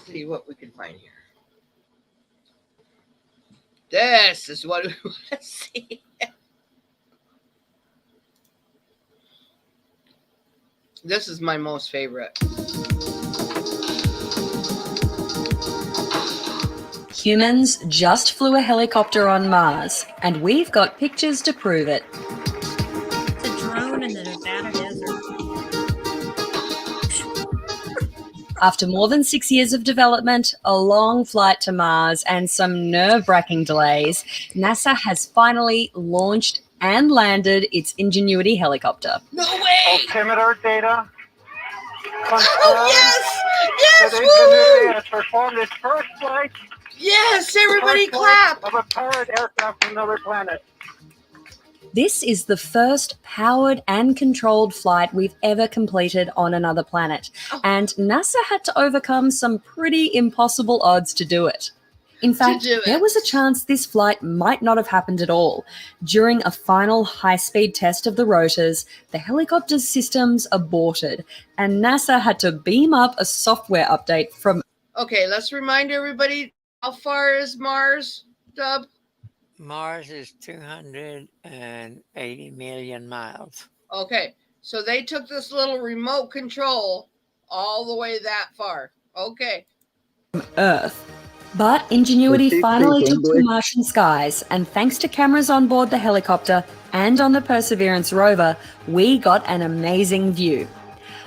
See what we can find here. This is what we want to see. This is my most favorite. Humans just flew a helicopter on Mars, and we've got pictures to prove it. It's a drone in the Nevada desert. After more than 6 years of development, a long flight to Mars, and some nerve-wracking delays, NASA has finally launched and landed its Ingenuity helicopter. No way! Altimeter data. Oh, yes! Yes! That Ingenuity has performed its first flight. Yes! Everybody clap! Of a powered aircraft from another planet. This is the first powered and controlled flight we've ever completed on another planet, and NASA had to overcome some pretty impossible odds to do it. In fact, there was a chance this flight might not have happened at all. During a final high-speed test of the rotors, the helicopter's systems aborted, and NASA had to beam up a software update from... Okay, let's remind everybody, how far is Mars, Dub? Mars is 280 million miles. Okay, so they took this little remote control all the way that far. Okay. Earth. But Ingenuity finally took to the Martian skies, and thanks to cameras on board the helicopter and on the Perseverance rover, we got an amazing view.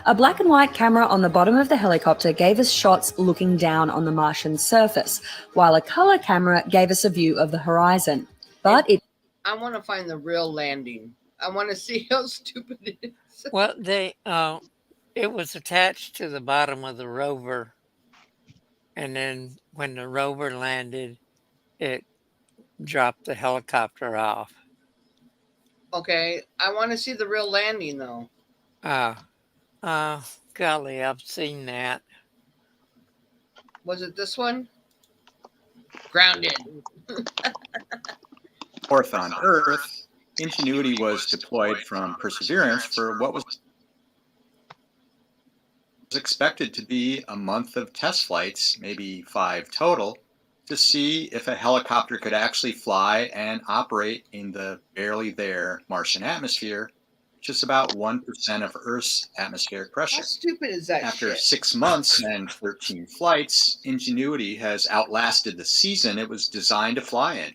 A black and white camera on the bottom of the helicopter gave us shots looking down on the Martian surface, while a color camera gave us a view of the horizon. But I want to find the real landing. I want to see how stupid it is. Well, it was attached to the bottom of the rover, and then when the rover landed, it dropped the helicopter off. Okay, I want to see the real landing though. Golly, I've seen that. Was it this one? Grounded. North on Earth, Ingenuity was deployed from Perseverance for what was expected to be a month of test flights, maybe 5 total, to see if a helicopter could actually fly and operate in the barely there Martian atmosphere, which is about 1% of Earth's atmospheric pressure. How stupid is that After shit? 6 months and 13 flights, Ingenuity has outlasted the season it was designed to fly in.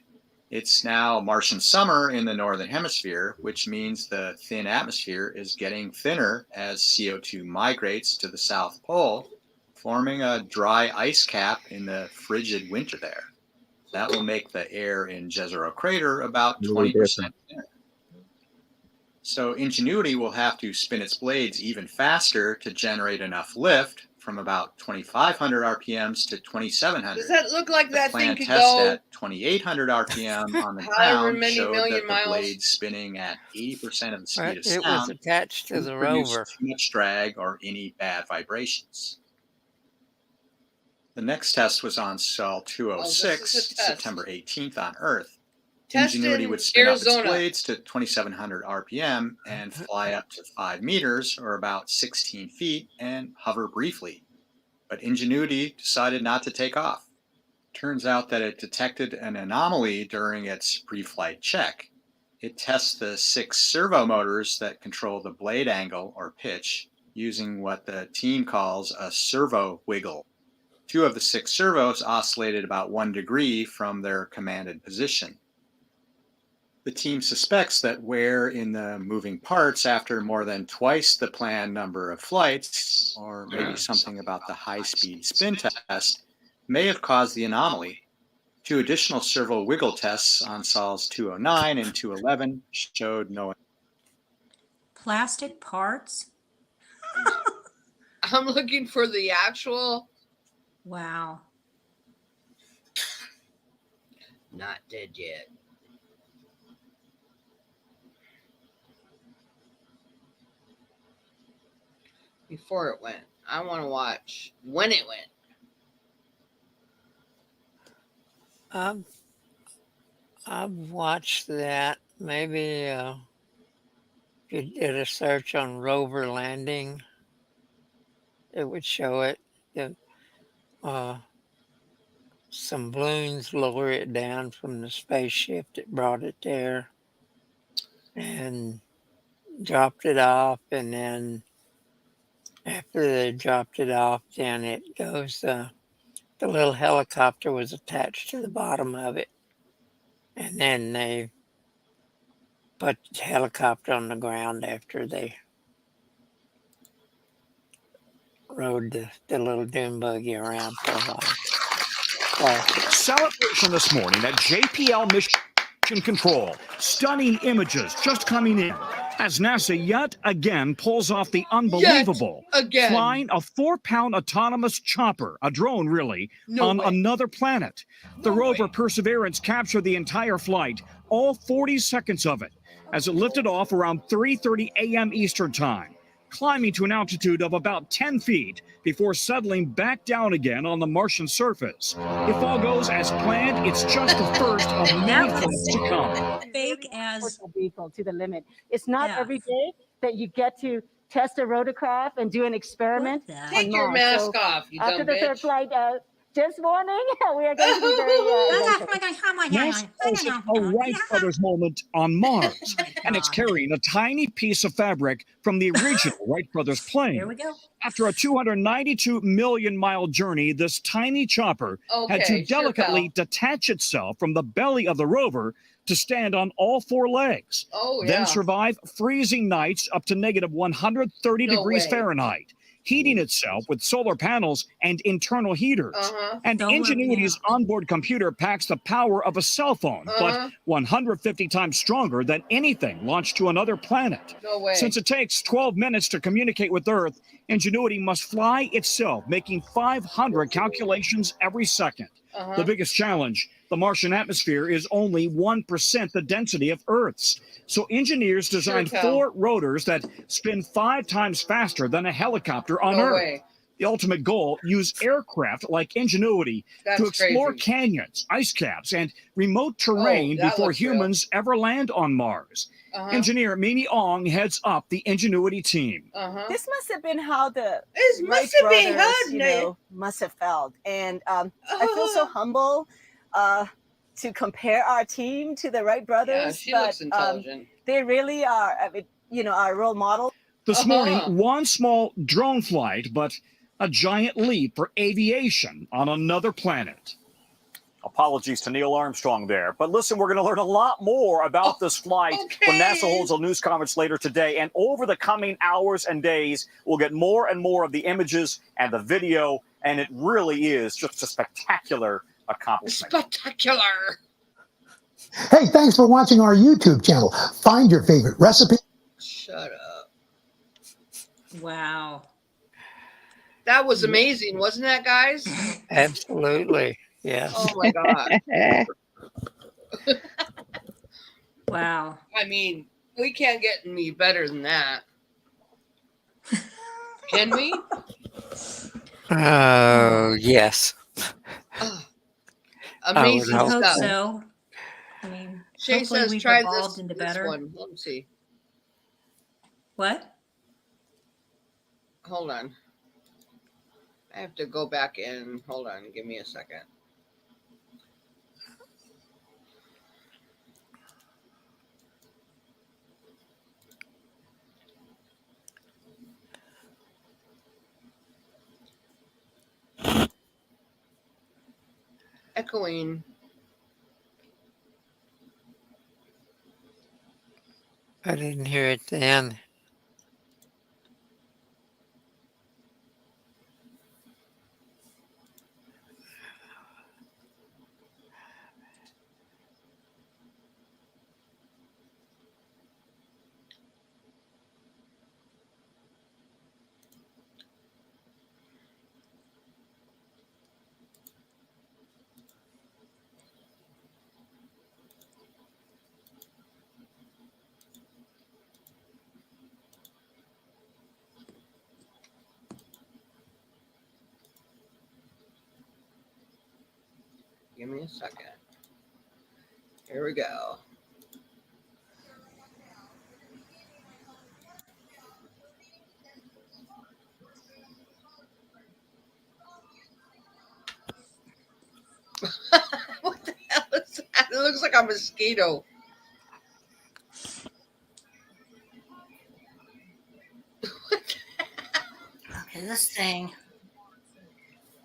It's now Martian summer in the northern hemisphere, which means the thin atmosphere is getting thinner as CO2 migrates to the South Pole, forming a dry ice cap in the frigid winter there. That will make the air in Jezero Crater about 20% thinner. So Ingenuity will have to spin its blades even faster to generate enough lift, from about 2,500 RPMs to 2,700. Does that look like that thing Planned could test go at 2,800 RPM on the however ground many showed million that the miles? blades spinning at 80% of the speed of It was sound attached to the didn't produce rover. too much drag or any bad vibrations. The next test was on Sol Oh, 206, this is a test. September 18th on Earth. Test Ingenuity in would spin up its Arizona. blades to 2,700 RPM and fly up to 5 meters, or about 16 feet, and hover briefly. But Ingenuity decided not to take off. Turns out that it detected an anomaly during its pre-flight check. It tests the 6 servo motors that control the blade angle or pitch using what the team calls a servo wiggle. 2 of the 6 servos oscillated about 1 degree from their commanded position. The team suspects that wear in the moving parts after more than twice the planned number of flights, or maybe something about the high-speed spin test, may have caused the anomaly. 2 additional servo wiggle tests on sols 209 and 211 showed no. Plastic parts? I'm looking for the actual. Wow. Not dead yet. Before it went. I want to watch when it went. I've watched that. Maybe if you did a search on rover landing, it would show it. Some balloons lower it down from the spaceship that brought it there and dropped it off. And then after they dropped it off, then it goes, the little helicopter was attached to the bottom of it. And then they put the helicopter on the ground after they rode the little dune buggy around for a while. Celebration this morning at JPL Mission Control. Stunning images just coming in as NASA yet again pulls off the unbelievable, flying a 4-pound autonomous chopper, a drone really, on another planet. The rover Perseverance captured the entire flight, all 40 seconds of it, as it lifted off around 3:30 a.m. Eastern Time, climbing to an altitude of about 10 feet before settling back down again on the Martian surface. If all goes as planned, it's just the first of many flights to come. Fake as vehicle to the limit. It's not every day that you get to test a rotorcraft and do an experiment. Take your mask off, you after dumb the third bitch. flight, this morning, we are going to be very NASA hosted a Wright Brothers moment on Mars, and it's carrying a tiny piece of fabric from the original Wright Brothers plane. Here we go. After a 292 million mile journey, this tiny chopper had to Okay, sure, delicately detach itself from the belly of the rover to stand on all 4 legs, Oh, then yeah. survive freezing nights up to negative 130 No degrees way. Fahrenheit, heating itself with solar panels and internal heaters. And Solar Ingenuity's onboard computer packs the power of a cell phone, but 150 times stronger than anything launched to another planet. No way. Since it takes 12 minutes to communicate with Earth, Ingenuity must fly itself, making 500 calculations every second. The biggest challenge, the Martian atmosphere is only 1% the density of Earth's. So engineers designed Sure, 4 rotors that spin 5 times faster than a helicopter on No Earth. way. The ultimate goal, use aircraft like Ingenuity That's to explore crazy. canyons, ice caps, and remote terrain that before looks real. humans ever land on Mars. Engineer Mimi Ong heads up the Ingenuity team. This must have been how the This Wright must have been brothers, hard, man. must have felt. And I feel so humble to compare our team to the Wright brothers. Yeah, she looks intelligent. They really are, our role model. This morning, one small drone flight, but a giant leap for aviation on another planet. Apologies to Neil Armstrong there. But listen, we're going to learn a lot more about this flight when NASA holds a news conference later today. And over the coming hours and days, we'll get more and more of the images and the video. And it really is just a spectacular accomplishment. Spectacular. Hey, thanks for watching our YouTube channel. Find your favorite recipe. Shut up. Wow. That was amazing, wasn't that, guys? Absolutely. Yes. Oh my god. Wow. I mean, we can't get any better than that. Can we? Oh, yes. Amazing I hope stuff. so. I mean, Shay hopefully says we've try evolved this, into this better. one. Let me see. What? Hold on. I have to go back in. Hold on. Give me a second. echoing. I didn't hear it then. Give me a second. Here we go. What the hell is that? It looks like a mosquito. Okay, this thing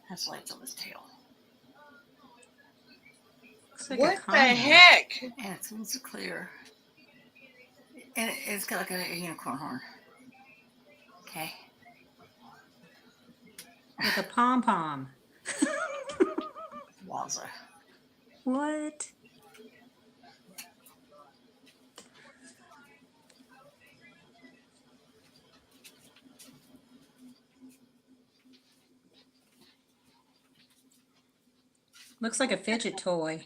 has lights on its tail. Like what the heck? And it's clear. And it's got like a unicorn horn. Okay. Like a pom-pom. Wowza. What? Looks like a fidget toy.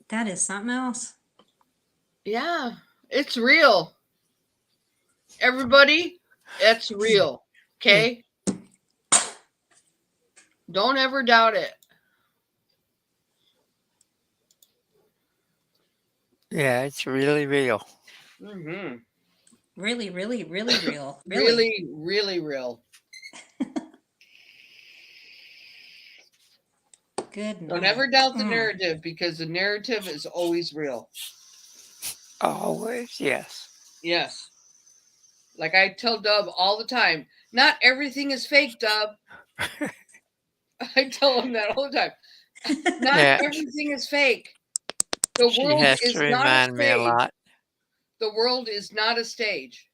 That is something else. Yeah, it's real. Everybody, it's real. Okay? Don't ever doubt it. Yeah, it's really real. Mm-hmm. Really, really, really real. Really, really real. Good. Don't ever doubt the narrative, because the narrative is always real. Always, yes. Yes. Like I tell Dub all the time, not everything is fake, Dub. I tell him that all the time. Not everything is fake. The She world has is to not a remind me a stage. lot. The world is not a stage.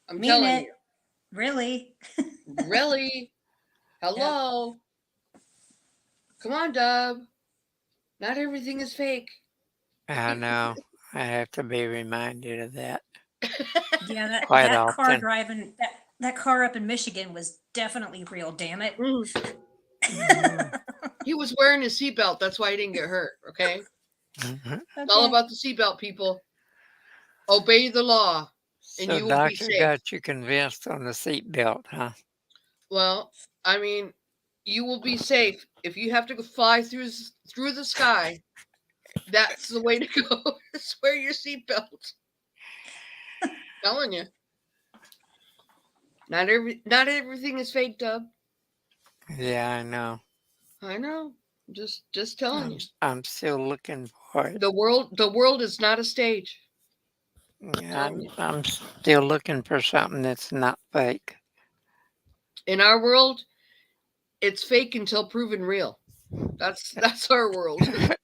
I'm Mean telling it. you. Really? Really? Hello? Come on, Dub. Not everything is fake. I know. I have to be reminded of that. Yeah, that Quite car often. driving that car up in Michigan was definitely real. Damn it! He was wearing his seatbelt. That's why he didn't get hurt. Okay. It's all about the seatbelt, people. Obey the law, and So you will be doctor safe. got you convinced on the seatbelt, huh? Well, I mean, you will be safe if you have to go fly through the sky. That's the way to go. Just wear your seatbelt. Telling you. Not everything is fake, Dub. Yeah, I know. I know. Just telling you. I'm still looking for it. The world is not a stage. Yeah, I'm still looking for something that's not fake. In our world, it's fake until proven real. That's our world.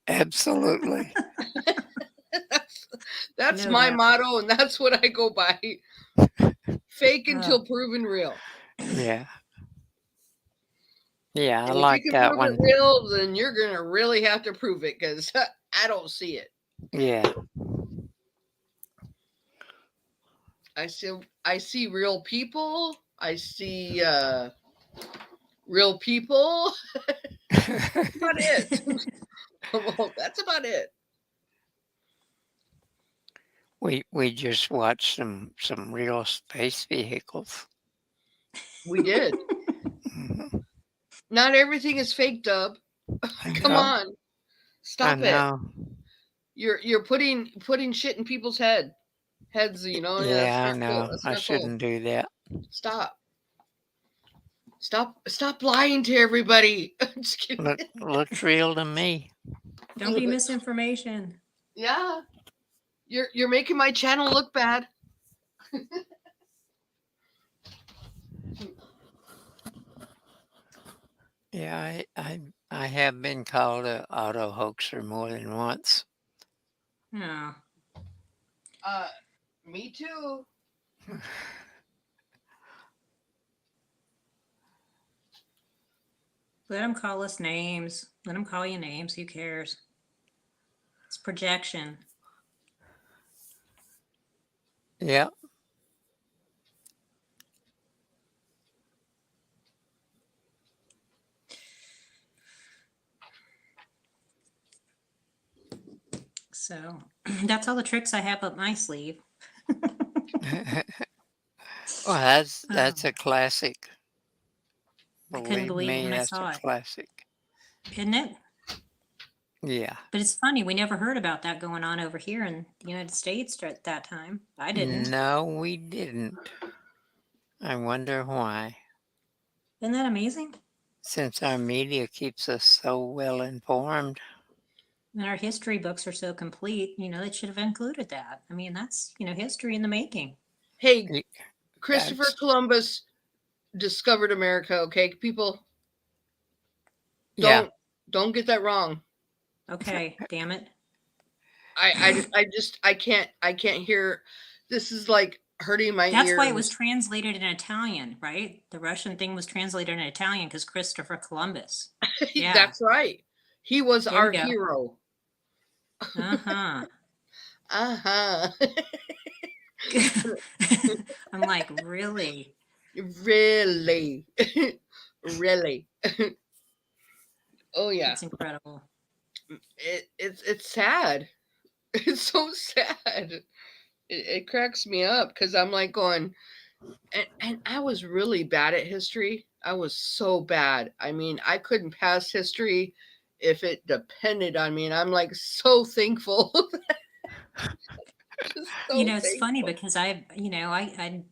Absolutely. That's Know my that. motto, and that's what I go by. Fake until proven real. Yeah. Yeah, I And if like you can that prove one. it real, then you're gonna really have to prove it, because I don't see it. Yeah. I see real people. I see real people. That's about it. Well, that's about it. We just watched some real space vehicles. We did. Not everything is fake, Dub. Come on. Stop it. You're putting shit in people's heads, you know. Yeah, I that's not know. cool. That's I not shouldn't do that. Stop lying to everybody. Just kidding. Looks real to me. Don't be misinformation. Yeah. You're making my channel look bad. Yeah, I have been called a auto hoaxer more than once. Yeah. Me too. Let them call us names. Let them call you names. Who cares? It's projection. Yeah. So that's all the tricks I have up my sleeve. Well, that's a classic. I couldn't Believe believe it me, when I that's a saw it. classic. Isn't it? Yeah. But it's funny, we never heard about that going on over here in the United States at that time. I didn't. No, we didn't. I wonder why. Isn't that amazing? Since our media keeps us so well informed. And our history books are so complete, they should have included that. I mean, that's, history in the making. Hey, Christopher Columbus discovered America, okay? People, don't get that wrong. Okay, damn it. I can't hear. This is like hurting my ears. That's why it was translated in Italian, right? The Russian thing was translated in Italian because Christopher Columbus. Yeah. That's right. He was There our we go. hero. Uh-huh. Uh-huh. I'm like, really? Really? Really? Oh yeah. It's incredible. It's sad. It's so sad. It cracks me up because I'm like going, and I was really bad at history. I was so bad. I mean, I couldn't pass history if it depended on me, and I'm like so thankful. So it's funny because I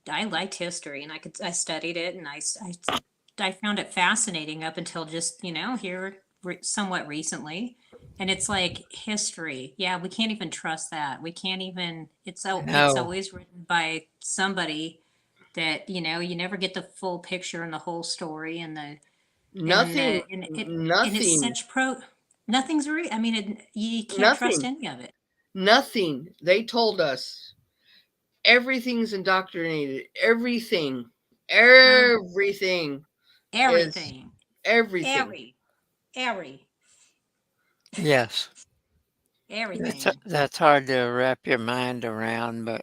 liked history and I studied it and I found it fascinating up until just here somewhat recently, and it's like history. Yeah, we can't even trust that. We can't even. It's always written by somebody that you never get the full picture and the whole story and the nothing. And it's such nothing's real. I mean, you can't trust any of it. Nothing. They told us everything's indoctrinated. Everything. Everything. Everything. Everything. Every. Yes. Everything. That's hard to wrap your mind around, but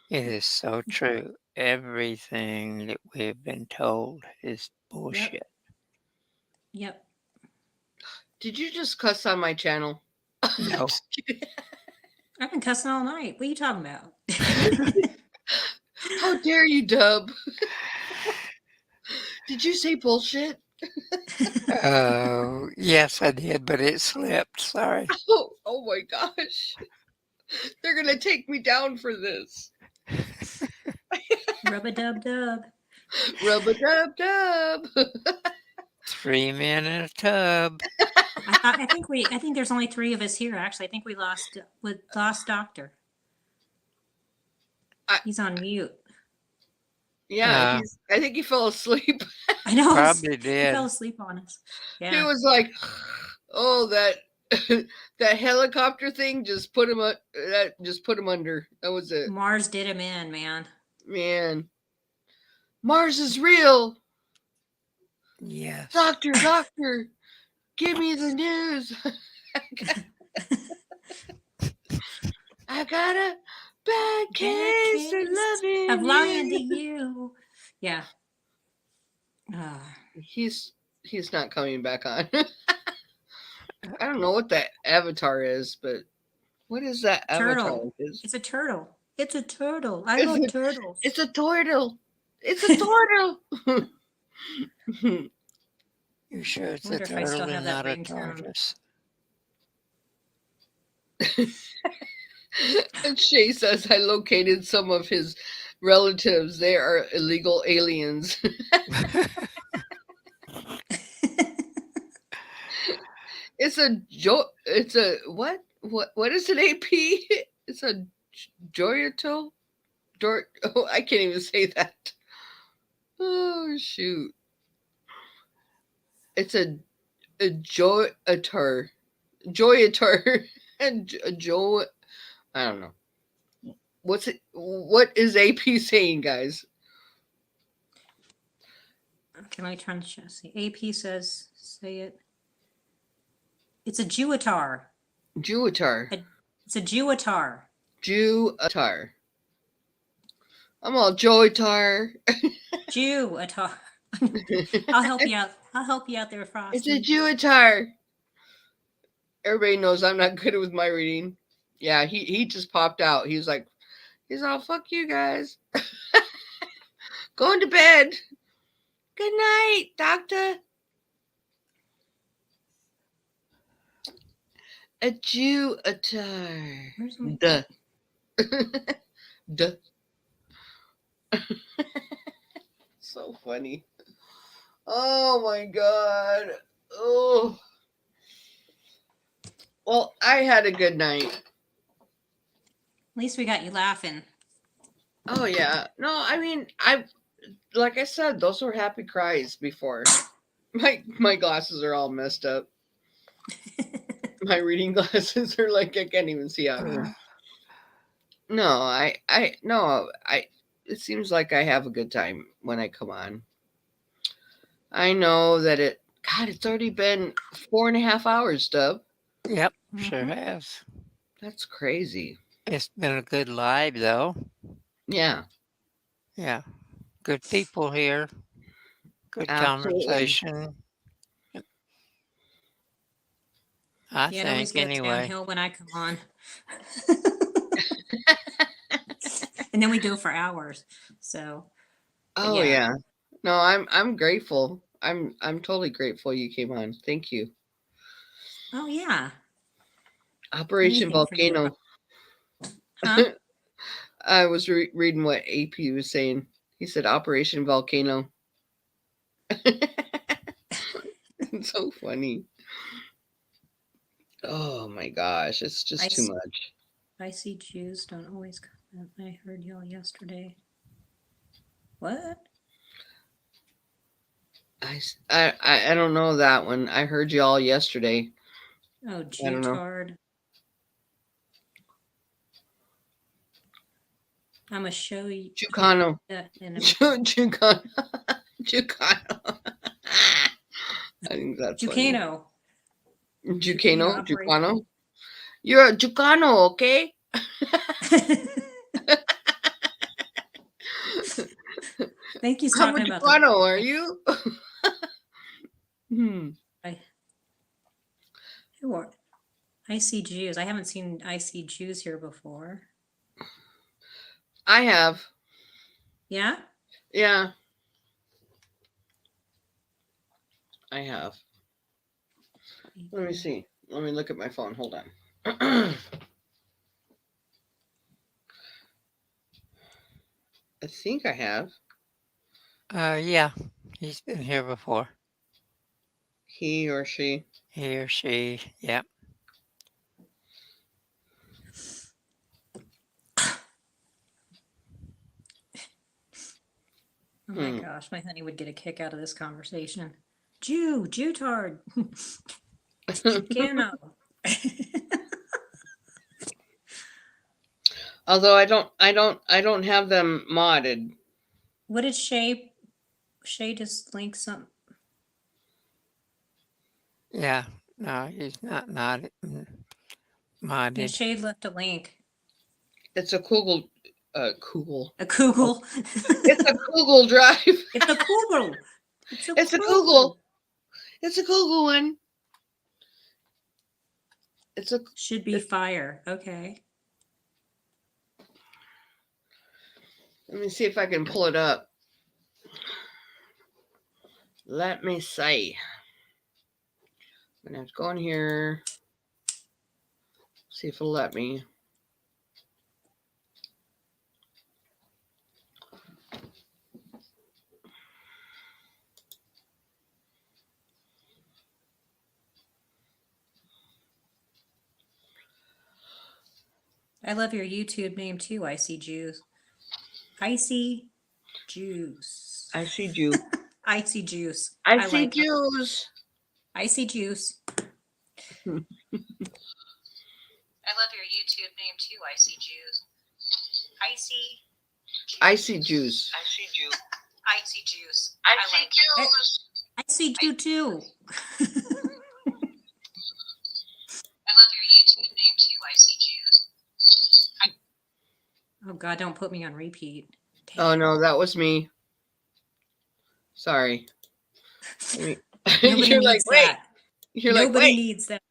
it is so true. Everything that we've been told is bullshit. Yep. Did you just cuss on my channel? No. I've been cussing all night. What are you talking about? How dare you, Dub? Did you say bullshit? Oh, yes, I did, but it slipped. Sorry. Oh my gosh. They're going to take me down for this. Rub-a-dub-dub. Rub-a-dub-dub. 3 men in a tub. I think there's only 3 of us here. Actually, I think we lost Doctor. He's on mute. Yeah, I think he fell asleep. I know. Probably did. He fell asleep on us. Yeah. He was like, "Oh, that that helicopter thing just put him under." That was it. Mars did him in, man. Man, Mars is real. Yes. Doctor, give me the news. I got a bad case of lying to you. Yeah. He's not coming back on. I don't know what that avatar is, but what is that turtle. avatar? It's a turtle. It's a turtle. I love turtles. It's a turtle. It's a turtle. You sure it's a turtle and not a tortoise? And Shay says, I located some of his relatives. They are illegal aliens. It's a joke. It's a what? What is an AP? It's a Joyato? Oh, I can't even say that. Oh, shoot. It's a Joyatar. Joyatar. And Joe. I don't know. What is AP saying, guys? Okay, let me try to see. AP says, say it. It's a Jewatar. Jewatar. It's a Jewatar. Jewatar. I'm all Joyatar. Jewatar. I'll help you out. I'll help you out there, Frosty. It's a Jewatar. Everybody knows I'm not good with my reading. Yeah, he just popped out. He's all, fuck you guys. Going to bed. Good night, doctor. A Jewatar. Where's my... Duh. Duh. So funny. Oh my god. Oh. Well, I had a good night. At least we got you laughing. Oh yeah. No, I mean, like I said, those were happy cries before. My glasses are all messed up. My reading glasses are like I can't even see out of them. No, it seems like I have a good time when I come on. I know that it's already been 4.5 hours, Dub. Yep, sure has. That's crazy. It's been a good live, though. Yeah. Yeah. Good people here. Good Absolutely. conversation. I Yeah, it always think, goes anyway. downhill when I come on. And then we go for hours. So. Oh yeah. No, I'm grateful. I'm totally grateful you came on. Thank you. Oh yeah. Operation Volcano. Huh? I was reading what AP was saying. He said Operation Volcano. It's so funny. Oh my gosh, it's just too much. I see Jews don't always comment. I heard y'all yesterday. What? I don't know that one. I heard y'all yesterday. Oh, I don't know. Jutard. I'm gonna show you. Chicano. Chicano. Chicano. I think that's Jucano. Jucano. Jucano. You're a Jucano, okay? I think he's How talking much about Jucano are you? Who are I see Jews? I haven't seen I see Jews here before. I have. Yeah? Yeah. I have. Let me see. Let me look at my phone. Hold on. I think I have. Yeah. He's been here before. He or she. He or she. Yep. Oh my gosh, my honey would get a kick out of this conversation. Jutard. Cano. Although I don't have them modded. What did Shay just link some? Yeah. No, he's not modded. Yeah, Shay left a link. It's a Google. Google. A Google. It's a Google Drive. It's a Google. It's a Google. It's a Google one. Should be fire. Okay. Let me see if I can pull it up. Let me see. I'm gonna have to go in here. See if it'll let me. I love your YouTube name too, Icy Juice. Icy Juice. Icy Juice. Icy Juice. Icy like Juice. Icy Juice. I love your YouTube name too, Icy Juice. Icy Juice. Icy Juice. Icy Juice. Icy Juice. Icy Juice too. I love your YouTube name too, Icy Juice. Oh God, don't put me on repeat. Oh no, that was me. Sorry. Nobody You're needs like, wait. that. You're Nobody like, wait. needs that.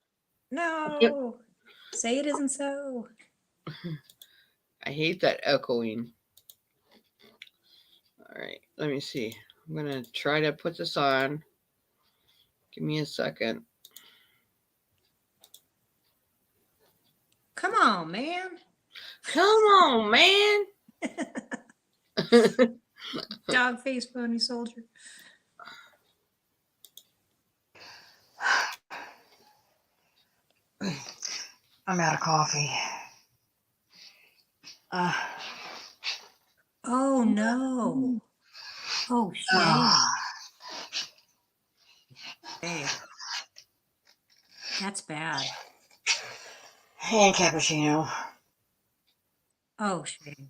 No. Say it isn't so. I hate that echoing. All right, let me see. I'm gonna try to put this on. Give me a second. Come on, man. Come on, man. Dog face pony soldier. I'm out of coffee. Oh no. Oh shame. Hey. That's bad. And cappuccino. Oh shame.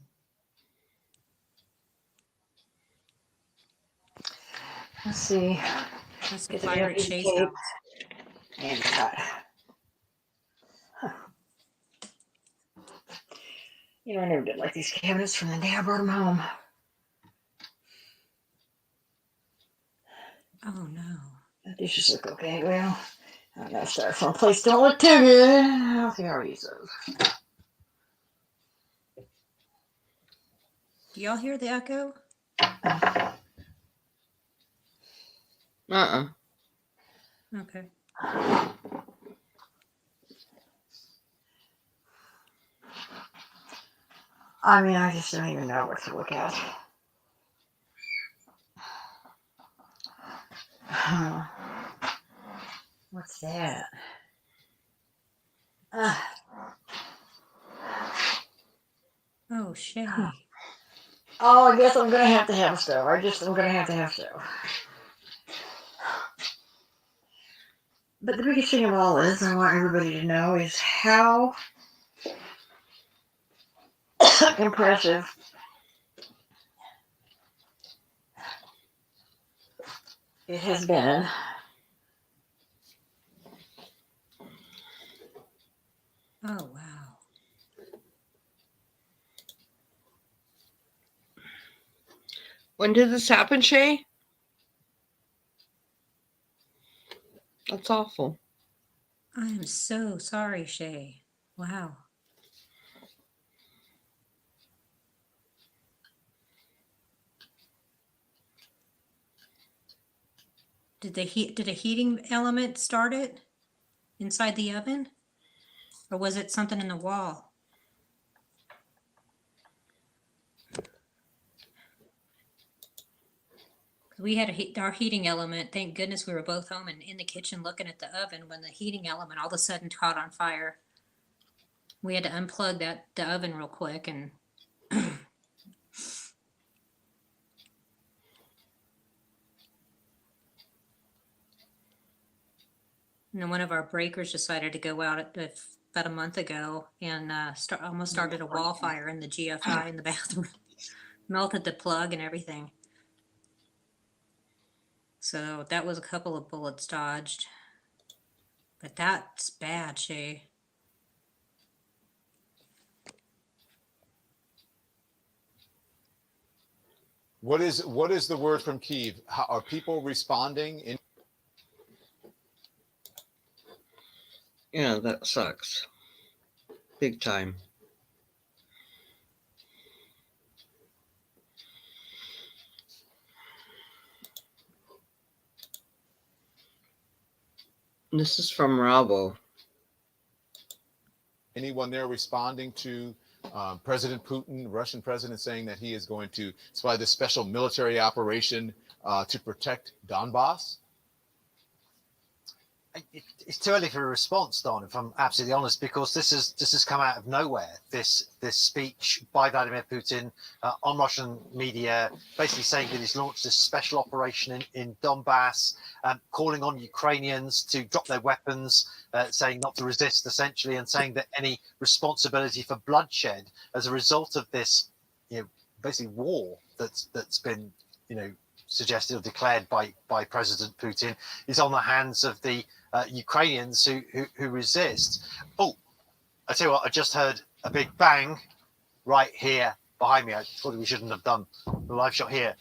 Let's see. That's Get the the pirate piece of chase cake. out. And cut. You know, I never did like these cabinets from the day I brought them home. Oh no. These just look okay. Well, I'm gonna start from a place don't look too good. I'll see how I use those. Do y'all hear the echo? Okay. I mean, I just don't even know what to look at. What's that? Oh Shay. Oh, I guess I'm gonna have to have a stove. I'm gonna have to have a stove. But the biggest thing of all is, I want everybody to know, is how impressive it has been. Oh wow. When did this happen, Shay? That's awful. I am so sorry, Shay. Wow. Did a heating element start it inside the oven? Or was it something in the wall? We had our heating element. Thank goodness we were both home and in the kitchen looking at the oven when the heating element all of a sudden caught on fire. We had to unplug the oven real quick and and then one of our breakers decided to go out about a month ago and almost started a wall fire in the GFI in the bathroom. Melted the plug and everything. So that was a couple of bullets dodged. But that's bad, Shay. What is the word from Kyiv? How, are people responding? Yeah, that sucks. Big time. This is from Rabo. Anyone there responding to President Putin, Russian president, saying that he is going to supply this special military operation to protect Donbass? It's too early for a response, Don, if I'm absolutely honest, because this has come out of nowhere. This speech by Vladimir Putin on Russian media, basically saying that he's launched this special operation in Donbass, calling on Ukrainians to drop their weapons, saying not to resist, essentially, and saying that any responsibility for bloodshed as a result of this, basically war that's been, suggested or declared by President Putin is on the hands of the Ukrainians who resist. Oh, I tell you what, I just heard a big bang right here behind me. I thought we shouldn't have done the live shot here.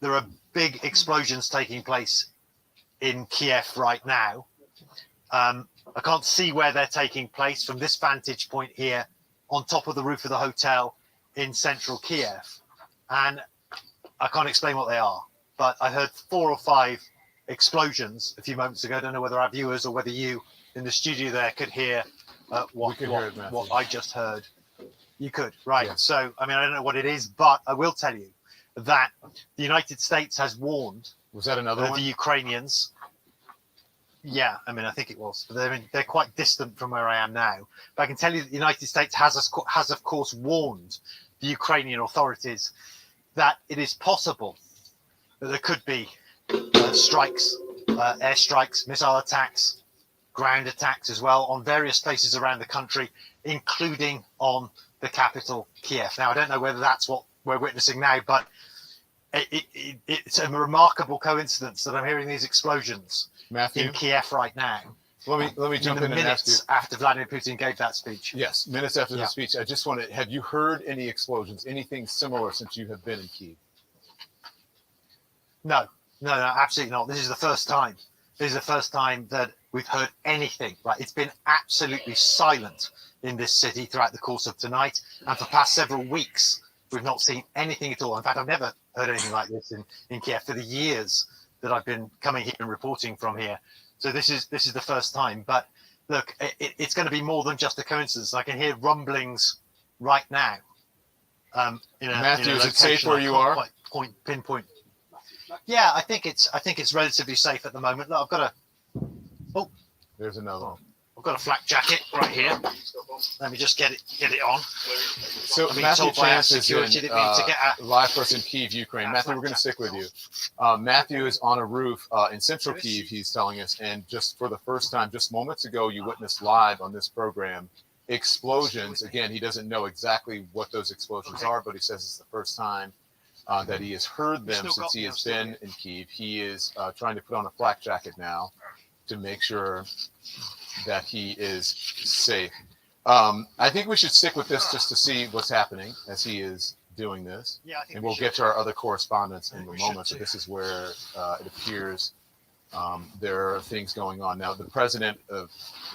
There are big explosions taking place in Kiev right now. I can't see where they're taking place from this vantage point here on top of the roof of the hotel in central Kiev. And I can't explain what they are, but I heard 4 or 5 explosions a few moments ago. I don't know whether our viewers or whether you in the studio there could hear what I just heard. You could, right? Yeah. So, I mean, I don't know what it is, but I will tell you that the United States has warned. Was that another one? The Ukrainians. Yeah, I mean, I think it was. But they're quite distant from where I am now. But I can tell you that the United States has, of course, warned the Ukrainian authorities that it is possible that there could be strikes, airstrikes, missile attacks, ground attacks as well on various places around the country, including on the capital, Kiev. Now, I don't know whether that's what we're witnessing now, but it's a remarkable coincidence that I'm hearing these explosions in Kiev right now. Let me jump in and ask you. After Vladimir Putin gave that speech. Yes, minutes after the speech. I just want to, have you heard any explosions, anything similar since you have been in Kyiv? No, absolutely not. This is the first time. This is the first time that we've heard anything. Right, it's been absolutely silent in this city throughout the course of tonight, and for the past several weeks, we've not seen anything at all. In fact, I've never heard anything like this in Kiev for the years that I've been coming here and reporting from here. So this is the first time. But look, it's going to be more than just a coincidence. I can hear rumblings right now. Matthew, is it safe where you are? Pinpoint. Yeah, I think it's relatively safe at the moment. Look, I've got there's another one. I've got a flak jacket right here. Let me just get it on. So Matthew Chance is in, live for us in Kyiv, Ukraine. Matthew, we're going to stick with you. Matthew is on a roof in central Kyiv, he's telling us, and just for the first time, just moments ago, you witnessed live on this program explosions. Again, he doesn't know exactly what those explosions are, but he says it's the first time that he has heard them since he has been in Kyiv. He is trying to put on a flak jacket now to make sure that he is safe. I think we should stick with this just to see what's happening as he is doing this. And we'll get to our other correspondents in a moment. So this is where it appears there are things going on. Now, the president of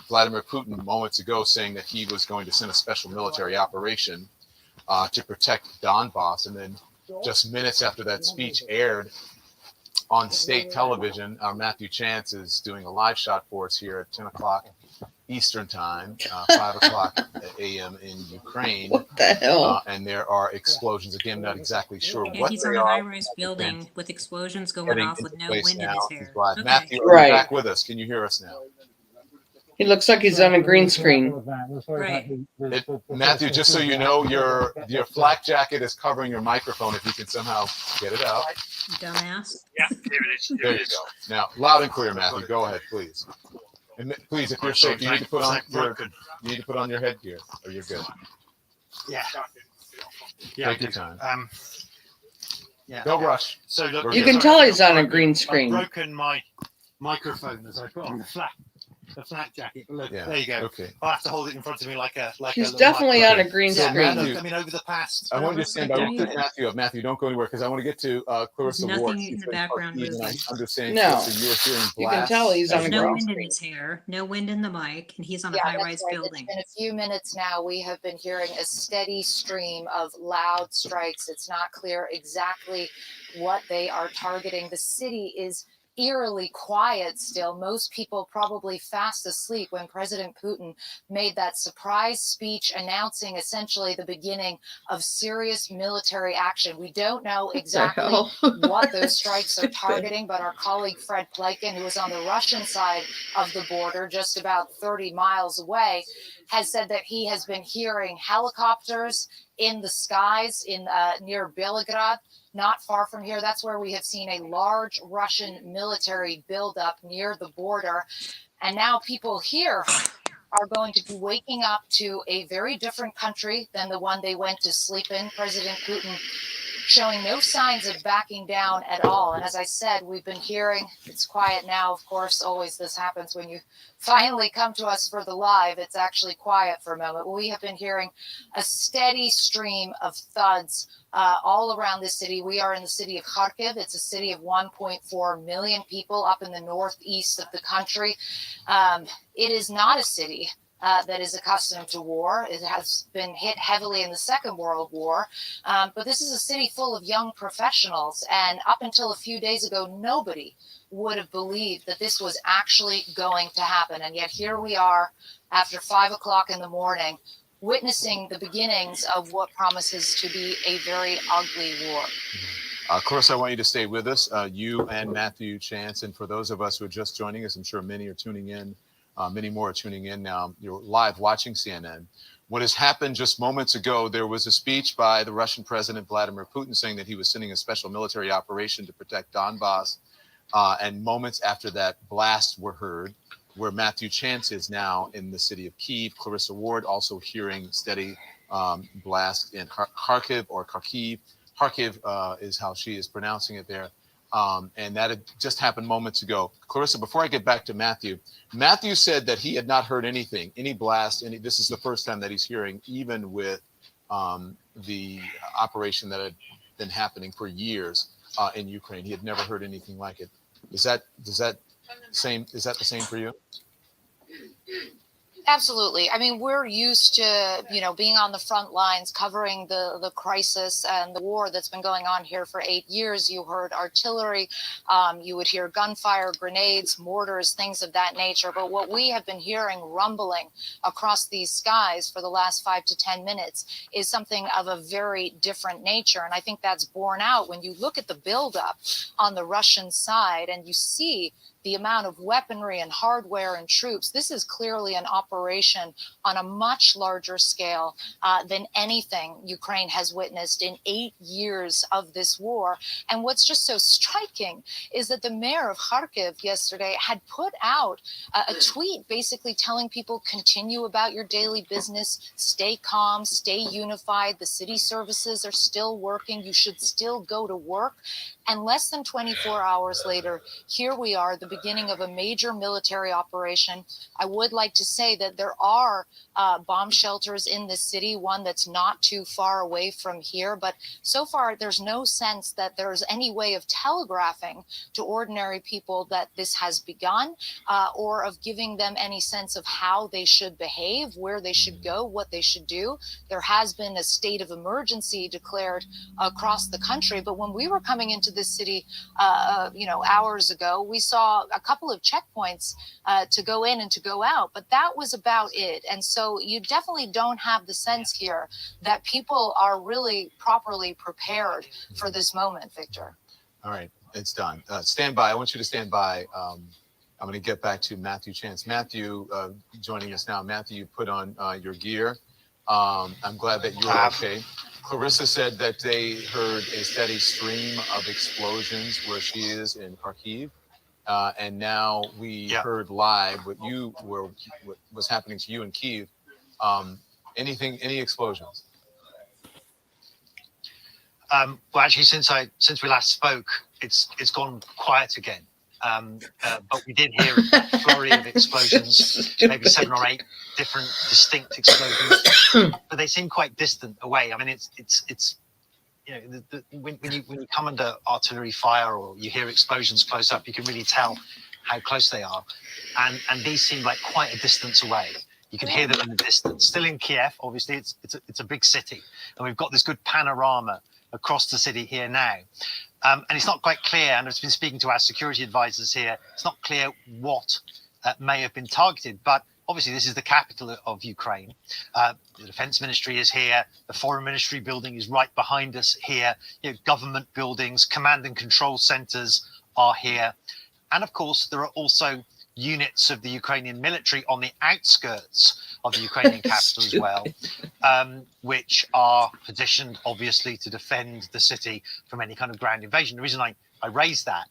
Vladimir Putin moments ago saying that he was going to send a special military operation to protect Donbass. And then just minutes after that speech aired on state television, our Matthew Chance is doing a live shot for us here at 10 o'clock Eastern time, 5 o'clock a.m. in Ukraine. What the hell? And there are explosions. Again, not exactly sure Yeah, what he's they on a are. high-rise building with explosions going off with no wind in his hair. Okay. Matthew, are you back with us? Can you hear us now? He looks like he's on a green screen. Right. Matthew, just so you know, your flak jacket is covering your microphone. If you can somehow get it out. Dumbass. Yeah, there it is. There you go. Now, loud and clear, Matthew. Go ahead, please. And please, if you're safe, you need to put on your headgear, or you're good. Yeah. Take your time. Yeah. Don't rush. So look, You can tell he's on a green screen. I've broken my microphone as I put on the flak jacket. But look, there you go. Okay. I'll have to hold it in front of me like a. He's definitely on a green Yeah, screen. look, I mean, over the past. I want you to stand by. Matthew, Matthew, don't go anywhere because I want to get to Clarissa Nothing Ward. in the background moving. I understand. No. Clarissa, you were hearing You can tell he's on a no green wind in screen. his hair, no wind in the mic, and he's on a Yeah, high-rise that's right. building. It's been a few minutes now. We have been hearing a steady stream of loud strikes. It's not clear exactly what they are targeting. The city is eerily quiet still. Most people probably fast asleep when President Putin made that surprise speech announcing essentially the beginning of serious military action. We don't know exactly what those strikes are targeting, but our colleague Fred Plekin, who is on the Russian side of the border, just about 30 miles away, has said that he has been hearing helicopters in the skies in near Belgrade, not far from here. That's where we have seen a large Russian military buildup near the border. And now people here are going to be waking up to a very different country than the one they went to sleep in. President Putin showing no signs of backing down at all. And as I said, we've been hearing, it's quiet now, of course, always this happens when you finally come to us for the live, it's actually quiet for a moment. But we have been hearing a steady stream of thuds all around the city. We are in the city of Kharkiv. It's a city of 1.4 million people up in the northeast of the country. It is not a city that is accustomed to war. It has been hit heavily in the Second World War. But this is a city full of young professionals. And up until a few days ago, nobody would have believed that this was actually going to happen. And yet here we are after 5 o'clock in the morning, witnessing the beginnings of what promises to be a very ugly war. Clarissa, I want you to stay with us, you and Matthew Chance. And for those of us who are just joining us, I'm sure many are tuning in. Many more are tuning in now. You're live watching CNN. What has happened just moments ago, there was a speech by the Russian President Vladimir Putin saying that he was sending a special military operation to protect Donbass. And moments after that, blasts were heard, where Matthew Chance is now in the city of Kyiv. Clarissa Ward also hearing steady blasts in Kharkiv or Kharkiv. Kharkiv is how she is pronouncing it there. And that had just happened moments ago. Clarissa, before I get back to Matthew, Matthew said that he had not heard anything, any blast, this is the first time that he's hearing, even with the operation that had been happening for years in Ukraine. He had never heard anything like it. Is that the same for you? Absolutely. I mean, we're used to, being on the front lines, covering the crisis and the war that's been going on here for 8 years. You heard artillery, you would hear gunfire, grenades, mortars, things of that nature. But what we have been hearing rumbling across these skies for the last 5 to 10 minutes is something of a very different nature. And I think that's borne out when you look at the buildup on the Russian side and you see the amount of weaponry and hardware and troops. This is clearly an operation on a much larger scale than anything Ukraine has witnessed in 8 years of this war. And what's just so striking is that the mayor of Kharkiv yesterday had put out a tweet basically telling people, continue about your daily business, stay calm, stay unified. The city services are still working. You should still go to work. And less than 24 hours later, here we are, the beginning of a major military operation. I would like to say that there are bomb shelters in this city, one that's not too far away from here. But so far, there's no sense that there's any way of telegraphing to ordinary people that this has begun or of giving them any sense of how they should behave, where they should go, what they should do. There has been a state of emergency declared across the country. But when we were coming into this city, hours ago, we saw a couple of checkpoints to go in and to go out, but that was about it. And so you definitely don't have the sense here that people are really properly prepared for this moment, Victor. All right, it's done. Stand by. I want you to stand by. I'm going to get back to Matthew Chance. Matthew, joining us now. Matthew, you put on your gear. I'm glad that you're okay. Clarissa said that they heard a steady stream of explosions where she is in Kharkiv. And now we heard live what was happening to you in Kyiv. Any explosions? Well, actually, since we last spoke, it's gone quiet again. But we did hear a flurry of explosions, maybe 7 or 8 different distinct explosions, but they seem quite distant away. I mean, it's when you come under artillery fire or you hear explosions close up, you can really tell how close they are, and these seem like quite a distance away. You can hear them in the distance. Still in Kiev, obviously, it's a big city, and we've got this good panorama across the city here now. And it's not quite clear, and I've been speaking to our security advisors here, it's not clear what may have been targeted, but obviously this is the capital of Ukraine. The defense ministry is here, the foreign ministry building is right behind us here, government buildings, command and control centers are here. And of course, there are also units of the Ukrainian military on the outskirts of the Ukrainian capital as well, which are positioned obviously to defend the city from any kind of ground invasion. The reason I raise that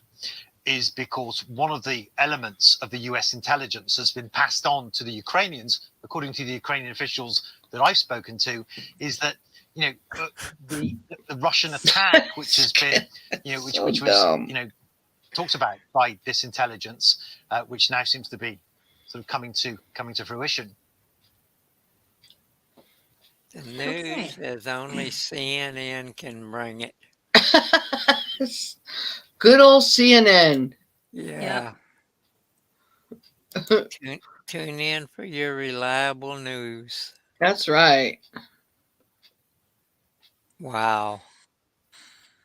is because one of the elements of the US intelligence has been passed on to the Ukrainians, according to the Ukrainian officials that I've spoken to, is that the Russian attack, which has been, which was talked about by this intelligence, which now seems to be sort of coming to fruition. The news is only CNN can bring it. Good old CNN. Yeah. Tune in for your reliable news. That's right. Wow.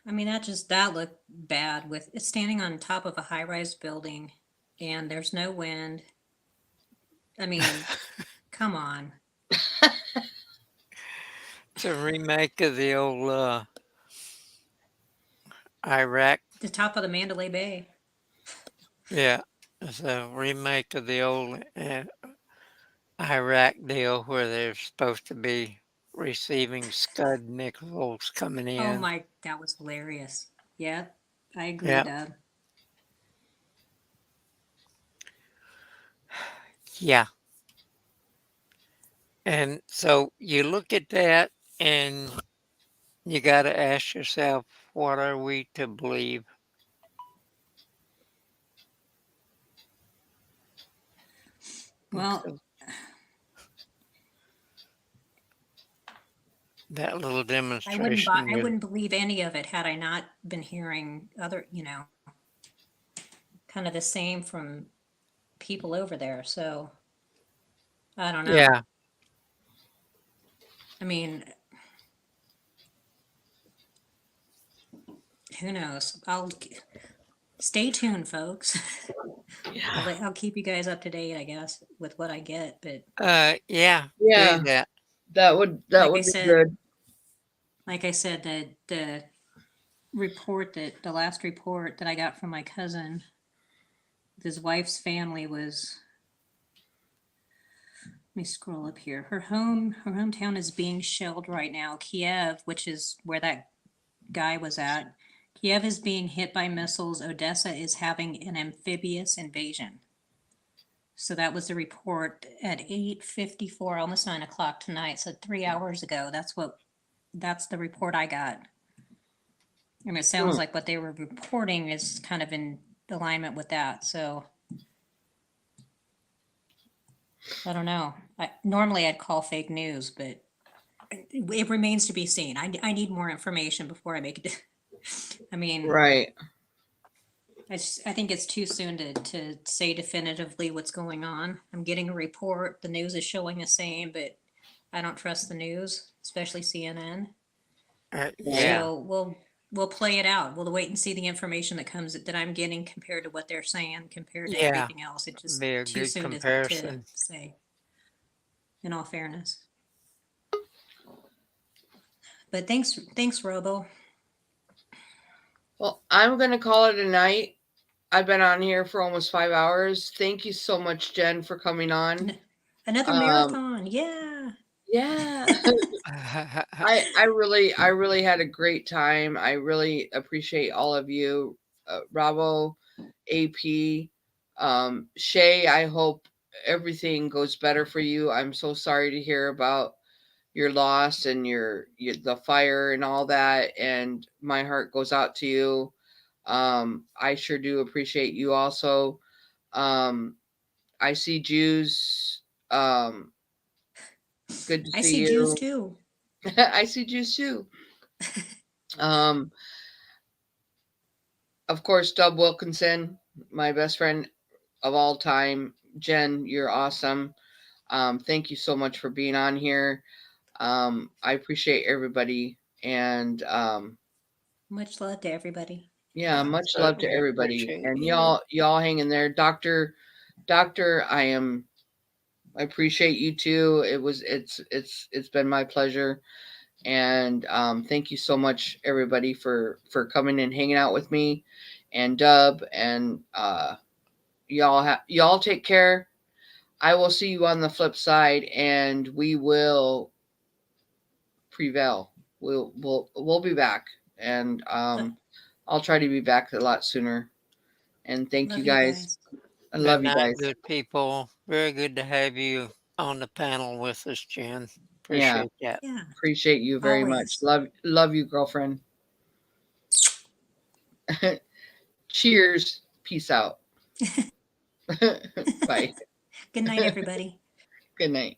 I mean, that looked bad with it's standing on top of a high-rise building and there's no wind. I mean, come on. It's a remake of the old Iraq. The top of the Mandalay Bay. Yeah, it's a remake of the old Iraq deal where they're supposed to be receiving Scud missiles coming in. Oh my, that was hilarious. Yeah, I agree, Yeah. Deb. Yeah. And so you look at that and you got to ask yourself, what are we to believe? Well, that little demonstration. I wouldn't believe any of it had I not been hearing other, kind of the same from people over there. So I don't know. Yeah. I mean, who knows? I'll stay tuned, folks. Yeah. I'll keep you guys up to date, I guess, with what I get. But yeah, Yeah, do that. that would be good. Like I said, the last report that I got from my cousin, his wife's family was. Let me scroll up here. Her hometown is being shelled right now. Kiev, which is where that guy was at. Kiev is being hit by missiles. Odessa is having an amphibious invasion. So that was the report at 8:54, almost 9 o'clock tonight. So 3 hours ago. That's the report I got. And it sounds like what they were reporting is kind of in alignment with that. So I don't know. Normally I'd call fake news, but it remains to be seen. I need more information before I make it. I mean, right. I think it's too soon to say definitively what's going on. I'm getting a report. The news is showing the same, but I don't trust the news, especially CNN. Yeah. So we'll play it out. We'll wait and see the information that I'm getting compared to what they're saying compared to everything else. It's just be a too good soon to comparison. say, in all fairness. But thanks, Robo. Well, I'm going to call it a night. I've been on here for almost 5 hours. Thank you so much, Jen, for coming on. Another marathon. Yeah. Yeah. I really had a great time. I really appreciate all of you. Bravo, AP, Shay, I hope everything goes better for you. I'm so sorry to hear about your loss and the fire and all that, and my heart goes out to you. I sure do appreciate you also. I see Jews. Good to see you. I see Jews too. I see Jews too. Of course, Dub Wilkinson, my best friend of all time. Jen, you're awesome. Thank you so much for being on here. I appreciate everybody, and much love to everybody. Yeah, much love to everybody, and you. y'all hang in there. Doctor, I appreciate you too. It's been my pleasure, and thank you so much, everybody, for coming and hanging out with me, and Dub, and y'all take care. I will see you on the flip side, and we will prevail. We'll be back, and I'll try to be back a lot sooner. And thank you guys. I love Good you night, guys. good people. Very good to have you on the panel with us, Jen. Yeah, Appreciate that. Yeah. appreciate you very much. Love you, girlfriend. Cheers. Peace out. Bye. Good night, everybody. Good night.